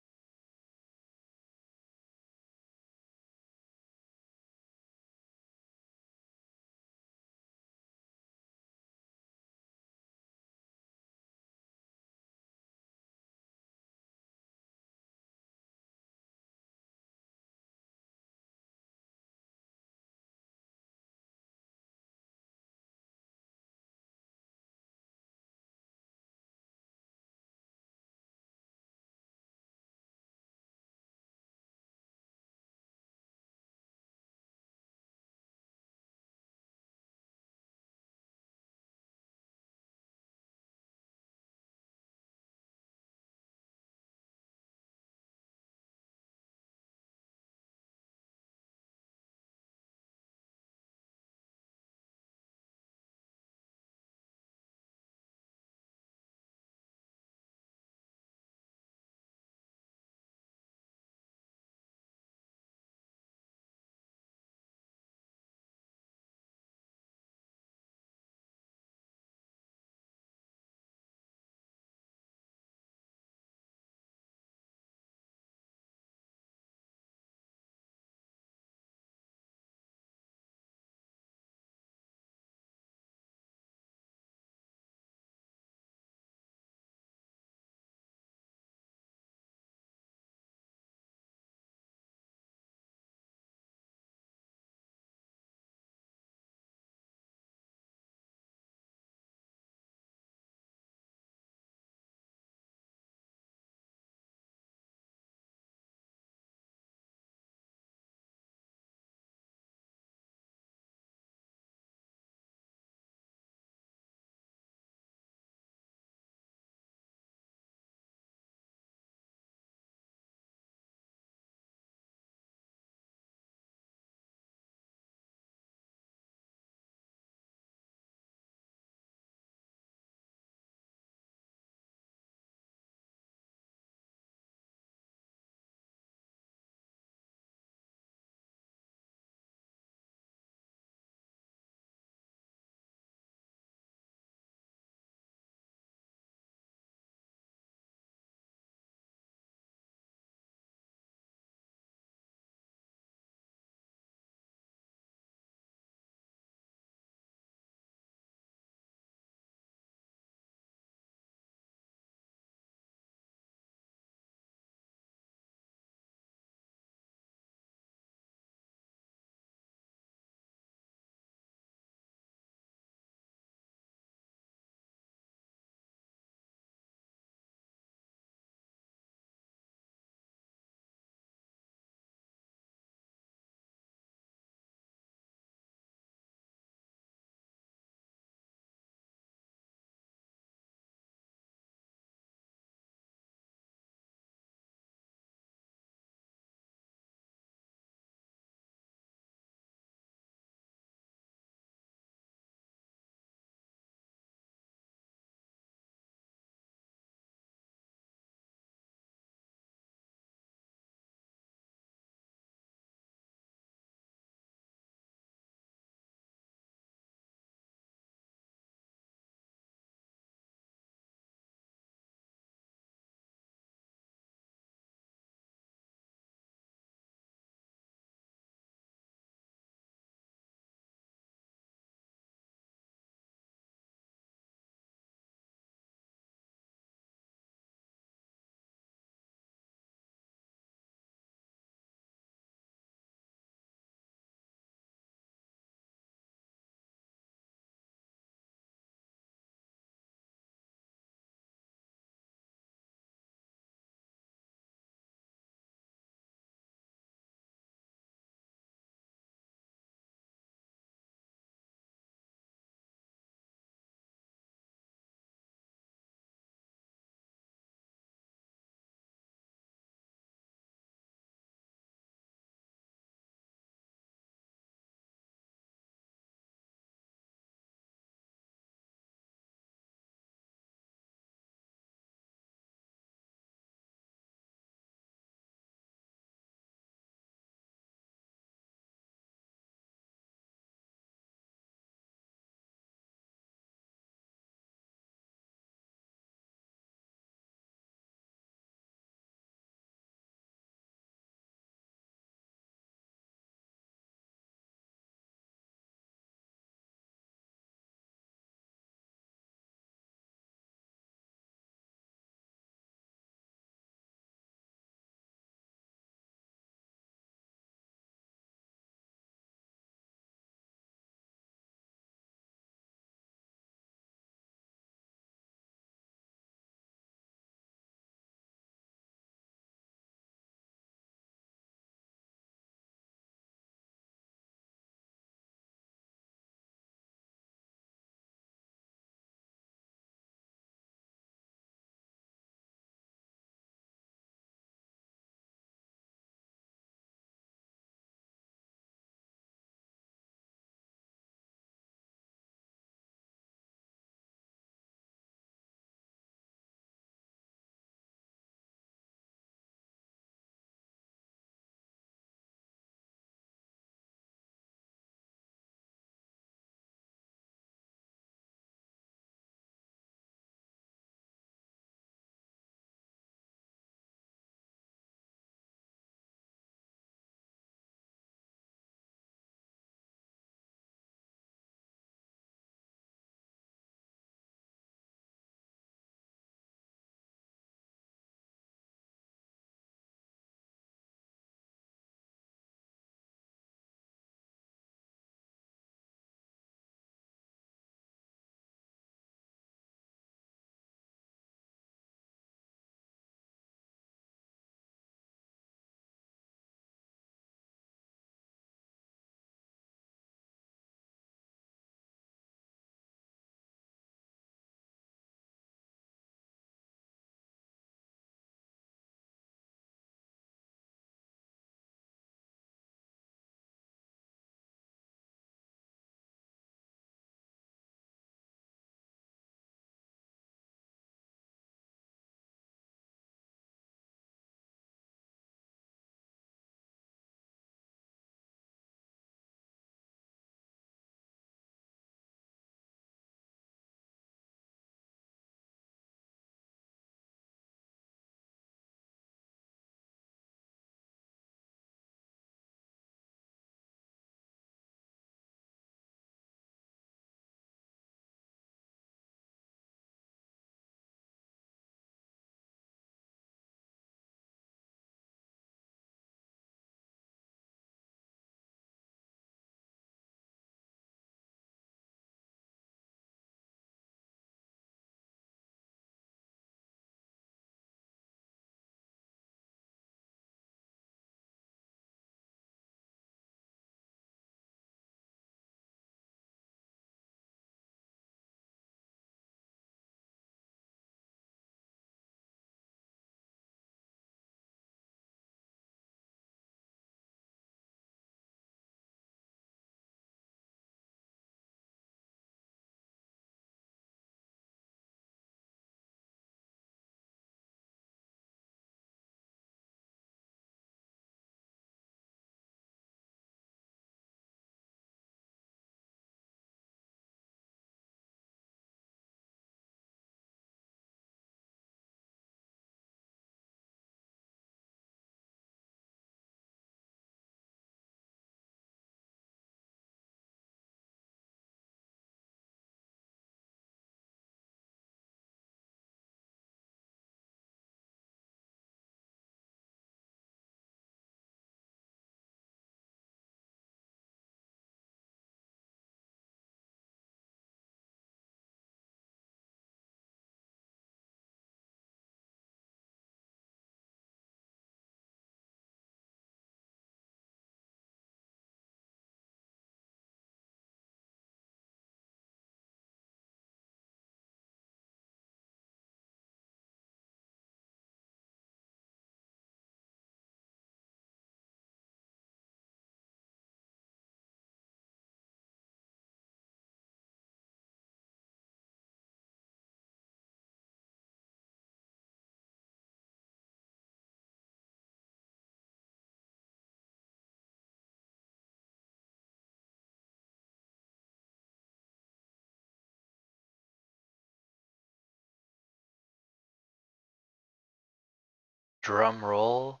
Drum roll,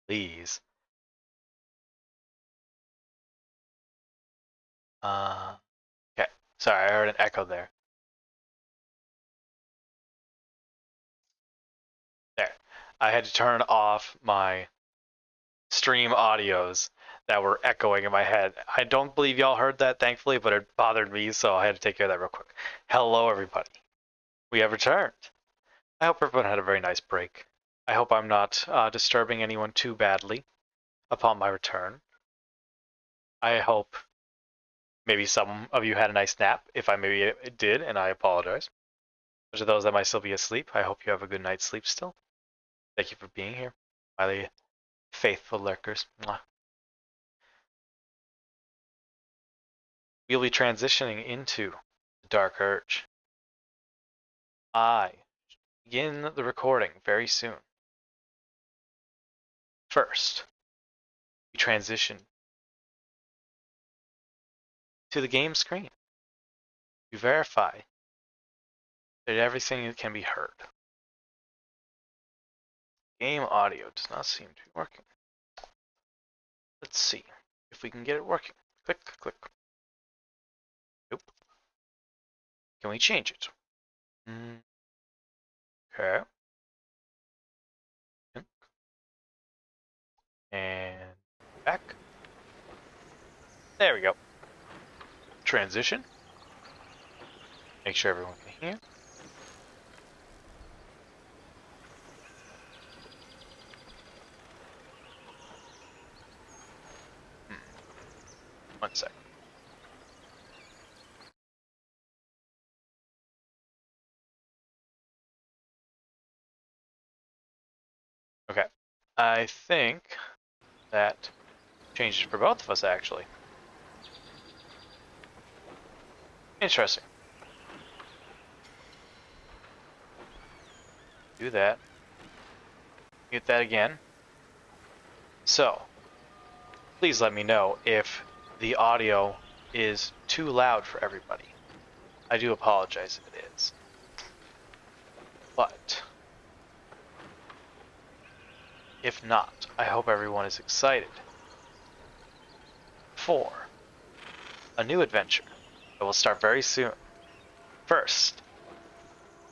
please. Okay. Sorry, I heard an echo there. There. I had to turn off my stream audios that were echoing in my head. I don't believe y'all heard that, thankfully, but it bothered me, so I had to take care of that real quick. Hello, everybody. We have returned. I hope everyone had a very nice break. I hope I'm not disturbing anyone too badly upon my return. I hope maybe some of you had a nice nap. If I maybe did, and I apologize. To those that might still be asleep, I hope you have a good night's sleep still. Thank you for being here, my faithful lurkers. Mwah. We'll be transitioning into the Dark Urge. I begin the recording very soon. First, we transition to the game screen. We verify that everything can be heard. Game audio does not seem to be working. Let's see if we can get it working. Click, click. Nope. Can we change it? Okay. And back. There we go. Transition. Make sure everyone can hear. One sec. Okay. I think that changed for both of us, actually. Interesting. Do that. Get that again. So, please let me know if the audio is too loud for everybody. I do apologize if it is. But if not, I hope everyone is excited for a new adventure that will start very soon. First,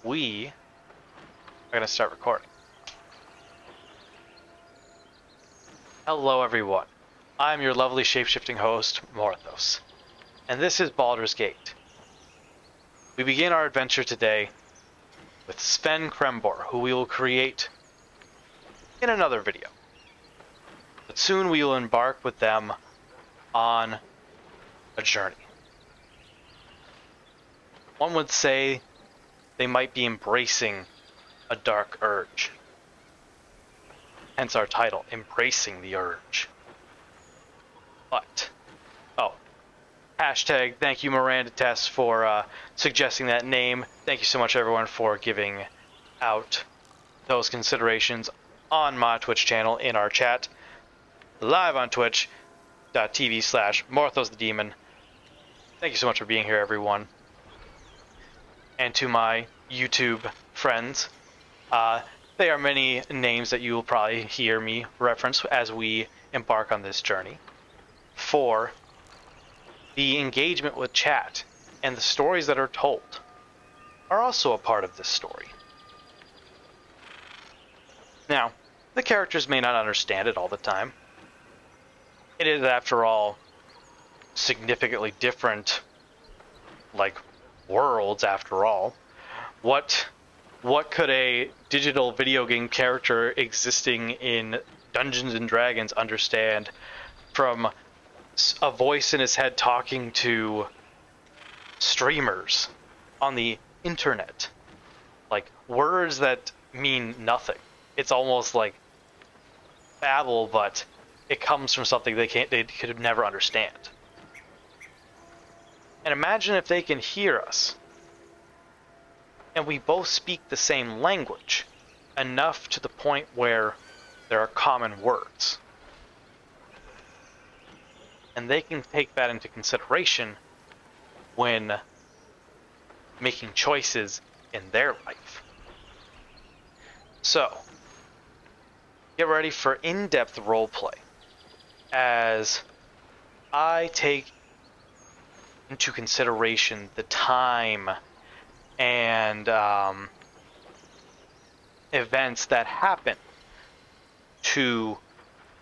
we are going to start recording. Hello everyone, I'm your lovely shape-shifting host, Morthos, and this is Baldur's Gate. We begin our adventure today with Sven Krembor, who we will create in another video. But soon we will embark with them on a journey. One would say they might be embracing a dark urge. Hence our title, Embracing the Urge. But, hashtag thank you Miranda Tess for suggesting that name. Thank you so much everyone for giving out those considerations on my Twitch channel in our chat. Live on twitch.tv/MorthosTheDemon. Thank you so much for being here everyone. And to my YouTube friends, there are many names that you will probably hear me reference as we embark on this journey. For the engagement with chat and the stories that are told are also a part of this story. Now, the characters may not understand it all the time. It is, after all, significantly different, worlds, after all. What could a digital video game character existing in Dungeons and Dragons understand from a voice in his head talking to streamers on the internet? Words that mean nothing. It's almost like babble, but it comes from something they could never understand. And imagine if they can hear us, and we both speak the same language, enough to the point where there are common words. And they can take that into consideration when making choices in their life. So, get ready for in-depth roleplay as I take into consideration the time and events that happen to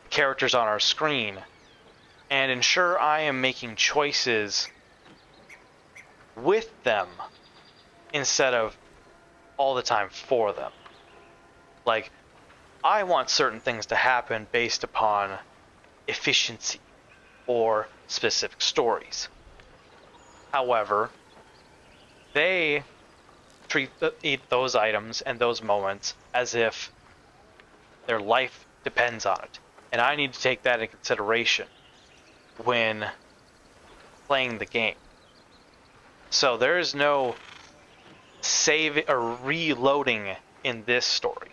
characters on our screen and ensure I am making choices with them instead of all the time for them. Like, I want certain things to happen based upon efficiency or specific stories. However, they treat those items and those moments as if their life depends on it. And I need to take that into consideration when playing the game. So there is no save or reloading in this story.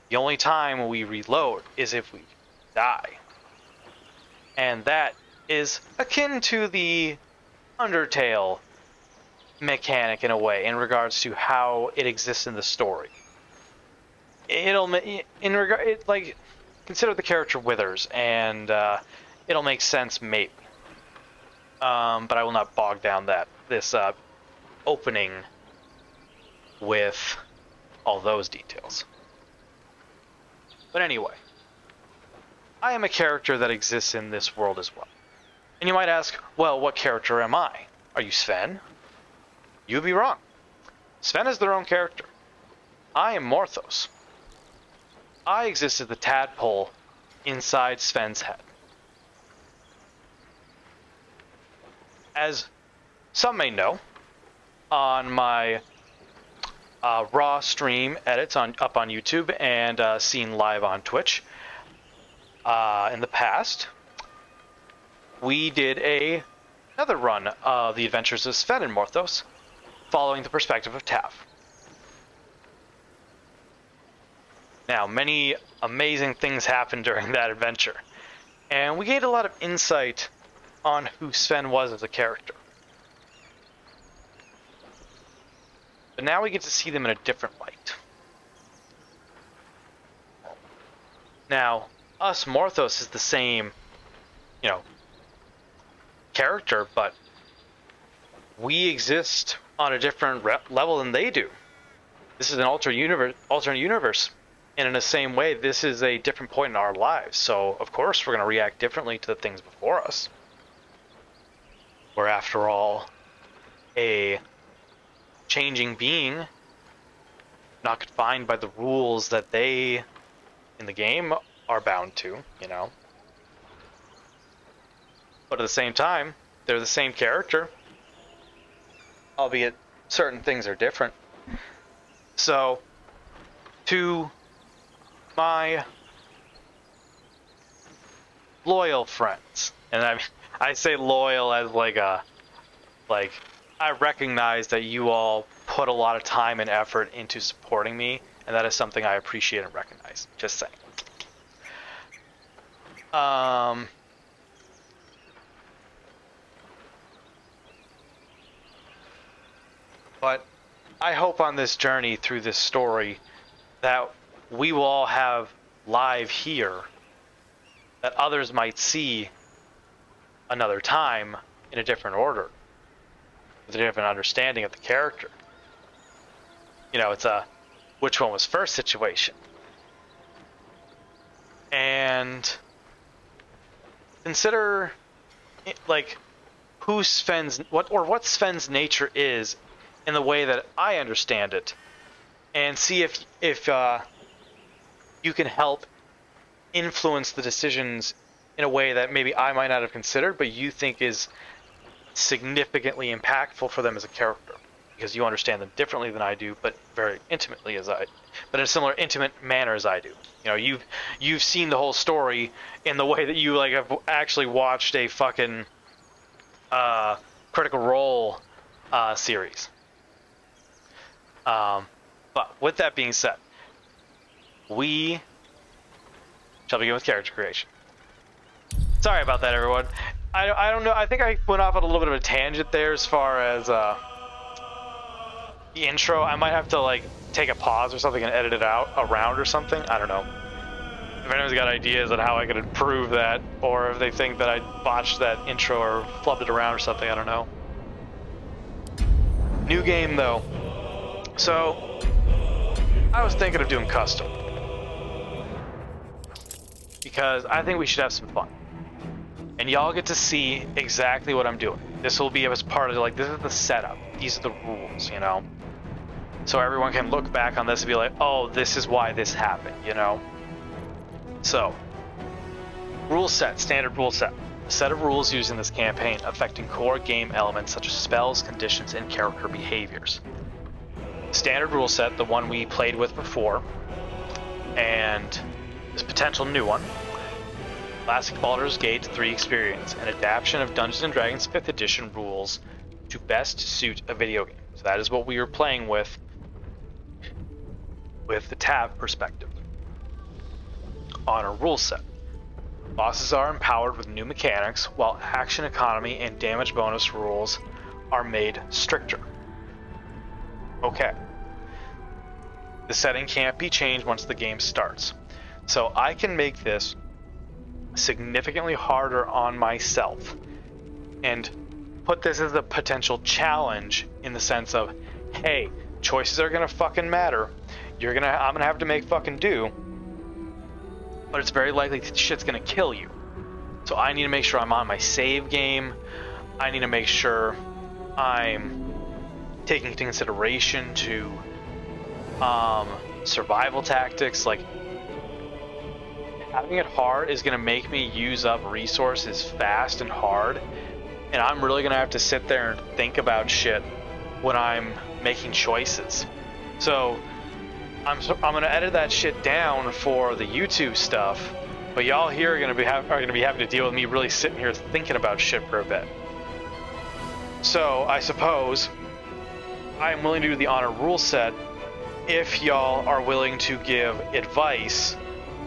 The only time we reload is if we die. And that is akin to the Undertale mechanic in a way, in regards to how it exists in the story. Like, consider the character Withers, and it'll make sense maybe. But I will not bog down this opening with all those details. But anyway, I am a character that exists in this world as well. And you might ask, well, what character am I? Are you Sven? You'd be wrong. Sven is their own character. I am Morthos. I exist as the tadpole inside Sven's head. As some may know, on my raw stream edits up on YouTube and seen live on Twitch in the past, we did another run of the adventures of Sven and Morthos, following the perspective of Tav. Now, many amazing things happened during that adventure, and we gained a lot of insight on who Sven was as a character. But now we get to see them in a different light. Now, us Morthos is the same, character, but we exist on a different level than they do. This is an alternate universe. And in the same way, this is a different point in our lives. So, of course, we're going to react differently to the things before us. We're, after all, a changing being, not confined by the rules that they, in the game, are bound to, But at the same time, they're the same character, albeit certain things are different. So, to my loyal friends, and I say loyal as I recognize that you all put a lot of time and effort into supporting me, and that is something I appreciate and recognize. Just saying. But I hope on this journey through this story that we will all have live here that others might see another time in a different order, with a different understanding of the character. It's a which one was first situation. And consider who what Sven's nature is in the way that I understand it, and see if you can help influence the decisions in a way that maybe I might not have considered, but you think is significantly impactful for them as a character, because you understand them differently than I do, but very intimately but in a similar intimate manner as I do. You've seen the whole story in the way that you have actually watched a fucking Critical Role series. But with that being said, we shall begin with character creation. Sorry about that, everyone. I don't know. I think I went off on a little bit of a tangent there as far as the intro. I might have to take a pause or something and edit it out around or something. I don't know. If anyone's got ideas on how I could improve that, or if they think that I botched that intro or flubbed it around or something, I don't know. New game though. So, I was thinking of doing custom. Because I think we should have some fun. And y'all get to see exactly what I'm doing. This will be as part of like, this is the setup. These are the rules, you know? So everyone can look back on this and be like, oh, this is why this happened, you know? So, rule set, standard rule set. A set of rules used in this campaign affecting core game elements such as spells, conditions, and character behaviors. Standard rule set, the one we played with before, and this potential new one. Classic Baldur's Gate 3 experience, an adaptation of Dungeons & Dragons 5th edition rules to best suit a video game. So that is what we were playing with the tab perspective. On a rule set. Bosses are empowered with new mechanics, while action economy and damage bonus rules are made stricter. Okay. The setting can't be changed once the game starts. So I can make this significantly harder on myself and put this as a potential challenge in the sense of, hey, choices are gonna fucking matter. I'm gonna have to make fucking do, but it's very likely shit's gonna kill you. So I need to make sure I'm on my save game. I need to make sure I'm taking into consideration to survival tactics. Like, having it hard is going to make me use up resources fast and hard, and I'm really going to have to sit there and think about shit when I'm making choices. So I'm going to edit that shit down for the YouTube stuff, but y'all here are going to be having to deal with me really sitting here thinking about shit for a bit. So I suppose I am willing to do the honor rule set if y'all are willing to give advice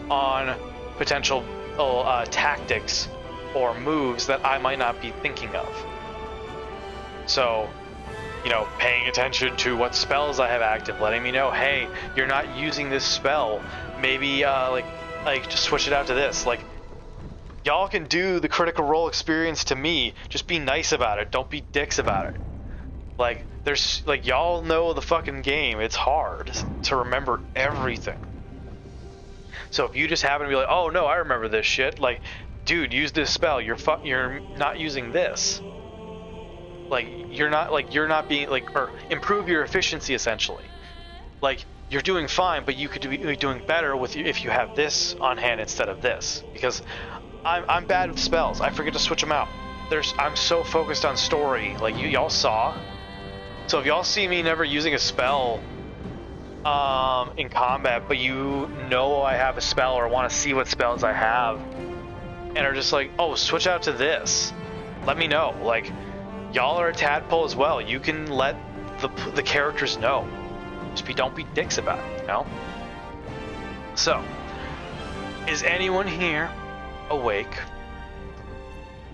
on potential tactics or moves that I might not be thinking of. So, you know, paying attention to what spells I have active, letting me know, hey, you're not using this spell. Maybe like just switch it out to this. Like, y'all can do the Critical Role experience to me. Just be nice about it. Don't be dicks about it. Like, there's like, y'all know the fucking game. It's hard to remember everything. So if you just happen to be like, oh no, I remember this shit. Like, dude, use this spell. You're not using this. Like, you're not being like, or improve your efficiency essentially. Like, you're doing fine, but you could be doing better with if you have this on hand instead of this. Because I'm bad with spells. I forget to switch them out. I'm so focused on story. Like y'all saw. So if y'all see me never using a spell in combat, but you know I have a spell or want to see what spells I have, and are just like, oh, switch out to this, let me know. Like, y'all are a tadpole as well. You can let the characters know. Just don't be dicks about it, you know? So, is anyone here awake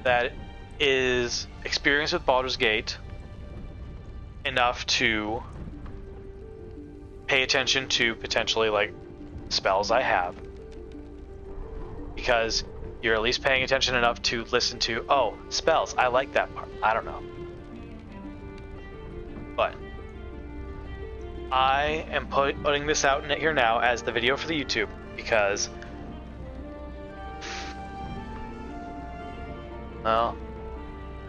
that is experienced with Baldur's Gate enough to pay attention to potentially like spells I have, because you're at least paying attention enough to listen to, oh, spells, I like that part. I don't know, but I am putting this out in here now as the video for the YouTube, because well,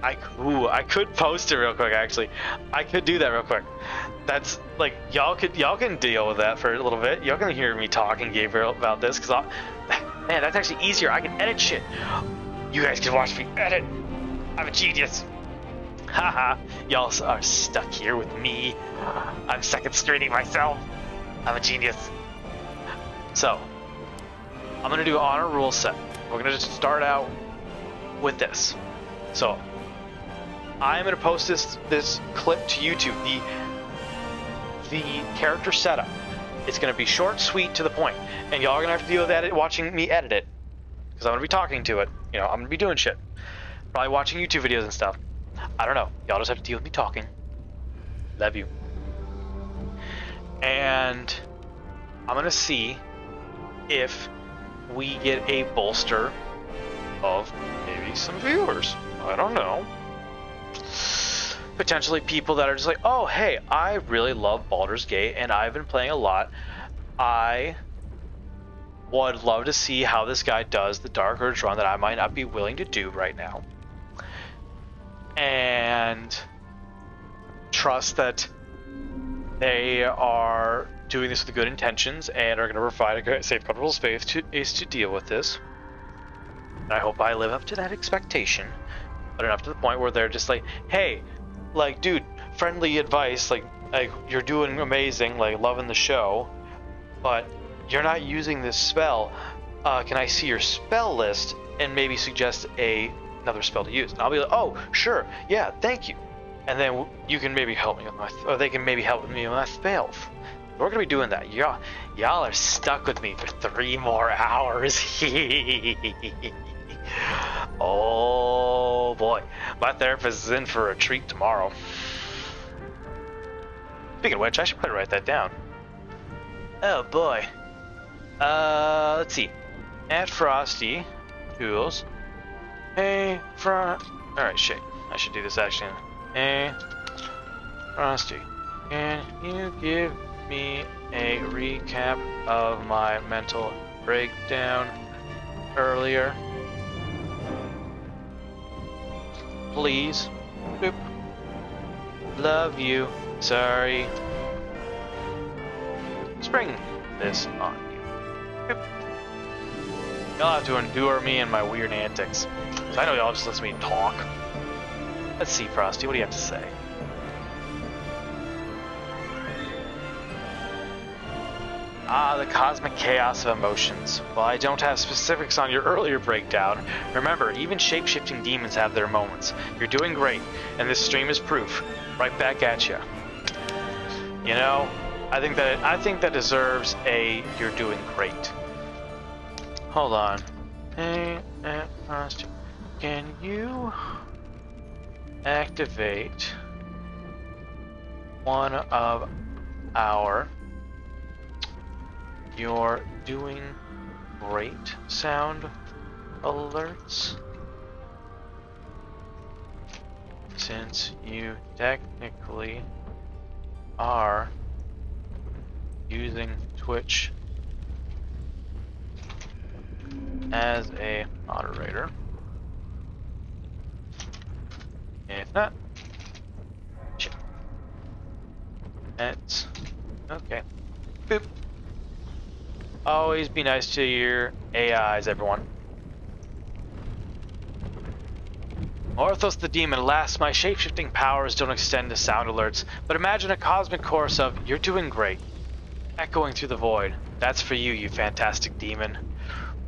I could post it real quick. Actually, I could do that real quick. That's like, y'all can deal with that for a little bit. Y'all can hear me talking, Gabriel, about this, because man, that's actually easier. I can edit shit. You guys can watch me edit. I'm a genius. Haha. Y'all are stuck here with me. I'm second screening myself. I'm a genius. So, I'm gonna do honor rule set. We're gonna just start out with this. So, I'm gonna post this clip to YouTube. The character setup. It's gonna be short, sweet, to the point, and y'all are gonna have to deal with that watching me edit it, because I'm gonna be talking to it. You know, I'm gonna be doing shit, probably watching YouTube videos and stuff. I don't know. Y'all just have to deal with me talking. Love you. And I'm gonna see if we get a bolster of maybe some viewers. I don't know. Potentially people that are just like, oh, hey, I really love Baldur's Gate and I've been playing a lot. I would love to see how this guy does the Dark Urge run that I might not be willing to do right now. And trust that they are doing this with good intentions and are going to provide a safe, comfortable space to deal with this. And I hope I live up to that expectation, but enough to the point where they're just like, hey, like, dude, friendly advice, like you're doing amazing, like, loving the show, but you're not using this spell. Can I see your spell list and maybe suggest another spell to use? And I'll be like, oh, sure, yeah, thank you. And then you can maybe help me with or they can maybe help me with my spells. We're gonna be doing that. Y'all are stuck with me for 3 more hours. Oh boy, my therapist is in for a treat tomorrow. Speaking of which, I should probably write that down. Oh boy. Let's see. Add Frosty. Tools. Hey, Alright, shit. I should do this action. Hey, Frosty. Can you give me a recap of my mental breakdown earlier? Please. Boop. Love you. Sorry. Spring this on you. Boop. Y'all have to endure me and my weird antics. I know y'all just listen to me talk. Let's see, Frosty, what do you have to say? Ah, the cosmic chaos of emotions. While I don't have specifics on your earlier breakdown, remember, even shape-shifting demons have their moments. You're doing great, and this stream is proof. Right back at you. You know, I think that deserves a "you're doing great." Hold on. Hey, Frosty, can you activate one of our "you're doing great" sound alerts? Since you technically are using Twitch as a moderator. If not, shit. That's okay. Boop. Always be nice to your AIs, everyone. Morthos the demon, alas, my shape-shifting powers don't extend to sound alerts, but imagine a cosmic chorus of "you're doing great" echoing through the void. That's for you, you fantastic demon.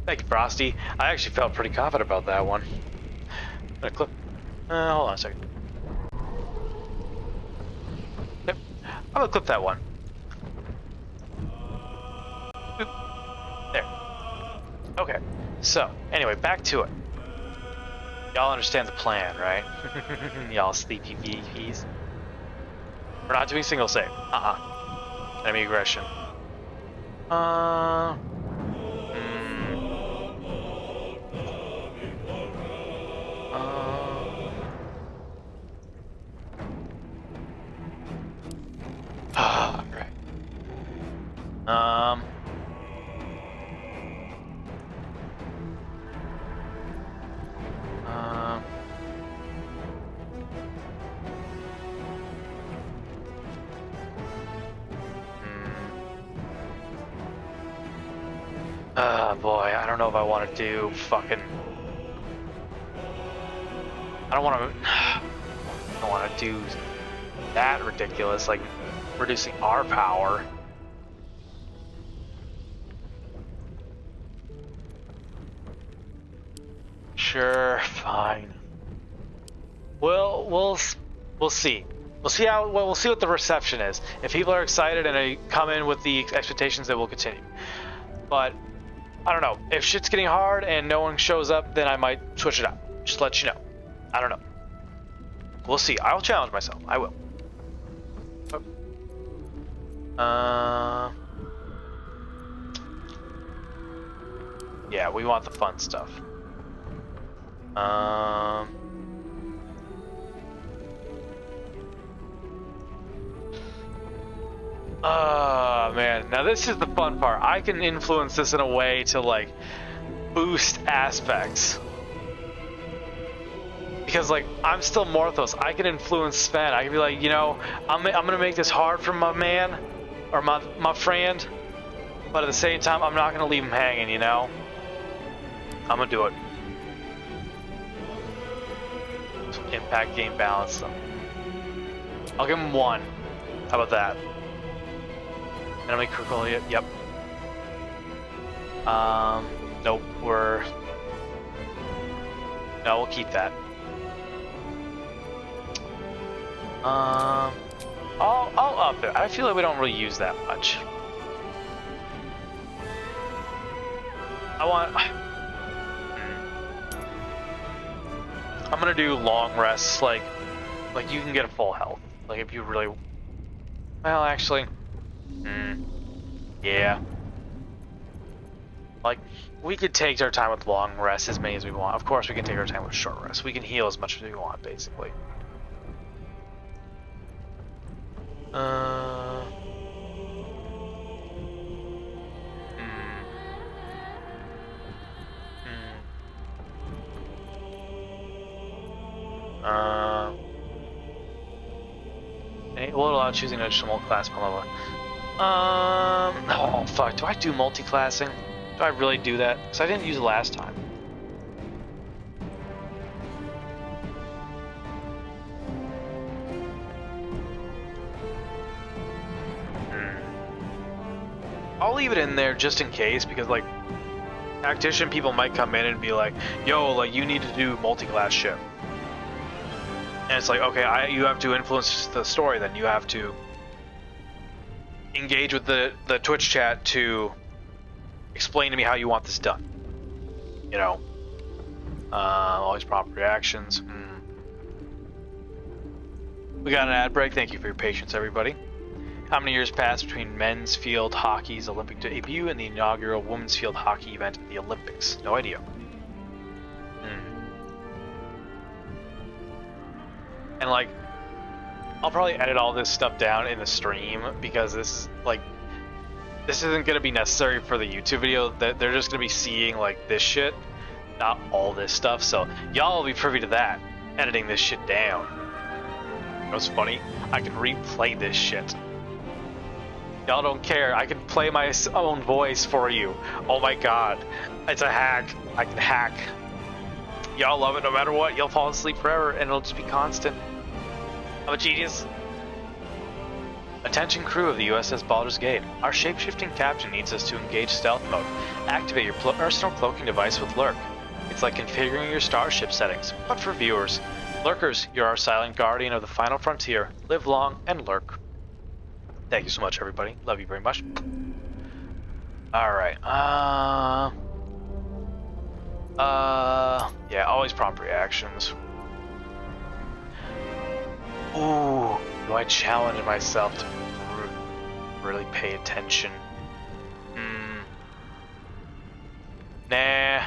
Thank you, Frosty. I actually felt pretty confident about that one. I'm gonna clip. Hold on a second. Yep. I'm gonna clip that one. Boop. There. Okay. So, anyway, back to it. Y'all understand the plan, right? Y'all sleepy VPs. We're not doing single save. Enemy aggression. Right. Boy, I don't know if I want to do fucking... I don't want to do that ridiculous, like reducing our power. Sure, fine. We'll see. We'll see what the reception is. If people are excited and they come in with the expectations, then we'll continue. But I don't know. If shit's getting hard and no one shows up, then I might switch it up. Just let you know. I don't know. We'll see. I'll challenge myself. I will. Yeah, we want the fun stuff. Oh man, now this is the fun part. I can influence this in a way to like boost aspects. Because like I'm still Morthos, I can influence Sven. I can be like, you know, I'm gonna make this hard for my man or my friend, but at the same time, I'm not gonna leave him hanging. You know, I'm gonna do it. So impact game balance them. I'll give him 1. How about that? Enemy critical hit. Yep. Nope. No, we'll keep that. I'll up it. I feel like we don't really use that much. I'm gonna do long rests, like you can get a full health. Like if you really, well actually, yeah. Like we could take our time with long rests as many as we want. Of course we can take our time with short rests. We can heal as much as we want, basically. It will allow choosing an additional class per level. Oh fuck, do I do multi-classing? Do I really do that? Because I didn't use it last time. I'll leave it in there just in case, because like tactician people might come in and be like, yo, like you need to do multi-class shit. And it's like, okay, you have to influence the story, then you have to engage with the Twitch chat to explain to me how you want this done. You know? Always proper reactions. We got an ad break. Thank you for your patience, everybody. How many years passed between men's field hockey's Olympic debut and the inaugural women's field hockey event at the Olympics? No idea. And like, I'll probably edit all this stuff down in the stream because this isn't gonna be necessary for the YouTube video. They're just gonna be seeing like this shit, not all this stuff. So y'all will be privy to that, editing this shit down. You know what's funny? I can replay this shit. Y'all don't care. I can play my own voice for you. Oh my god. It's a hack. I can hack. Y'all love it no matter what. You'll fall asleep forever and it'll just be constant. I'm a genius. Attention crew of the USS Baldur's Gate. Our shapeshifting captain needs us to engage stealth mode. Activate your personal cloaking device with Lurk. It's like configuring your starship settings, but for viewers. Lurkers, you're our silent guardian of the final frontier. Live long and lurk. Thank you so much, everybody. Love you very much. Alright, yeah, always prompt reactions. Ooh, do I challenge myself to really pay attention? Nah,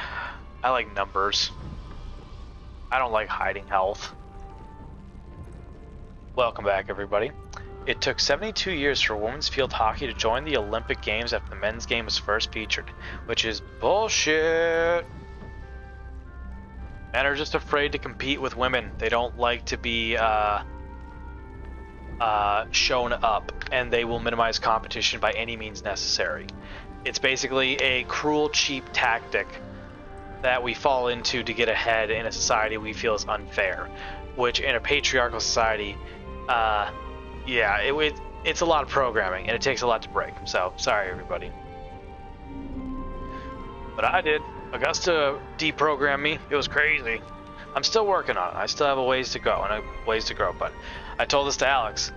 I like numbers. I don't like hiding health. Welcome back, everybody. It took 72 years for women's field hockey to join the Olympic Games after the men's game was first featured, which is bullshit. Men are just afraid to compete with women. They don't like to be shown up, and they will minimize competition by any means necessary. It's basically a cruel, cheap tactic that we fall into to get ahead in a society we feel is unfair, which in a patriarchal society, yeah, it's a lot of programming, and it takes a lot to break. So, sorry, everybody. But I did. Augusta deprogrammed me. It was crazy. I'm still working on it. I still have a ways to go and a ways to grow, but I told this to Alex.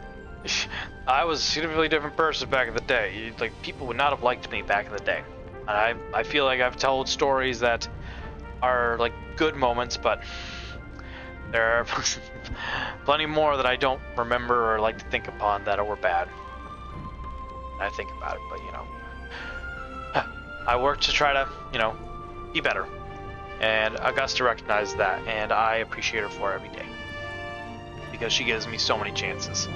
I was a significantly different person back in the day. Like, people would not have liked me back in the day. And I feel like I've told stories that are, like, good moments, but there are plenty more that I don't remember or like to think upon that were bad. I think about it, but, you know, I work to try to, you know, be better. And Augusta recognizes that, and I appreciate her for it every day. Because she gives me so many chances.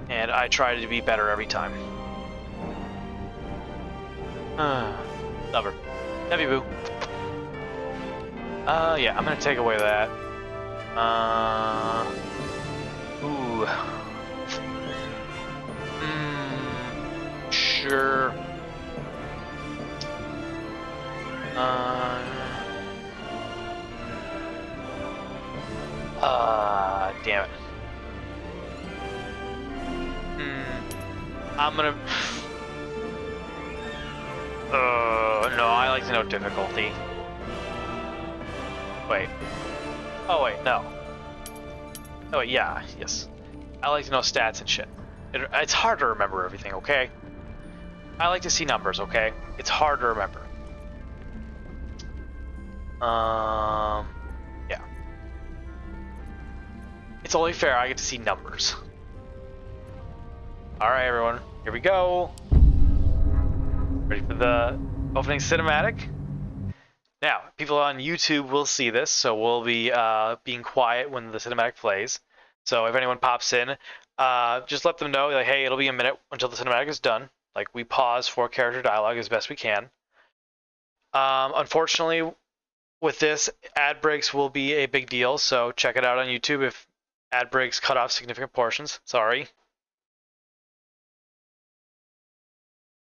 And I try to be better every time. Love her. Love you, boo. Yeah, I'm gonna take away that. Ooh. Sure. Damn it. I'm gonna... no, I like to know difficulty. Wait. Oh, wait, no. Oh, wait, yeah, yes. I like to know stats and shit. It's hard to remember everything, okay? I like to see numbers, okay? It's hard to remember. Yeah. It's only fair I get to see numbers. Alright, everyone. Here we go. Ready for the opening cinematic? Now, people on YouTube will see this, so we'll be being quiet when the cinematic plays. So if anyone pops in, just let them know, like, hey, it'll be a minute until the cinematic is done. Like, we pause for character dialogue as best we can. Unfortunately, with this, ad breaks will be a big deal, so check it out on YouTube if ad breaks cut off significant portions. Sorry.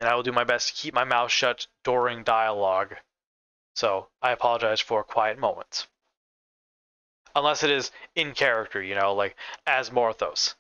And I will do my best to keep my mouth shut during dialogue. So I apologize for quiet moments. Unless it is in character, you know, like as Morthos.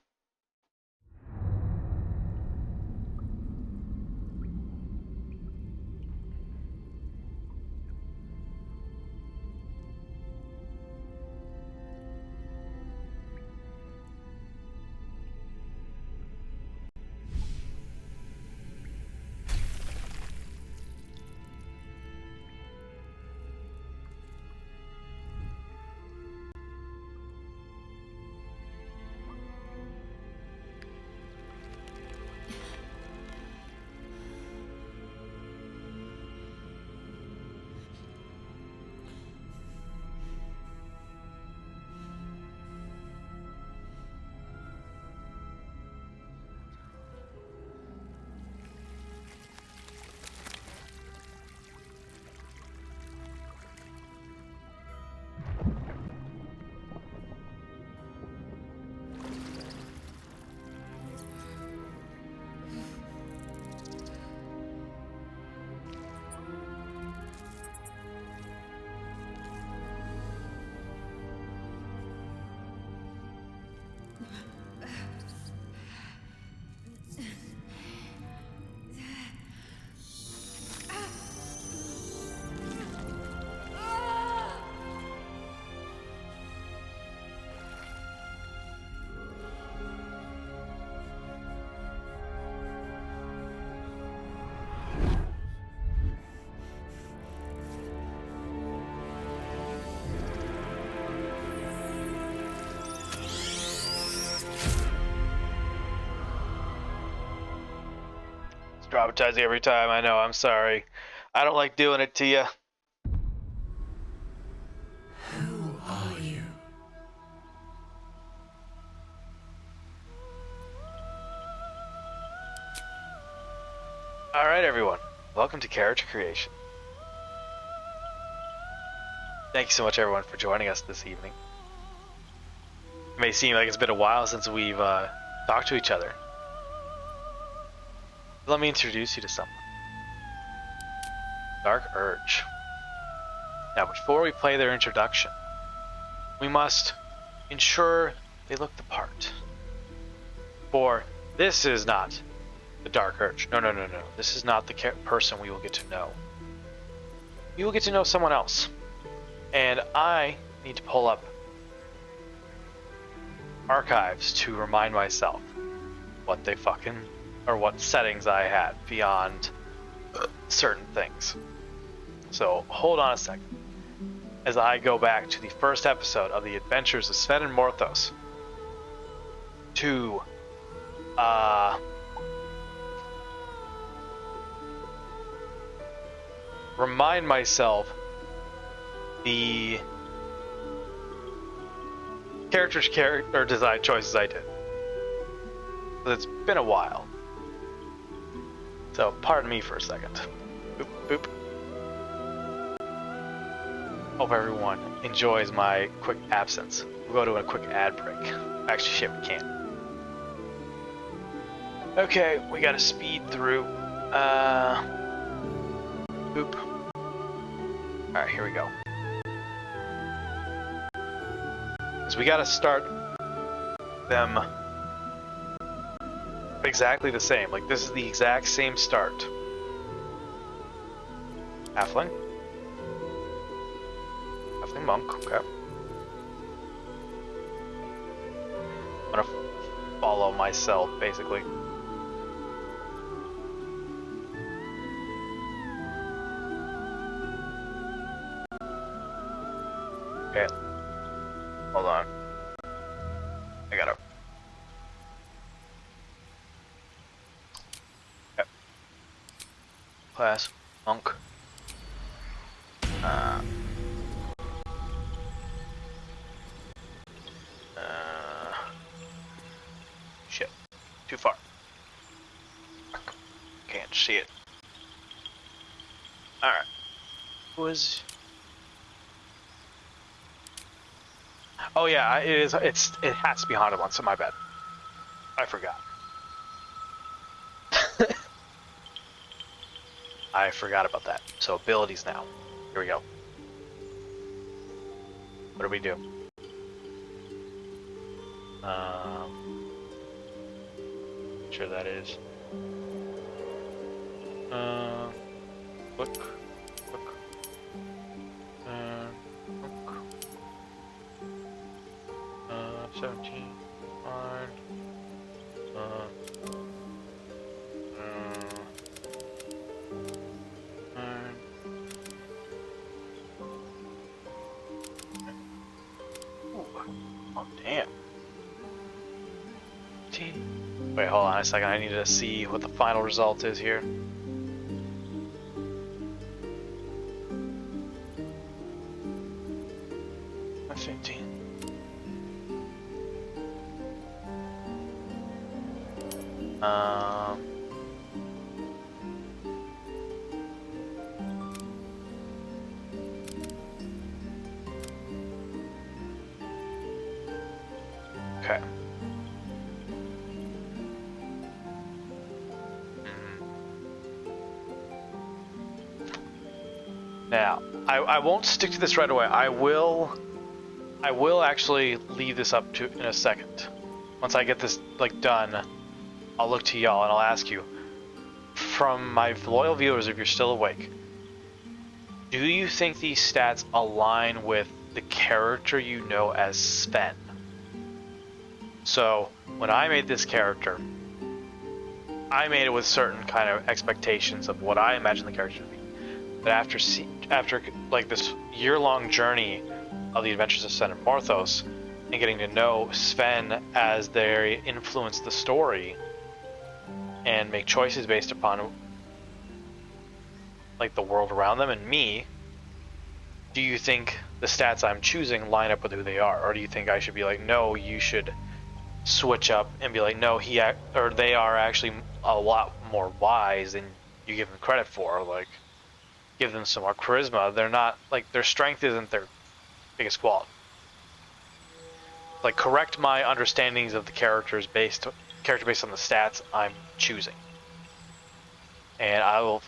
Traumatizing every time, I know, I'm sorry. I don't like doing it to you. Who are you? Alright everyone, welcome to Character Creation. Thank you so much everyone for joining us this evening. It may seem like it's been a while since we've talked to each other. Let me introduce you to someone. Dark Urge. Now, before we play their introduction, we must ensure they look the part. For this is not the Dark Urge. No. This is not the person we will get to know. You will get to know someone else. And I need to pull up archives to remind myself what they fucking... or what settings I had beyond certain things. So hold on a second as I go back to the first episode of the Adventures of Sven and Morthos to remind myself the character design choices I did. It's been a while. So pardon me for a second. Boop, boop. Hope everyone enjoys my quick absence. We'll go to a quick ad break. Actually, shit, we can't. Okay, we gotta speed through. Boop. Alright, here we go. Because we gotta start them exactly the same. Like, this is the exact same start. Halfling. Halfling monk, okay. I'm gonna follow myself, basically. Okay. Hold on. I gotta... Okay. Class. Monk. Shit. Too far. Can't see it. Alright. Was... Oh yeah, it is. It has to be haunted one. So my bad. I forgot. I forgot about that. So abilities now. Here we go. What do we do? Sure that is. Look. 17. Fine. Oh, damn. Wait, hold on a second. I need to see what the final result is here. Okay. Now, I won't stick to this right away. I will actually leave this up to in a second. Once I get this like done, I'll look to y'all and I'll ask you, from my loyal viewers, if you're still awake, do you think these stats align with the character you know as Sven? So, when I made this character, I made it with certain kind of expectations of what I imagine the character to be. But after like this year-long journey of the adventures of Sven and Morthos, and getting to know Sven as they influence the story and make choices based upon like the world around them and me, do you think the stats I'm choosing line up with who they are? Or do you think I should be like, no, you should switch up and be like, no, they are actually a lot more wise than you give them credit for? Like, give them some more charisma. They're not, like, their strength isn't their biggest quality. Like, correct my understandings of the character based on the stats I'm choosing. And I will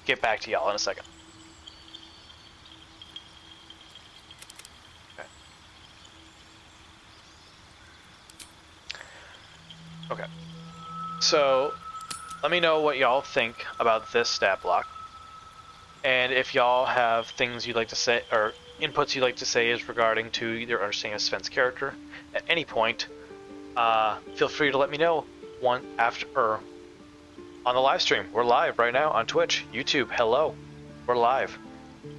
get back to y'all in a second. Okay. So, let me know what y'all think about this stat block. And if y'all have things you'd like to say, or inputs you'd like to say is regarding to your understanding of Sven's character at any point, feel free to let me know on the live stream. We're live right now on Twitch, YouTube. Hello, we're live.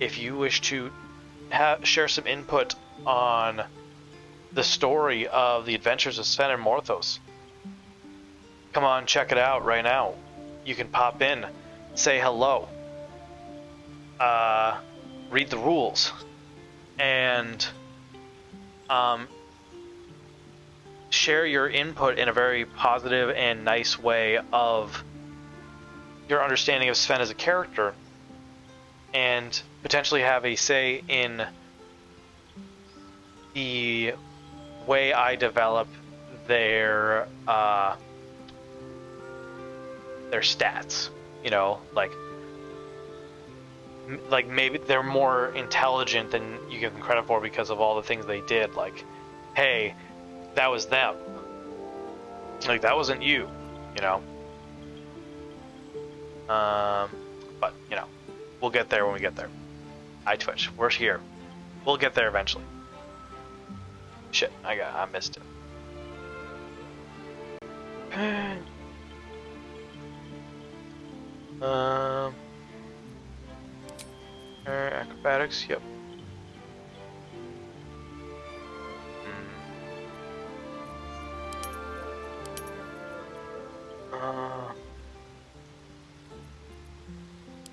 If you wish to share some input on the story of the adventures of Sven and Morthos, come on, check it out right now. You can pop in, say hello. read the rules and share your input in a very positive and nice way of your understanding of Sven as a character, and potentially have a say in the way I develop their stats. You know, like maybe they're more intelligent than you give them credit for because of all the things they did. Like, hey, that was them. Like, that wasn't you, you know? But, you know, we'll get there when we get there. I Twitch. We're here. We'll get there eventually. Shit, I missed it. Acrobatics, yep.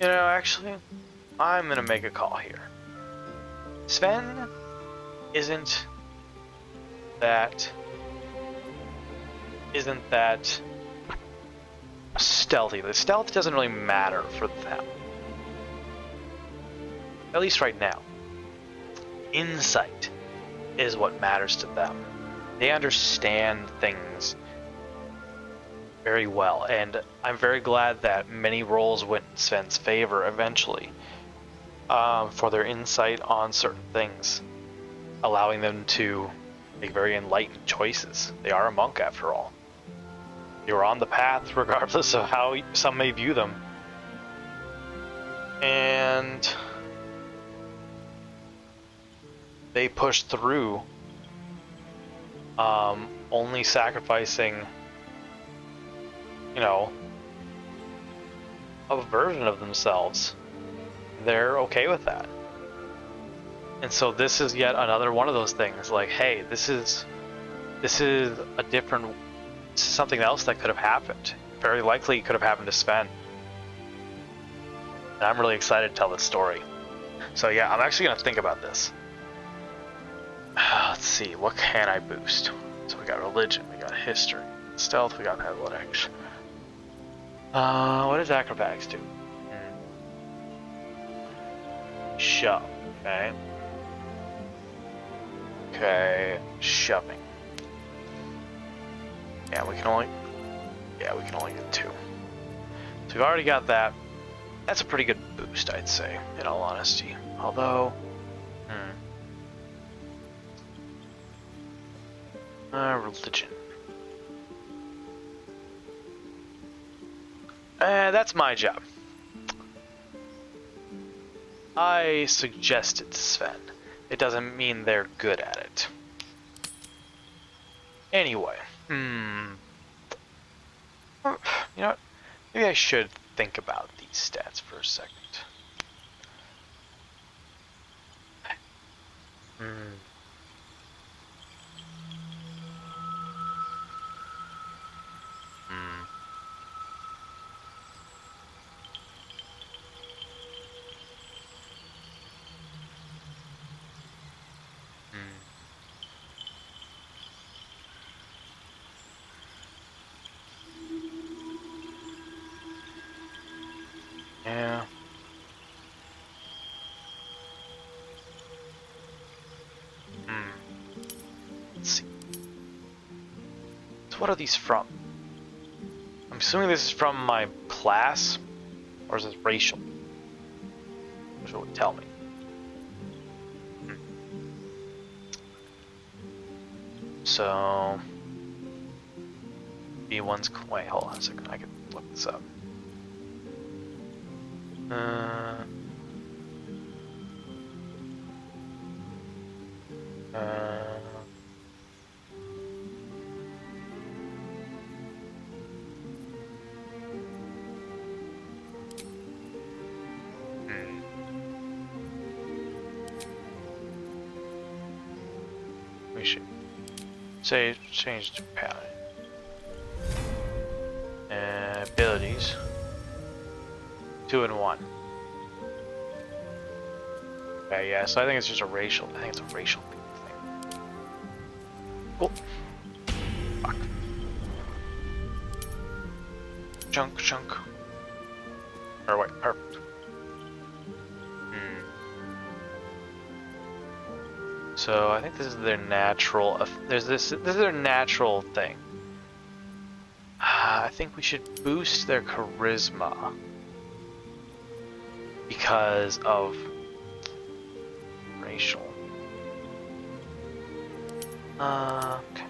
You know, actually, I'm gonna make a call here. Sven isn't that stealthy. The stealth doesn't really matter for them. At least right now. Insight is what matters to them. They understand things very well, and I'm very glad that many roles went in Sven's favor eventually, for their insight on certain things, allowing them to make very enlightened choices. They are a monk after all. They were on the path regardless of how some may view them. And they pushed through, only sacrificing, you know, a version of themselves. They're okay with that. And so this is yet another one of those things, like, hey, this is a different, something else that could have happened. Very likely could have happened to Sven. And I'm really excited to tell this story. So yeah, I'm actually gonna think about this. Let's see, what can I boost? So we got religion, we got history, stealth, we got athletics. What does acrobatics do? Shove, okay. Okay, shoving. Yeah, we can only get 2. So we've already got that. That's a pretty good boost, I'd say, in all honesty. Although, religion. That's my job. I suggested to Sven. It doesn't mean they're good at it. Anyway, you know what? Maybe I should think about these stats for a second. Yeah. Let's see. So what are these from? I'm assuming this is from my class, or is this racial? Which would tell me. So B1's wait, hold on a second. I can look this up. We should say change to paladin. Abilities. 2 and 1. Okay, yeah, so I think it's just a racial, I think it's a racial thing. Oh. Fuck. Chunk. Or wait, perfect. So I think this is their natural, this is their natural thing. I think we should boost their charisma. Because of racial. Okay.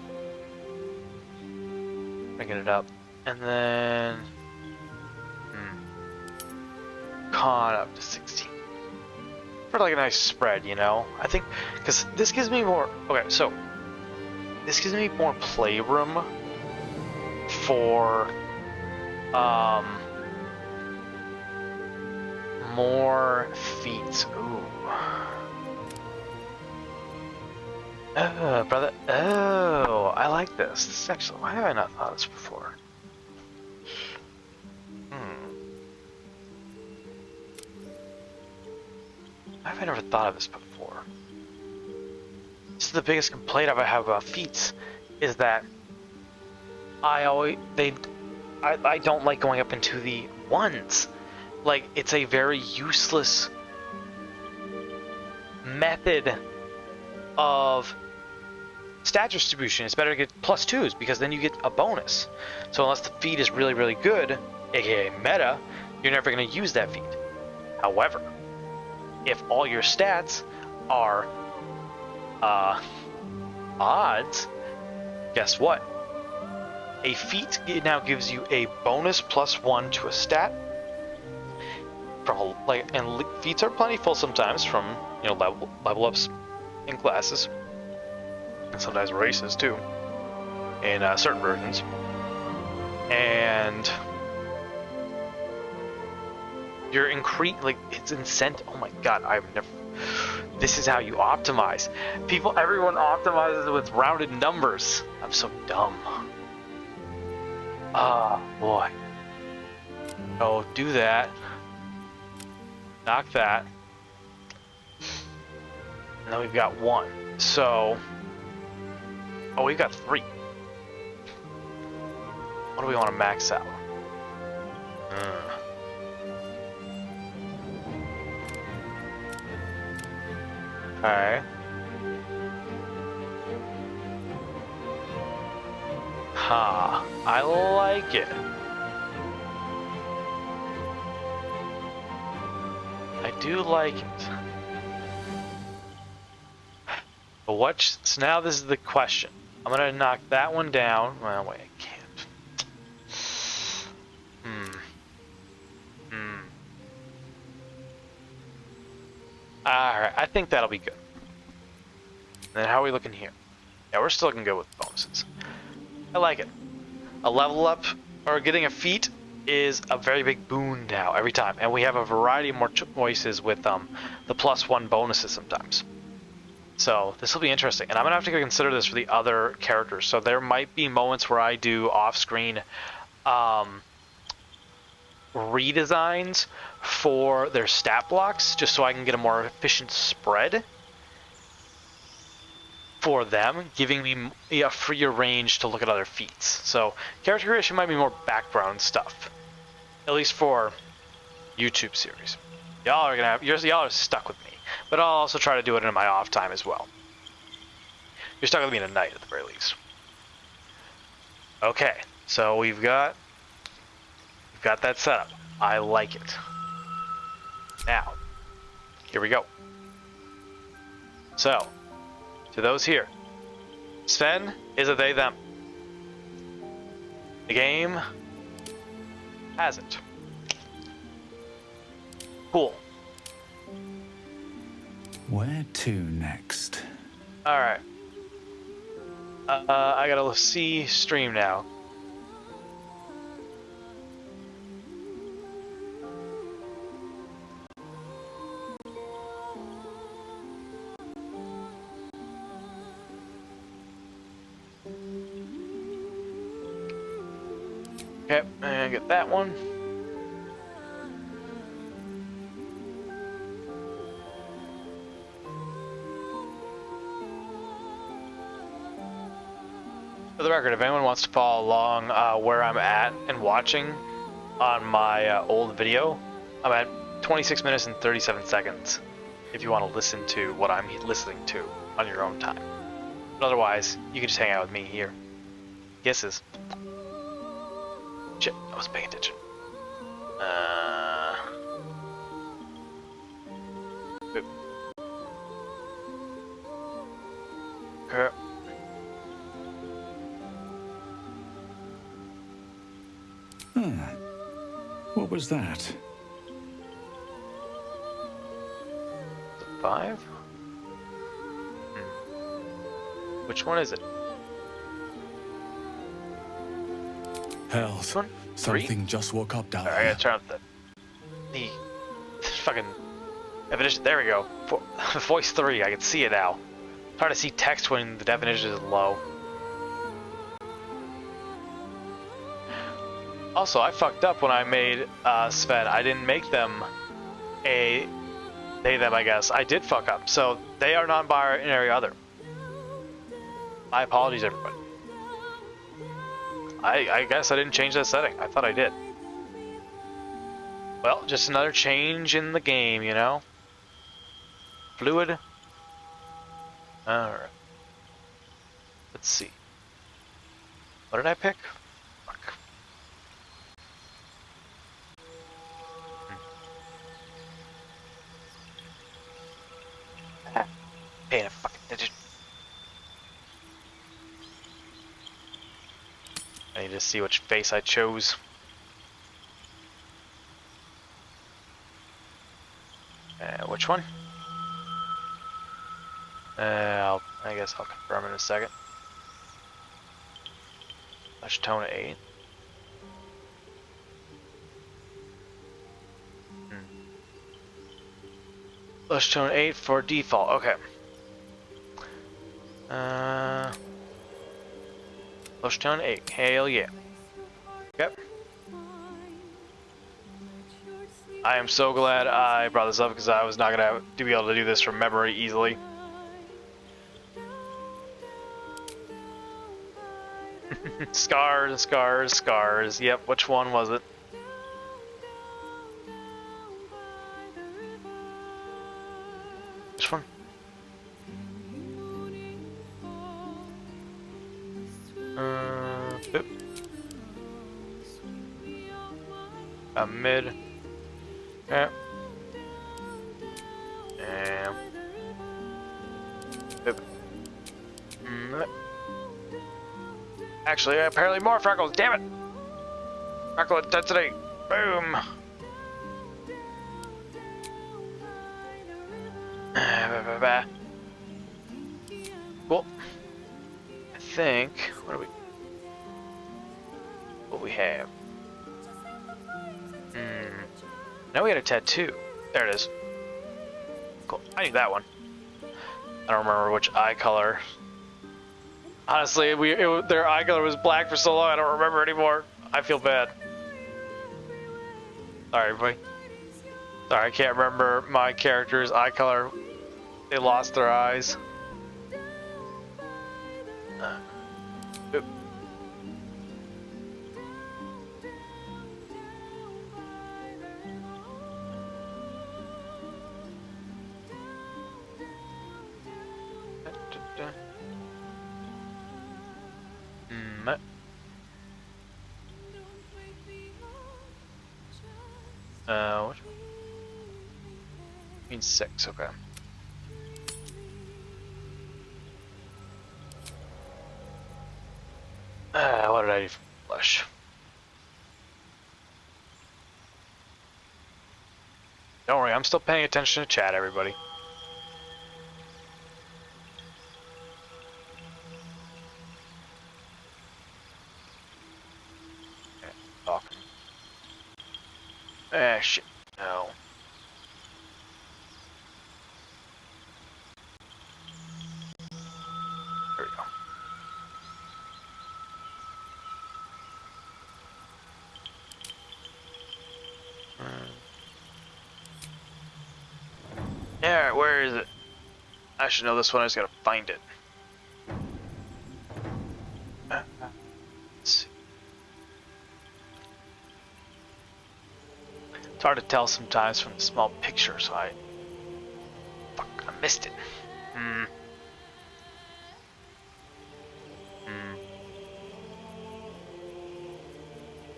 Bringing it up. And then... Con up to 16. For like a nice spread, you know? I think... Because this gives me more... Okay, so... This gives me more playroom for... more feats. Ooh. Oh, brother. Oh, I like this. This is actually... Why have I not thought of this before? Why have I never thought of this before? This is the biggest complaint I have about feats, is that I don't like going up into the ones. Like, it's a very useless method of stat distribution. It's better to get +2s because then you get a bonus. So unless the feat is really, really good, aka meta, you're never going to use that feat. However, if all your stats are odds, guess what? A feat now gives you a bonus +1 to a stat. From and feats are plentiful sometimes from, you know, level ups in classes, and sometimes races too, in certain versions. And you're it's incentive. Oh my god, I've never. This is how you optimize. Everyone optimizes with rounded numbers. I'm so dumb. Ah, boy. Oh, do that. Knock that. And then we've got 1. So... Oh, we've got 3. What do we want to max out? Okay. Ha, I like it. I do like it. But so now this is the question. I'm gonna knock that one down. Well, wait, I can't. Alright, I think that'll be good. And then how are we looking here? Yeah, we're still looking good with bonuses. I like it. A level up or getting a feat is a very big boon now every time, and we have a variety of more choices with the +1 bonuses sometimes. So this will be interesting, and I'm gonna have to consider this for the other characters. So there might be moments where I do off-screen redesigns for their stat blocks, just so I can get a more efficient spread for them, giving me a freer range to look at other feats. So character creation might be more background stuff, at least for YouTube series. Y'all are stuck with me, but I'll also try to do it in my off time as well. You're stuck with me tonight at the very least. Okay, so we've got that set up. I like it. Now, here we go. So, to those here, Sven is a they them. The game has it. Cool. Where to next? Alright. I gotta see stream now. Okay, and get that one. For the record, if anyone wants to follow along where I'm at and watching on my old video, I'm at 26 minutes and 37 seconds. If you want to listen to what I'm listening to on your own time. But otherwise, you can just hang out with me here. Kisses. Shit, I wasn't paying attention. Boop. Okay. What was that? 5? Which one is it? Hells, something just woke up down Alright, I here. gotta turn up the fucking definition. There we go. Voice 3, I can see it now. It's hard to see text when the definition is low. Also, I fucked up when I made Sven. I didn't make them they, them, I guess. I did fuck up. So, they are non-binary other. My apologies, everybody. I guess I didn't change that setting. I thought I did. Well, just another change in the game, you know? Fluid. Alright. Let's see. What did I pick? Fuck. Paying a fucking attention. I need to see which face I chose. Which one? I guess I'll confirm in a second. Flesh tone 8. Flesh tone 8 for default. Okay. Flesh tone 8. Hell yeah. Yep. I am so glad I brought this up because I was not gonna be able to do this from memory easily. Scars, scars, scars. Yep, which one was it? Which one? Boop. Mid. Yeah. And. Boop. Actually, apparently more freckles. Damn it! Freckle intensity. Boom. Cool. I think. What we have? Now we had a tattoo. There it is. Cool. I need that one. I don't remember which eye color. Honestly, their eye color was black for so long, I don't remember anymore. I feel bad. Sorry, everybody. Sorry, I can't remember my character's eye color. They lost their eyes. Oop. What? Means 6, okay. What did I do for flesh? Don't worry, I'm still paying attention to chat, everybody. Talk. Shit. No. There we go. Alright, where is it? I should know this one, I just gotta find it. hard to tell sometimes from the small picture, so I missed it.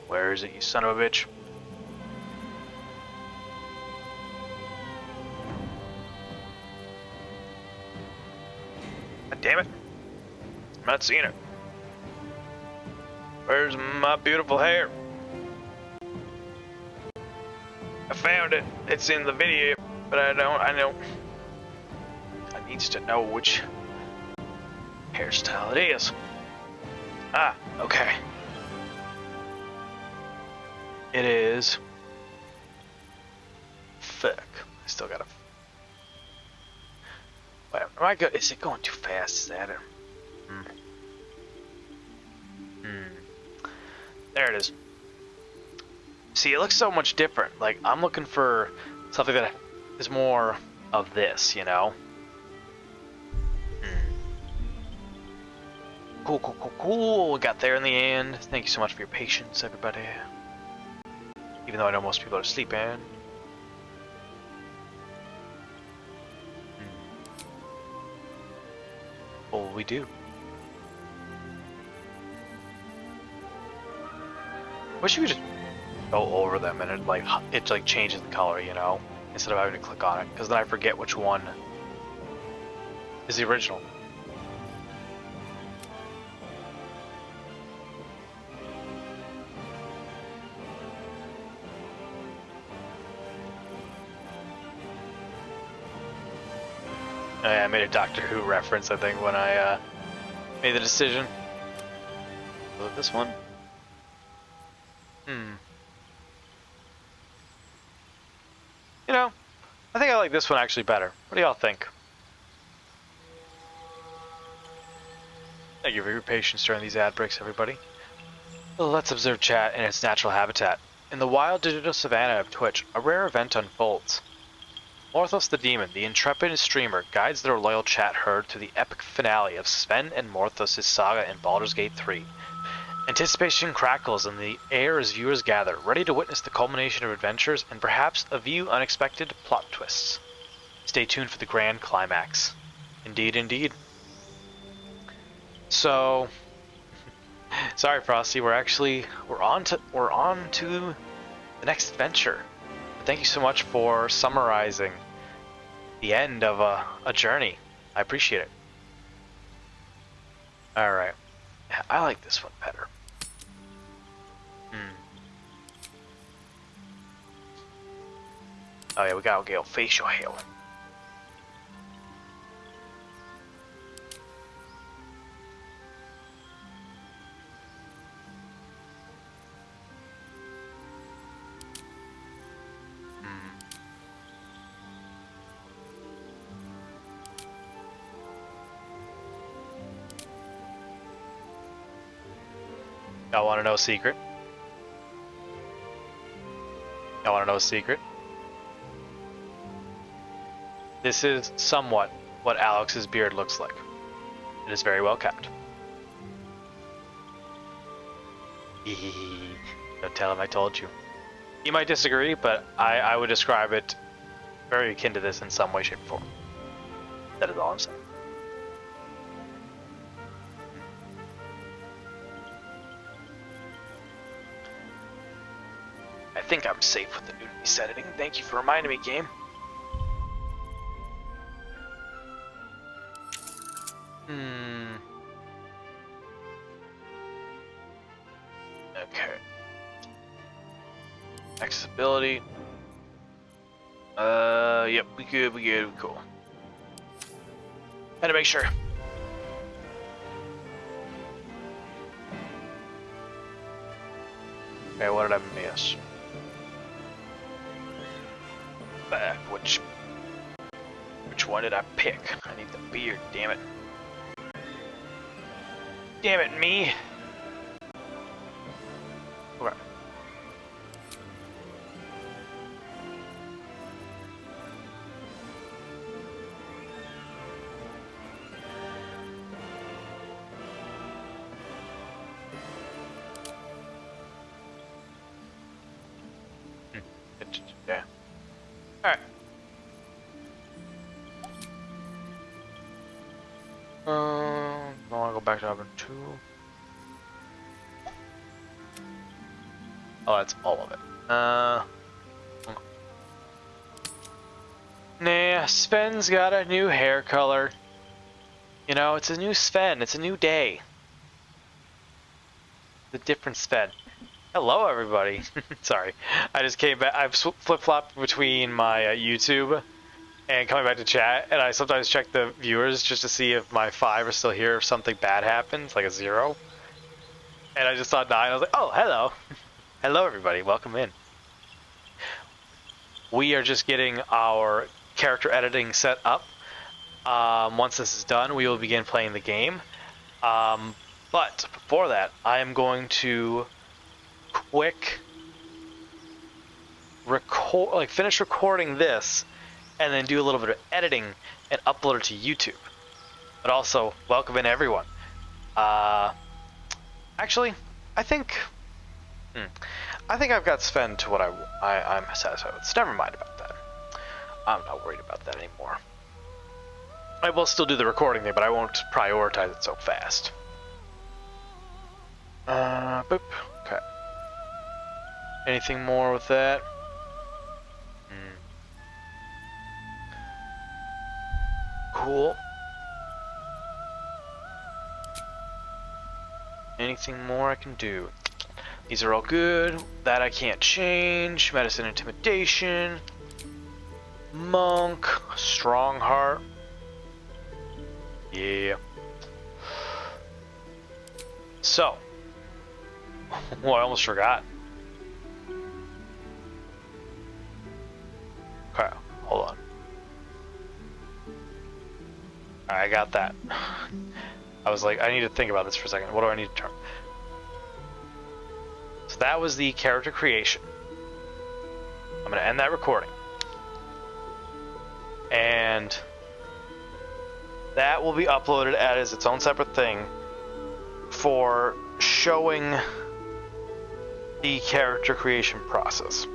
Where is it, you son of a bitch? God damn it. I'm not seeing it. Where's my beautiful hair? I found it. It's in the video, but I know. I needs to know which hairstyle it is. Ah, okay. It is. Fuck. I still gotta. Wait, am I good? Is it going too fast? Is that it? There it is. See, it looks so much different. Like, I'm looking for something that is more of this, you know? Cool. We got there in the end. Thank you so much for your patience, everybody. Even though I know most people are sleeping. What will we do? Wish you could just go over them and it changes the color, you know, instead of having to click on it, because then I forget which one is the original. Oh, yeah, I made a Doctor Who reference, I think, when I made the decision. Was it this one? You know, I think I like this one actually better. What do y'all think? Thank you for your patience during these ad breaks, everybody. Well, let's observe chat in its natural habitat. In the wild digital savannah of Twitch, a rare event unfolds. Morthos the Demon, the intrepid streamer, guides their loyal chat herd to the epic finale of Sven and Morthos' saga in Baldur's Gate 3. Anticipation crackles in the air as viewers gather, ready to witness the culmination of adventures and perhaps a few unexpected plot twists. Stay tuned for the grand climax. Indeed. So, sorry Frosty, we're on to the next adventure. Thank you so much for summarizing the end of a journey. I appreciate it. Alright. I like this one better. Oh yeah, we gotta get facial hair. Y'all wanna know a secret? Y'all wanna know a secret? This is somewhat what Alex's beard looks like. It is very well kept. Don't tell him I told you. You might disagree, but I would describe it very akin to this in some way, shape, or form. That is all I'm saying. I think I'm safe with the nudity setting. Thank you for reminding me, game. Okay. Accessibility. Yep, we good, cool. Had to make sure. Okay, what did I miss? Back, which one did I pick? I need the beard, damn it. Damn it, me. Okay. I want to go back to Auburn 2. Oh, that's all of it. Nah, Sven's got a new hair color. You know, it's a new Sven. It's a new day. The different Sven. Hello, everybody. Sorry, I just came back. I've flip-flopped between my YouTube and coming back to chat, and I sometimes check the viewers just to see if my 5 are still here, if something bad happens, like a 0. And I just saw 9. I was like, oh, hello. Hello, everybody. Welcome in. We are just getting our character editing set up. Once this is done, we will begin playing the game. But before that, I am going to quick finish recording this, and then do a little bit of editing and upload it to YouTube. But also welcome in everyone. Actually, I think I've got Sven to what I'm satisfied with. So never mind about that. I'm not worried about that anymore. I will still do the recording thing, but I won't prioritize it so fast. Boop. Okay. Anything more with that? Cool. Anything more I can do? These are all good. That I can't change. Medicine, intimidation. Monk. Strong heart. Yeah. So. Well, I almost forgot. Okay, hold on. Alright, I got that. I was like, I need to think about this for a second. What do I need to turn? So that was the character creation. I'm going to end that recording. And that will be uploaded as its own separate thing for showing the character creation process.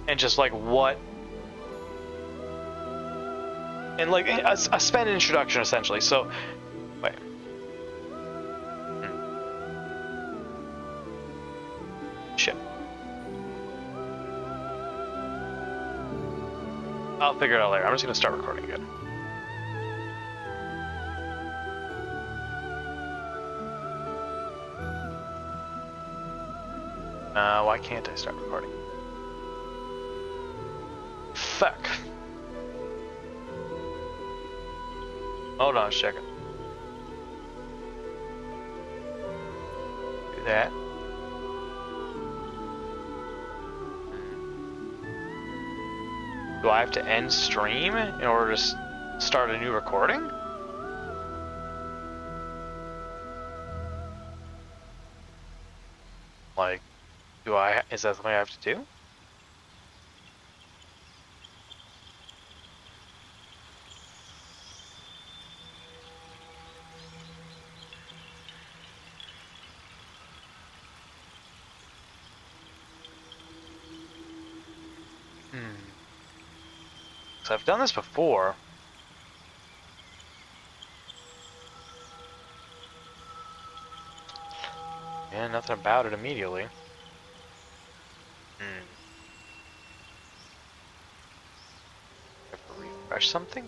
And just like what... And like a Sven introduction essentially. So, wait. Shit. I'll figure it out later. I'm just gonna start recording again. Why can't I start recording? Fuck. Hold on a second. Do that. Do I have to end stream in order to start a new recording? Like, is that something I have to do? So I've done this before. Yeah, nothing about it immediately. Have to refresh something?